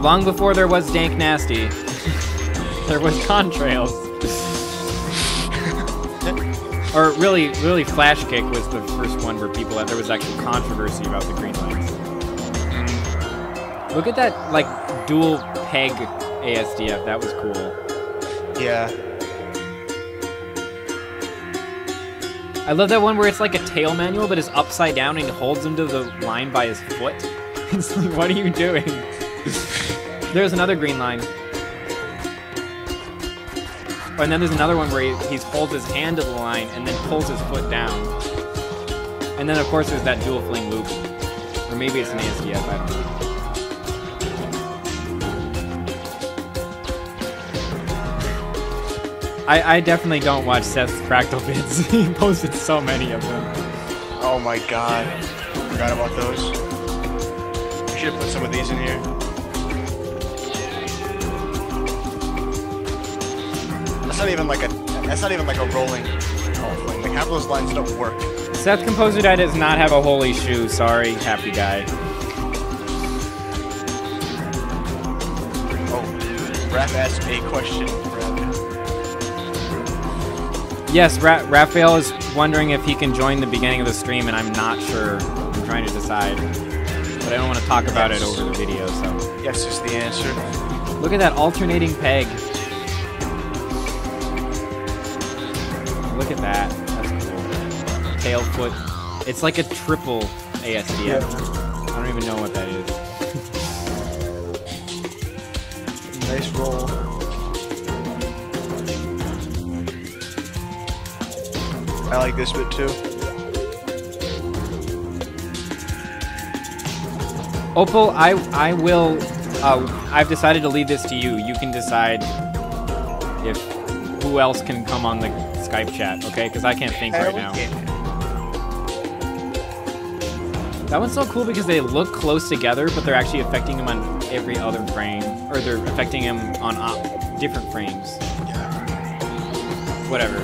Speaker 1: Long before there was Dank Nasty, there was Contrails. Or really, Flash Kick was the first one where there was actual controversy about the green lines. Look at that, like, dual peg ASDF. That was cool.
Speaker 2: Yeah.
Speaker 1: I love that one where it's like a tail manual, but it's upside down and he holds him to the line by his foot. It's like, what are you doing? There's another green line. And then there's another one where he holds his hand to the line and then pulls his foot down. And then, of course, there's that dual fling loop. Or maybe it's an ASDF, I don't know. I definitely don't watch Seth's Fractal vids. He posted so many of them.
Speaker 2: Oh my god. Forgot about those. We should have put some of these in here. That's not even like a rolling thing. Like half those lines don't work.
Speaker 1: Seth Composer Guy does not have a holy shoe. Sorry, happy guy.
Speaker 2: Oh, Raph asked a question.
Speaker 1: Yes, Raphael is wondering if he can join the beginning of the stream, and I'm not sure. I'm trying to decide. But I don't want to talk about it over the video, so.
Speaker 2: Yes is the answer.
Speaker 1: Look at that alternating peg. Look at that. That's cool. Tail foot. It's like a triple ASDF.
Speaker 2: Yeah.
Speaker 1: I don't even know what that is.
Speaker 2: Nice roll. I like this bit too.
Speaker 1: Opal, I will. I've decided to leave this to you. You can decide if who else can come on the Skype chat, okay? Because I can't think right now. That one's so cool because they look close together, but they're actually affecting him on every other frame, or they're affecting him on different frames. Whatever.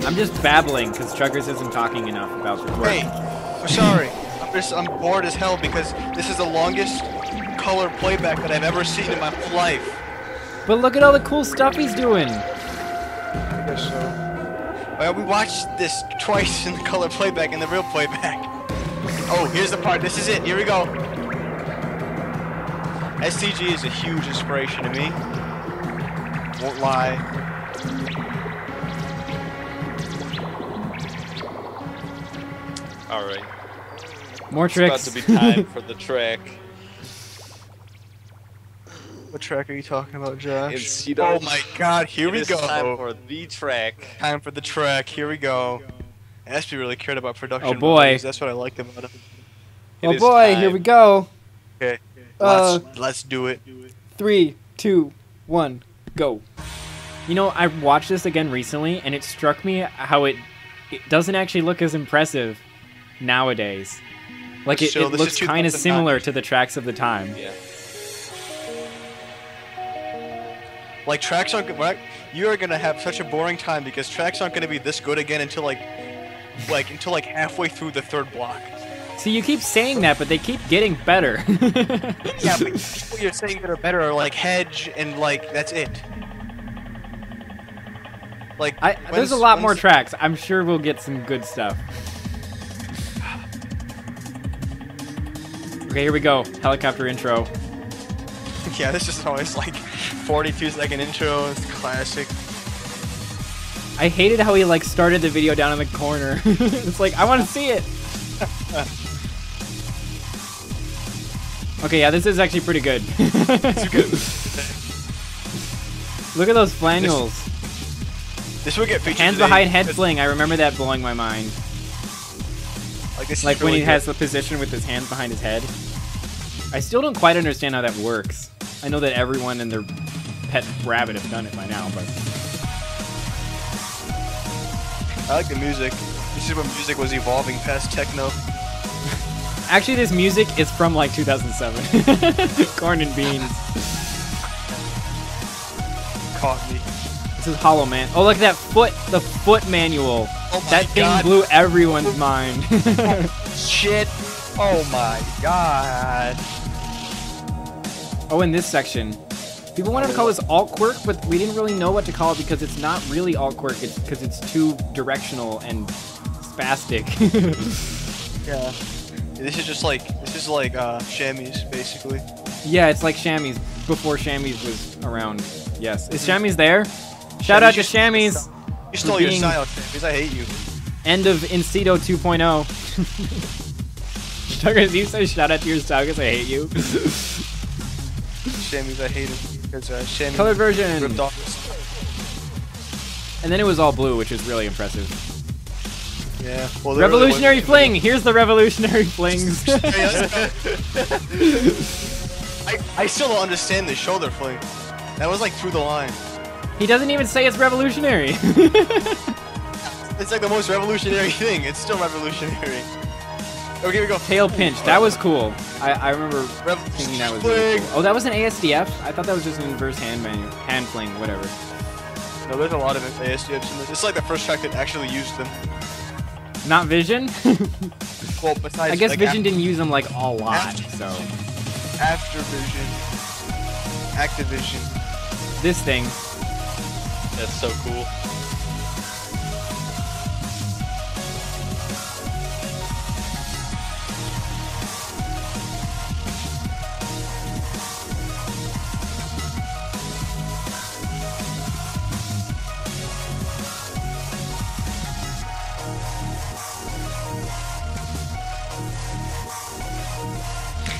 Speaker 1: I'm just babbling because Chuggers isn't talking enough about the work.
Speaker 2: Hey, I'm sorry. I'm bored as hell because this is the longest color playback that I've ever seen in my whole life.
Speaker 1: But look at all the cool stuff he's doing.
Speaker 2: I guess so. Well, we watched this twice in the color playback and the real playback. Oh, here's the part. This is it. Here we go. STG is a huge inspiration to me. Won't lie.
Speaker 3: All right.
Speaker 1: More tricks.
Speaker 3: It's about to be time for the track.
Speaker 2: What track are you talking about, Josh?
Speaker 3: Encino.
Speaker 2: Oh my God! Here we
Speaker 3: It is
Speaker 2: go.
Speaker 3: time for the track.
Speaker 2: Time for the track. Here we go. SB really cared about production.
Speaker 1: Oh, boy.
Speaker 2: values. That's what I liked about him.
Speaker 3: It
Speaker 1: Oh
Speaker 3: is
Speaker 1: boy,
Speaker 3: time.
Speaker 1: here we go.
Speaker 2: Okay.
Speaker 1: Uh,
Speaker 2: Let's do it.
Speaker 1: 3, 2, 1, go. You know, I watched this again recently, and it struck me how it doesn't actually look as impressive nowadays. Like, it
Speaker 2: Still, this
Speaker 1: looks
Speaker 2: is
Speaker 1: kind of
Speaker 2: 2009.
Speaker 1: similar to the tracks of the time.
Speaker 3: Yeah.
Speaker 2: Like tracks aren't right. You are gonna have such a boring time because tracks aren't gonna be this good again until like halfway through the third block.
Speaker 1: See, you keep saying that, but they keep getting better.
Speaker 2: Yeah, but people you're saying that are better are like Hedge and like that's it. Like
Speaker 1: There's a lot more tracks. I'm sure we'll get some good stuff. Okay, here we go. Helicopter intro.
Speaker 2: Yeah, this is always like 42-second intro. It's classic.
Speaker 1: I hated how he like started the video down in the corner. It's like, I want to see it. Okay, yeah, this is actually pretty good.
Speaker 2: It's good.
Speaker 1: Look at those flannules.
Speaker 2: This will get featured
Speaker 1: Hands
Speaker 2: today.
Speaker 1: behind head fling. I remember that blowing my mind.
Speaker 2: Like, this is
Speaker 1: Like when
Speaker 2: really
Speaker 1: he has
Speaker 2: good.
Speaker 1: the position with his hands behind his head. I still don't quite understand how that works. I know that everyone and their pet rabbit have done it by now, but
Speaker 2: I like the music. This is when music was evolving past techno.
Speaker 1: actually this music is from like 2007. Corn and beans.
Speaker 2: Caught me.
Speaker 1: This is Hollow Man. Oh, look at that foot, the foot manual.
Speaker 2: Oh my
Speaker 1: That thing
Speaker 2: God.
Speaker 1: blew everyone's mind.
Speaker 2: Shit. Oh my God.
Speaker 1: Oh, in this section. People wanted to call this alt quirk, but we didn't really know what to call it because it's not really alt quirk. It's because it's too directional and spastic.
Speaker 2: Yeah. This is chamois, basically.
Speaker 1: Yeah, it's like Chamois before Chamois was around. Yes. Is Chamois there? Shout out to Chamois.
Speaker 2: You stole your
Speaker 1: being-
Speaker 2: style, Chamois. I hate you.
Speaker 1: End of Incito 2.0. Tuggers, you say shout out to your style because I hate you.
Speaker 2: Chamois, I hate him because Chamois
Speaker 1: Colored version.
Speaker 2: ripped off.
Speaker 1: And then it was all blue, which was really impressive.
Speaker 2: Yeah. Well, there really
Speaker 1: Revolutionary
Speaker 2: wasn't-
Speaker 1: fling. Here's the revolutionary flings.
Speaker 2: Hey, let's go. I still don't understand the shoulder fling. That was like through the line.
Speaker 1: He doesn't even say it's revolutionary.
Speaker 2: It's like the most revolutionary thing. It's still revolutionary. Okay, here we go.
Speaker 1: Tail pinch. That was cool. I remember thinking that was really
Speaker 2: Fling.
Speaker 1: cool. Oh, that was an ASDF? I thought that was just an inverse hand fling, whatever.
Speaker 2: No, there's a lot of ASDFs in this. It's like the first track that actually used them.
Speaker 1: Not Vision?
Speaker 2: Well, besides,
Speaker 1: I guess
Speaker 2: like,
Speaker 1: Vision didn't use them like a lot, so.
Speaker 2: After Vision, Activision.
Speaker 1: This thing.
Speaker 3: That's so cool.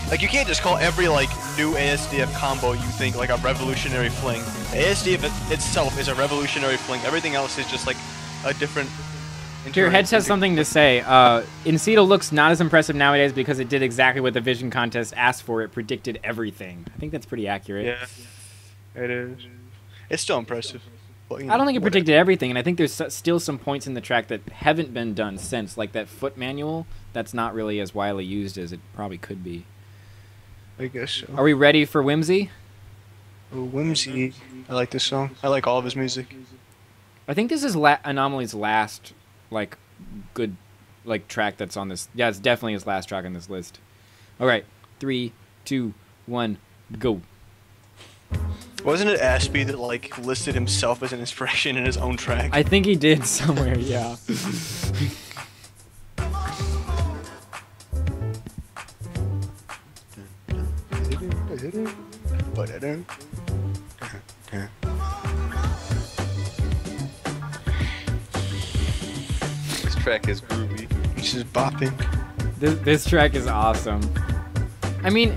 Speaker 2: Like, you can't just call every, like, new ASDF combo you think, like, a revolutionary fling. ASDF itself is a revolutionary fling. Everything else is just, like, a different...
Speaker 1: Here, Heads has something to say. Incito looks not as impressive nowadays because it did exactly what the Vision contest asked for. It predicted everything. I think that's pretty accurate.
Speaker 2: Yeah, it is. It's still impressive. But,
Speaker 1: I don't think it predicted everything, and I think there's still some points in the track that haven't been done since, like that foot manual. That's not really as widely used as it probably could be.
Speaker 2: I guess so.
Speaker 1: Are we ready for Whimsy?
Speaker 2: Oh, Whimsy. I like this song. I like all of his music.
Speaker 1: I think this is Anomaly's last, like, good, like, track that's on this. Yeah, it's definitely his last track on this list. All right, 3, 2, 1, go.
Speaker 2: Wasn't it Ashby that like listed himself as an inspiration in his own track?
Speaker 1: I think he did somewhere, yeah.
Speaker 3: This track is groovy.
Speaker 2: He's just bopping.
Speaker 1: This track is awesome. I mean,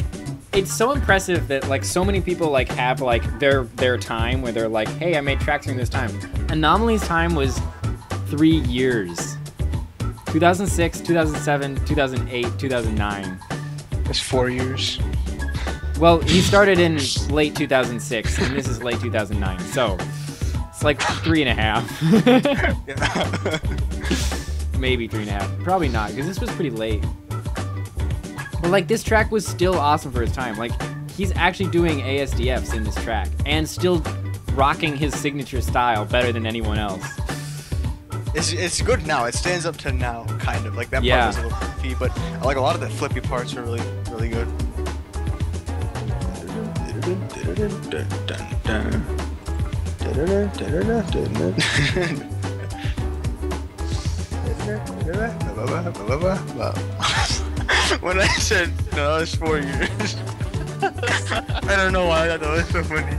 Speaker 1: it's so impressive that like so many people like have like their time where they're like, hey, I made tracks during this time. Anomaly's time was 3 years. 2006, 2007, 2008, 2009.
Speaker 2: That's 4 years.
Speaker 1: Well, he started in late 2006, and this is late 2009, so it's like 3.5.
Speaker 2: Yeah.
Speaker 1: Maybe 3.5. Probably not, because this was pretty late. But like this track was still awesome for his time. Like he's actually doing ASDFs in this track and still rocking his signature style better than anyone else.
Speaker 2: It's good now. It stands up to now, kind of. Like that part was a little flippy, but I like a lot of the flippy parts are really, really good. When I said no, it's 4 years. I don't know why. I thought it was so funny.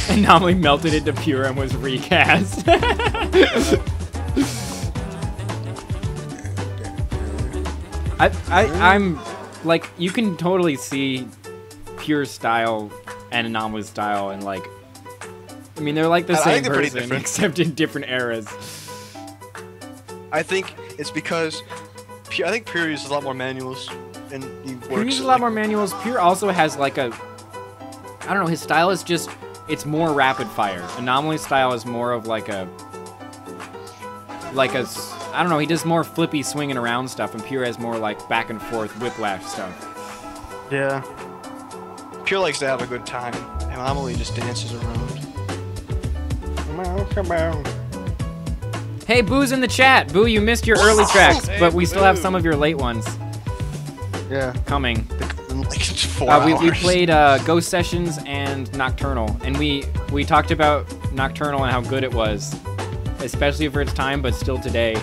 Speaker 1: Anomaly melted into pure and was recast. I'm like, you can totally see pure style and Anomaly's style, and like, I mean, they're like the same person except in different eras.
Speaker 2: I think it's because I think Pure uses a lot more manuals, and he works.
Speaker 1: Pure uses a lot more manuals. Pure also has like a, I don't know, his style is just, it's more rapid fire. Anomaly's style is more of like a, I don't know, he does more flippy swinging around stuff, and Pure has more like back and forth whiplash stuff.
Speaker 2: Yeah. Pure likes to have a good time, and Anomaly just dances around. Come on.
Speaker 1: Hey, Boo's in the chat. Boo, you missed your early tracks, but we still have some of your late ones.
Speaker 2: Yeah.
Speaker 1: Coming.
Speaker 2: Like 4 hours.
Speaker 1: We played Ghost Sessions and Nocturnal, and we talked about Nocturnal and how good it was, especially for its time, but still today.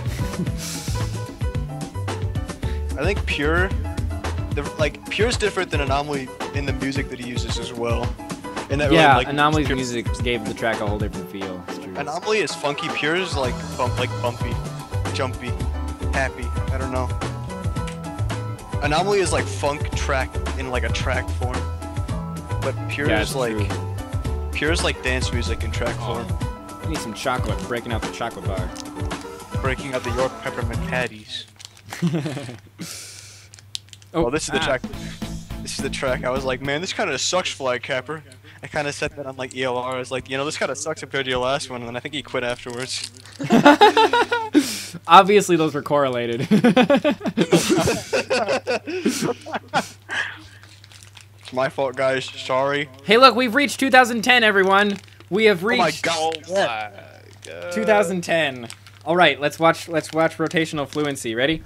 Speaker 2: I think Pure, Pure's different than Anomaly in the music that he uses as well. And that
Speaker 1: yeah,
Speaker 2: really, like,
Speaker 1: Anomaly's music gave the track a whole different feel. It's true.
Speaker 2: Anomaly is funky. Pure is like bumpy, jumpy, happy. I don't know. Anomaly is like funk track in like a track form, but Pure is like true. Pure is like dance music in track form.
Speaker 1: I need some chocolate. Breaking out the chocolate bar.
Speaker 2: Breaking out the York peppermint patties.
Speaker 1: Oh,
Speaker 2: well, this is the track. This is the track. I was like, man, this kind of sucks, Flag Capper. I kind of said that on like ELR. I was like, you know, this kind of sucks compared to your last one, and then I think he quit afterwards.
Speaker 1: Obviously, those were correlated.
Speaker 2: It's my fault, guys. Sorry.
Speaker 1: Hey, look, we've reached 2010, everyone. We have reached.
Speaker 2: Oh my god.
Speaker 1: 2010. All right, let's watch rotational fluency. Ready?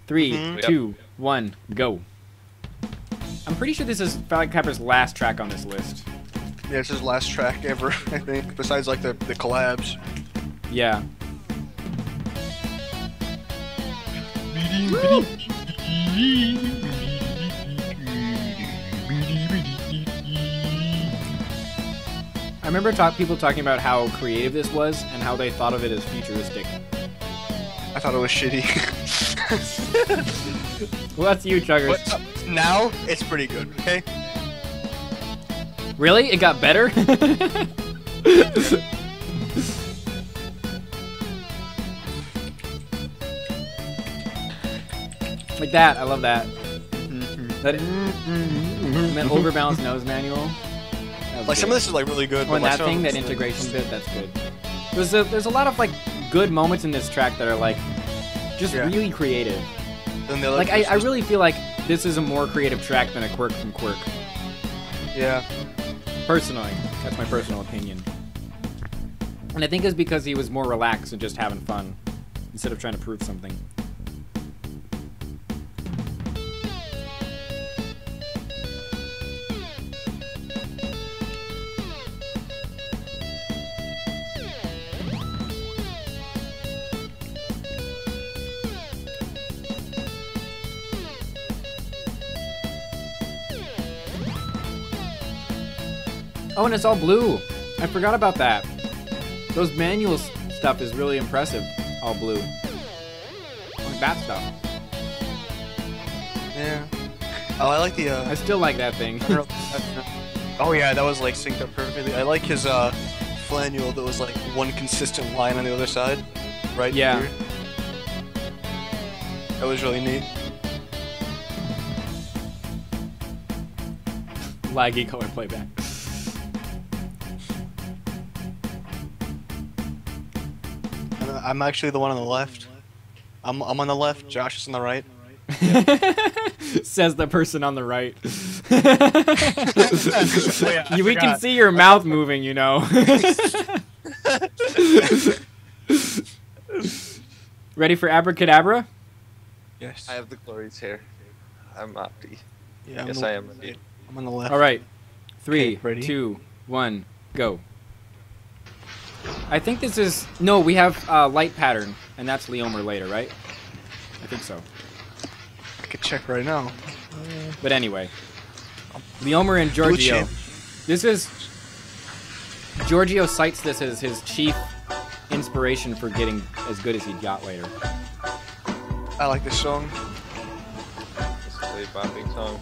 Speaker 1: 3, 2, 1, go. I'm pretty sure this is Flag Capper's last track on this list.
Speaker 2: Yeah, it's his last track ever, I think, besides like the collabs.
Speaker 1: Yeah. I remember people talking about how creative this was and how they thought of it as futuristic.
Speaker 2: I thought it was shitty.
Speaker 1: Well, that's you, Chuggers.
Speaker 2: But now, it's pretty good, okay?
Speaker 1: Really? It got better? Like that. I love that. That overbalanced nose manual. was
Speaker 2: Like some
Speaker 1: good.
Speaker 2: of this is like really good.
Speaker 1: Oh, and
Speaker 2: but, like,
Speaker 1: that
Speaker 2: some
Speaker 1: thing,
Speaker 2: of
Speaker 1: that
Speaker 2: it's,
Speaker 1: integration bit, that's good. There's a lot of like good moments in this track that are like just
Speaker 2: Yeah.
Speaker 1: really creative.
Speaker 2: then the other
Speaker 1: Like I
Speaker 2: verses-
Speaker 1: really feel like this is a more creative track than a Quirk from Quirk.
Speaker 2: Yeah.
Speaker 1: Personally, that's my personal opinion. And I think it's because he was more relaxed and just having fun instead of trying to prove something. Oh, and it's all blue. I forgot about that. Those manual stuff is really impressive. All blue. Like that stuff.
Speaker 2: Yeah. Oh, I like the.
Speaker 1: I still like that thing.
Speaker 2: Oh yeah, that was like synced up perfectly. I like his flanule that was like one consistent line on the other side, right?
Speaker 1: Yeah.
Speaker 2: Here. That was really neat.
Speaker 1: Laggy color playback.
Speaker 2: I'm actually the one on the left. I'm on the left. Josh is on the right.
Speaker 1: Says the person on the right.
Speaker 2: Yeah,
Speaker 1: We can see your mouth moving, you know. Ready for abracadabra?
Speaker 2: Yes.
Speaker 3: I have the glories here. I'm Opti.
Speaker 2: Yeah,
Speaker 3: Yes, I am indeed.
Speaker 2: I'm on the left.
Speaker 1: All right. 3,
Speaker 2: Okay, ready?
Speaker 1: 2, 1, go. I think this is... No, we have light pattern, and that's Leomer later, right? I think so.
Speaker 2: I could check right now.
Speaker 1: But anyway. Leomer and Giorgio.
Speaker 2: chip.
Speaker 1: This is... Giorgio cites this as his chief inspiration for getting as good as he got later.
Speaker 2: I like this song.
Speaker 3: This is a bopping song.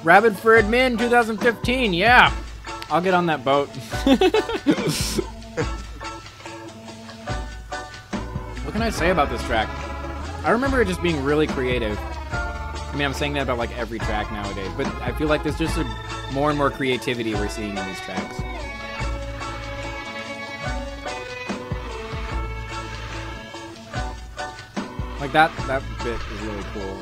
Speaker 1: Rabid for Admin 2015, yeah! I'll get on that boat. What can I say about this track? I remember it just being really creative. I mean, I'm saying that about like every track nowadays, but I feel like there's just more and more creativity we're seeing in these tracks. Like that bit is really cool.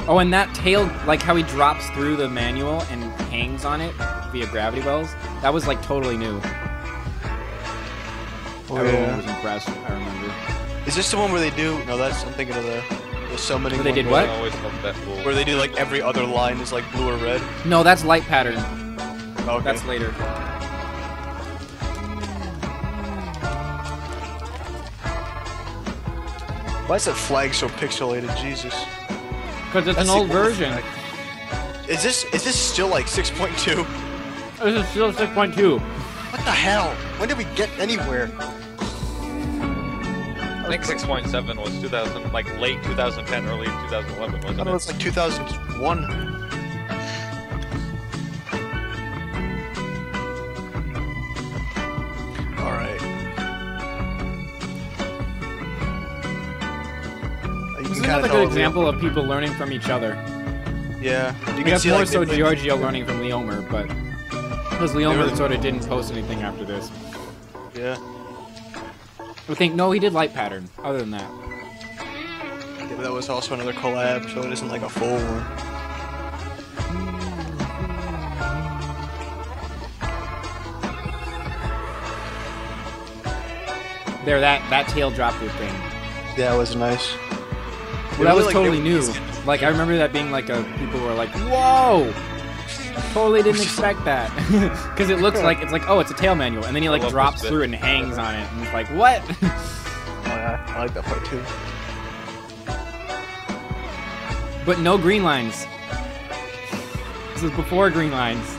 Speaker 1: Oh, and that tail, like how he drops through the manual and hangs on it via gravity wells, that was like totally new.
Speaker 2: Oh,
Speaker 1: Everyone
Speaker 2: yeah.
Speaker 1: was impressed, I remember.
Speaker 2: Is this the one where they do? No, that's. I'm thinking of the summoning.
Speaker 1: Where they
Speaker 2: one
Speaker 1: did
Speaker 3: I
Speaker 1: what?
Speaker 3: always loved that fool.
Speaker 2: Where they do like every other line is like blue or red.
Speaker 1: No, that's light pattern.
Speaker 2: Okay.
Speaker 1: That's later.
Speaker 2: Why is that flag so pixelated? Jesus.
Speaker 1: Because it's
Speaker 2: That's
Speaker 1: an
Speaker 2: the
Speaker 1: old
Speaker 2: old
Speaker 1: version.
Speaker 2: flag. Is this still like 6.2?
Speaker 1: This is still 6.2.
Speaker 2: What the hell? When did we get anywhere?
Speaker 3: I think 6.7 was 2000, like late 2010, early 2011,
Speaker 2: I
Speaker 3: wasn't
Speaker 2: don't know,
Speaker 3: it?
Speaker 2: it's like 2001. Alright.
Speaker 1: This is another good example of people learning from each other.
Speaker 2: Yeah. You
Speaker 1: I guess
Speaker 2: see,
Speaker 1: more
Speaker 2: like,
Speaker 1: so
Speaker 2: they-
Speaker 1: Giorgio learning from Leomer, but because Leomer sort of didn't post anything after this.
Speaker 2: Yeah.
Speaker 1: I think no, he did light pattern. Other than that,
Speaker 2: Yeah, but that was also another collab, so it isn't like a full one.
Speaker 1: there that tail drop through thing.
Speaker 2: Yeah, it was nice.
Speaker 1: Well, that was totally new. Like I remember that being like people were like, "Whoa!" Totally didn't expect that because it looks like it's like oh, it's a tail manual, and then he like
Speaker 3: love
Speaker 1: drops
Speaker 3: this bit.
Speaker 1: through it and hangs on it, and it's like what?
Speaker 2: Oh, yeah, I like that part too.
Speaker 1: But no green lines. This is before green lines.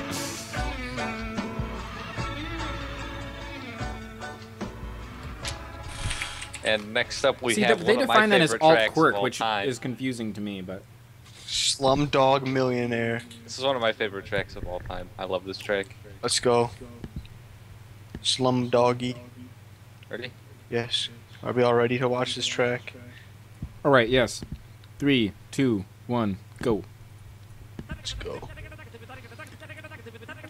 Speaker 3: And next up we
Speaker 1: See,
Speaker 3: have
Speaker 1: they
Speaker 3: one of my
Speaker 1: define that as
Speaker 3: favorite
Speaker 1: alt
Speaker 3: tracks
Speaker 1: quirk,
Speaker 3: of all
Speaker 1: which
Speaker 3: time.
Speaker 1: is confusing to me, but
Speaker 2: Slumdog Millionaire.
Speaker 3: This is one of my favorite tracks of all time. I love this track.
Speaker 2: Let's go. Slumdoggy.
Speaker 3: Ready?
Speaker 2: Yes. Are we all ready to watch this track?
Speaker 1: All right, yes. 3, 2, 1, go.
Speaker 2: Let's go.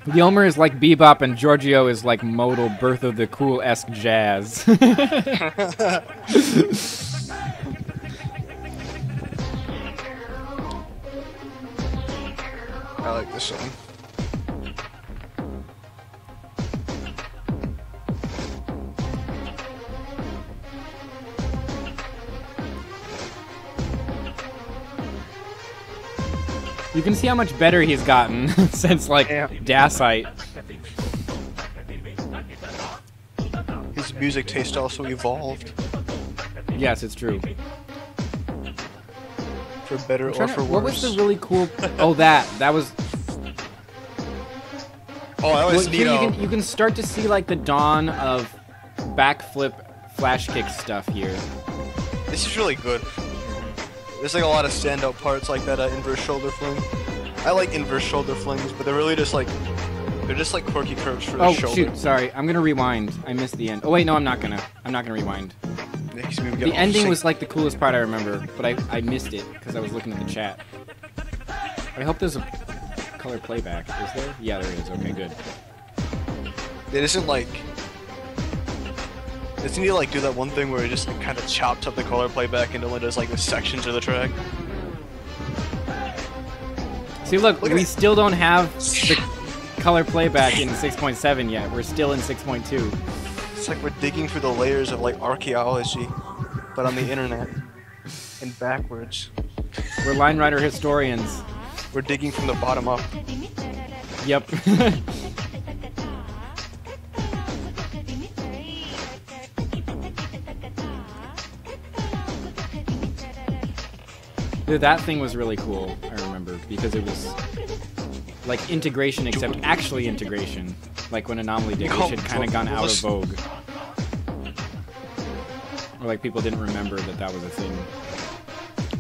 Speaker 1: Yelmer is like bebop and Giorgio is like modal birth of the cool-esque jazz.
Speaker 2: I like this song.
Speaker 1: You can see how much better he's gotten since, like, Dacite.
Speaker 2: His music taste also evolved,
Speaker 1: Yes, it's true.
Speaker 2: for better or for worse.
Speaker 1: What was the really cool... Oh, that was...
Speaker 2: Oh, that was
Speaker 1: Well, here
Speaker 2: neato.
Speaker 1: you can start to see, like, the dawn of backflip flash kick stuff here.
Speaker 2: This is really good. There's like a lot of standout parts like that inverse shoulder fling. I like inverse shoulder flings, but they're really just like quirky curves for the
Speaker 1: Oh,
Speaker 2: shoulder.
Speaker 1: shoot, sorry. I'm gonna rewind. I missed the end. Oh, wait, no, I'm not gonna. I'm not gonna rewind.
Speaker 2: Makes me get
Speaker 1: The
Speaker 2: all
Speaker 1: ending
Speaker 2: sick.
Speaker 1: was, like, the coolest part I remember, but I missed it because I was looking at the chat. I hope there's a color playback. Is there? Yeah, there is. Okay, good.
Speaker 2: It isn't like... Doesn't he like do that one thing where he just like, kind of chops up the color playback and only does like the sections of the track?
Speaker 1: See, look,
Speaker 2: Look at
Speaker 1: we
Speaker 2: it.
Speaker 1: still don't have the color playback in 6.7 yet. We're still in 6.2.
Speaker 2: It's like we're digging through the layers of like archaeology, but on the internet and backwards.
Speaker 1: We're Line Rider historians.
Speaker 2: We're digging from the bottom up.
Speaker 1: Yep. Dude, that thing was really cool, I remember, because it was like integration, except actually integration. Like when Anomaly did, which had kind of gone out of vogue. Or like people didn't remember that was a thing.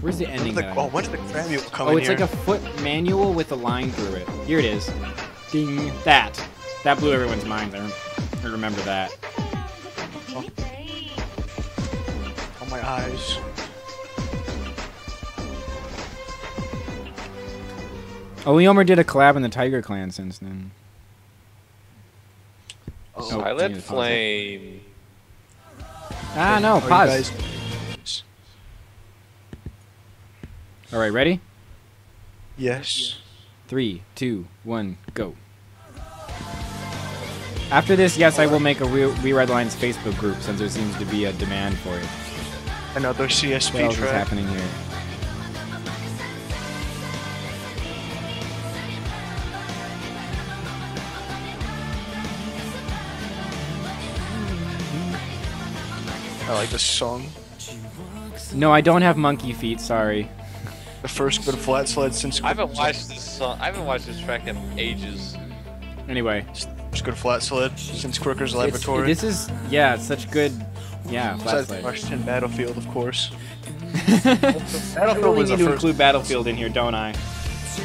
Speaker 1: Where's the ending?
Speaker 2: When did the manual come
Speaker 1: Oh,
Speaker 2: in
Speaker 1: it's
Speaker 2: here?
Speaker 1: like a foot manual with a line through it. Here it is. Ding. That blew everyone's minds. I remember that.
Speaker 2: Oh, my eyes.
Speaker 1: Oh, Leomer did a collab in the Tiger Clan since then.
Speaker 2: Oh,
Speaker 1: I
Speaker 3: Silent
Speaker 1: need to pause it.
Speaker 3: Flame.
Speaker 1: Ah, no,
Speaker 2: Are you
Speaker 1: pause.
Speaker 2: guys-
Speaker 1: All right, ready?
Speaker 2: Yes.
Speaker 1: 3, 2, 1, go. After this, yes, I will make a We Red Lines Facebook group since there seems to be a demand for it.
Speaker 2: Another
Speaker 1: What
Speaker 2: CSP
Speaker 1: else is
Speaker 2: track.
Speaker 1: happening here?
Speaker 2: I like this song.
Speaker 1: No, I don't have monkey feet. Sorry.
Speaker 2: The first good flat sled since.
Speaker 3: I haven't watched this song. I haven't watched this track in ages.
Speaker 1: Anyway,
Speaker 2: First good flat sled since Quirker's
Speaker 1: it's,
Speaker 2: Laboratory.
Speaker 1: this is it's such good. Yeah, flat
Speaker 2: Besides
Speaker 1: sled.
Speaker 2: Washington Battlefield, of course.
Speaker 1: I
Speaker 2: Battlefield
Speaker 1: really
Speaker 2: was
Speaker 1: need
Speaker 2: the
Speaker 1: to
Speaker 2: first.
Speaker 1: include Battlefield in here, don't I?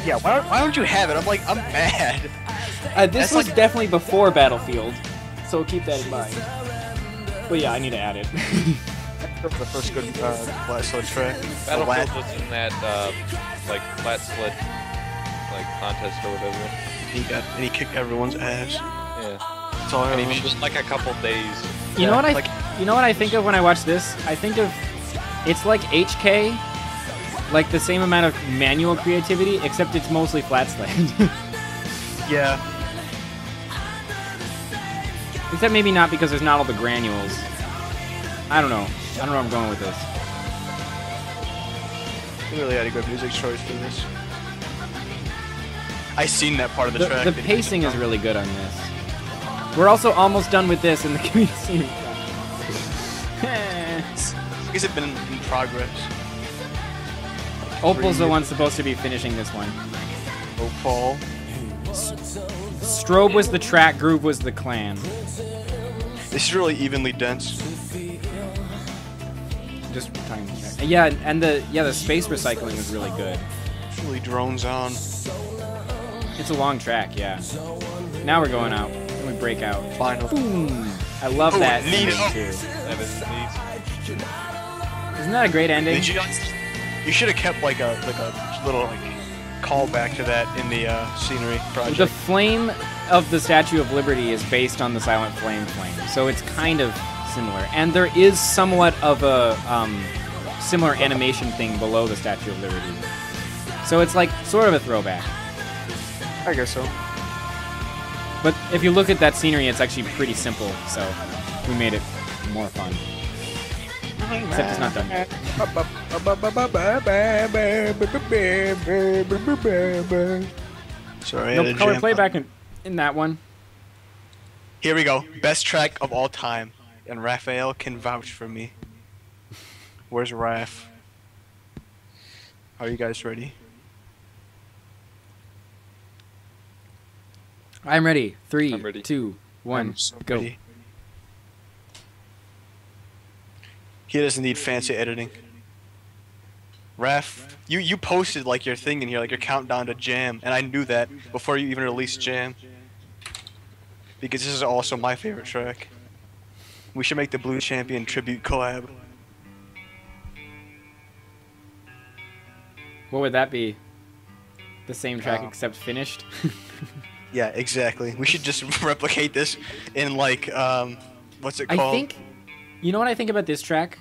Speaker 2: Yeah, why don't you have it? I'm mad.
Speaker 1: This
Speaker 2: That's
Speaker 1: was
Speaker 2: like-
Speaker 1: definitely before Battlefield, so keep that in mind. But yeah, I need to add it.
Speaker 2: The first good flat sled track.
Speaker 3: Battlefield was in that like flat sled like contest or whatever.
Speaker 2: He kicked everyone's ass.
Speaker 3: Yeah.
Speaker 2: That's all I
Speaker 3: And he
Speaker 2: remember.
Speaker 3: missed like a couple days.
Speaker 1: You know what
Speaker 2: like-
Speaker 1: you know what I think of when I watch this? I think of it's like HK, like the same amount of manual creativity, except it's mostly flat sled.
Speaker 2: Yeah.
Speaker 1: Except maybe not because there's not all the granules. I don't know. I don't know where I'm going with this.
Speaker 2: He really had a good music choice for this. I seen that part of the,
Speaker 1: The,
Speaker 2: track.
Speaker 1: the
Speaker 2: that he
Speaker 1: pacing
Speaker 2: did.
Speaker 1: is really good on this. We're also almost done with this in the community series.
Speaker 2: These have been in progress.
Speaker 1: Opal's the one supposed to be finishing this one.
Speaker 2: Opal.
Speaker 1: Strobe was the track, Groove was the clan.
Speaker 2: This is really evenly dense.
Speaker 1: Just time to check. Yeah, and the space recycling is really good.
Speaker 2: It really drones on.
Speaker 1: It's a long track, yeah. Now we're going out. Then we break out.
Speaker 2: Final.
Speaker 1: Boom! I love
Speaker 2: Oh,
Speaker 1: that
Speaker 2: neat.
Speaker 1: ending
Speaker 2: Oh.
Speaker 1: too.
Speaker 3: That is neat.
Speaker 1: Isn't that a great ending?
Speaker 2: Did you? You should have kept like a little like callback to that in the scenery project.
Speaker 1: The flame of the Statue of Liberty is based on the Silent Flame, so it's kind of similar. And there is somewhat of a similar animation thing below the Statue of Liberty. So it's like sort of a throwback.
Speaker 2: I guess so.
Speaker 1: But if you look at that scenery, it's actually pretty simple, so we made it more fun. Except it's not done yet.
Speaker 2: Sorry,
Speaker 1: No color playback in that one.
Speaker 2: Here we go. Best track of all time. And Raphael can vouch for me. Where's Raph? Are you guys ready?
Speaker 1: I'm ready. 3,
Speaker 3: I'm ready.
Speaker 1: 2, 1,
Speaker 2: I'm so
Speaker 1: go.
Speaker 2: ready. He doesn't need fancy editing. Raph, you posted like your thing in here, like your countdown to Jam, and I knew that before you even released Jam. Because this is also my favorite track. We should make the Blue Champion tribute collab.
Speaker 1: What would that be? The same track except finished?
Speaker 2: Yeah, exactly. We should just replicate this in like, what's it called?
Speaker 1: I think, you know what I think about this track?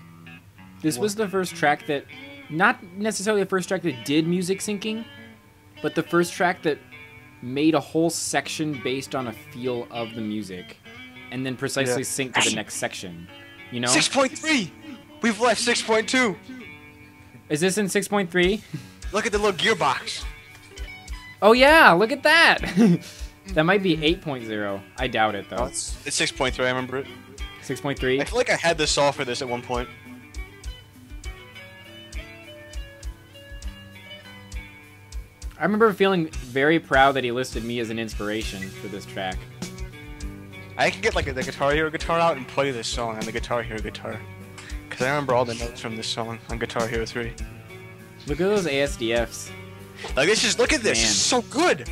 Speaker 1: This was the first track that, not necessarily the first track that did music syncing, but the first track that made a whole section based on a feel of the music, and then precisely synced to the next section. You know?
Speaker 2: 6.3! We've left 6.2!
Speaker 1: Is this in 6.3?
Speaker 2: Look at the little gearbox!
Speaker 1: Oh yeah, look at that! That might be 8.0. I doubt it though.
Speaker 2: Oh, it's 6.3, I remember it.
Speaker 1: 6.3?
Speaker 2: I feel like I had this all for this at one point.
Speaker 1: I remember feeling very proud that he listed me as an inspiration for this track.
Speaker 2: I can get like the Guitar Hero guitar out and play this song on the Guitar Hero guitar. Because I remember all the notes from this song on Guitar Hero 3.
Speaker 1: Look at those ASDFs.
Speaker 2: Like, look at this,
Speaker 1: Man.
Speaker 2: it's so good!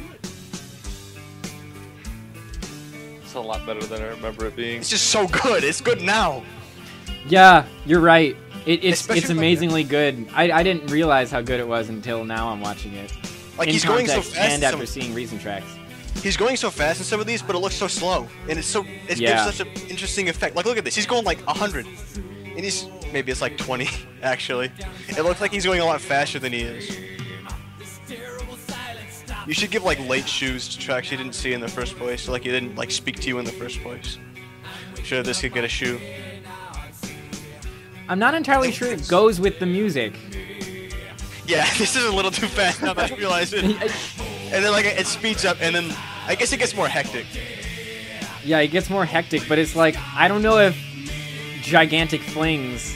Speaker 3: It's a lot better than I remember it being.
Speaker 2: It's just so good, it's good now!
Speaker 1: Yeah, you're right. It's
Speaker 2: Especially
Speaker 1: amazingly good. I didn't realize how good it was until now I'm watching it.
Speaker 2: Like,
Speaker 1: In
Speaker 2: he's going so
Speaker 1: context
Speaker 2: fast
Speaker 1: and
Speaker 2: in
Speaker 1: after
Speaker 2: some,
Speaker 1: seeing recent tracks.
Speaker 2: he's going so fast in some of these, but it looks so slow. And it
Speaker 1: Yeah.
Speaker 2: gives such an interesting effect. Like, look at this, he's going like 100. And he's, maybe it's like 20, actually. It looks like he's going a lot faster than he is. You should give like late shoes to tracks you didn't see in the first place, like he didn't like speak to you in the first place. I'm sure this could get a shoe.
Speaker 1: I'm not entirely sure it goes with the music.
Speaker 2: Yeah, this is a little too fast now that I realize it. And then like it speeds up, and then I guess it gets more hectic.
Speaker 1: Yeah, it gets more hectic, but it's like, I don't know if gigantic flings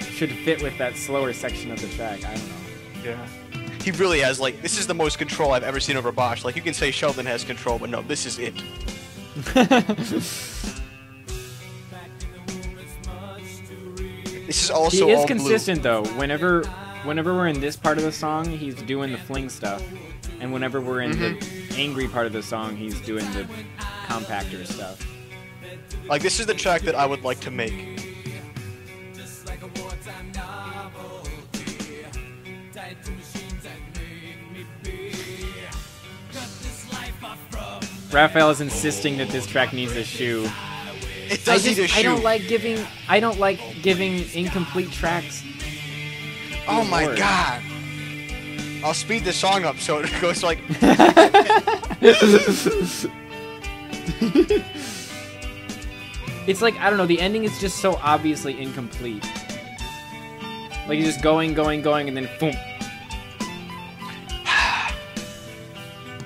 Speaker 1: should fit with that slower section of the track. I don't know.
Speaker 2: Yeah. He really has, like, this is the most control I've ever seen over Bosch. Like, you can say Sheldon has control, but no, this is it. This is also
Speaker 1: He is
Speaker 2: all
Speaker 1: consistent though. Whenever we're in this part of the song, he's doing the fling stuff, and whenever we're in the angry part of the song, he's doing the compactor stuff.
Speaker 2: blue. Like, this is the track that I would like to make.
Speaker 1: Raphael is insisting that this track needs a shoe.
Speaker 2: It does need a shoe.
Speaker 1: I don't like giving incomplete tracks.
Speaker 2: Oh my
Speaker 1: Lord.
Speaker 2: god. I'll speed the song up so it goes like...
Speaker 1: It's like, I don't know, the ending is just so obviously incomplete. Like, you're just going, and then boom.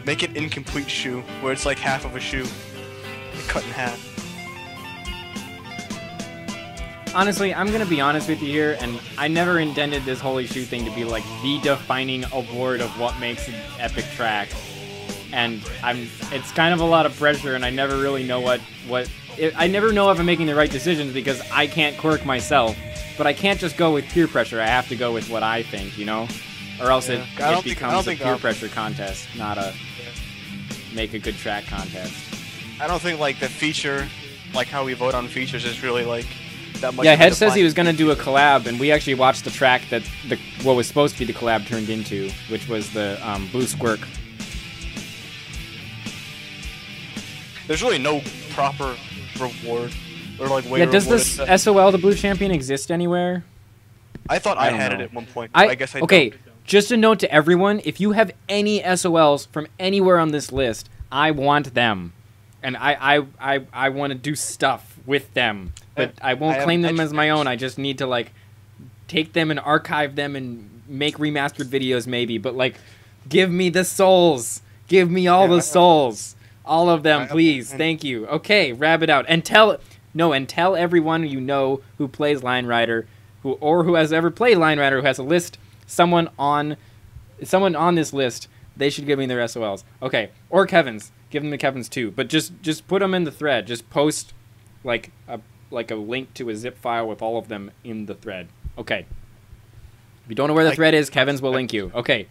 Speaker 2: Make it incomplete shoe, where it's like half of a shoe. Cut in half.
Speaker 1: Honestly, I'm gonna be honest with you here, and I never intended this Holy Shoe thing to be like the defining award of what makes an epic track. And it's kind of a lot of pressure, and I never really know I never know if I'm making the right decisions because I can't quirk myself. But I can't just go with peer pressure, I have to go with what I think, you know? Or else it becomes a peer pressure contest, not a make a good track contest.
Speaker 2: I don't think like the feature, like how we vote on features is really like that much.
Speaker 1: Yeah,
Speaker 2: of a
Speaker 1: Head says he
Speaker 2: defined
Speaker 1: was gonna do a
Speaker 2: feature.
Speaker 1: collab, and we actually watched the track that what was supposed to be the collab turned into, which was the Blue Squirk.
Speaker 2: There's really no proper reward or like way
Speaker 1: Yeah,
Speaker 2: to
Speaker 1: does
Speaker 2: reward
Speaker 1: this
Speaker 2: it.
Speaker 1: SOL the Blue Champion exist anywhere?
Speaker 2: I thought
Speaker 1: I
Speaker 2: I
Speaker 1: don't
Speaker 2: had it
Speaker 1: know.
Speaker 2: at one point. But I guess I
Speaker 1: okay.
Speaker 2: don't.
Speaker 1: Just a note to everyone: if you have any SOLs from anywhere on this list, I want them, and I want to do stuff with them, but I won't
Speaker 2: have
Speaker 1: claim them as my
Speaker 2: attributes.
Speaker 1: own. I just need to like take them and archive them and make remastered videos, maybe. But like, give me the souls. Give me all the souls. All of them, please. Thank you. Okay, wrap it out and tell everyone you know who plays Line Rider, who has ever played Line Rider, who has a list. Someone on this list, they should give me their SOLs. Okay, or Kevin's. Give them to Kevin's too. But just put them in the thread. Just post like a link to a zip file with all of them in the thread. Okay. If you don't know where the thread is, Kevin's will link you. Okay.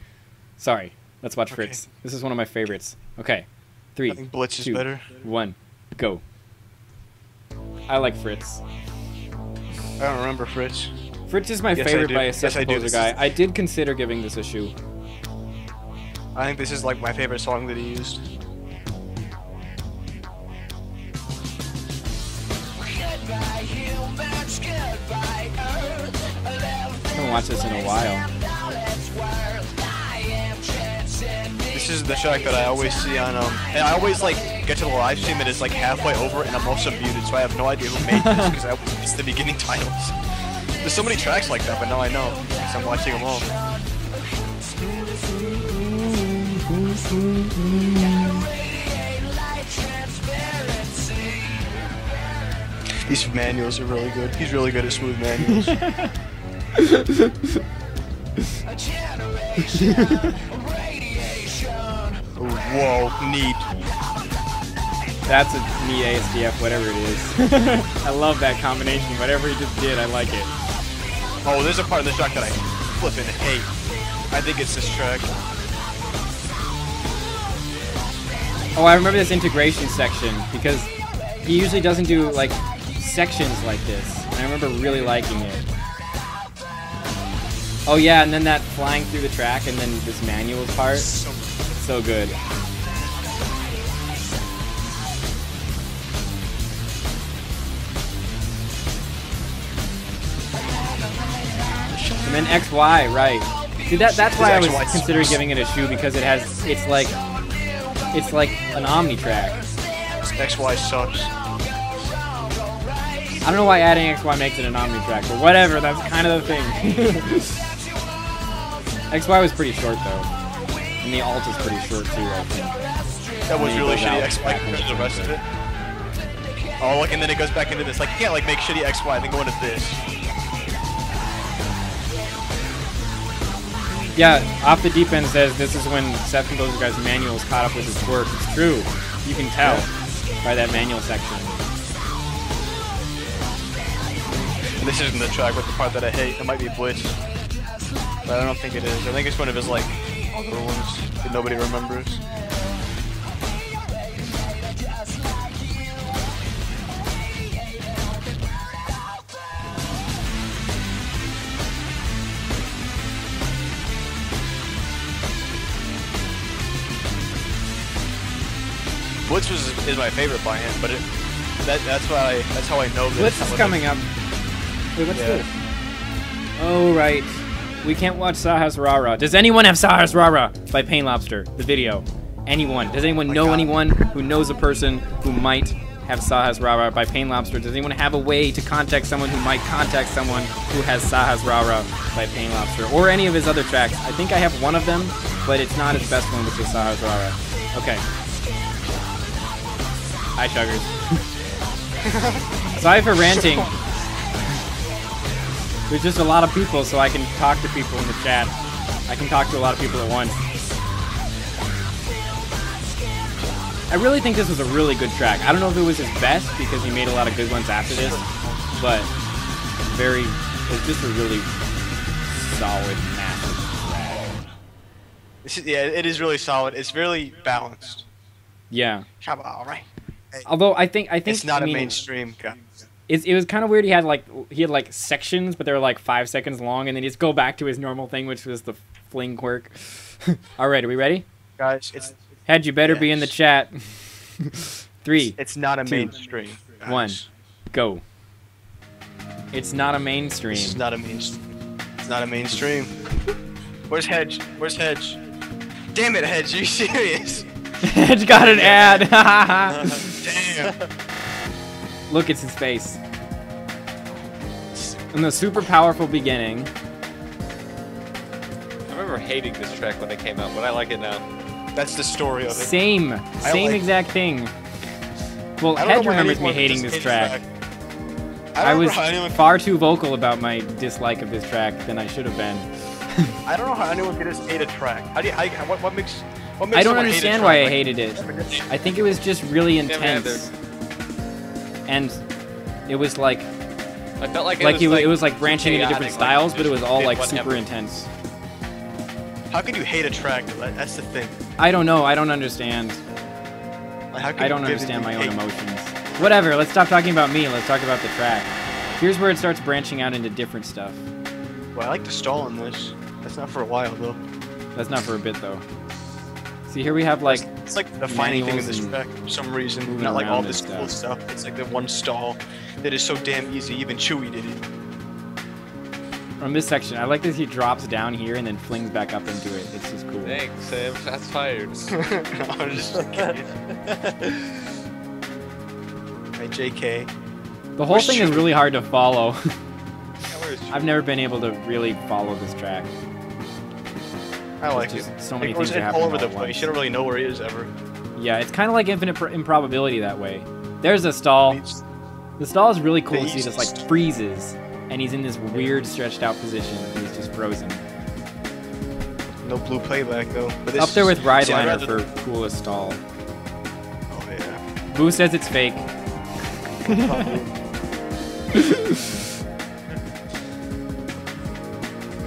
Speaker 1: Sorry. Let's watch Fritz. This is one of my favorites. Okay. 3,
Speaker 2: I think Blitz is
Speaker 1: 2,
Speaker 2: better.
Speaker 1: 1, go. I like Fritz.
Speaker 2: I don't remember Fritz.
Speaker 1: Fritz is my
Speaker 2: Yes, I
Speaker 1: favorite
Speaker 2: do.
Speaker 1: by a
Speaker 2: Yes, I
Speaker 1: set
Speaker 2: do.
Speaker 1: composer guy. I did consider giving this a shoe.
Speaker 2: I think this is like my favorite song that he used.
Speaker 1: I haven't watched this in a while.
Speaker 2: This is the track that I always see on and I always like get to the live stream and it's like halfway over and I'm also muted, so I have no idea who made this because I always miss the beginning titles. There's so many tracks like that, but now I know because I'm watching them all. These manuals are really good. He's really good at smooth manuals. Whoa, neat.
Speaker 1: That's a neat ASDF, whatever it is. I love that combination. Whatever he just did, I like it.
Speaker 2: Oh, there's a part of the track that I flippin' hate. I think it's this track.
Speaker 1: Oh, I remember this integration section because he usually doesn't do like sections like this. And I remember really liking it. Oh yeah, and then that flying through the track and then this manual part. So good. And then XY, right. See, that's why I was considering giving it a shoe because it's like an Omni track.
Speaker 2: XY sucks.
Speaker 1: I don't know why adding XY makes it an Omni track, but whatever, that's kind of the thing. XY was pretty short though. And the alt is pretty short too, I think.
Speaker 2: That was
Speaker 1: And then
Speaker 2: really
Speaker 1: it goes
Speaker 2: shitty
Speaker 1: out
Speaker 2: XY
Speaker 1: back
Speaker 2: compared to
Speaker 1: into
Speaker 2: the rest of it. Oh, look, and then it goes back into this. Like, you can't like make shitty XY and then go into this.
Speaker 1: Yeah, Off the Deep End says this is when Seth Composer Guy's manual is caught up with his work. It's true. You can tell by that manual section.
Speaker 2: And this isn't the track with the part that I hate. It might be Blitz. But I don't think it is. I think it's one of his, like, other ones that nobody remembers. Blitz is my favorite by him, but that's how I know that.
Speaker 1: Blitz is coming up. Wait, what's this? Oh, right. We can't watch Sahas Rara. Does anyone have Sahas Rara by Pain Lobster, the video? Anyone? Does anyone know anyone who knows a person who might have Sahas Rara by Pain Lobster? Does anyone have a way to contact someone who might contact someone who has Sahas Rara by Pain Lobster? Or any of his other tracks? I think I have one of them, but it's not his best one, which is Sahas Rara. Okay. Hi, Chuggers. Sorry for ranting. There's just a lot of people, so I can talk to people in the chat. I can talk to a lot of people at once. I really think this was a really good track. I don't know if it was his best, because he made a lot of good ones after this, but it's just a really solid, massive track.
Speaker 2: Yeah, it is really solid. It's really balanced.
Speaker 1: Yeah.
Speaker 2: All right.
Speaker 1: Although I think
Speaker 2: it's not a mainstream guy.
Speaker 1: it was kind of weird. He had like sections, but they were like 5 seconds long, and then he'd go back to his normal thing, which was the fling quirk. All right, are we ready?
Speaker 2: Guys, it's
Speaker 1: Head, you better be in the chat. 3.
Speaker 2: it's not a
Speaker 1: 2,
Speaker 2: mainstream. Guys.
Speaker 1: 1, go. It's not a mainstream.
Speaker 2: This is not a mainstream. It's not a mainstream. Where's Hedge? Where's Hedge? Damn it, Hedge! Are you serious?
Speaker 1: Hedge got an ad.
Speaker 2: Damn.
Speaker 1: Look, it's his face. In the super powerful beginning.
Speaker 3: I remember hating this track when it came out, but I like it now.
Speaker 2: That's the story of it.
Speaker 1: Same exact thing. Well,
Speaker 2: I don't know
Speaker 1: Hedge
Speaker 2: why
Speaker 1: remembers me
Speaker 2: anyone
Speaker 1: hating
Speaker 2: just
Speaker 1: this
Speaker 2: hates
Speaker 1: track.
Speaker 2: I
Speaker 1: I
Speaker 2: don't
Speaker 1: was
Speaker 2: know how anyone.
Speaker 1: far too vocal about my dislike of this track than I should have been.
Speaker 2: I don't know how anyone could just hate a track. How do you? What makes? What makes
Speaker 1: I don't
Speaker 2: someone hate a
Speaker 1: understand
Speaker 2: track?
Speaker 1: why I
Speaker 2: Like,
Speaker 1: hated it. I think it was just really
Speaker 3: Yeah, man,
Speaker 1: intense. And it was like
Speaker 3: I felt like
Speaker 1: it was like branching into different
Speaker 3: chaotic,
Speaker 1: styles,
Speaker 3: like,
Speaker 1: but it was all
Speaker 3: did
Speaker 1: like
Speaker 3: one
Speaker 1: super
Speaker 3: ever.
Speaker 1: intense.
Speaker 2: How could you hate a track? That's the thing.
Speaker 1: I don't know. I don't understand.
Speaker 2: Like, how could
Speaker 1: I
Speaker 2: you
Speaker 1: don't understand my own
Speaker 2: vividly hate-
Speaker 1: emotions. Whatever. Let's stop talking about me. Let's talk about the track. Here's where it starts branching out into different stuff.
Speaker 2: Well, I like the stall on this. That's not for a while though.
Speaker 1: That's not for a bit though. See, here we have like
Speaker 2: It's like the defining thing in this
Speaker 1: manuals
Speaker 2: track for some reason.
Speaker 1: moving
Speaker 2: Not like
Speaker 1: around
Speaker 2: all
Speaker 1: and
Speaker 2: this cool
Speaker 1: stuff.
Speaker 2: stuff. It's like the one stall that is so damn easy. Even Chewie did it.
Speaker 1: from this section. I like that he drops down here and then flings back up into it. It's just cool.
Speaker 3: Thanks, Sam. Shots fired.
Speaker 2: I'm just kidding. Hey, JK.
Speaker 1: The whole
Speaker 2: Where's
Speaker 1: thing is
Speaker 2: Chewie?
Speaker 1: really hard to follow.
Speaker 3: Where's
Speaker 1: I've never been able to really follow this track.
Speaker 2: I like
Speaker 1: There's
Speaker 2: it.
Speaker 1: just so many
Speaker 2: It goes
Speaker 1: things
Speaker 2: in
Speaker 1: that
Speaker 2: all
Speaker 1: happen
Speaker 2: over
Speaker 1: all
Speaker 2: the
Speaker 1: at
Speaker 2: place.
Speaker 1: once.
Speaker 2: You don't really know where he is ever.
Speaker 1: Yeah, it's kind of like infinite improbability that way. There's a stall.
Speaker 2: He's-
Speaker 1: The stall is really cool
Speaker 2: The
Speaker 1: to see. This
Speaker 2: easiest.
Speaker 1: like freezes, and he's in this weird stretched out position. And he's just frozen.
Speaker 2: No blue playback though. But this
Speaker 1: Up there with
Speaker 2: see, I'd
Speaker 1: Rideliner
Speaker 2: rather-
Speaker 1: for coolest stall.
Speaker 2: Oh yeah.
Speaker 1: Boo says it's fake.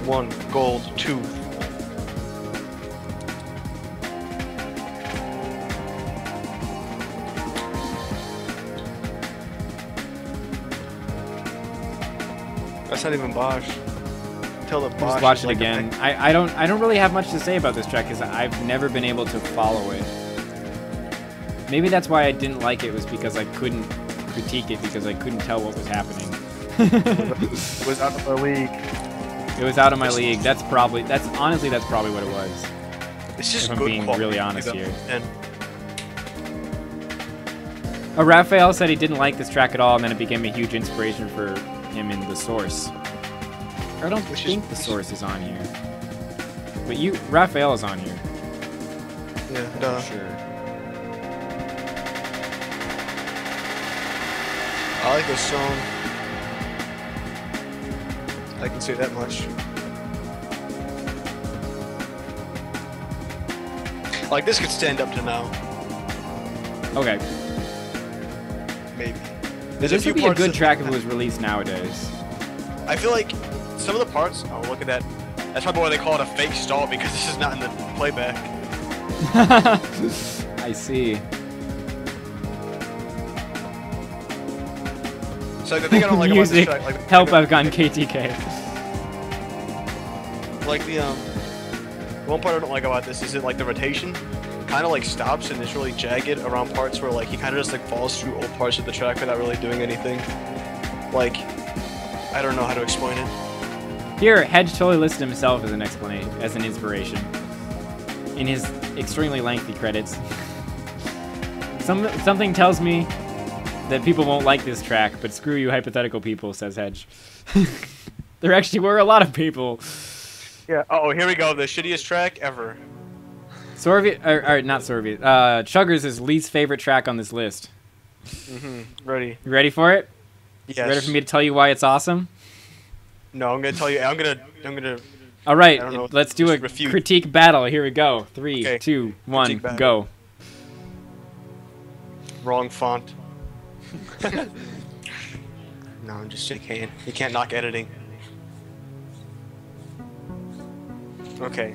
Speaker 2: One gold, two. That's not even Bosch. Tell the Bosch.
Speaker 1: Just watch
Speaker 2: is
Speaker 1: it
Speaker 2: like a
Speaker 1: again.
Speaker 2: thing.
Speaker 1: I don't really have much to say about this track because I've never been able to follow it. Maybe that's why I didn't like it, was because I couldn't critique it because I couldn't tell what was happening.
Speaker 2: It was out of our league.
Speaker 1: It was out of my league. That's honestly probably what it was.
Speaker 2: It's just
Speaker 1: If I'm
Speaker 2: good
Speaker 1: being
Speaker 2: quality,
Speaker 1: really honest here.
Speaker 2: And
Speaker 1: Raphael said he didn't like this track at all, and then it became a huge inspiration for him in The Source. I don't
Speaker 2: Which is-
Speaker 1: think The Source is on here. But Raphael is on here.
Speaker 2: yeah, duh.
Speaker 1: For sure.
Speaker 2: I like this song. I can say that much. Like this could stand up to now,
Speaker 1: Okay.
Speaker 2: maybe.
Speaker 1: This
Speaker 2: a
Speaker 1: would
Speaker 2: few
Speaker 1: be a
Speaker 2: parts
Speaker 1: good
Speaker 2: that-
Speaker 1: track if it was released nowadays.
Speaker 2: I feel like some of the parts. Oh, look at that. That's probably why they call it a fake stall, because this is not in the playback.
Speaker 1: I see.
Speaker 2: So like, the thing I don't like about this
Speaker 1: Music.
Speaker 2: track, like
Speaker 1: Help, I've gotten KTK.
Speaker 2: like the one part I don't like about this is that like the rotation kind of like stops and it's really jagged around parts where like he kind of just like falls through old parts of the track without really doing anything. Like, I don't know how to explain it.
Speaker 1: Here, Hedge totally listed himself as an explanation, as an inspiration, in his extremely lengthy credits. Something tells me that people won't like this track, but screw you, hypothetical people, says Hedge. There actually were a lot of people.
Speaker 2: Yeah. Oh, here we go. The shittiest track ever.
Speaker 1: Soviet, or not Soviet. Chuggers' is least favorite track on this list.
Speaker 2: Ready?
Speaker 1: You ready for it?
Speaker 2: Yes.
Speaker 1: You ready for me to tell you why it's awesome?
Speaker 2: No, I'm gonna tell you. I'm gonna.
Speaker 1: All right,
Speaker 2: I don't know,
Speaker 1: let's do a
Speaker 2: just refute.
Speaker 1: critique battle. Here we go. 3,
Speaker 2: Okay.
Speaker 1: 2, 1,
Speaker 2: Critique battle.
Speaker 1: go.
Speaker 2: Wrong font. No, I'm just kidding. You can't knock editing. Okay.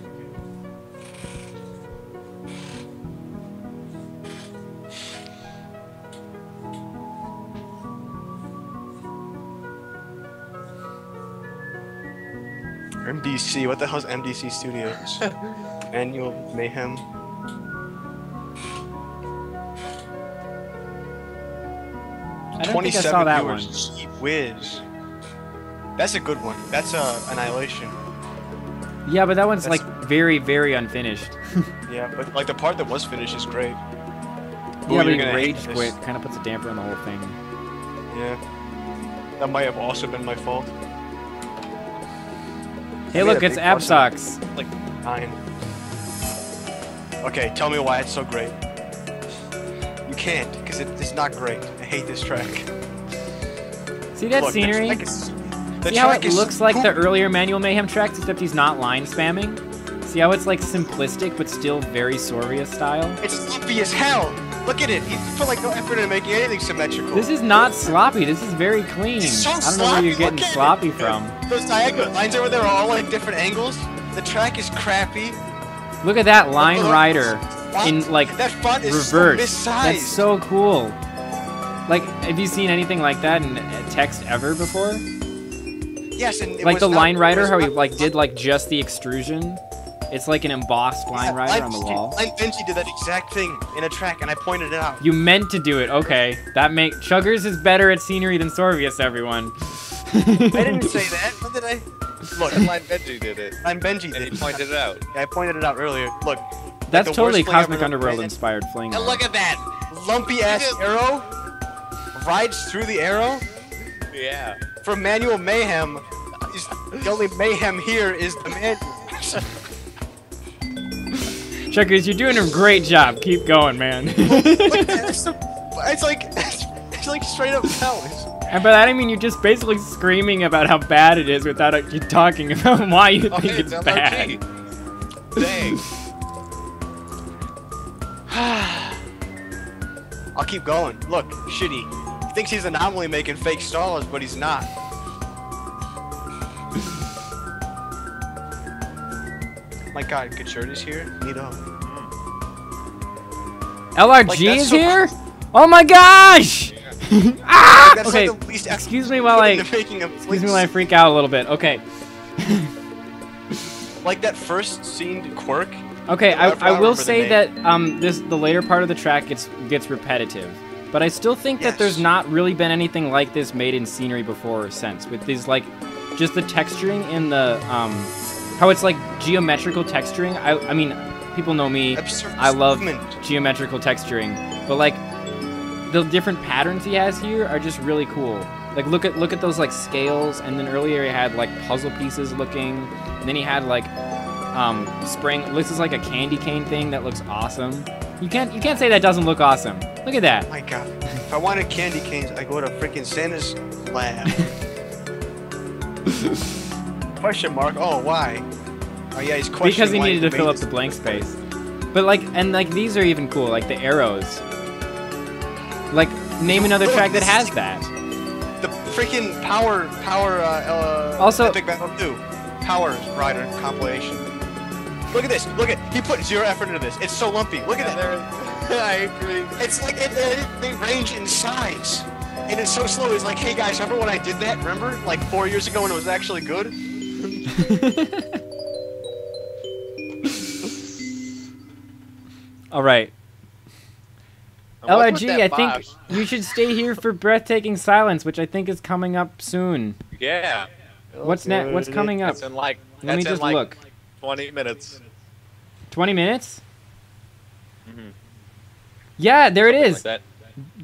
Speaker 2: MDC. What the hell's MDC Studios? Annual Mayhem.
Speaker 1: I don't think I saw that one.
Speaker 2: Gee whiz. That's a good one. That's Annihilation.
Speaker 1: Yeah, but that one's like very, very unfinished.
Speaker 2: Yeah, but like the part that was finished is great.
Speaker 1: Yeah,
Speaker 2: you're
Speaker 1: but
Speaker 2: gonna
Speaker 1: rage
Speaker 2: hate this.
Speaker 1: quit kind of puts a damper on the whole thing.
Speaker 2: Yeah. That might have also been my fault.
Speaker 1: Hey,
Speaker 2: I
Speaker 1: look,
Speaker 2: made a
Speaker 1: it's
Speaker 2: big fuss out of
Speaker 1: Absox.
Speaker 2: Like 9. Okay, tell me why it's so great. You can't, because it's not great. I hate this track.
Speaker 1: See that
Speaker 2: Look,
Speaker 1: scenery?
Speaker 2: The
Speaker 1: See how
Speaker 2: track
Speaker 1: it
Speaker 2: is
Speaker 1: looks like the
Speaker 2: poop.
Speaker 1: earlier Manual Mayhem tracks, except he's not line spamming? See how it's like simplistic, but still very Sorvia style?
Speaker 2: It's sloppy as hell. Look at it. He put like no effort into making anything symmetrical.
Speaker 1: This is not sloppy, this is very clean.
Speaker 2: It's so
Speaker 1: I don't know where you're
Speaker 2: sloppy,
Speaker 1: getting
Speaker 2: look at
Speaker 1: sloppy
Speaker 2: it.
Speaker 1: from.
Speaker 2: Those diagonal lines over there are all like different angles. The track is crappy.
Speaker 1: Look at that line rider
Speaker 2: What?
Speaker 1: in like
Speaker 2: That font is
Speaker 1: reverse.
Speaker 2: so missized.
Speaker 1: That's so cool. Like, have you seen anything like that in text ever before?
Speaker 2: Yes, and it
Speaker 1: Like
Speaker 2: was
Speaker 1: the
Speaker 2: not-
Speaker 1: line
Speaker 2: it
Speaker 1: rider,
Speaker 2: was
Speaker 1: how he
Speaker 2: not-
Speaker 1: like did like just the extrusion. It's like an embossed line rider on the wall.
Speaker 2: Line Benji did that exact thing in a track, and I pointed it out.
Speaker 1: You meant to do it. Okay, that make Chuggers is better at scenery than Sorvius, everyone.
Speaker 2: I didn't say that. When did I? Look,
Speaker 3: Line Benji did it.
Speaker 2: Line Benji
Speaker 3: And
Speaker 2: did
Speaker 3: he
Speaker 2: it.
Speaker 3: pointed it out.
Speaker 2: Yeah, I pointed it out earlier. Look.
Speaker 1: That's
Speaker 2: the
Speaker 1: totally
Speaker 2: worst fling
Speaker 1: Cosmic
Speaker 2: ever
Speaker 1: Underworld
Speaker 2: made.
Speaker 1: inspired fling.
Speaker 2: And look at that lumpy ass arrow rides through the arrow.
Speaker 3: Yeah.
Speaker 2: For Manual Mayhem, the only mayhem here is the manual.
Speaker 1: Chuggers, you're doing a great job. Keep going, man.
Speaker 2: It's like straight up hell.
Speaker 1: And by that I mean you're just basically screaming about how bad it is without you talking about why you think it's bad.
Speaker 3: Dang.
Speaker 2: I'll keep going. Look, shitty. He thinks he's anomaly making fake stars, but he's not. My god, good shirt is here. Neato.
Speaker 1: LRG
Speaker 2: Like, that's
Speaker 1: is
Speaker 2: so
Speaker 1: here? Oh my gosh! Ah!
Speaker 2: That's
Speaker 1: Okay,
Speaker 2: like the least
Speaker 1: excuse me while I freak out a little bit. Okay.
Speaker 2: Like that first scene quirk.
Speaker 1: Okay,
Speaker 2: I
Speaker 1: I will
Speaker 2: remember the
Speaker 1: say
Speaker 2: name.
Speaker 1: that the later part of the track gets repetitive, but I still think that there's
Speaker 2: Yes.
Speaker 1: not really been anything like this made in scenery before or since. With these like, just the texturing in the how it's like geometrical texturing. I mean, people know me.
Speaker 2: Absurd
Speaker 1: I love
Speaker 2: movement.
Speaker 1: geometrical texturing, but like the different patterns he has here are just really cool. Like look at those like scales, and then earlier he had like puzzle pieces looking, and then he had like spring. This is like a candy cane thing that looks awesome. You can't say that doesn't look awesome. Look at that.
Speaker 2: My god. If I wanted candy canes, I go to freaking Santa's lab. Question mark. Oh, why? Oh yeah, he's questioning
Speaker 1: Because he
Speaker 2: why
Speaker 1: needed to
Speaker 2: made
Speaker 1: fill up
Speaker 2: this.
Speaker 1: the blank space. But like, and like these are even cool, like the arrows. Like, name another track that has that.
Speaker 2: The freaking power
Speaker 1: Also-
Speaker 2: Epic Battle 2 Power Rider compilation. Look at this. Look at he put 0 effort into this. It's so lumpy. Look at that.
Speaker 3: I agree.
Speaker 2: It's like they range in size. And it's so slow. It's like, hey guys, remember when I did that? Remember? Like 4 years ago when it was actually good?
Speaker 1: All right.
Speaker 3: And what's with
Speaker 1: LRG,
Speaker 3: that
Speaker 1: I think
Speaker 3: box?
Speaker 1: you should stay here for Breathtaking Silence, which I think is coming up soon.
Speaker 3: Yeah.
Speaker 1: What's next? What's coming up?
Speaker 3: That's in like.
Speaker 1: Let me
Speaker 3: that's in
Speaker 1: just
Speaker 3: like
Speaker 1: look.
Speaker 3: 20 minutes.
Speaker 1: 20 minutes? Yeah, there it
Speaker 3: Something
Speaker 1: is.
Speaker 3: like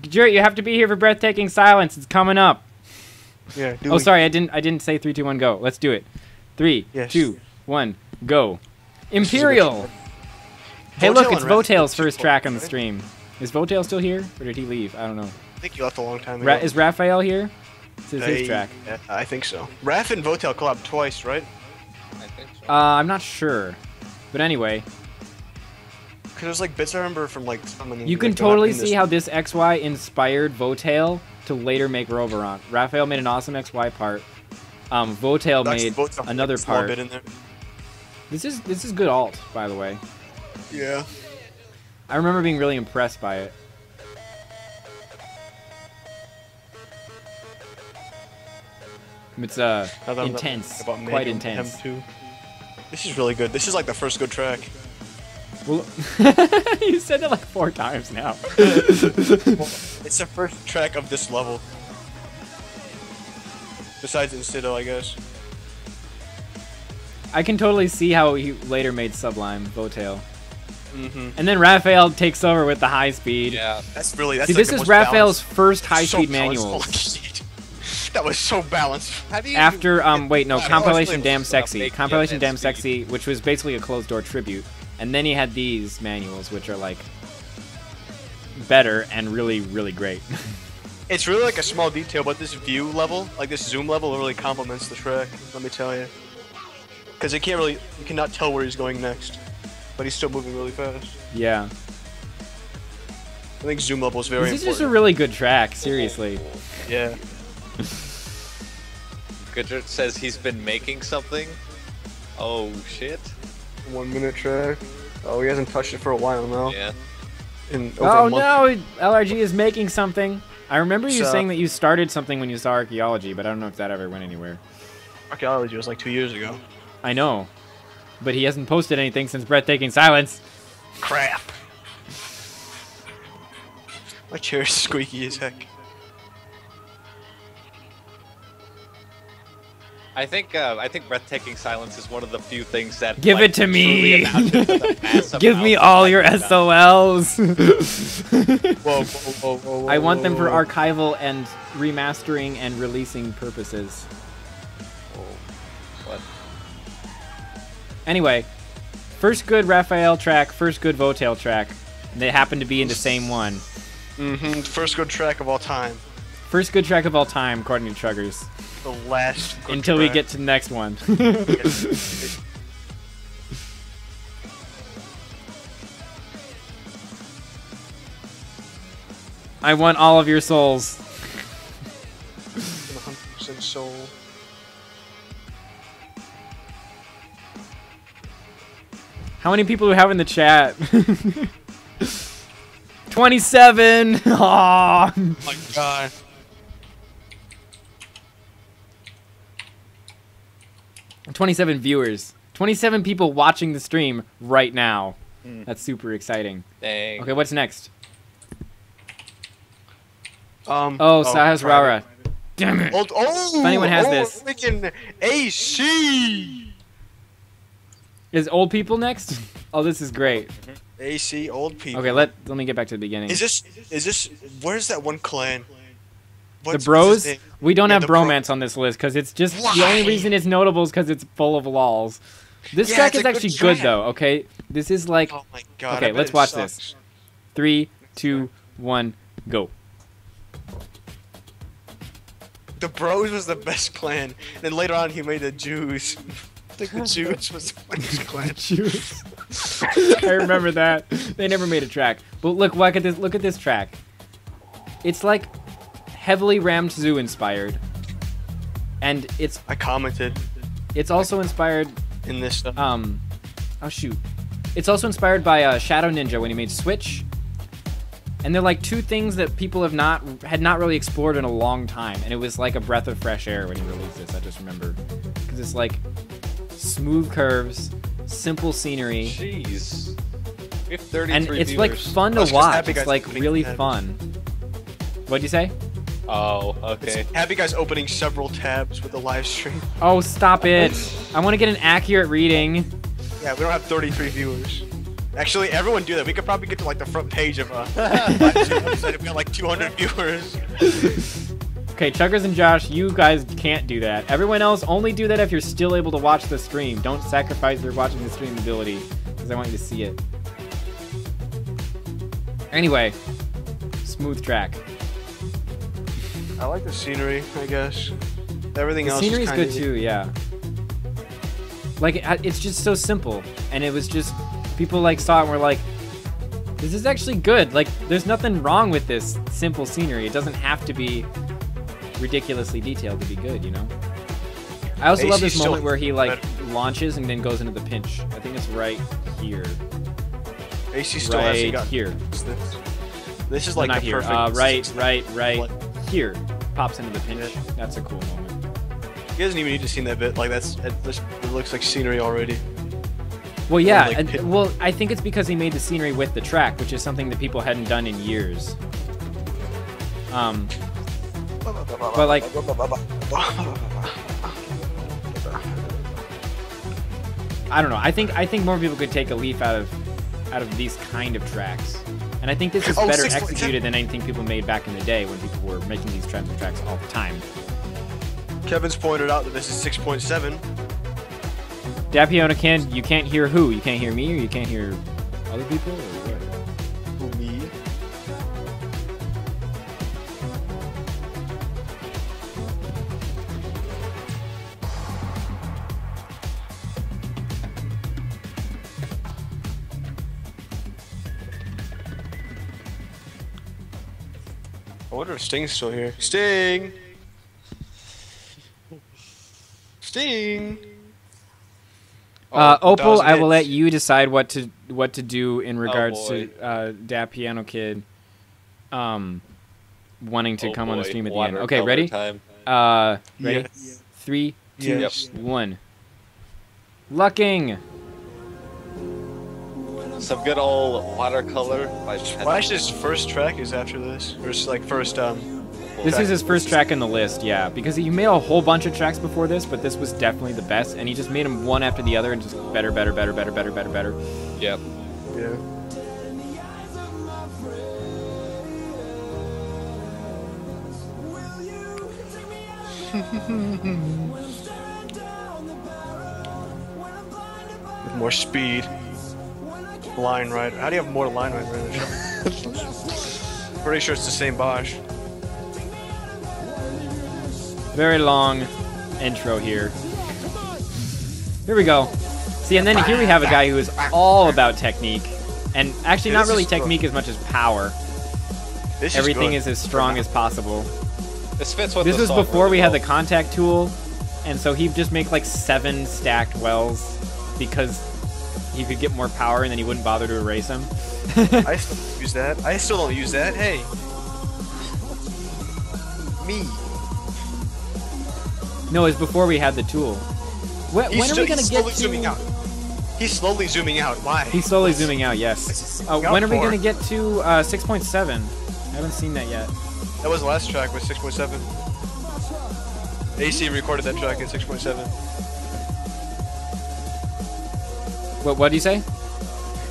Speaker 3: that.
Speaker 1: Jarrett, you have to be here for Breathtaking Silence. It's coming up.
Speaker 2: Yeah.
Speaker 1: Oh, sorry, I didn't say 3, 2, 1, go. Let's do it. 3,
Speaker 2: Yes.
Speaker 1: 2, 1, go. Imperial. Hey, look, it's Votail's first track on the stream. Is Votail still here, or did he leave? I don't know.
Speaker 2: I think he left a long time ago.
Speaker 1: Is Raphael here? This is his track.
Speaker 2: Yeah, I think so. Raph and Votel collab twice, right?
Speaker 3: I think so.
Speaker 1: I'm not sure, but anyway,
Speaker 2: Because there's like bits I remember from like some of them.
Speaker 1: you can
Speaker 2: like, they're not
Speaker 1: totally
Speaker 2: in this-
Speaker 1: see how this XY inspired Votail to later make Roverant. Raphael made an awesome XY part. Votail
Speaker 2: Actually,
Speaker 1: made
Speaker 2: Votel
Speaker 1: another
Speaker 2: a small
Speaker 1: part.
Speaker 2: bit in there.
Speaker 1: This is good alt, by the way.
Speaker 2: Yeah.
Speaker 1: I remember being really impressed by it. It's
Speaker 2: Now that I'm
Speaker 1: intense,
Speaker 2: about
Speaker 1: quite
Speaker 2: manual
Speaker 1: intense.
Speaker 2: M2. This is really good. This is like the first good track.
Speaker 1: Well, you said it like 4 times now.
Speaker 2: It's the first track of this level. Besides Incido, I guess.
Speaker 1: I can totally see how he later made Sublime, Votail.
Speaker 2: Mm-hmm.
Speaker 1: And then Raphael takes over with the high speed.
Speaker 2: Yeah, that's see,
Speaker 1: this
Speaker 2: like
Speaker 1: is Raphael's first high speed manual.
Speaker 2: That was so balanced.
Speaker 3: How do you
Speaker 1: After wait, no,
Speaker 2: Yeah,
Speaker 1: compilation
Speaker 3: honestly,
Speaker 1: Damn
Speaker 3: it's
Speaker 1: Sexy,
Speaker 3: make
Speaker 1: compilation
Speaker 3: the
Speaker 1: Damn
Speaker 3: speed.
Speaker 1: Sexy, which was basically a closed door tribute, and then he had these manuals, which are like better and really, really great.
Speaker 2: It's really like a small detail, but this view level, like this zoom level, really complements the track. Let me tell you, because you cannot tell where he's going next, but he's still moving really fast.
Speaker 1: Yeah,
Speaker 2: I think zoom level is very
Speaker 1: this is
Speaker 2: important.
Speaker 1: just a really good track. Seriously.
Speaker 2: Yeah.
Speaker 3: Goodrich says he's been making something. Oh shit.
Speaker 2: 1 minute track. Oh, he hasn't touched it for a while now.
Speaker 3: Yeah.
Speaker 2: In over
Speaker 1: Oh
Speaker 2: a month.
Speaker 1: no, LRG is making something. I remember you
Speaker 2: So-
Speaker 1: saying that you started something when you saw archaeology, but I don't know if that ever went anywhere.
Speaker 2: Archaeology was like 2 years ago.
Speaker 1: I know, but he hasn't posted anything since Breathtaking Silence.
Speaker 2: Crap. My chair's squeaky as heck.
Speaker 3: I think Breathtaking Silence is one of the few things that
Speaker 1: Give
Speaker 3: like,
Speaker 1: it to
Speaker 3: truly
Speaker 1: me.
Speaker 3: amounted to the mass
Speaker 1: Give me
Speaker 3: amount
Speaker 1: all
Speaker 3: of
Speaker 1: your
Speaker 3: hype about
Speaker 1: SOLs.
Speaker 2: Whoa,
Speaker 1: I want them for
Speaker 2: whoa.
Speaker 1: archival and remastering and releasing purposes.
Speaker 3: What?
Speaker 1: Anyway, first good Raphael track, first good Votail track. They happen to be in the same one.
Speaker 2: Mm-hmm. First good track of all time.
Speaker 1: First good track of all time, according to Chuggers.
Speaker 2: The last good
Speaker 1: Until we
Speaker 2: track.
Speaker 1: get to the next one. I want all of your souls.
Speaker 2: 100% soul.
Speaker 1: How many people do we have in the chat? 27! Aww.
Speaker 2: Oh my god.
Speaker 1: $27 viewers. 27 people watching the stream right now. That's super exciting.
Speaker 3: Dang.
Speaker 1: Okay, what's next?
Speaker 2: Oh,
Speaker 1: Sahas Rara. Damn it.
Speaker 2: Oh,
Speaker 1: If anyone has this.
Speaker 2: Freaking AC.
Speaker 1: Is old people next? Oh, this is great.
Speaker 2: AC old people.
Speaker 1: Okay, let me get back to the beginning.
Speaker 2: Is this? Where's that one clan?
Speaker 1: The
Speaker 2: What's
Speaker 1: bros?
Speaker 2: his name?
Speaker 1: We don't
Speaker 2: Yeah,
Speaker 1: have
Speaker 2: the bro-
Speaker 1: bromance on this list because it's just the
Speaker 2: Why?
Speaker 1: only reason it's notable is because it's full of lols. This
Speaker 2: Yeah,
Speaker 1: track
Speaker 2: it's
Speaker 1: is
Speaker 2: a good
Speaker 1: actually good
Speaker 2: track.
Speaker 1: though. Okay, this is like
Speaker 2: Oh my god.
Speaker 1: Okay,
Speaker 2: I bet
Speaker 1: let's
Speaker 2: it
Speaker 1: watch
Speaker 2: sucks.
Speaker 1: this. 3, 2, 1, go.
Speaker 2: The Bros was the best clan. And then later on, he made the Jews. I think the Jews was the funniest clan.
Speaker 1: I remember that. They never made a track. But look at this. Look at this track. It's like heavily Ram Zoo inspired, and it's
Speaker 2: I commented
Speaker 1: also inspired.
Speaker 2: in this stuff.
Speaker 1: Oh shoot. It's also inspired by Shadow Ninja when he made Switch. And they're like two things that people had not really explored in a long time, and it was like a breath of fresh air when he released this. I just remember because it's like smooth curves, simple scenery,
Speaker 3: Jeez. We have 33
Speaker 1: and it's
Speaker 3: viewers.
Speaker 1: like fun to
Speaker 2: That's 'cause
Speaker 1: watch.
Speaker 2: Happy
Speaker 1: It's
Speaker 2: Guy's
Speaker 1: like
Speaker 2: opening
Speaker 1: really
Speaker 2: tab.
Speaker 1: fun. What'd you say?
Speaker 3: Oh, okay.
Speaker 2: Happy Guy's opening several tabs with the live stream.
Speaker 1: Oh, stop it! I want to get an accurate reading.
Speaker 2: Yeah, we don't have 33 viewers. Actually, everyone do that. We could probably get to like the front page of live stream website if we got like 200 viewers.
Speaker 1: Okay, Chuggers and Josh, you guys can't do that. Everyone else, only do that if you're still able to watch the stream. Don't sacrifice your watching the stream ability, because I want you to see it. Anyway, smooth track.
Speaker 2: I like the scenery, I guess. Everything
Speaker 1: The
Speaker 2: else
Speaker 1: scenery's
Speaker 2: is
Speaker 1: good
Speaker 2: kinda-
Speaker 1: too, yeah. Like, it's just so simple, and it was just, people like saw it and were like, this is actually good. Like, there's nothing wrong with this simple scenery. It doesn't have to be ridiculously detailed to be good, you know? I also love
Speaker 2: AC
Speaker 1: this
Speaker 2: still
Speaker 1: moment where he like
Speaker 2: better.
Speaker 1: launches and then goes into the pinch. I think it's right here.
Speaker 2: AC still hasn't
Speaker 1: Right
Speaker 2: got
Speaker 1: here.
Speaker 2: This is
Speaker 1: No,
Speaker 2: like
Speaker 1: not
Speaker 2: the
Speaker 1: here.
Speaker 2: perfect.
Speaker 1: Right here. Pops into the pinch.
Speaker 2: Yeah.
Speaker 1: That's a cool moment.
Speaker 2: He doesn't even need to see that bit. Like it looks like scenery already.
Speaker 1: Well, yeah.
Speaker 2: Like,
Speaker 1: well, I think it's because he made the scenery with the track, which is something that people hadn't done in years. But like, I don't know. I think more people could take a leaf out of these kind of tracks, and I think this is better executed than anything people made back in the day when people were making these tracks all the time.
Speaker 2: Kevin's pointed out that this is 6.7.
Speaker 1: Dapiona, you can't hear who? You can't hear me, or you can't hear other people, or what?
Speaker 2: Who, me? I wonder if Sting's still here. Sting! Sting!
Speaker 1: Opal, I will let you decide what to do in regards to Da Piano Kid wanting to come on the stream at the end. Okay, ready? Ready?
Speaker 2: Yes.
Speaker 1: 3, 2,
Speaker 2: Yes.
Speaker 1: 1. Lucking!
Speaker 3: Some good old watercolor by
Speaker 2: Splash's first track is after this. Or it's like first,
Speaker 1: This is his first track in the list, yeah. Because he made a whole bunch of tracks before this, but this was definitely the best. And he just made them one after the other and just better.
Speaker 3: Yep.
Speaker 2: Yeah. With more speed. Line Rider. How do you have more Line Rider in the show? Pretty sure it's the same Bosch.
Speaker 1: Very long intro here. Here we go. See, and then here we have a guy who is all about technique. And actually not really technique as much as power. Everything is as strong as possible.
Speaker 3: This fits with
Speaker 1: This
Speaker 3: the
Speaker 1: was
Speaker 3: song
Speaker 1: before
Speaker 3: really
Speaker 1: we had the
Speaker 3: well.
Speaker 1: contact tool. And so he'd just make like 7 stacked wells because he could get more power and then he wouldn't bother to erase them.
Speaker 2: I still don't use that. I still don't use that. Hey. Me.
Speaker 1: No, it's before we had the tool. When are we gonna
Speaker 2: he's
Speaker 1: get
Speaker 2: slowly
Speaker 1: to...
Speaker 2: zooming out. He's slowly zooming out. Why?
Speaker 1: He's slowly zooming out, yes. When are we gonna get to 6.7? I haven't seen that yet.
Speaker 2: That was the last track, was 6.7. AC recorded that track at 6.7.
Speaker 1: What do you say?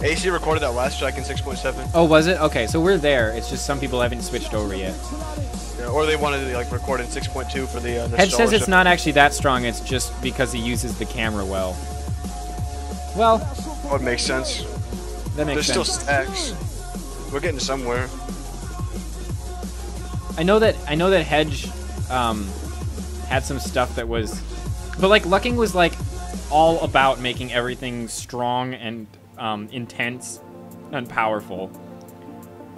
Speaker 2: AC recorded that last track in 6.7.
Speaker 1: Oh, was it? Okay, so we're there. It's just some people haven't switched over yet.
Speaker 2: Yeah, or they wanted to like record in 6.2 for the
Speaker 1: Head says it's
Speaker 2: nostalgia.
Speaker 1: not actually that strong. It's just because he uses the camera well. Well,
Speaker 2: Oh, it makes sense.
Speaker 1: that makes
Speaker 2: There's still
Speaker 1: sense.
Speaker 2: stacks. We're getting somewhere.
Speaker 1: I know that Hedge had some stuff that was, but like Lucking was like all about making everything strong and intense and powerful.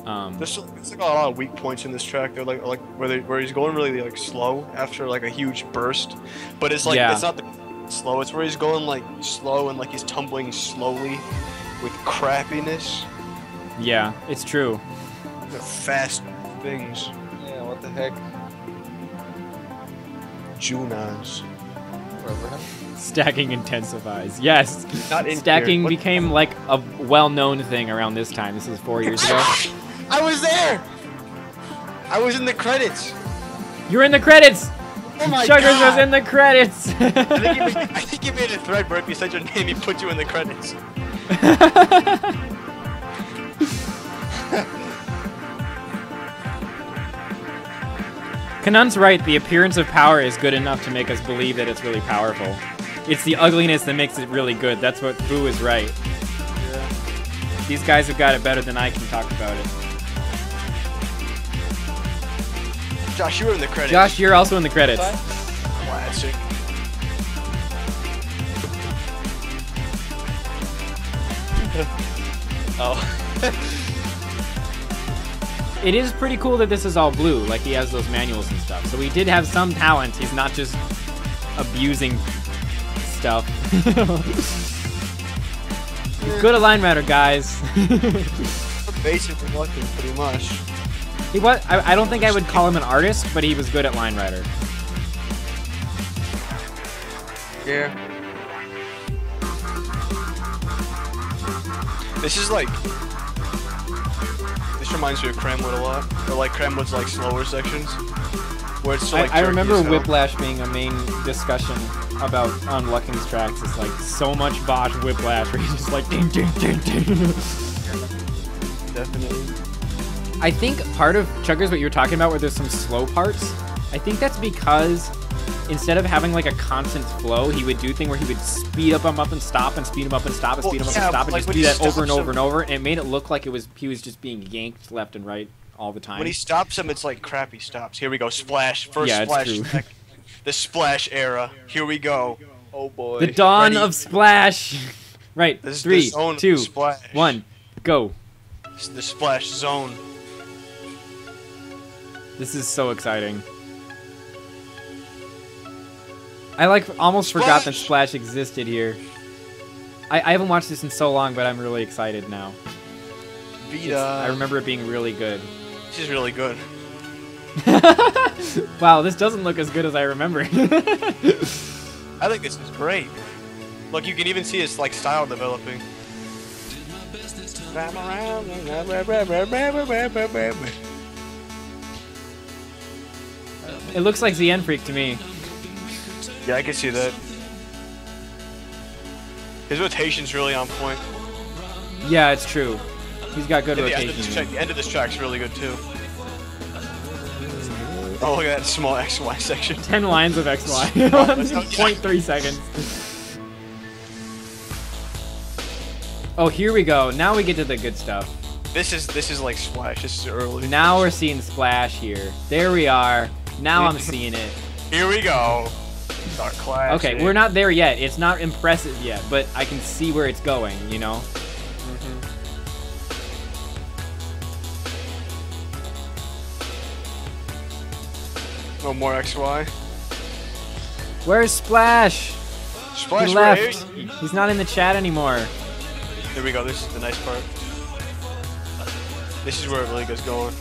Speaker 2: There's like a lot of weak points in this track. They're like where he's going really like slow after like a huge burst, but it's like it's not the slow. It's where he's going like slow and like he's tumbling slowly with crappiness.
Speaker 1: Yeah, it's true.
Speaker 2: The fast things.
Speaker 3: Yeah, what the heck?
Speaker 2: Junas.
Speaker 1: Stacking intensifies. Yes.
Speaker 2: Not in
Speaker 1: Stacking
Speaker 2: here.
Speaker 1: became like a well-known thing around this time. This is 4 years ago.
Speaker 2: I was there. I was in the credits.
Speaker 1: You're in the credits.
Speaker 2: Oh my
Speaker 1: Chuggers
Speaker 2: god.
Speaker 1: was in the credits.
Speaker 2: I think you made a thread where if you said your name, he put you in the credits.
Speaker 1: Kanun's right. The appearance of power is good enough to make us believe that it's really powerful. It's the ugliness that makes it really good. That's what Boo is right.
Speaker 2: Yeah.
Speaker 1: These guys have got it better than I can talk about it.
Speaker 2: Josh, you were in the credits.
Speaker 1: Josh, you're also in the credits.
Speaker 2: Classic.
Speaker 1: It is pretty cool that this is all blue, like he has those manuals and stuff. So he did have some talent. He's not just abusing stuff. Good at Line Rider, guys.
Speaker 2: Basically lucky, pretty much.
Speaker 1: He was. I don't think I would call him an artist, but he was good at Line Rider.
Speaker 2: Yeah. This is like. This reminds me of Cramwood a lot. Or like Cramwood's like slower sections. Where it's so, like,
Speaker 1: I remember
Speaker 2: jerky, so.
Speaker 1: Whiplash being a main discussion about on Lucking's tracks. It's like so much botch Whiplash where he's just like ding ding ding ding.
Speaker 2: Definitely.
Speaker 1: I think part of Chuggers, what you were talking about, where there's some slow parts, I think that's because instead of having like a constant flow, he would do a thing where he would speed up him up and stop and speed him up and stop and speed him up and stop and
Speaker 2: like
Speaker 1: just
Speaker 2: when
Speaker 1: do
Speaker 2: he
Speaker 1: that over and
Speaker 2: stops
Speaker 1: over
Speaker 2: him-
Speaker 1: and over, and it made it look like he was just being yanked left and right all the time.
Speaker 2: When he stops him, it's like crappy stops. Here we go. Splash. First
Speaker 1: Yeah, it's
Speaker 2: splash.
Speaker 1: true.
Speaker 2: The splash era. Here we go. Oh boy.
Speaker 1: The dawn
Speaker 2: Ready?
Speaker 1: of Splash. Right.
Speaker 2: This is
Speaker 1: 3,
Speaker 2: the zone of
Speaker 1: 2,
Speaker 2: Splash.
Speaker 1: 1, go.
Speaker 2: It's the splash zone.
Speaker 1: This is so exciting. I like almost forgot that Splash existed here. I haven't watched this in so long, but I'm really excited now.
Speaker 2: Vita.
Speaker 1: I remember it being really good.
Speaker 2: This is really good.
Speaker 1: Wow, this doesn't look as good as I remember.
Speaker 2: I think this is great. Look, you can even see his like style developing.
Speaker 1: It looks like ZN Freak to me.
Speaker 2: Yeah, I can see that. His rotation's really on point.
Speaker 1: Yeah, it's true. He's got good
Speaker 2: And the end of
Speaker 1: rotation.
Speaker 2: this track, the end of this track's really good too. Oh, look at that small XY section.
Speaker 1: 10 lines of XY. 0.3 seconds. Oh, here we go. Now we get to the good stuff.
Speaker 2: This is like Splash. This is early.
Speaker 1: Now we're seeing Splash here. There we are. Now I'm seeing it.
Speaker 2: Here we go. Our classic.
Speaker 1: Okay, we're not there yet. It's not impressive yet, but I can see where it's going, you know?
Speaker 2: No more XY.
Speaker 1: Where's Splash?
Speaker 2: Splash
Speaker 1: He left.
Speaker 2: Ray.
Speaker 1: He's not in the chat anymore.
Speaker 2: Here we go. This is the nice part. This is where it really gets going.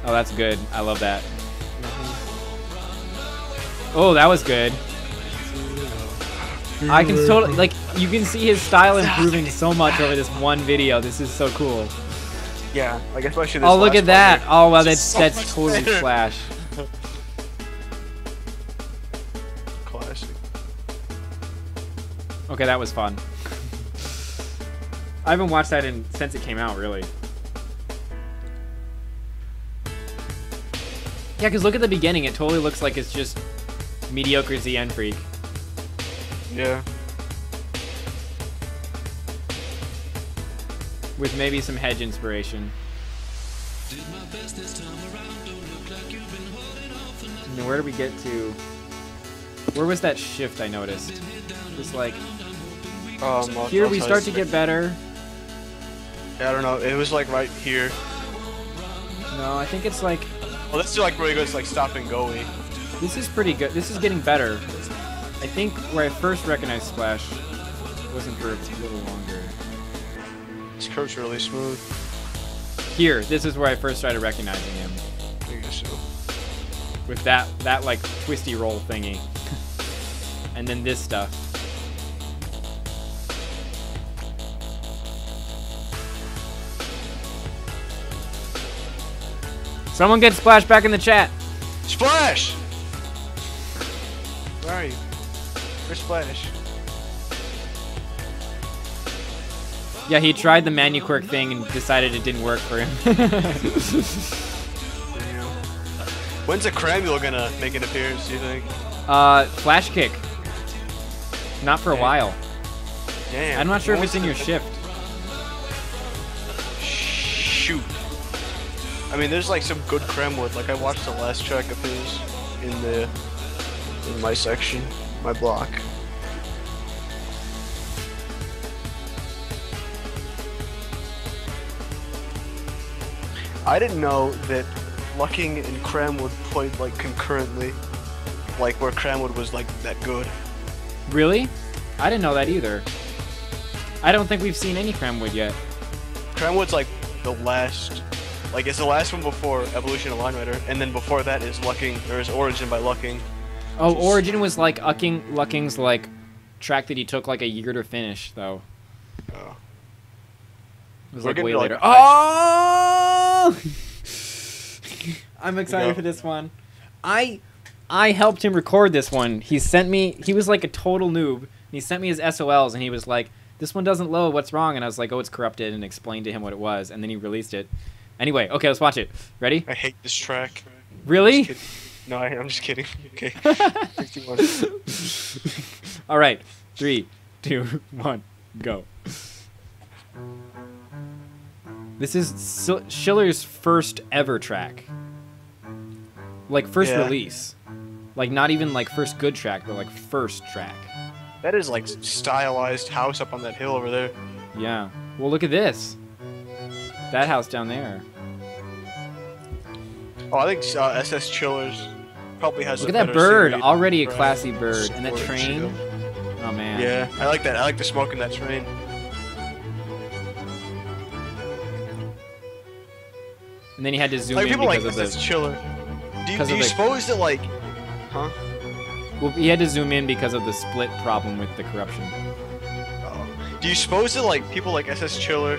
Speaker 1: Oh, that's good. I love that. Oh, that was good. I can totally, like, you can see his style improving so much over this one video. This is so cool.
Speaker 2: Yeah, like especially this.
Speaker 1: Oh, look
Speaker 2: last
Speaker 1: at that.
Speaker 2: part
Speaker 1: Oh, wow,
Speaker 2: here.
Speaker 1: that's
Speaker 2: So
Speaker 1: that's
Speaker 2: much
Speaker 1: totally
Speaker 2: better.
Speaker 1: Splash.
Speaker 2: Classic.
Speaker 1: Okay, that was fun. I haven't watched that since it came out, really. Yeah, because look at the beginning. It totally looks like it's just mediocre ZN Freak.
Speaker 2: Yeah.
Speaker 1: With maybe some Hedge inspiration. And where do we get to? Where was that shift I noticed? Just like, here we start to get better.
Speaker 2: Yeah, I don't know. It was like right here.
Speaker 1: No, I think it's like,
Speaker 2: Well, this is like really good. It's like stop and go-y.
Speaker 1: this is pretty good. This is getting better. I think where I first recognized Splash wasn't for a little longer.
Speaker 2: This curve's really smooth.
Speaker 1: Here, this is where I first started recognizing him.
Speaker 2: I guess so.
Speaker 1: With that like twisty roll thingy. And then this stuff. Someone get Splash back in the chat.
Speaker 2: Splash! Where are you? Where's Splash?
Speaker 1: Yeah, he tried the Manuquirk thing and decided it didn't work for him.
Speaker 2: When's a Cramule gonna make an appearance, do you think?
Speaker 1: Flash kick. Not for a while.
Speaker 2: Damn.
Speaker 1: I'm not sure if
Speaker 2: When
Speaker 1: it's in
Speaker 2: was
Speaker 1: your
Speaker 2: the-
Speaker 1: shift.
Speaker 2: Shoot. I mean, there's like some good Kremwood. Like I watched the last track of his in my section, my block. I didn't know that Lucking and Cramwood played like concurrently, like where Cramwood was like that good.
Speaker 1: Really? I didn't know that either. I don't think we've seen any Cramwood yet.
Speaker 2: Cramwood's like the last Like, it's the last one before Evolution of Line Rider, and then before that is Lucking, or is Origin by Lucking.
Speaker 1: Oh, Origin was like Lucking's like track that he took like a year to finish, though.
Speaker 2: Oh.
Speaker 1: It was
Speaker 2: We're
Speaker 1: like
Speaker 2: getting
Speaker 1: way
Speaker 2: to, like,
Speaker 1: later.
Speaker 2: a
Speaker 1: Oh! I'm excited for this one. I helped him record this one. He sent me. He was like a total noob. And he sent me his SOLs, and he was like, "This one doesn't load. What's wrong?" And I was like, "Oh, it's corrupted," and explained to him what it was. And then he released it. Anyway, okay, let's watch it. Ready?
Speaker 2: I hate this track.
Speaker 1: Really?
Speaker 2: Just no, I'm just kidding. Okay. 61.
Speaker 1: All right. 3, 2, 1, go. This is Schiller's first ever track. Like, first release. Like, not even, like, first good track, but, like, first track.
Speaker 2: That is, like, stylized house up on that hill over there.
Speaker 1: Yeah. Well, look at this. That house down there.
Speaker 2: Oh, I think SS Chillers probably has
Speaker 1: Look
Speaker 2: a
Speaker 1: at that
Speaker 2: better
Speaker 1: bird.
Speaker 2: scenery
Speaker 1: Already a
Speaker 2: than
Speaker 1: classy bird. And that
Speaker 2: Sport
Speaker 1: train.
Speaker 2: Chill.
Speaker 1: Oh, man.
Speaker 2: Yeah, I like that. I like the smoke in that train.
Speaker 1: And then he had to zoom
Speaker 2: Like,
Speaker 1: in
Speaker 2: people like
Speaker 1: because of
Speaker 2: SS
Speaker 1: the...
Speaker 2: Chiller. Do
Speaker 1: because
Speaker 2: you
Speaker 1: of the-
Speaker 2: suppose that, like... Huh?
Speaker 1: Well, he had to zoom in because of the split problem with the corruption.
Speaker 2: Do you suppose that, like, people like SS Chiller,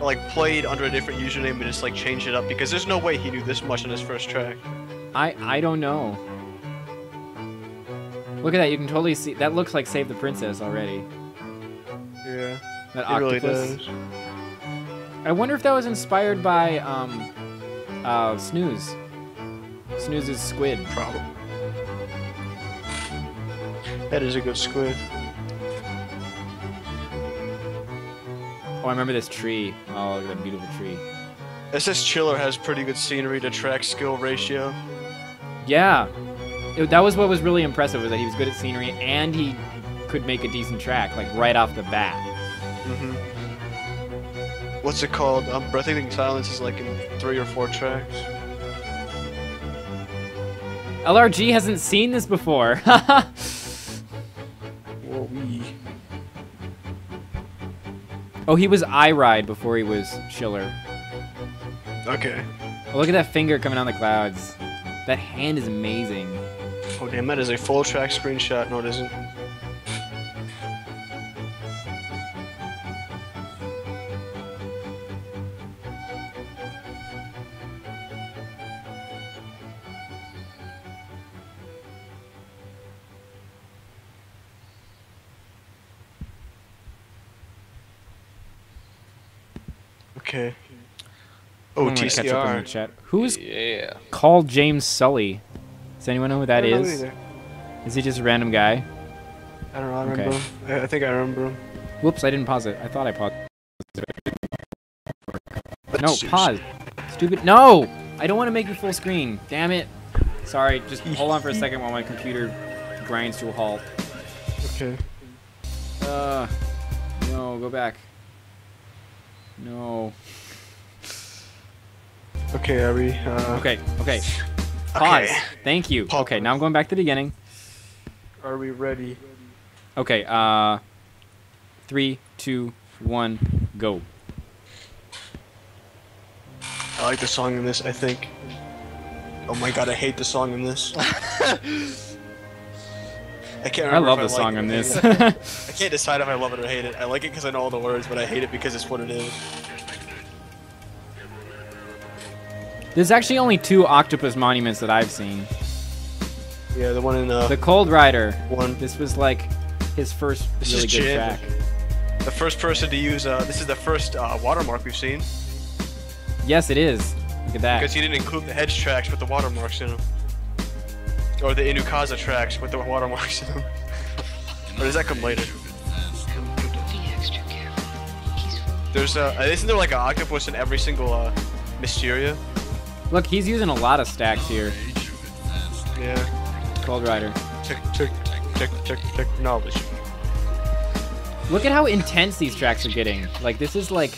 Speaker 2: like, played under a different username and just, like, changed it up? Because there's no way he knew this much on his first track.
Speaker 1: I don't know. Look at that. You can totally see... That looks like Save the Princess already.
Speaker 2: Yeah.
Speaker 1: That
Speaker 2: It really
Speaker 1: octopus.
Speaker 2: does.
Speaker 1: I wonder if that was inspired by Snooze. Snooze's squid.
Speaker 2: Probably. That is a good squid.
Speaker 1: Oh, I remember this tree. Oh, look at that beautiful tree.
Speaker 2: SS Chiller has pretty good scenery to track skill ratio.
Speaker 1: Yeah. That was what was really impressive, was that he was good at scenery and he could make a decent track, like right off the bat.
Speaker 2: Mm-hmm. What's it called? Breathtaking Silence is like in 3 or 4 tracks.
Speaker 1: LRG hasn't seen this before.
Speaker 2: Whoa-wee.
Speaker 1: Oh, he was I-Ride before he was Schiller.
Speaker 2: Okay.
Speaker 1: Oh, look at that finger coming on the clouds. That hand is amazing.
Speaker 2: Oh damn, that is a full track screenshot. No, it isn't. Okay. Oh,
Speaker 1: I'm gonna catch up in the
Speaker 2: TCR.
Speaker 1: chat. Who's
Speaker 3: Yeah.
Speaker 1: called James Sully? Does anyone know who that
Speaker 2: I don't know
Speaker 1: is?
Speaker 2: either.
Speaker 1: Is he just a random guy?
Speaker 2: I don't know. I remember
Speaker 1: Okay.
Speaker 2: him. I think I remember him.
Speaker 1: Whoops, I didn't pause it. I thought I paused. No,
Speaker 2: Let's
Speaker 1: pause. Stupid. No! I don't want to make you full screen. Damn it. Sorry, just hold on for a second while my computer grinds to a halt.
Speaker 2: Okay.
Speaker 1: No, go back. No.
Speaker 2: Okay, are we?
Speaker 1: Okay, okay. Pause.
Speaker 2: Okay.
Speaker 1: Thank you.
Speaker 2: Pause.
Speaker 1: Okay, now I'm going back to the beginning.
Speaker 2: Are we ready?
Speaker 1: Okay, 3, 2, 1, go.
Speaker 2: I like the song in this, I think. Oh my god, I hate the song in this. I can't remember.
Speaker 1: I love
Speaker 2: if
Speaker 1: the song
Speaker 2: like
Speaker 1: on
Speaker 2: it or
Speaker 1: this.
Speaker 2: hate it. I can't decide if I love it or hate it. I like it because I know all the words, but I hate it because it's what it is.
Speaker 1: There's actually only 2 octopus monuments that I've seen.
Speaker 2: Yeah, the one in
Speaker 1: The Cold Rider.
Speaker 2: one.
Speaker 1: This was like his first
Speaker 2: This
Speaker 1: really
Speaker 2: is
Speaker 1: good
Speaker 2: Jin.
Speaker 1: track.
Speaker 2: The first person to use. This is the first watermark we've seen
Speaker 1: Yes, it is. Look at that.
Speaker 2: because he didn't include the edge tracks with the watermarks in them, or the Inukaza tracks with the watermarks in them. Or does that come later? There's isn't there like an octopus in every single Mysteria?
Speaker 1: Look, he's using a lot of stacks here.
Speaker 2: Yeah.
Speaker 1: Cold Rider.
Speaker 2: Tick tick tick tick tick knowledge.
Speaker 1: Look at how intense these tracks are getting. Like, this is like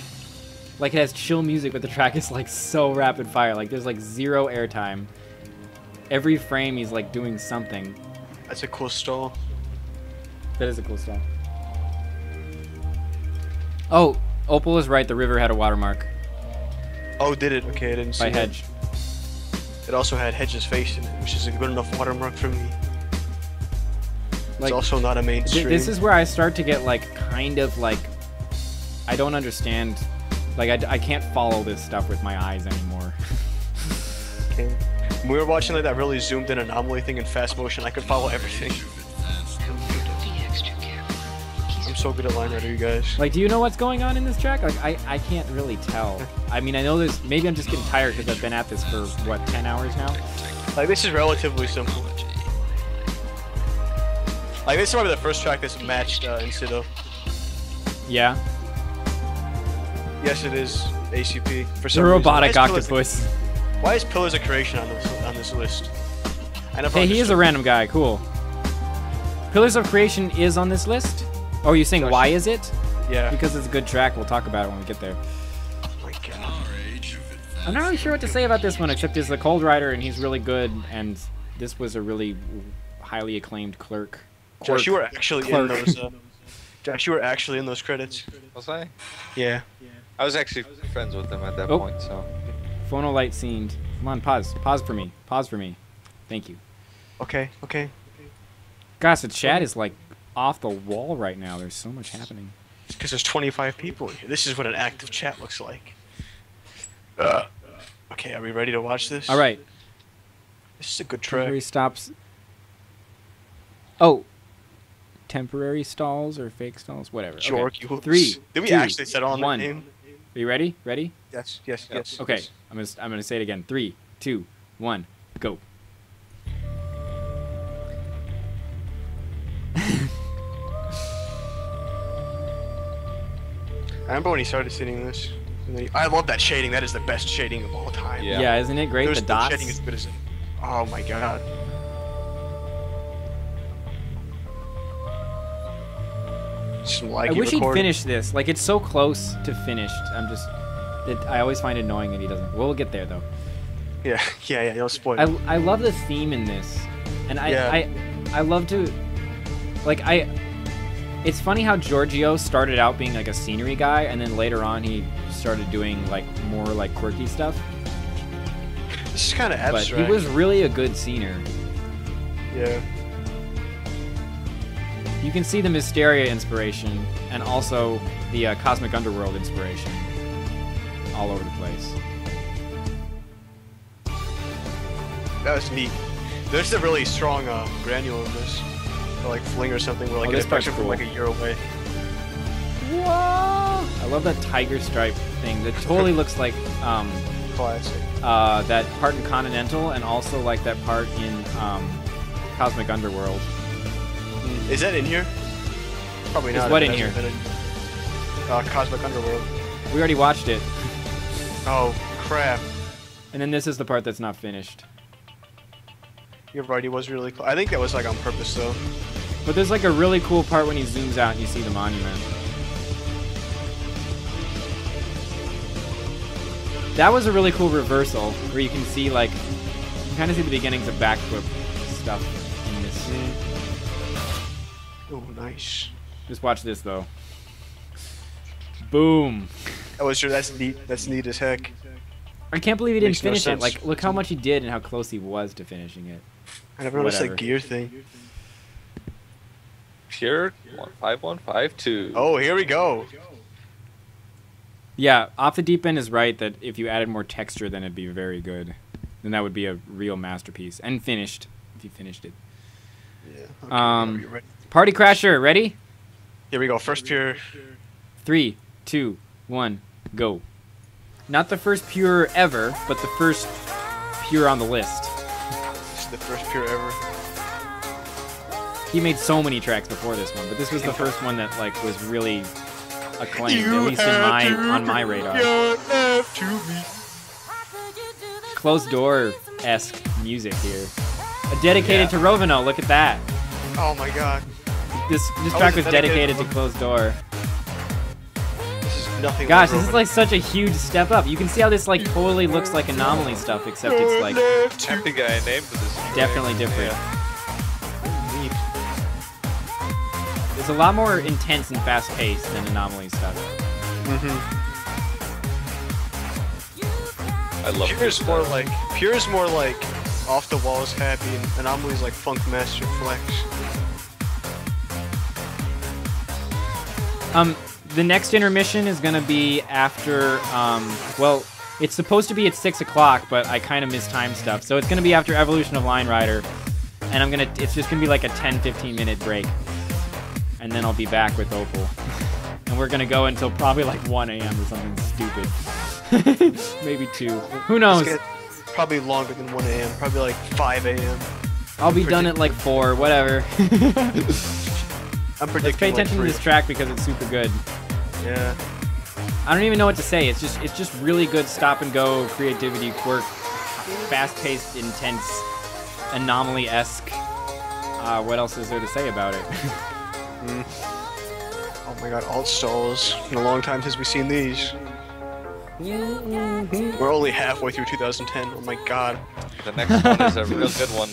Speaker 1: it has chill music, but the track is like so rapid fire. Like, there's like 0 airtime. Every frame he's like doing something.
Speaker 2: That's a cool stall.
Speaker 1: That is a cool style. Oh, Opal is right. The river had a watermark.
Speaker 2: Oh, did it? Okay, I didn't see
Speaker 1: by
Speaker 2: that.
Speaker 1: Hedge.
Speaker 2: It also had Hedge's face in it, which is a good enough watermark for me. It's
Speaker 1: Like,
Speaker 2: also not a mainstream.
Speaker 1: This is where I start to get like kind of like I don't understand. Like I can't follow this stuff with my eyes anymore.
Speaker 2: Okay. When we were watching like that really zoomed in anomaly thing in fast motion, I could follow everything. I'm so good at line reader, you guys.
Speaker 1: Like, do you know what's going on in this track? Like, I can't really tell. I mean, I know there's... Maybe I'm just getting tired because I've been at this for, what, 10 hours now?
Speaker 2: Like, this is relatively simple. Like, this is probably the first track that's matched Incido.
Speaker 1: Yeah.
Speaker 2: Yes, it is ACP. For
Speaker 1: The
Speaker 2: some
Speaker 1: robotic
Speaker 2: reason.
Speaker 1: octopus.
Speaker 2: Why is Pillars of Creation on this list? I never
Speaker 1: Hey, he is a
Speaker 2: understood.
Speaker 1: random guy. Cool. Pillars of Creation is on this list? Oh, you're saying
Speaker 2: Josh.
Speaker 1: why is it?
Speaker 2: Yeah.
Speaker 1: Because it's a good track. We'll talk about it when we get there.
Speaker 2: Oh my god.
Speaker 1: I'm not really sure what to say about this one, except he's a Cold Rider and he's really good, and this was a really highly acclaimed clerk.
Speaker 2: Josh, you were actually
Speaker 1: Clerk.
Speaker 2: in those. Josh, you were actually in those credits.
Speaker 3: Was I?
Speaker 2: Yeah.
Speaker 3: I was actually friends with them at that
Speaker 1: Oh.
Speaker 3: point, so.
Speaker 1: Phonolite scened. Come on, pause. Pause for me. Pause for me. Thank you.
Speaker 2: Okay. Okay.
Speaker 1: Gosh, the chat is like off the wall right now. There's so much happening.
Speaker 2: It's because there's 25 people in here. This is what an active chat looks like. Okay, are we ready to watch this?
Speaker 1: All right.
Speaker 2: This is a good
Speaker 1: Temporary
Speaker 2: track.
Speaker 1: stops. Oh. Temporary stalls or fake stalls? Whatever. Okay.
Speaker 2: Jork, you.
Speaker 1: 3.
Speaker 2: Did we
Speaker 1: 2,
Speaker 2: actually settle on that
Speaker 1: 1.
Speaker 2: name?
Speaker 1: Are you ready? Ready?
Speaker 2: Yes. Yes.
Speaker 3: Yep.
Speaker 2: Yes.
Speaker 1: Okay.
Speaker 2: yes.
Speaker 1: I'm gonna say it again. 3, 2, 1, go.
Speaker 2: I remember when he started singing this. And then I love that shading. That is the best shading of all time.
Speaker 3: Yeah.
Speaker 1: Yeah, isn't it great?
Speaker 2: There's
Speaker 1: The
Speaker 2: no
Speaker 1: dots.
Speaker 2: shading as good as it. Oh my god. Some laggy
Speaker 1: I wish he'd
Speaker 2: recording.
Speaker 1: finish this. Like, it's so close to finished. I always find it annoying that he doesn't. We'll get there though.
Speaker 2: Yeah. Yeah. Don't spoil it.
Speaker 1: I love the theme in this, and
Speaker 2: Yeah.
Speaker 1: I love to, like It's funny how Giorgio started out being like a scenery guy, and then later on he started doing like more like quirky stuff.
Speaker 2: This is kind of
Speaker 1: But
Speaker 2: abstract.
Speaker 1: he was really a good scener.
Speaker 2: Yeah.
Speaker 1: You can see the Mysteria inspiration and also the Cosmic Underworld inspiration all over the place.
Speaker 2: That was neat. There's a really strong granule in this. Or like fling or something where like
Speaker 1: Oh,
Speaker 2: an
Speaker 1: this part's
Speaker 2: impression from like a year away.
Speaker 1: Whoa! I love that tiger stripe thing. That totally looks like
Speaker 2: Classic.
Speaker 1: that part in Continental and also like that part in Cosmic Underworld.
Speaker 2: Is that in here? Probably
Speaker 1: Is
Speaker 2: not.
Speaker 1: what
Speaker 2: if
Speaker 1: in
Speaker 2: it
Speaker 1: here?
Speaker 2: hasn't been Cosmic Underworld.
Speaker 1: We already watched it.
Speaker 2: Oh crap!
Speaker 1: And then this is the part that's not finished.
Speaker 2: You're right. He was really close. I think that was like on purpose though.
Speaker 1: But there's like a really cool part when he zooms out and you see the monument. That was a really cool reversal where you can see like, you can kind of see the beginnings of backflip stuff in this.
Speaker 2: Oh, nice.
Speaker 1: Just watch this though. Boom.
Speaker 2: That's neat. That's neat as heck.
Speaker 1: I can't believe he didn't
Speaker 2: Makes no
Speaker 1: finish it.
Speaker 2: sense.
Speaker 1: Like, look how much he did and how close he was to finishing it.
Speaker 2: I never noticed
Speaker 1: Whatever.
Speaker 2: that gear thing.
Speaker 3: Pure 15152.
Speaker 2: Oh, here we go.
Speaker 1: Yeah, Off the Deep End is right that if you added more texture, then it'd be very good. Then that would be a real masterpiece. And finished, if you finished it.
Speaker 2: Yeah. Okay,
Speaker 1: Um,
Speaker 2: you ready?
Speaker 1: Party Crasher, ready?
Speaker 2: Here we go. First pure.
Speaker 1: 3, 2, 1, go. Not the first pure ever, but the first pure on the list.
Speaker 2: This is the first pure ever.
Speaker 1: He made so many tracks before this one, but this was the first one that like was really acclaimed, at least on my radar. Closed door-esque music here. Dedicated to Rovino, look at that.
Speaker 2: Oh my god.
Speaker 1: This
Speaker 2: How
Speaker 1: track
Speaker 2: is
Speaker 1: was
Speaker 2: it dedicated
Speaker 1: dedicated
Speaker 2: to
Speaker 1: to Closed Door.
Speaker 2: This is nothing.
Speaker 1: Gosh,
Speaker 2: like
Speaker 1: this is like such a huge step up. You can see how this like totally looks like Anomaly stuff, except it's like
Speaker 3: I think I named this.
Speaker 1: definitely different.
Speaker 2: neat.
Speaker 1: It's a lot more intense and fast-paced than Anomaly stuff.
Speaker 3: I love
Speaker 2: Pure's more like off the walls happy, and Anomaly's like Funk Master Flex.
Speaker 1: The next intermission is gonna be after, well, it's supposed to be at 6 o'clock, but I kind of mistimed stuff. So it's gonna be after Evolution of Line Rider, and it's just gonna be like a 10-15 minute break. And then I'll be back with Opal. And we're gonna go until probably like 1 a.m. or something stupid. Maybe 2. Who knows?
Speaker 2: Probably longer than 1 a.m. Probably like 5 a.m.
Speaker 1: I'll be done at like 4, whatever.
Speaker 2: I'm predicting.
Speaker 1: Let's pay attention to this track because it's super good.
Speaker 2: Yeah.
Speaker 1: I don't even know what to say. It's just really good stop and go creativity, quirk, fast-paced, intense, Anomaly-esque. What else is there to say about it?
Speaker 2: Oh my god, alt stalls. It's been a long time since we've seen these. We're only halfway through 2010. Oh my god.
Speaker 3: The next one is a real good one.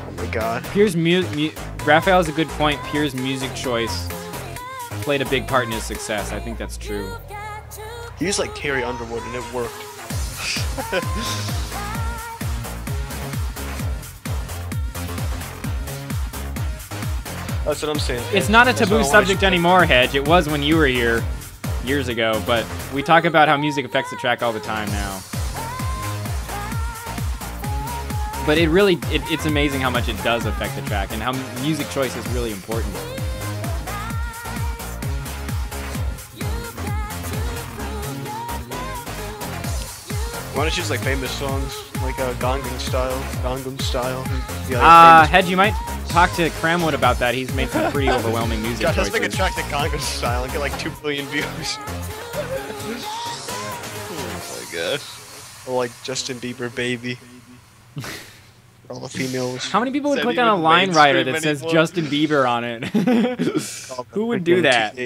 Speaker 2: Oh my god.
Speaker 1: Pierre's Raphael has a good point. Pierre's music choice played a big part in his success. I think that's true.
Speaker 2: He used like Terry Underwood and it worked. That's what I'm saying.
Speaker 1: It's not a taboo subject anymore, Hedge. It was when you were here years ago, but we talk about how music affects the track all the time now. But it really, it's amazing how much it does affect the track and how music choice is really important.
Speaker 2: Why don't you use like famous songs, like Gangnam Style? Yeah,
Speaker 1: Hedge, you might talk to Cramwood about that. He's made some pretty overwhelming music
Speaker 2: God,
Speaker 1: choices.
Speaker 2: let's make a track to Gangnam Style and get like 2 billion views.
Speaker 3: Oh my god.
Speaker 2: Or like Justin Bieber, Baby. All the females.
Speaker 1: How many people would
Speaker 3: Said
Speaker 1: click
Speaker 3: he
Speaker 1: on a
Speaker 3: would
Speaker 1: line rider that
Speaker 3: mainstream
Speaker 1: says
Speaker 3: anymore.
Speaker 1: Justin Bieber on it? Who would do that?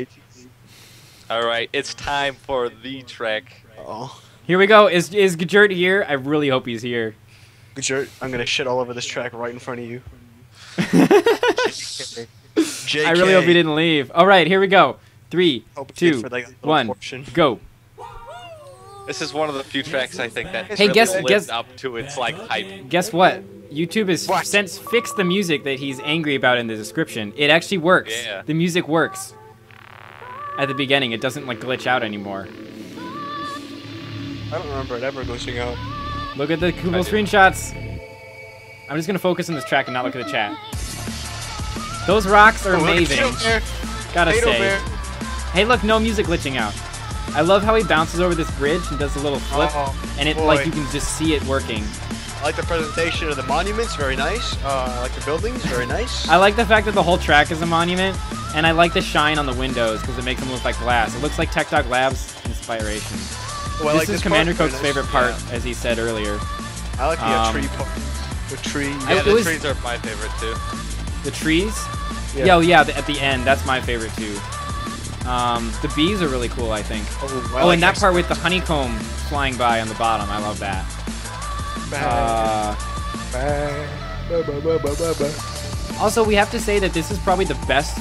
Speaker 3: Alright, it's time for the track.
Speaker 2: Oh.
Speaker 1: Here we go. Is Gajert here? I really hope he's here.
Speaker 2: Good shirt. I'm gonna shit all over this track right in front of you. JK.
Speaker 1: I really hope he didn't leave. All right, here we go. 3,
Speaker 2: Hope it's good
Speaker 1: 2,
Speaker 2: for, like, a little
Speaker 1: 1,
Speaker 2: portion.
Speaker 1: go.
Speaker 3: This is one of the few tracks I think that
Speaker 1: Hey,
Speaker 3: really
Speaker 1: guess-
Speaker 3: lived up to its like hype.
Speaker 1: Guess what? YouTube has
Speaker 2: What?
Speaker 1: since fixed the music that he's angry about in the description. It actually works.
Speaker 3: Yeah.
Speaker 1: The music works. At the beginning, it doesn't like glitch out anymore.
Speaker 2: I don't remember it ever glitching out.
Speaker 1: Look at the cool screenshots. I'm just gonna focus on this track and not look at the chat. Those rocks are
Speaker 2: Oh, look at
Speaker 1: amazing.
Speaker 2: Potato Bear.
Speaker 1: Gotta
Speaker 2: Potato
Speaker 1: say.
Speaker 2: Bear.
Speaker 1: Hey, look, no music glitching out. I love how he bounces over this bridge and does a little flip,
Speaker 2: Oh,
Speaker 1: and it
Speaker 2: boy.
Speaker 1: like you can just see it working.
Speaker 2: I like the presentation of the monuments, very nice. I like the buildings, very nice.
Speaker 1: I like the fact that the whole track is a monument, and I like the shine on the windows because it makes them look like glass. It looks like Tech Dog Labs inspiration.
Speaker 2: Oh, I
Speaker 1: This
Speaker 2: like
Speaker 1: is
Speaker 2: part,
Speaker 1: Commander
Speaker 2: very
Speaker 1: Coke's
Speaker 2: nice.
Speaker 1: favorite part, as he said earlier.
Speaker 2: I like the
Speaker 1: Um,
Speaker 2: tree part. The tree.
Speaker 3: Yeah,
Speaker 1: it
Speaker 3: the
Speaker 1: was-
Speaker 3: trees are my favorite too.
Speaker 1: The trees?
Speaker 2: Yeah.
Speaker 1: Yeah, oh, yeah, at the end, that's my favorite too. The bees are really cool, I think.
Speaker 2: I
Speaker 1: Oh,
Speaker 2: like
Speaker 1: and that
Speaker 2: this.
Speaker 1: part with the honeycomb flying by on the bottom, I love that. Also, we have to say that this is probably the best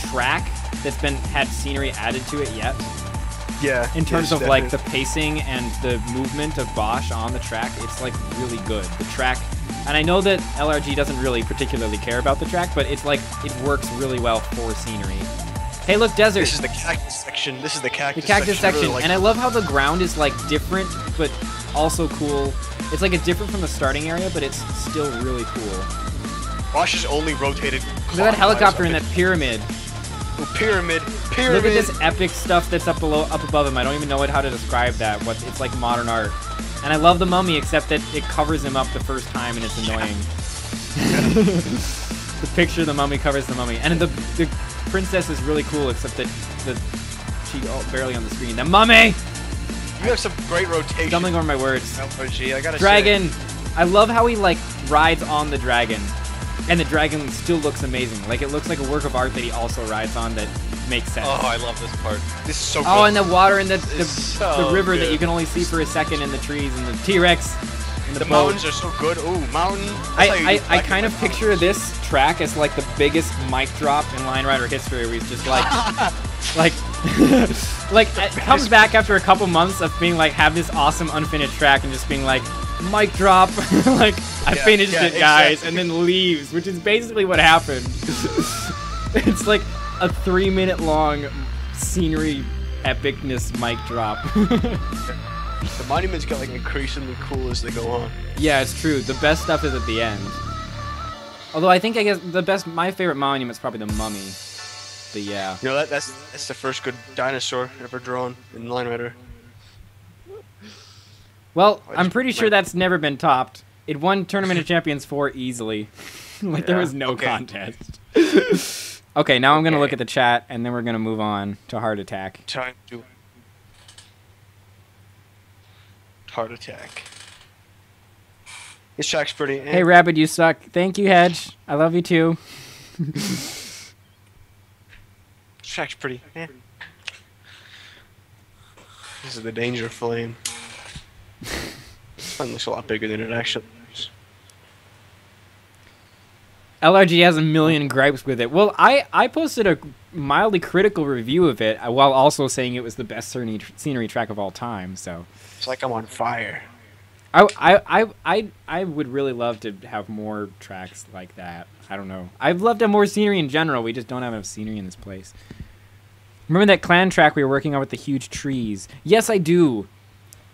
Speaker 1: track that's had scenery added to it yet.
Speaker 2: Yeah.
Speaker 1: In terms
Speaker 2: yes,
Speaker 1: of like the
Speaker 2: definitely.
Speaker 1: pacing and the movement of Bosch on the track, it's like really good. The track, and I know that LRG doesn't really particularly care about the track, but it's like it works really well for scenery. Hey, look, desert.
Speaker 2: This is the cactus section. This is the
Speaker 1: The
Speaker 2: cactus,
Speaker 1: cactus section,
Speaker 2: Really like
Speaker 1: and I love how the ground is like different, but also cool. It's like it's different from the starting area, but it's still really cool.
Speaker 2: Bosch is only rotated.
Speaker 1: Look at that helicopter in that pyramid.
Speaker 2: Pyramid.
Speaker 1: Look at this epic stuff that's up above him. I don't even know how to describe that. It's like modern art. And I love the mummy, except that it covers him up the first time, and it's annoying. The picture of the mummy covers the mummy, and the princess is really cool, except that she's barely on the screen. The mummy.
Speaker 2: You have some great rotation.
Speaker 1: Stumbling over my words.
Speaker 2: LRG, I gotta
Speaker 1: Dragon.
Speaker 2: say.
Speaker 1: I love how he like rides on the dragon, and the dragon still looks amazing. Like it looks like a work of art that he also rides on that makes sense.
Speaker 3: Oh, I love this part.
Speaker 2: This is so good.
Speaker 1: Oh, and the water and the
Speaker 3: so
Speaker 1: river that
Speaker 3: good.
Speaker 1: you can only see for a second in the trees and the T-Rex. in the
Speaker 2: The
Speaker 1: boat.
Speaker 2: mountains are so good. Ooh, mountain.
Speaker 1: I kind of picture this track as like the biggest mic drop in Line Rider history, where he's just like, like it comes back after a couple months of being like, have this awesome unfinished track and just being like, mic drop, like I finished it, guys,
Speaker 2: exactly.
Speaker 1: and then leaves, which is basically what happened. It's like a 3-minute long scenery epicness mic drop.
Speaker 2: The monuments get like increasingly cool as they go on.
Speaker 1: Yeah, it's true. The best stuff is at the end. Although I guess my favorite monument's probably the mummy. But yeah.
Speaker 2: You know that's the first good dinosaur ever drawn in Line Rider.
Speaker 1: Well, I'm pretty sure that's never been topped. It won Tournament of Champions 4 easily. Like there was no contest. Okay, now I'm gonna look at the chat, and then we're gonna move on to Heart Attack.
Speaker 2: Time to Heart Attack. This track's pretty.
Speaker 1: Hey, Rabbit, you suck. Thank you, Hedge. I love you too.
Speaker 2: This track's pretty. This is the Danger Flame. This one looks a lot bigger than it actually is.
Speaker 1: LRG has a million gripes with it. Well, I posted a mildly critical review of it while also saying it was the best scenery track of all time. So
Speaker 2: It's like I'm on fire.
Speaker 1: I would really love to have more tracks like that. I don't know. I'd love to have more scenery in general. We just don't have enough scenery in this place. Remember that clan track we were working on with the huge trees? Yes, I do.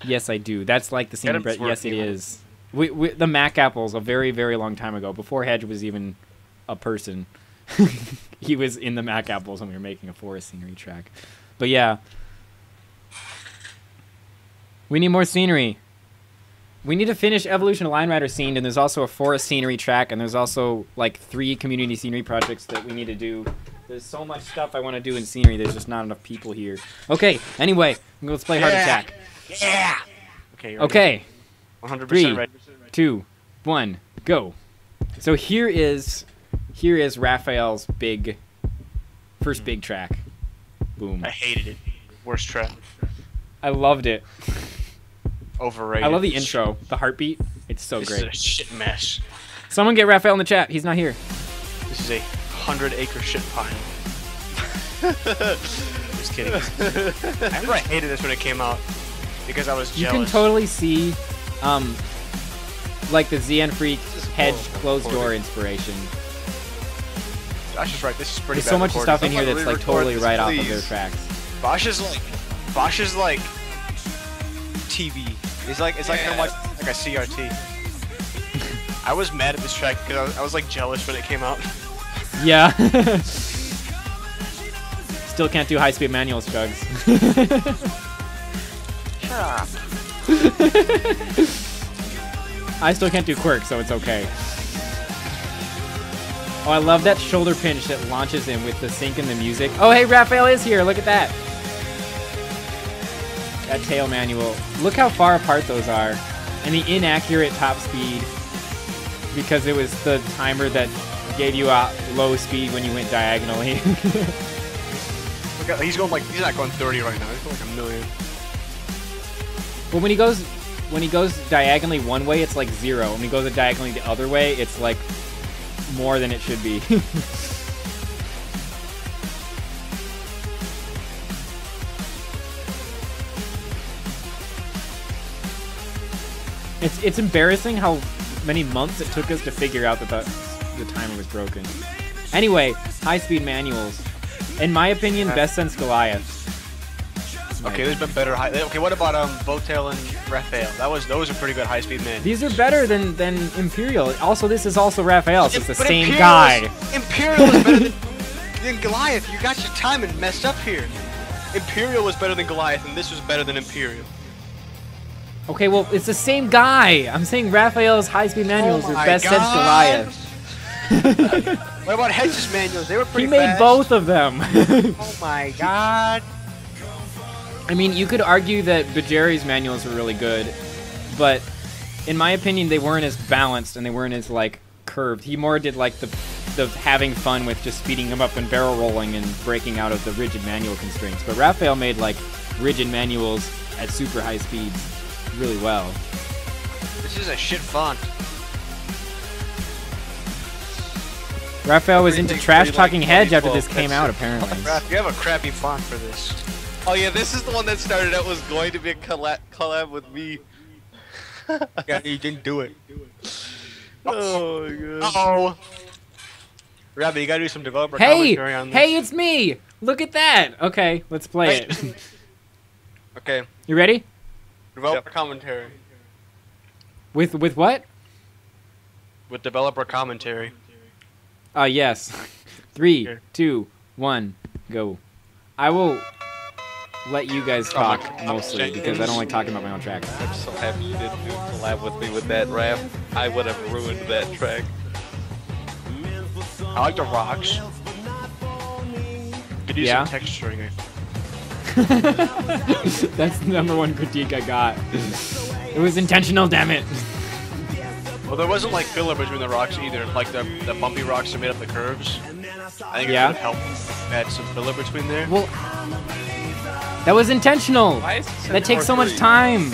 Speaker 1: Yes, I do. That's like the scenery. Yes, it is. The Mac Apples a very, very long time ago, before Hedge was even a person. He was in the Mac Apples when we were making a forest scenery track. But yeah. We need more scenery. We need to finish Evolution of Line Rider scene, and there's also a forest scenery track, and there's also like 3 community scenery projects that we need to do. There's so much stuff I want to do in scenery, there's just not enough people here. Okay, anyway, let's play Heart Attack.
Speaker 2: Yeah! Okay, you're ready.
Speaker 1: Okay.
Speaker 2: 100%
Speaker 1: 3,
Speaker 2: ready.
Speaker 1: 2, 1, go. So here is Raphael's first big track. Boom.
Speaker 2: I hated it. Worst track.
Speaker 1: I loved it.
Speaker 2: Overrated.
Speaker 1: I love the intro, the heartbeat. It's so
Speaker 2: This
Speaker 1: great.
Speaker 2: is a shit mess.
Speaker 1: Someone get Raphael in the chat. He's not here.
Speaker 2: This is a 100-acre shit pile. Just kidding. I remember I hated this when it came out because I was
Speaker 1: You
Speaker 2: jealous.
Speaker 1: can totally see, like the ZN Freak Hedge closed door inspiration.
Speaker 2: Josh is right. This is pretty
Speaker 1: There's
Speaker 2: bad
Speaker 1: so much
Speaker 2: recording.
Speaker 1: stuff in here
Speaker 3: Someone
Speaker 1: that's like
Speaker 3: re-record
Speaker 1: totally
Speaker 3: this,
Speaker 1: right off of
Speaker 3: please.
Speaker 1: their tracks.
Speaker 2: Bosch is like TV. It's like kind of like a CRT. I was mad at this track because I was like jealous when it came out.
Speaker 1: Yeah. Still can't do high-speed manuals, Chugs.
Speaker 2: Shut up.
Speaker 1: I still can't do quirk, so it's okay. Oh, I love that shoulder pinch that launches him with the sync in the music. Oh, hey, Raphael is here. Look at that. That tail manual. Look how far apart those are. And the inaccurate top speed, because it was the timer that gave you a low speed when you went diagonally.
Speaker 2: Look at, he's not going 30 right now. He's going like a million.
Speaker 1: Well, when he goes diagonally one way, it's like 0. When he goes diagonally the other way, it's like more than it should be. It's embarrassing how many months it took us to figure out that the timer was broken. Anyway, high-speed manuals. In my opinion, best since Goliath.
Speaker 2: Okay, there's been better high. Okay, what about Votail and Raphael? Those are pretty good high-speed men.
Speaker 1: These are better than Imperial. Also, this is also Raphael, so it's the
Speaker 2: But
Speaker 1: same
Speaker 2: Imperial
Speaker 1: guy.
Speaker 2: Imperial is better than Goliath. You got your timing messed up here. Imperial was better than Goliath, and this was better than Imperial.
Speaker 1: Okay, well, it's the same guy. I'm saying Raphael's high-speed manuals are best since Goliath.
Speaker 2: What about Hedge's manuals? They were pretty
Speaker 1: He made
Speaker 2: fast.
Speaker 1: both of them.
Speaker 2: Oh my god.
Speaker 1: I mean, you could argue that Bajeri's manuals were really good, but in my opinion, they weren't as balanced and they weren't as, like, curved. He more did, like, the having fun with just speeding him up and barrel rolling and breaking out of the rigid manual constraints. But Raphael made, like, rigid manuals at super high speeds really well.
Speaker 2: This is a shit font.
Speaker 1: Raphael was into
Speaker 3: Everything's
Speaker 1: trash
Speaker 3: pretty,
Speaker 1: talking
Speaker 3: like,
Speaker 1: Hedge after
Speaker 3: 2012.
Speaker 1: this came out, apparently.
Speaker 2: Raph, you have a crappy font for this.
Speaker 3: Oh yeah, this is the one that started out was going to be a collab with me.
Speaker 2: Yeah, you didn't do it.
Speaker 3: Oh my god.
Speaker 2: Uh-oh. Rabbit, you gotta do some developer
Speaker 1: Hey!
Speaker 2: commentary on this.
Speaker 1: Hey, it's me! Look at that! Okay, let's play it.
Speaker 2: Okay,
Speaker 1: You ready?
Speaker 2: developer commentary.
Speaker 1: With what?
Speaker 2: With developer commentary.
Speaker 1: Yes. 3,
Speaker 2: Here.
Speaker 1: 2, 1, go. I will let you guys talk mostly because I don't like talking about my own tracks.
Speaker 3: I'm so happy you didn't do a collab with me with that rap. I would have ruined that track.
Speaker 2: I like the rocks. Could use
Speaker 1: Yeah?
Speaker 2: some texturing.
Speaker 1: That's the #1 critique I got. It was intentional, damn it.
Speaker 2: Well, there wasn't like filler between the rocks either. Like the bumpy rocks that made up the curves. I think
Speaker 1: Yeah?
Speaker 2: it would help add some filler between there.
Speaker 1: Well, that was intentional.
Speaker 3: Why is this in
Speaker 1: That takes so much
Speaker 3: 4:3?
Speaker 1: time.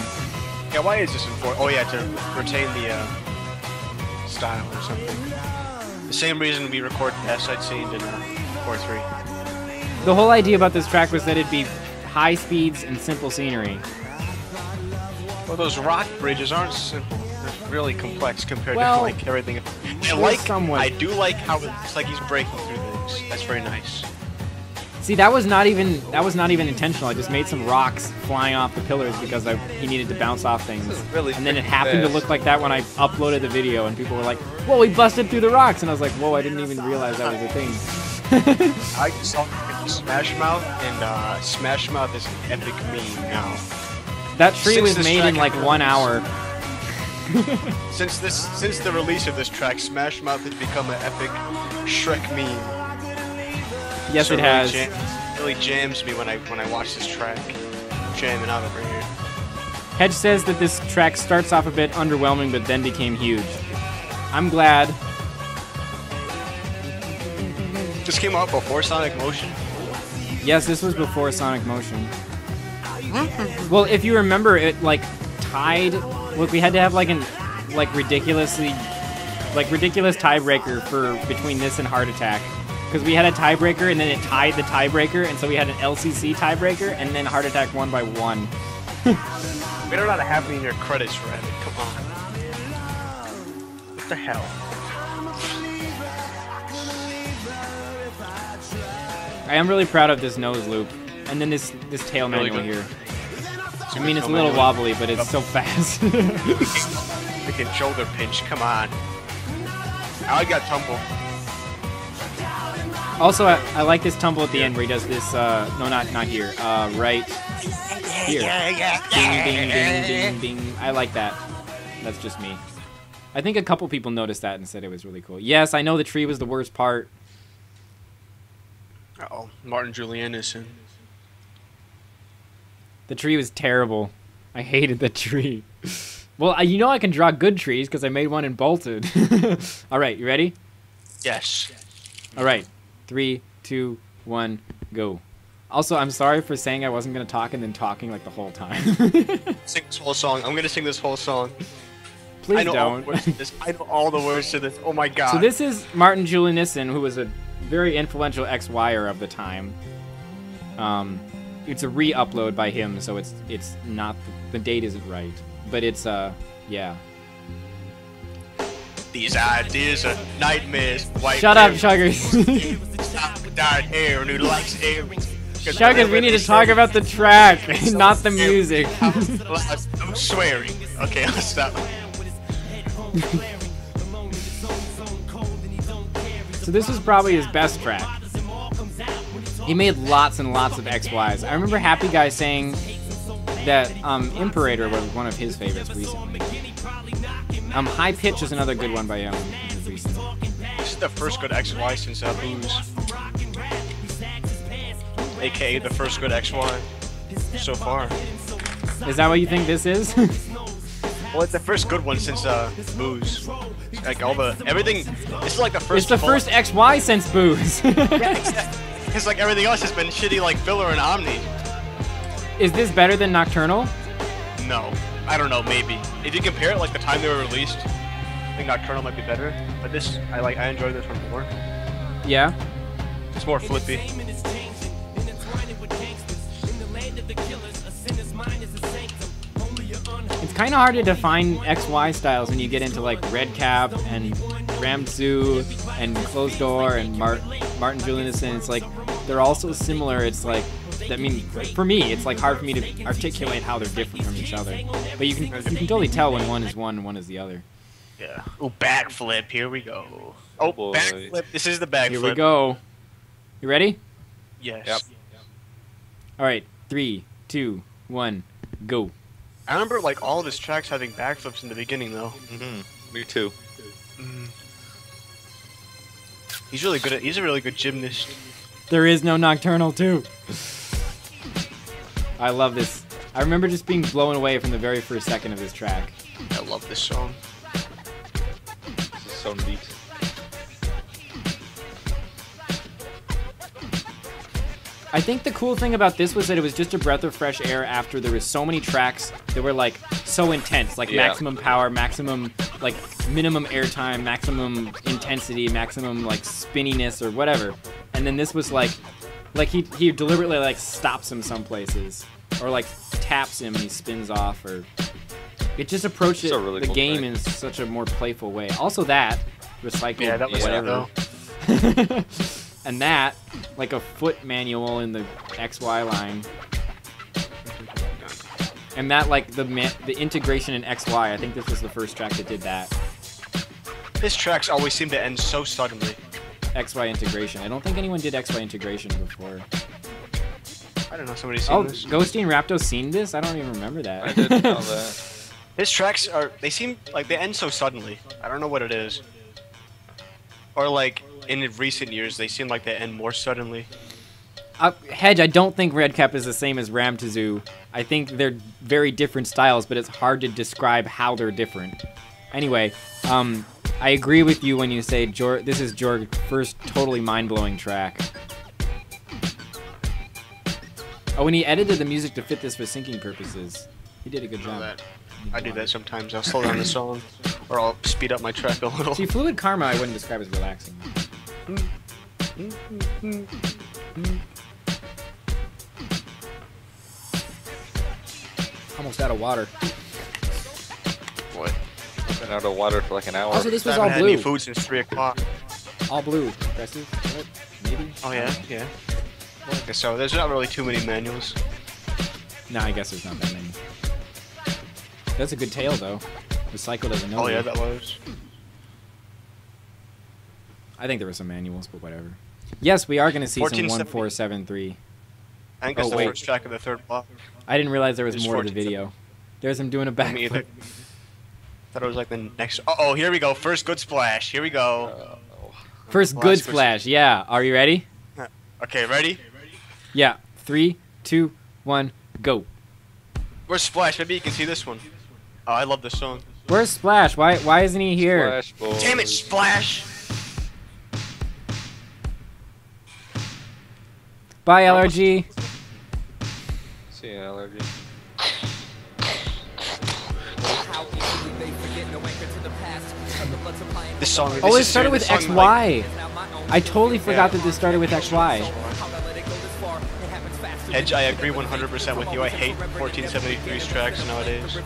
Speaker 2: Yeah, why is this in 4? Oh yeah, to retain the style or something. The same reason we record the S-side scenes in 4:3.
Speaker 1: The whole idea about this track was that it'd be high speeds and simple scenery.
Speaker 2: Well, those rock bridges aren't simple. They're really complex compared
Speaker 1: Well,
Speaker 2: to like everything.
Speaker 1: somewhat.
Speaker 2: I do like how it's like he's breaking through things. That's very nice.
Speaker 1: See, that was not even intentional. I just made some rocks flying off the pillars because he needed to bounce off things.
Speaker 3: This is really
Speaker 1: And then it
Speaker 3: freaking
Speaker 1: happened to
Speaker 3: fast.
Speaker 1: look like that when I uploaded the video, and people were like, "Whoa, he busted through the rocks!" And I was like, "Whoa, I didn't even realize that was a thing."
Speaker 2: I saw Smash Mouth, and Smash Mouth is an epic meme now.
Speaker 1: That tree
Speaker 2: Since
Speaker 1: was
Speaker 2: this
Speaker 1: made in
Speaker 2: track
Speaker 1: like 1 hour.
Speaker 2: Since the release of this track, Smash Mouth has become an epic Shrek meme.
Speaker 1: Yes,
Speaker 2: So
Speaker 1: it has.
Speaker 2: really jams me when I watch this track. Jamming out over here.
Speaker 1: Hedge says that this track starts off a bit underwhelming, but then became huge. I'm glad.
Speaker 2: This came out before Sonic Motion.
Speaker 1: Yes, this was before Sonic Motion. Well, if you remember, it like tied. Look, we had to have like ridiculous tiebreaker for between this and Heart Attack, because we had a tiebreaker and then it tied the tiebreaker, and so we had an LCC tiebreaker, and then Heart Attack won by 1.
Speaker 2: We don't know how to have me in your credits, Rabbit. Come on. What the hell?
Speaker 1: I am really proud of this nose loop, and then this tail
Speaker 2: Really
Speaker 1: manual
Speaker 2: good.
Speaker 1: here. I mean, it's a little wobbly, but it's so fast.
Speaker 2: We can shoulder pinch. Come on. I like that tumble.
Speaker 1: Also, I like this tumble at the end where he does this. No, not here. Right here. Ding, ding, ding, ding, ding. I like that. That's just me. I think a couple people noticed that and said it was really cool. Yes, I know the tree was the worst part.
Speaker 2: Uh-oh. Martin Julian is in.
Speaker 1: The tree was terrible. I hated the tree. Well, you know I can draw good trees because I made one in Bolted. All right, you ready?
Speaker 2: Yes.
Speaker 1: All right. 3, 2, 1, go. Also, I'm sorry for saying I wasn't going to talk and then talking like the whole time.
Speaker 2: Sing this whole song. I'm gonna sing this whole song.
Speaker 1: Please
Speaker 2: I know all the
Speaker 1: don't.
Speaker 2: words to this. I know all the words to this. Oh my god.
Speaker 1: So this is Martin Julianissen, who was a very influential XYer of the time. It's a re-upload by him, so it's not the date isn't right, but it's yeah.
Speaker 2: These ideas are nightmares. White
Speaker 1: Shut up,
Speaker 2: hair,
Speaker 1: Chuggers.
Speaker 2: dyed hair, and who likes hair.
Speaker 1: Chuggers, we need to talk about the track, not the music.
Speaker 2: I'm swearing. Okay, I'll stop.
Speaker 1: So this was probably his best track. He made lots and lots of XYs. I remember Happy Guy saying that Imperator was one of his favorites recently. High Pitch is another good one by him recently.
Speaker 2: This is the first good XY since Booze. AKA the first good XY so far.
Speaker 1: Is that what you think this is?
Speaker 2: Well, it's the first good one since Booze. Like everything. This is like the first.
Speaker 1: It's the first XY since Booze.
Speaker 2: Because like everything else has been shitty, like filler and Omni.
Speaker 1: Is this better than Nocturnal?
Speaker 2: No. I don't know, maybe. If you compare it like the time they were released, I think Nocturnal might be better. But this, I enjoy this one more.
Speaker 1: Yeah.
Speaker 2: It's more flippy.
Speaker 1: It's kind of hard to define XY styles when you get into like Red Cap and Ramzu and Closed Door and Martin Julianson. It's like they're all so similar. It's like, I mean, for me, it's like hard for me to articulate how they're different from each other. But you can totally tell when one is one and one is the other.
Speaker 2: Yeah. Oh, backflip. Here we go. Oh,
Speaker 3: boy.
Speaker 2: backflip. This is the backflip.
Speaker 1: Here we go. You ready?
Speaker 2: Yes.
Speaker 3: Yep.
Speaker 1: All right. 3, 2, 1, go.
Speaker 2: I remember like all of his tracks having backflips in the beginning, though.
Speaker 3: Me too.
Speaker 2: He's really good at. He's a really good gymnast.
Speaker 1: There is no Nocturnal 2. I love this. I remember just being blown away from the very first second of this track.
Speaker 2: I love this song.
Speaker 3: This is so neat.
Speaker 1: I think the cool thing about this was that it was just a breath of fresh air after there was so many tracks that were like so intense, like maximum power, maximum like minimum airtime, maximum intensity, maximum like spinniness or whatever. And then this was like he deliberately like stops him some places or like taps him and he spins off, or it just approached
Speaker 3: It's a really
Speaker 1: the
Speaker 3: cool
Speaker 1: game
Speaker 3: track.
Speaker 1: in such a more playful way. Also that recycled
Speaker 2: Yeah, that was
Speaker 1: whatever.
Speaker 2: though.
Speaker 1: And that, like a foot manual in the XY line. And that, like, the integration in XY, I think this was the first track that did that.
Speaker 2: His tracks always seem to end so suddenly.
Speaker 1: XY integration. I don't think anyone did XY integration before.
Speaker 2: I don't know. Somebody's seen
Speaker 1: Oh,
Speaker 2: this.
Speaker 1: Ghosty and Rapto seen this? I don't even remember that.
Speaker 3: I didn't know that.
Speaker 2: His tracks are. They seem like they end so suddenly. I don't know what it is. Or like in recent years, they seem like they end more suddenly.
Speaker 1: Hedge, I don't think Red Cap is the same as Ramtazu. I think they're very different styles, but it's hard to describe how they're different. Anyway, I agree with you when you say this is Jorg's first totally mind-blowing track. Oh, and he edited the music to fit this for syncing purposes. He did a good job.
Speaker 2: I do that sometimes. I'll slow down the song, or I'll speed up my track a little.
Speaker 1: See, Fluid Karma I wouldn't describe as relaxing. Almost out of water.
Speaker 2: What?
Speaker 3: I've been out of water for like an hour.
Speaker 1: Also, this
Speaker 2: I
Speaker 1: was
Speaker 2: haven't
Speaker 1: all
Speaker 2: had any
Speaker 1: blue.
Speaker 2: food since 3 o'clock.
Speaker 1: All blue. Impressive. What? Maybe?
Speaker 2: Oh yeah, yeah. I guess so. There's not really too many manuals.
Speaker 1: No, I guess there's not that many. That's a good tail, though. Recycled as a no.
Speaker 2: Oh yeah, that was.
Speaker 1: I think there were some manuals, but whatever. Yes, we are going to see some
Speaker 2: 1470.
Speaker 1: 1473.
Speaker 2: I think it's
Speaker 1: Oh,
Speaker 2: the
Speaker 1: wait.
Speaker 2: first track of the third block.
Speaker 1: I didn't realize there was
Speaker 2: It's
Speaker 1: more to the
Speaker 2: 1470.
Speaker 1: video. There's him doing a
Speaker 2: Me either.
Speaker 1: backflip.
Speaker 2: Thought it was like the next. Oh, here we go. First good splash. Here we go.
Speaker 1: First good splash. Yeah. Are you ready?
Speaker 2: Okay, ready?
Speaker 1: Yeah. 3, 2, 1, go.
Speaker 2: Where's Splash? Maybe you can see this one. Oh, I love this song.
Speaker 1: Where's Splash? Why isn't he here?
Speaker 3: Flash boy.
Speaker 2: Damn it, Splash!
Speaker 1: Bye, LRG.
Speaker 3: See you, allergy.
Speaker 2: This song.
Speaker 1: Oh,
Speaker 2: this
Speaker 1: it
Speaker 2: is
Speaker 1: started with
Speaker 2: this song, like,
Speaker 1: XY. I totally forgot that this started with XY.
Speaker 2: Edge, I agree 100% with you. I hate 1473's tracks nowadays.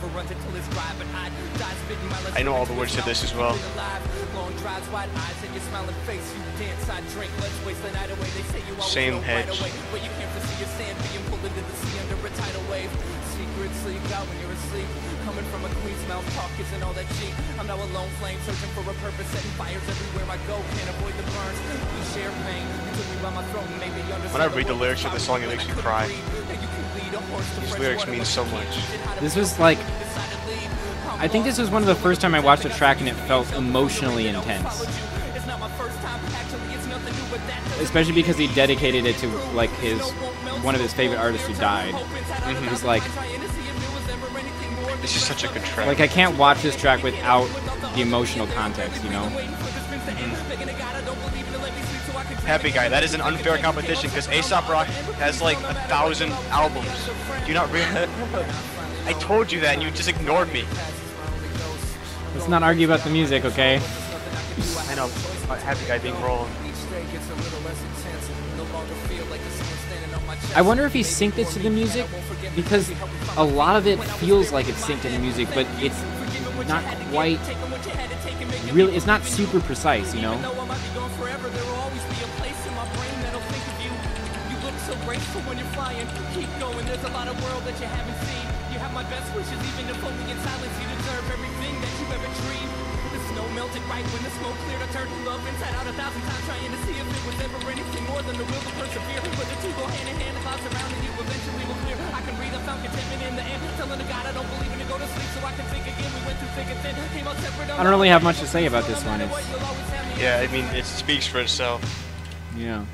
Speaker 2: I know all the words to this as well. Same Hedge. When I read the lyrics of the song, it makes me cry. These lyrics mean so much.
Speaker 1: This was like, I think this was one of the first time I watched a track and it felt emotionally intense. Especially because he dedicated it to like one of his favorite artists who died. It was like,
Speaker 2: This is such a good track.
Speaker 1: I can't watch this track without the emotional context, you know?
Speaker 2: Happy Guy, that is an unfair competition because Aesop Rock has like 1,000 albums. Do you not realize? I told you that, and you just ignored me.
Speaker 1: Let's not argue about the music, okay?
Speaker 2: I know. Happy guy being wrong.
Speaker 1: I wonder if he synced it to the music, because a lot of it feels like it's synced to the music, but it's not quite really, it's not super precise, you know?
Speaker 7: Melted right when the smoke cleared. I turned love inside out 1,000 times, trying to see if it was ever anything more than the will to persevere. But the two go hand in hand, the clouds surrounding you eventually will clear. I can breathe, I found contentment in the end. Telling the God I don't believe in to go to sleep so I can think again. We went through thick and thin, came out separate.
Speaker 1: I don't really have much to say about this one. It's,
Speaker 2: Yeah, I mean, it speaks for itself.
Speaker 1: yeah.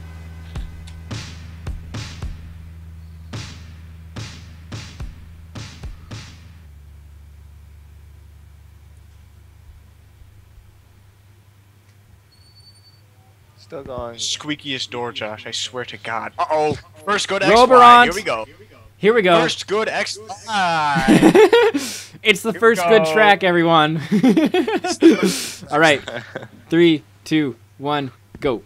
Speaker 8: Still going.
Speaker 2: Squeakiest door, Josh. I swear to God. Uh-oh. First good
Speaker 1: Roborant.
Speaker 2: XY. Here we go.
Speaker 1: Here we go.
Speaker 2: First good XY.
Speaker 1: It's the first good track, everyone. All right. 3, 2, 1, go.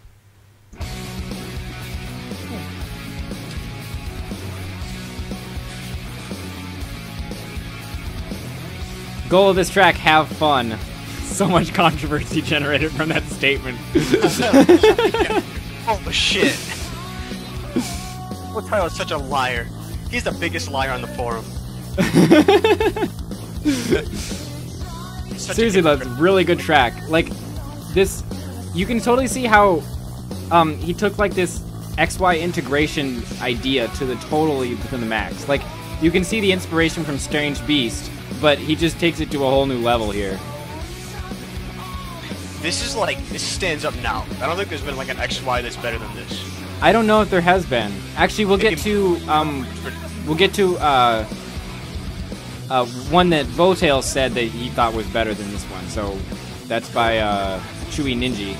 Speaker 1: Goal of this track, have fun. So much controversy generated from that statement.
Speaker 2: Oh, shit. What Tyler is such a liar. He's the biggest liar on the forum.
Speaker 1: Seriously, though, it's a really good track. Like, this, you can totally see how he took, like, this XY integration idea to the totally within the max. Like, you can see the inspiration from Strange Beast, but he just takes it to a whole new level here.
Speaker 2: This is like, this stands up now. I don't think there's been like an XY that's better than this.
Speaker 1: I don't know if there has been. Actually, we'll get to one that Votail said that he thought was better than this one. So that's by Chewy Ninja.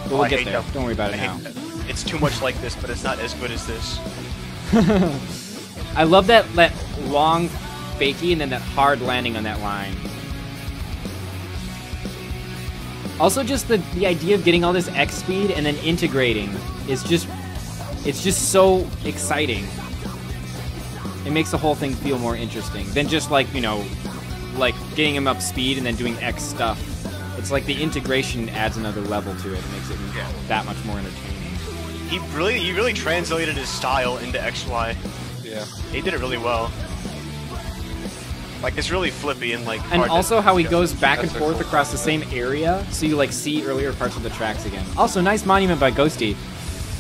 Speaker 1: But we'll get there. Don't worry about it now.
Speaker 2: It's too much like this, but it's not as good as this.
Speaker 1: I love that long fakey and then that hard landing on that line. Also, just the idea of getting all this X speed and then integrating is just, it's just so exciting. It makes the whole thing feel more interesting than just like, you know, like getting him up speed and then doing X stuff. It's like the integration adds another level to it. It makes it that much more entertaining.
Speaker 2: He really translated his style into XY.
Speaker 3: Yeah.
Speaker 2: He did it really well. Like, it's really flippy and, like,
Speaker 1: And
Speaker 2: hard
Speaker 1: also
Speaker 2: to,
Speaker 1: how he goes back and
Speaker 3: That's
Speaker 1: forth
Speaker 3: cool.
Speaker 1: across the same area, so you, like, see earlier parts of the tracks again. Also, nice monument by Ghosty.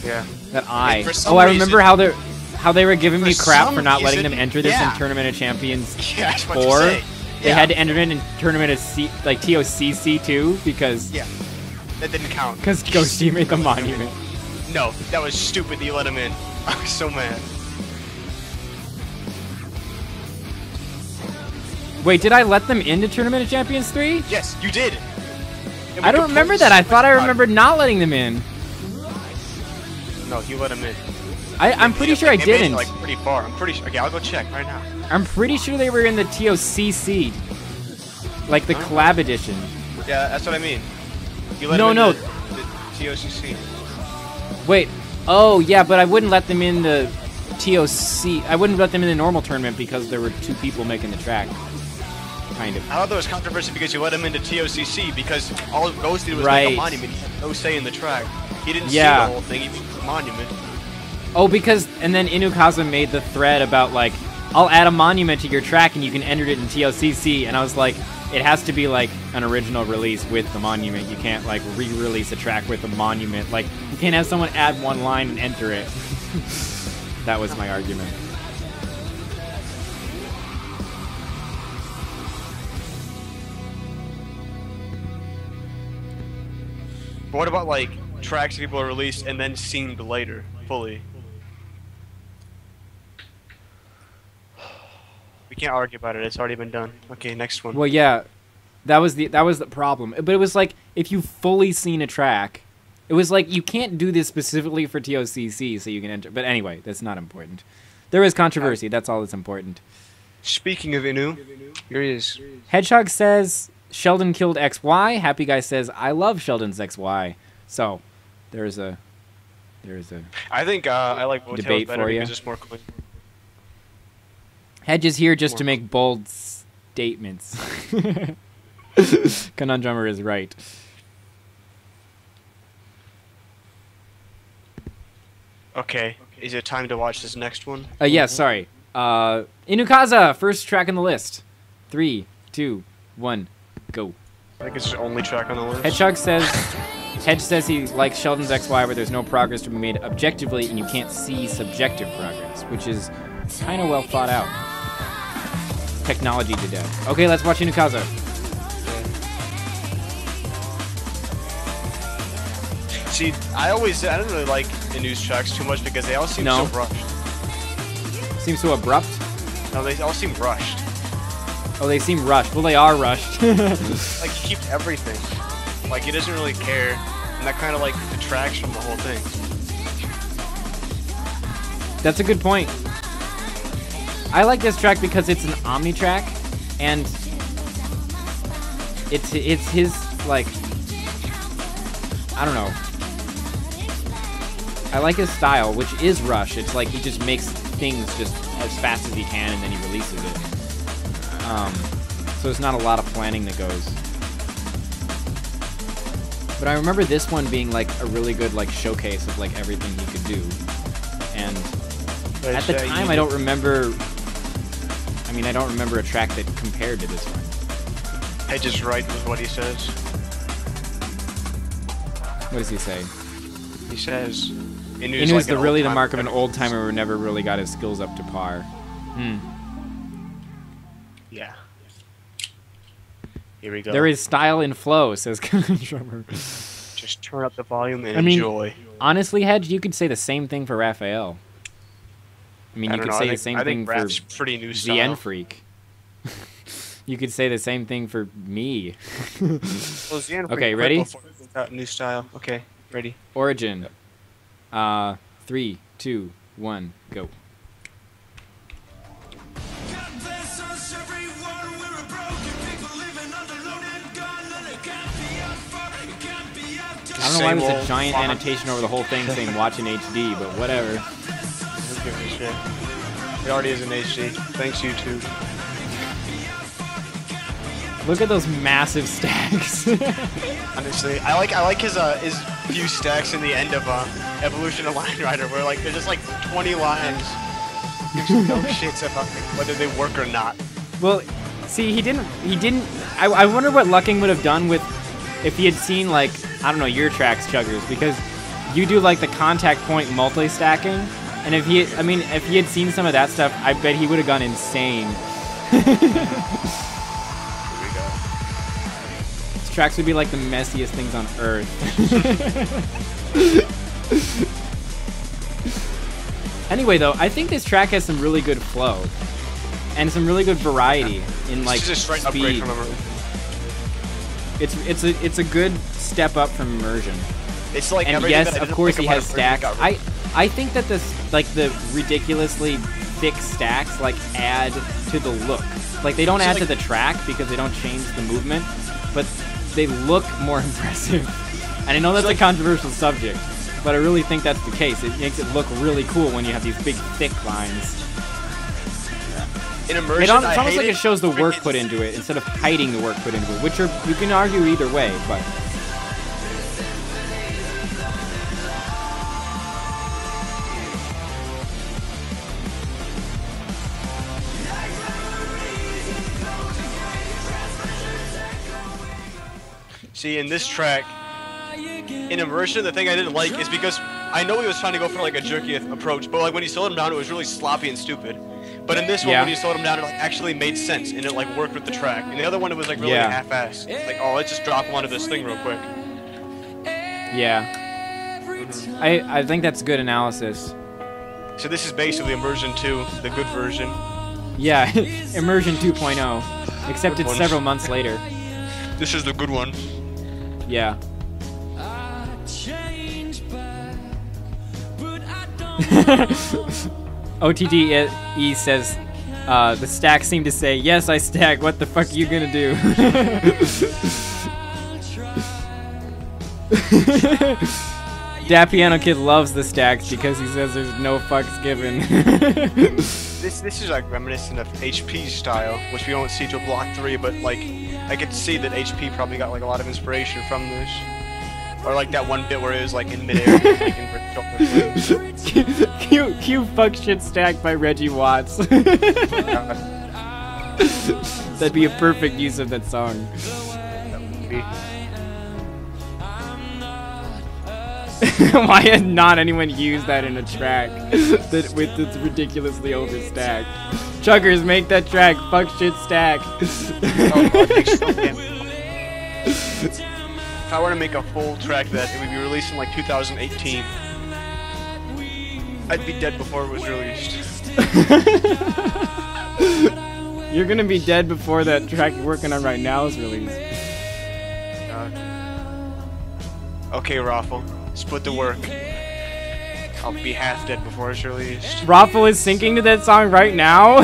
Speaker 2: Yeah.
Speaker 1: That eye.
Speaker 2: And for some
Speaker 1: Oh, I remember
Speaker 2: reason-
Speaker 1: how they were giving me
Speaker 2: For
Speaker 1: crap
Speaker 2: some
Speaker 1: for not letting
Speaker 2: reason-
Speaker 1: them enter this
Speaker 2: yeah.
Speaker 1: in Tournament of Champions
Speaker 2: Yeah, I was about to
Speaker 1: 4.
Speaker 2: say.
Speaker 1: They
Speaker 2: Yeah.
Speaker 1: had to enter it in Tournament of TOCC 2 because
Speaker 2: Yeah. That didn't count.
Speaker 1: Ghosty made the monument.
Speaker 2: No, that was stupid that you let him in. I was so mad.
Speaker 1: Wait, did I let them into Tournament of Champions 3?
Speaker 2: Yes, you did. And we
Speaker 1: I don't remember that. I thought I remembered not letting them in.
Speaker 2: No, you let him in.
Speaker 1: I'm pretty sure I
Speaker 2: They made it,
Speaker 1: didn't.
Speaker 2: like, pretty far. I'm pretty sure. Okay, I'll go check right now.
Speaker 1: I'm pretty sure they were in the TOCC. Like the collab edition.
Speaker 2: Yeah, that's what I mean. You let
Speaker 1: No,
Speaker 2: him
Speaker 1: no.
Speaker 2: in the TOCC.
Speaker 1: Wait. Oh, yeah, but I wouldn't let them in the TOC. I wouldn't let them in the normal tournament because there were 2 people making the track. Kind of.
Speaker 2: I thought there was controversy because you let him into TOCC because all Ghost did was
Speaker 1: Right.
Speaker 2: make a monument. He had no say in the track. He didn't
Speaker 1: Yeah.
Speaker 2: see the whole thing. He made the monument.
Speaker 1: Oh, because, and then Inukaza made the thread about, like, I'll add a monument to your track and you can enter it in TOCC, and I was like, it has to be, like, an original release with the monument. You can't, like, re-release a track with a monument. Like, you can't have someone add one line and enter it. That was my argument.
Speaker 2: But what about, like, tracks people are released and then seen later, fully? We can't argue about it. It's already been done. Okay, next one.
Speaker 1: Well, yeah, that was the problem. But it was like, if you've fully seen a track, it was like, you can't do this specifically for TOCC so you can enter. But anyway, that's not important. There is controversy. That's all that's important.
Speaker 2: Speaking of Inu, here he is.
Speaker 1: Hedgehog says Sheldon killed XY. Happy Guy says I love Sheldon's XY. So there's a
Speaker 2: I think I like both
Speaker 1: debate
Speaker 2: better
Speaker 1: for you.
Speaker 2: because it's more clean.
Speaker 1: Hedge is here just to make bold statements. Conundrummer is right.
Speaker 2: Okay, is it time to watch this next one?
Speaker 1: Yeah, sorry. Inukaza, first track on the list. 3, 2, 1, go.
Speaker 2: I think it's the only track on the list.
Speaker 1: Hedge says he likes Sheldon's XY, but there's no progress to be made objectively, and you can't see subjective progress, which is kind of well thought out. Technology to death. Okay, let's watch Inukaza.
Speaker 2: See, I don't really like the news tracks too much because they all seem so rushed.
Speaker 1: Seems so abrupt.
Speaker 2: No, they all seem rushed.
Speaker 1: Oh, they seem rushed. Well, they are rushed.
Speaker 2: Like, he keeps everything. Like, he doesn't really care. And that kind of, like, detracts from the whole thing.
Speaker 1: That's a good point. I like this track because it's an Omni track, and it's his, like, I don't know. I like his style, which is rush. It's like he just makes things just as fast as he can, and then he releases it. So there's not a lot of planning that goes. But I remember this one being like a really good like showcase of like everything he could do. And at the time, I don't remember. I mean, I don't remember a track that compared to this one.
Speaker 2: Hedge is right with what he says.
Speaker 1: What does he say?
Speaker 2: He says,
Speaker 1: Inu's like really the mark of an old timer who never really got his skills up to par.
Speaker 2: Yeah. Here we go.
Speaker 1: There is style in flow, says Drummer.
Speaker 2: Just turn up the volume and enjoy.
Speaker 1: Honestly, Hedge, you could say the same thing for Raphael. I mean, you could say the same thing for ZN Freak. You could say the same thing for me. Okay, ready?
Speaker 2: New style. Okay, ready.
Speaker 1: Origin. 3, 2, 1, go. I don't know why there's a giant annotation over the whole thing saying watch in HD, but whatever.
Speaker 2: Who gives a shit? It already is in HD. Thanks, YouTube.
Speaker 1: Look at those massive stacks.
Speaker 2: Honestly, I like his few stacks in the end of Evolution of Line Rider, where like there's just like 20 lines. Gives no shits about whether they work or not.
Speaker 1: Well, see, he didn't. I wonder what Lucking would have done with if he had seen like, I don't know, your tracks, Chuggers, because you do like the contact point multi-stacking, and if he had seen some of that stuff, I bet he would have gone insane. His tracks would be like the messiest things on earth. Anyway, though, I think this track has some really good flow and some really good variety in like speed. It's a good step up from Immersion.
Speaker 2: It's like,
Speaker 1: and yes, of course he has stacks. I think that this like the ridiculously thick stacks like add to the look. Like they don't add to the track because they don't change the movement, but they look more impressive. And I know that's a controversial subject, but I really think that's the case. It makes it look really cool when you have these big thick lines.
Speaker 2: In Immersion,
Speaker 1: it's almost like it shows the work put into it instead of hiding the work put into it, which you can argue either way, but.
Speaker 2: See, in this track, in Immersion, the thing I didn't like is because I know he was trying to go for like a jerky approach, but like when he slowed him down, it was really sloppy and stupid. But in this one, when you slowed him down, it like actually made sense and it like worked with the track. And the other one, it was like really half-assed. Like, oh, let's just drop him onto this thing real quick.
Speaker 1: Yeah. I think that's good analysis.
Speaker 2: So this is basically Immersion 2, the good version.
Speaker 1: Yeah, Immersion 2.0, except it's several months later.
Speaker 2: This is the good one.
Speaker 1: Yeah. OTDE says The stack seemed to say, "Yes, I stack. What the fuck are you gonna do?" Dat Piano Kid loves the stacks because he says there's no fucks given.
Speaker 2: This is like reminiscent of HP's style, which we don't see till Block 3, but like I could see that HP probably got like a lot of inspiration from this. Or like that one bit where it was like in midair, like in
Speaker 1: Cue fuck shit stack by Reggie Watts. That'd be a perfect use of that song. Why had not anyone used that in a track that with its ridiculously overstacked? Chuggers, make that track. Fuck shit stack.
Speaker 2: If I were to make a full track that it would be released in like 2018, I'd be dead before it was released.
Speaker 1: You're gonna be dead before that track you're working on right now is released.
Speaker 2: Okay, Raffle, split the work. I'll be half dead before it's released.
Speaker 1: Raffle is syncing to that song right now.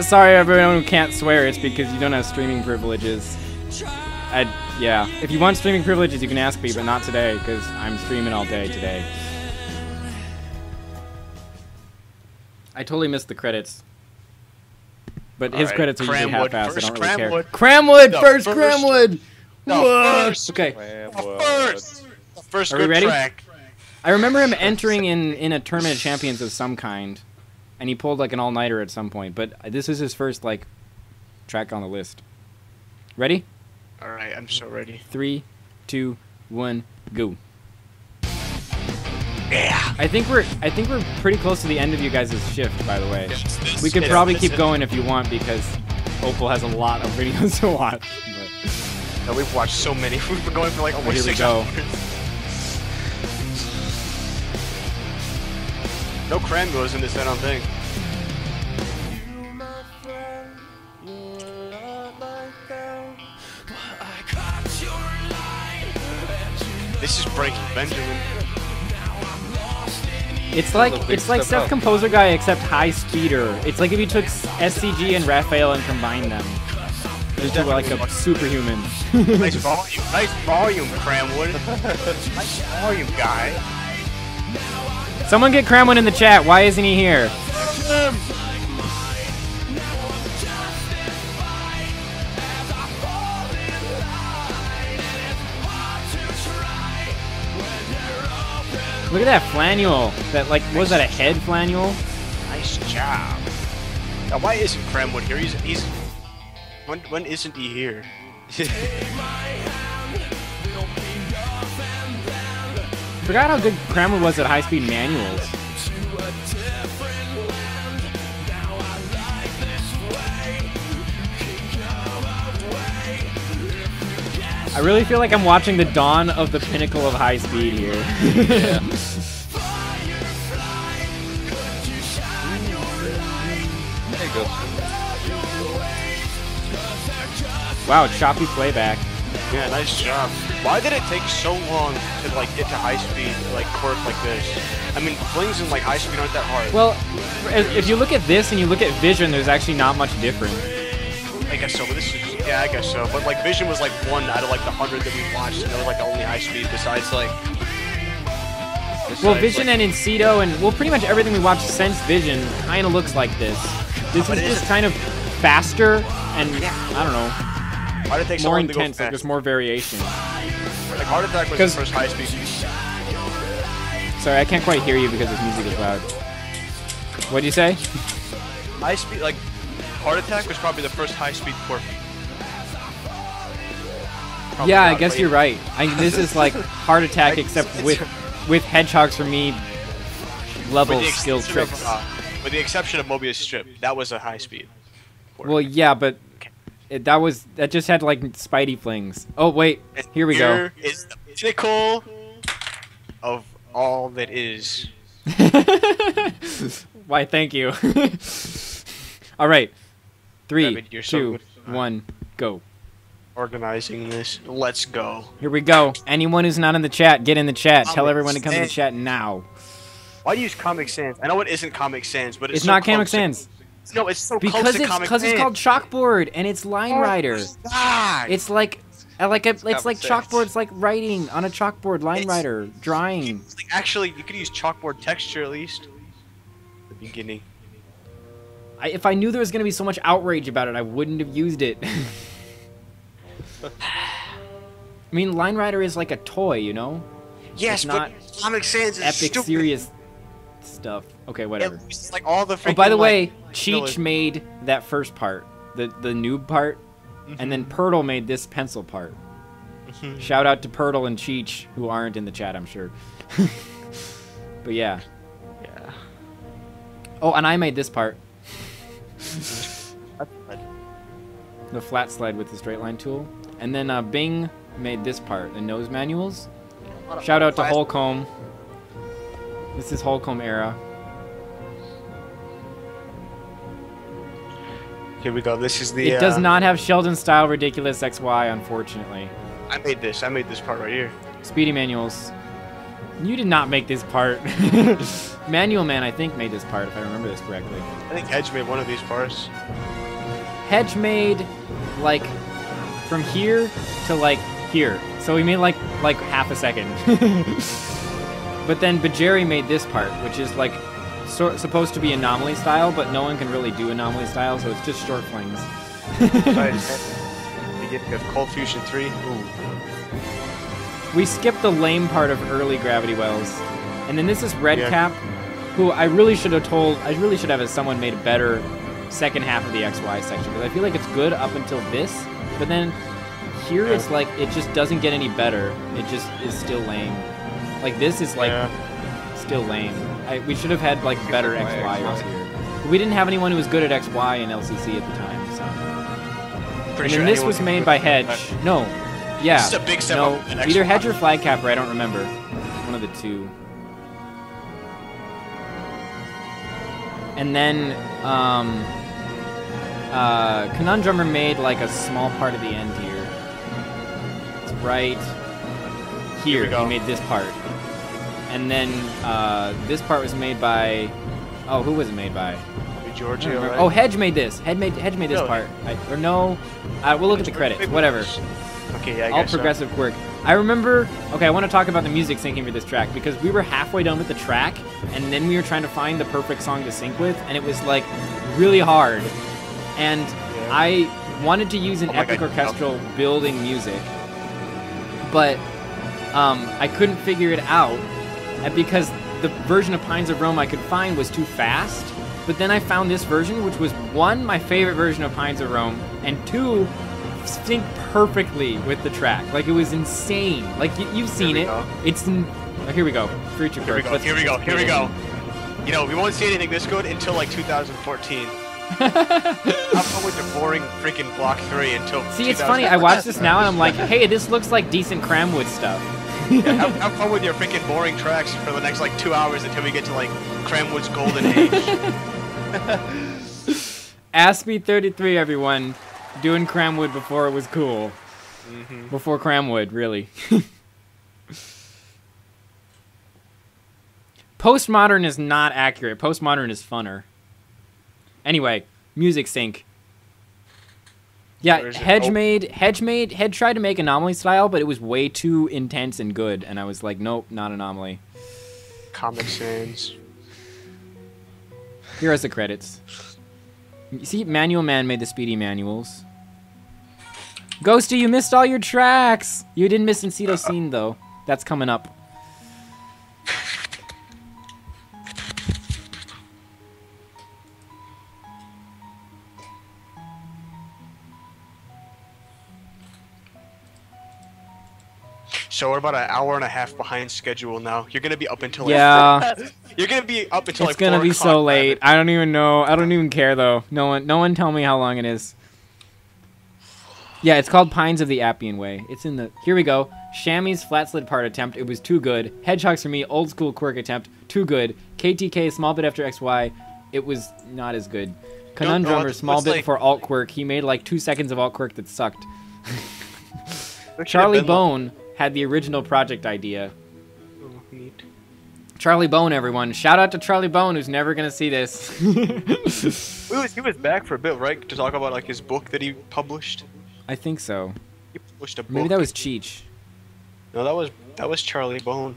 Speaker 1: Sorry, everyone who can't swear. It's because you don't have streaming privileges. Yeah. If you want streaming privileges, you can ask me, but not today, because I'm streaming all day today. I totally missed the credits. But his credits are usually half-assed. I don't really care. Cramwood! First Cramwood!
Speaker 2: First!
Speaker 1: Okay.
Speaker 2: First
Speaker 1: Are we ready?
Speaker 2: track.
Speaker 1: I remember him entering in a tournament of champions of some kind. And he pulled like an all-nighter at some point. But this is his first like track on the list. Ready?
Speaker 2: Alright, I'm so ready.
Speaker 1: 3, 2, 1, go.
Speaker 2: Yeah.
Speaker 1: I think we're pretty close to the end of you guys' shift, by the way. We could probably keep going if you want because Opal has a lot of videos to watch. But
Speaker 2: No, we've watched so many. We've been going for like almost
Speaker 1: here we
Speaker 2: 6
Speaker 1: go.
Speaker 2: hours. No cram goes in this, I don't think. This is Breaking Benjamin.
Speaker 1: It's like Steph Composer Guy except high speeder. It's like if you took SCG and Raphael and combined them. Into like a superhuman.
Speaker 2: Nice volume, Cramwood. Nice volume, guy.
Speaker 1: Someone get Cramwood in the chat. Why isn't he here? Look at that flanule. That like was that a head flanule?
Speaker 2: Nice job. Now, why isn't Cramwood here? He's when isn't he here?
Speaker 1: Forgot how good Cramwood was at high-speed manuals. I really feel like I'm watching the dawn of the pinnacle of high speed here.
Speaker 3: Yeah. There you go.
Speaker 1: Wow, choppy playback.
Speaker 2: Yeah, nice job. Why did it take so long to like get to high speed, like quirk like this? I mean, flings in like high speed aren't that hard.
Speaker 1: Well, if you look at this and you look at Vision, there's actually not much different.
Speaker 2: I guess so, but this is, yeah, I guess so. But like Vision was like 1 out of like the 100 that we watched, and it was like the only high speed besides like.
Speaker 1: Well, Vision and Incedo and well, pretty much everything we watched since Vision kind of looks like this. This is just kind of faster and I don't know.
Speaker 2: Why did it take so
Speaker 1: more
Speaker 2: long to go
Speaker 1: intense, like
Speaker 2: fast?
Speaker 1: there's more variation.
Speaker 2: Like Heart Attack was the first high speed.
Speaker 1: Sorry, I can't quite hear you because this music is loud. What'd you say?
Speaker 2: High speed, like Heart Attack was probably the first high speed quirk. Probably
Speaker 1: Yeah, I
Speaker 2: not,
Speaker 1: guess
Speaker 2: but
Speaker 1: you're right. This is like Heart Attack except with Hedgehogs for me level skill tricks.
Speaker 2: With the exception of Mobius Strip, that was a high speed quirk.
Speaker 1: Well, yeah, but that just had like Spidey flings. Oh wait, here we go.
Speaker 2: Here is the pinnacle of all that is.
Speaker 1: Why? Thank you. All right, 3,
Speaker 2: Rabbit, you're so
Speaker 1: 2,
Speaker 2: good.
Speaker 1: 1, go.
Speaker 2: organizing this. Let's go.
Speaker 1: Here we go. Anyone who's not in the chat, get in the chat. Tell
Speaker 2: Comic
Speaker 1: everyone to come in the
Speaker 2: Sans.
Speaker 1: chat now.
Speaker 2: Why use Comic Sans? I know it isn't Comic Sans, but it's so
Speaker 1: Not Comic
Speaker 2: close to-
Speaker 1: Sans.
Speaker 2: No, it's so
Speaker 1: Because
Speaker 2: close to
Speaker 1: it's
Speaker 2: Comic
Speaker 1: because
Speaker 2: Sans.
Speaker 1: it's called chalkboard and it's line writer.
Speaker 2: God.
Speaker 1: It's like it's like
Speaker 3: Comic Sans.
Speaker 1: chalkboard's like writing on a chalkboard, line
Speaker 2: It's-
Speaker 1: writer, drawing.
Speaker 2: Like, actually, you could use chalkboard texture at least. The beginning.
Speaker 1: If I knew there was gonna be so much outrage about it, I wouldn't have used it. I mean, line writer is like a toy, you know?
Speaker 2: Yes,
Speaker 1: It's
Speaker 2: but
Speaker 1: not
Speaker 2: Comic Sans is
Speaker 1: Epic,
Speaker 2: stupid.
Speaker 1: serious stuff. Okay, whatever.
Speaker 2: It's like all the freaking,
Speaker 1: Oh, by the way,
Speaker 2: like,
Speaker 1: Cheech
Speaker 2: village-
Speaker 1: made that first part, the noob part, and then Pirtle made this pencil part. Shout out to Pirtle and Cheech, who aren't in the chat, I'm sure. But yeah.
Speaker 2: Yeah.
Speaker 1: Oh, and I made this part.
Speaker 2: That's fun.
Speaker 1: The flat slide with the straight line tool. And then Bing made this part, the nose manuals. Shout out to Holcomb. This is Holcomb era.
Speaker 2: Here we go. This is the.
Speaker 1: It does not have Sheldon style ridiculous XY, unfortunately.
Speaker 2: I made this. I made this part right here.
Speaker 1: Speedy manuals. You did not make this part. Manual Man, I think, made this part, if I remember this correctly.
Speaker 2: I think Hedge made one of these parts.
Speaker 1: Hedge made, like, from here to, like, here. So he made, like half a second. But then Bajeri made this part, which is, like, supposed to be anomaly style, but no one can really do anomaly style, so it's just short flings.
Speaker 2: Beginning of Cold Fusion 3. Ooh.
Speaker 1: We skipped the lame part of early Gravity Wells. And then this is Red
Speaker 2: Yeah.
Speaker 1: Cap, who I really should have as someone made a better second half of the XY section, because I feel like it's good up until this, but then here it's like, it just doesn't get any better. It just is still lame. Like, this is, like, still lame. We should have had, like, better XYers here. But we didn't have anyone who was good at XY in LCC at the time, so. And then this was made by Hedge. No. Yeah.
Speaker 2: This is a big step
Speaker 1: no,
Speaker 2: up in
Speaker 1: either
Speaker 2: XY.
Speaker 1: Hedge or Flagcapper, I don't remember. One of the two. And then, Conundrummer made, like, a small part of the end here. It's right here.
Speaker 2: we go.
Speaker 1: He made this part. And then, this part was made by... Oh, who was it made by?
Speaker 2: Giorgio, right?
Speaker 1: Oh, Hedge made this. Hedge made this
Speaker 2: No.
Speaker 1: part. Or no, we'll look at the credits. Whatever.
Speaker 2: Okay, yeah, I
Speaker 1: All
Speaker 2: guess so.
Speaker 1: progressive quirk. I remember. Okay, I want to talk about the music syncing for this track because we were halfway done with the track, and then we were trying to find the perfect song to sync with, and it was like really hard. And I wanted to use an
Speaker 2: my
Speaker 1: epic
Speaker 2: God.
Speaker 1: orchestral building music, but I couldn't figure it out because the version of Pines of Rome I could find was too fast. But then I found this version, which was one, my favorite version of Pines of Rome, and two, synced perfectly with the track. Like, it was insane. Like, you've seen it.
Speaker 2: go.
Speaker 1: It's here we go. Future
Speaker 2: Here we
Speaker 1: quirk.
Speaker 2: go. Here we go. Here we go. You know, we won't see anything this good until like 2014. I'm with the boring freaking Block 3 until.
Speaker 1: See, it's funny. I watched this now and I'm like, hey, this looks like decent Cramwood stuff.
Speaker 2: Yeah, have fun with your freaking boring tracks for the next like 2 hours until we get to like Cramwood's golden age.
Speaker 1: Aspie33, everyone. Doing Cramwood before it was cool. Before Cramwood, really. Postmodern is not accurate. Postmodern is funner. Anyway, music sync. Yeah,
Speaker 2: Where is it?
Speaker 1: Hedge tried to make Anomaly style, but it was way too intense and good, and I was like, nope, not Anomaly.
Speaker 2: Comic Sans.
Speaker 1: Here are the credits. You see, Manual Man made the Speedy manuals. Ghosty, you missed all your tracks! You didn't miss Encito Scene, though. That's coming up.
Speaker 2: So we're about an hour and a half behind schedule now. You're gonna be up until like
Speaker 1: Yeah.
Speaker 2: You're gonna be up until
Speaker 1: It's
Speaker 2: like
Speaker 1: gonna
Speaker 2: 4
Speaker 1: be
Speaker 2: o'clock,
Speaker 1: so late.
Speaker 2: Rabbit.
Speaker 1: I don't even know. I don't even care, though. No one tell me how long it is. Yeah, it's called Pines of the Appian Way. It's in the... Here we go. Shammy's flat slid part attempt. It was too good. Hedgehogs for me. Old school quirk attempt. Too good. KTK small bit after XY. It was not as good. Conundrummer small
Speaker 2: what's
Speaker 1: bit
Speaker 2: like-
Speaker 1: before alt quirk. He made like 2 seconds of alt quirk that sucked. Charlie Bone had the original project idea.
Speaker 2: Oh, neat.
Speaker 1: Charlie Bone, everyone. Shout out to Charlie Bone, who's never going to see this.
Speaker 2: He was back for a bit, right? To talk about like his book that he published.
Speaker 1: I think so.
Speaker 2: He published a book.
Speaker 1: Maybe that was Cheech.
Speaker 2: No, that was Charlie Bone.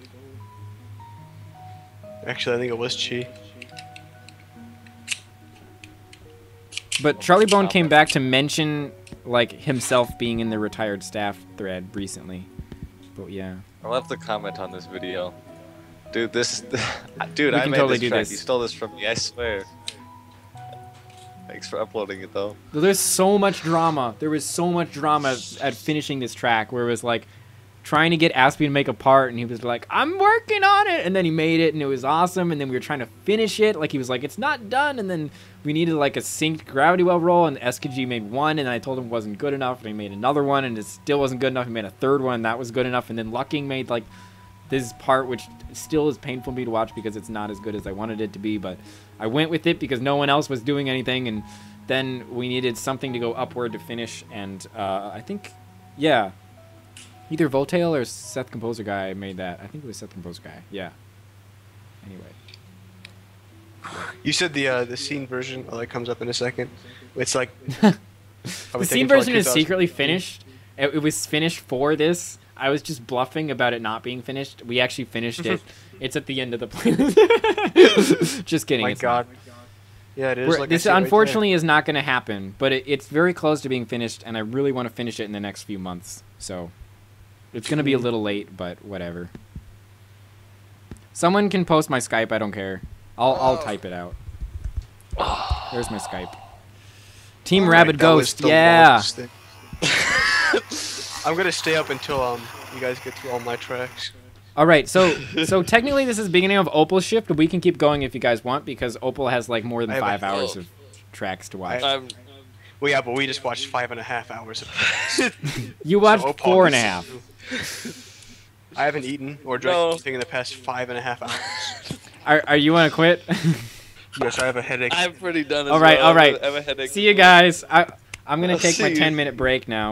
Speaker 2: Actually, I think it was Chi.
Speaker 1: But Charlie Bone came back to mention like himself being in the retired staff thread recently. But yeah.
Speaker 3: I'll have to comment on this video. Dude, dude,
Speaker 1: We
Speaker 3: I
Speaker 1: can
Speaker 3: made
Speaker 1: totally
Speaker 3: this
Speaker 1: do
Speaker 3: track.
Speaker 1: this.
Speaker 3: You stole this from me, I swear. Thanks for uploading it, though.
Speaker 1: There's so much drama. There was so much drama at finishing this track where it was like trying to get Aspie to make a part, and he was like, I'm working on it, and then he made it, and it was awesome, and then we were trying to finish it, like he was like, it's not done, and then we needed like a synced gravity well roll, and SKG made one, and I told him it wasn't good enough, and he made another one, and it still wasn't good enough. He made a third one, and that was good enough, and then Lucking made like this part, which still is painful for me to watch because it's not as good as I wanted it to be, but I went with it because no one else was doing anything, and then we needed something to go upward to finish, and I think, yeah, either Voltail or Seth Composer Guy made that. I think it was Seth Composer Guy, yeah. Anyway.
Speaker 2: You said the scene version, oh, that comes up in a second. It's like...
Speaker 1: The scene version is secretly finished. It was finished for this. I was just bluffing about it not being finished. We actually finished it. It's at the end of the playlist. Just kidding.
Speaker 2: My God. Yeah, it is. Like
Speaker 1: this unfortunately is not going to happen, but it's very close to being finished, and I really want to finish it in the next few months. So it's going to be a little late, but whatever. Someone can post my Skype. I don't care. I'll type it out. There's my Skype. Team Rabid Ghost. Yeah.
Speaker 2: I'm gonna stay up until you guys get through all my tracks.
Speaker 1: All right, so technically this is the beginning of Opal's shift, but we can keep going if you guys want because Opal has like more than 5 hours of tracks to watch.
Speaker 2: Well, yeah, but we just watched 5.5 hours of tracks.
Speaker 1: You watched 4.5.
Speaker 2: I haven't eaten or drank anything in the past 5.5 hours.
Speaker 1: Are you want to quit?
Speaker 2: Yes, I have a headache.
Speaker 3: I'm pretty done as
Speaker 1: all right,
Speaker 3: well.
Speaker 1: all right.
Speaker 3: I have a headache.
Speaker 1: See you guys. I'm gonna take my 10-minute break now.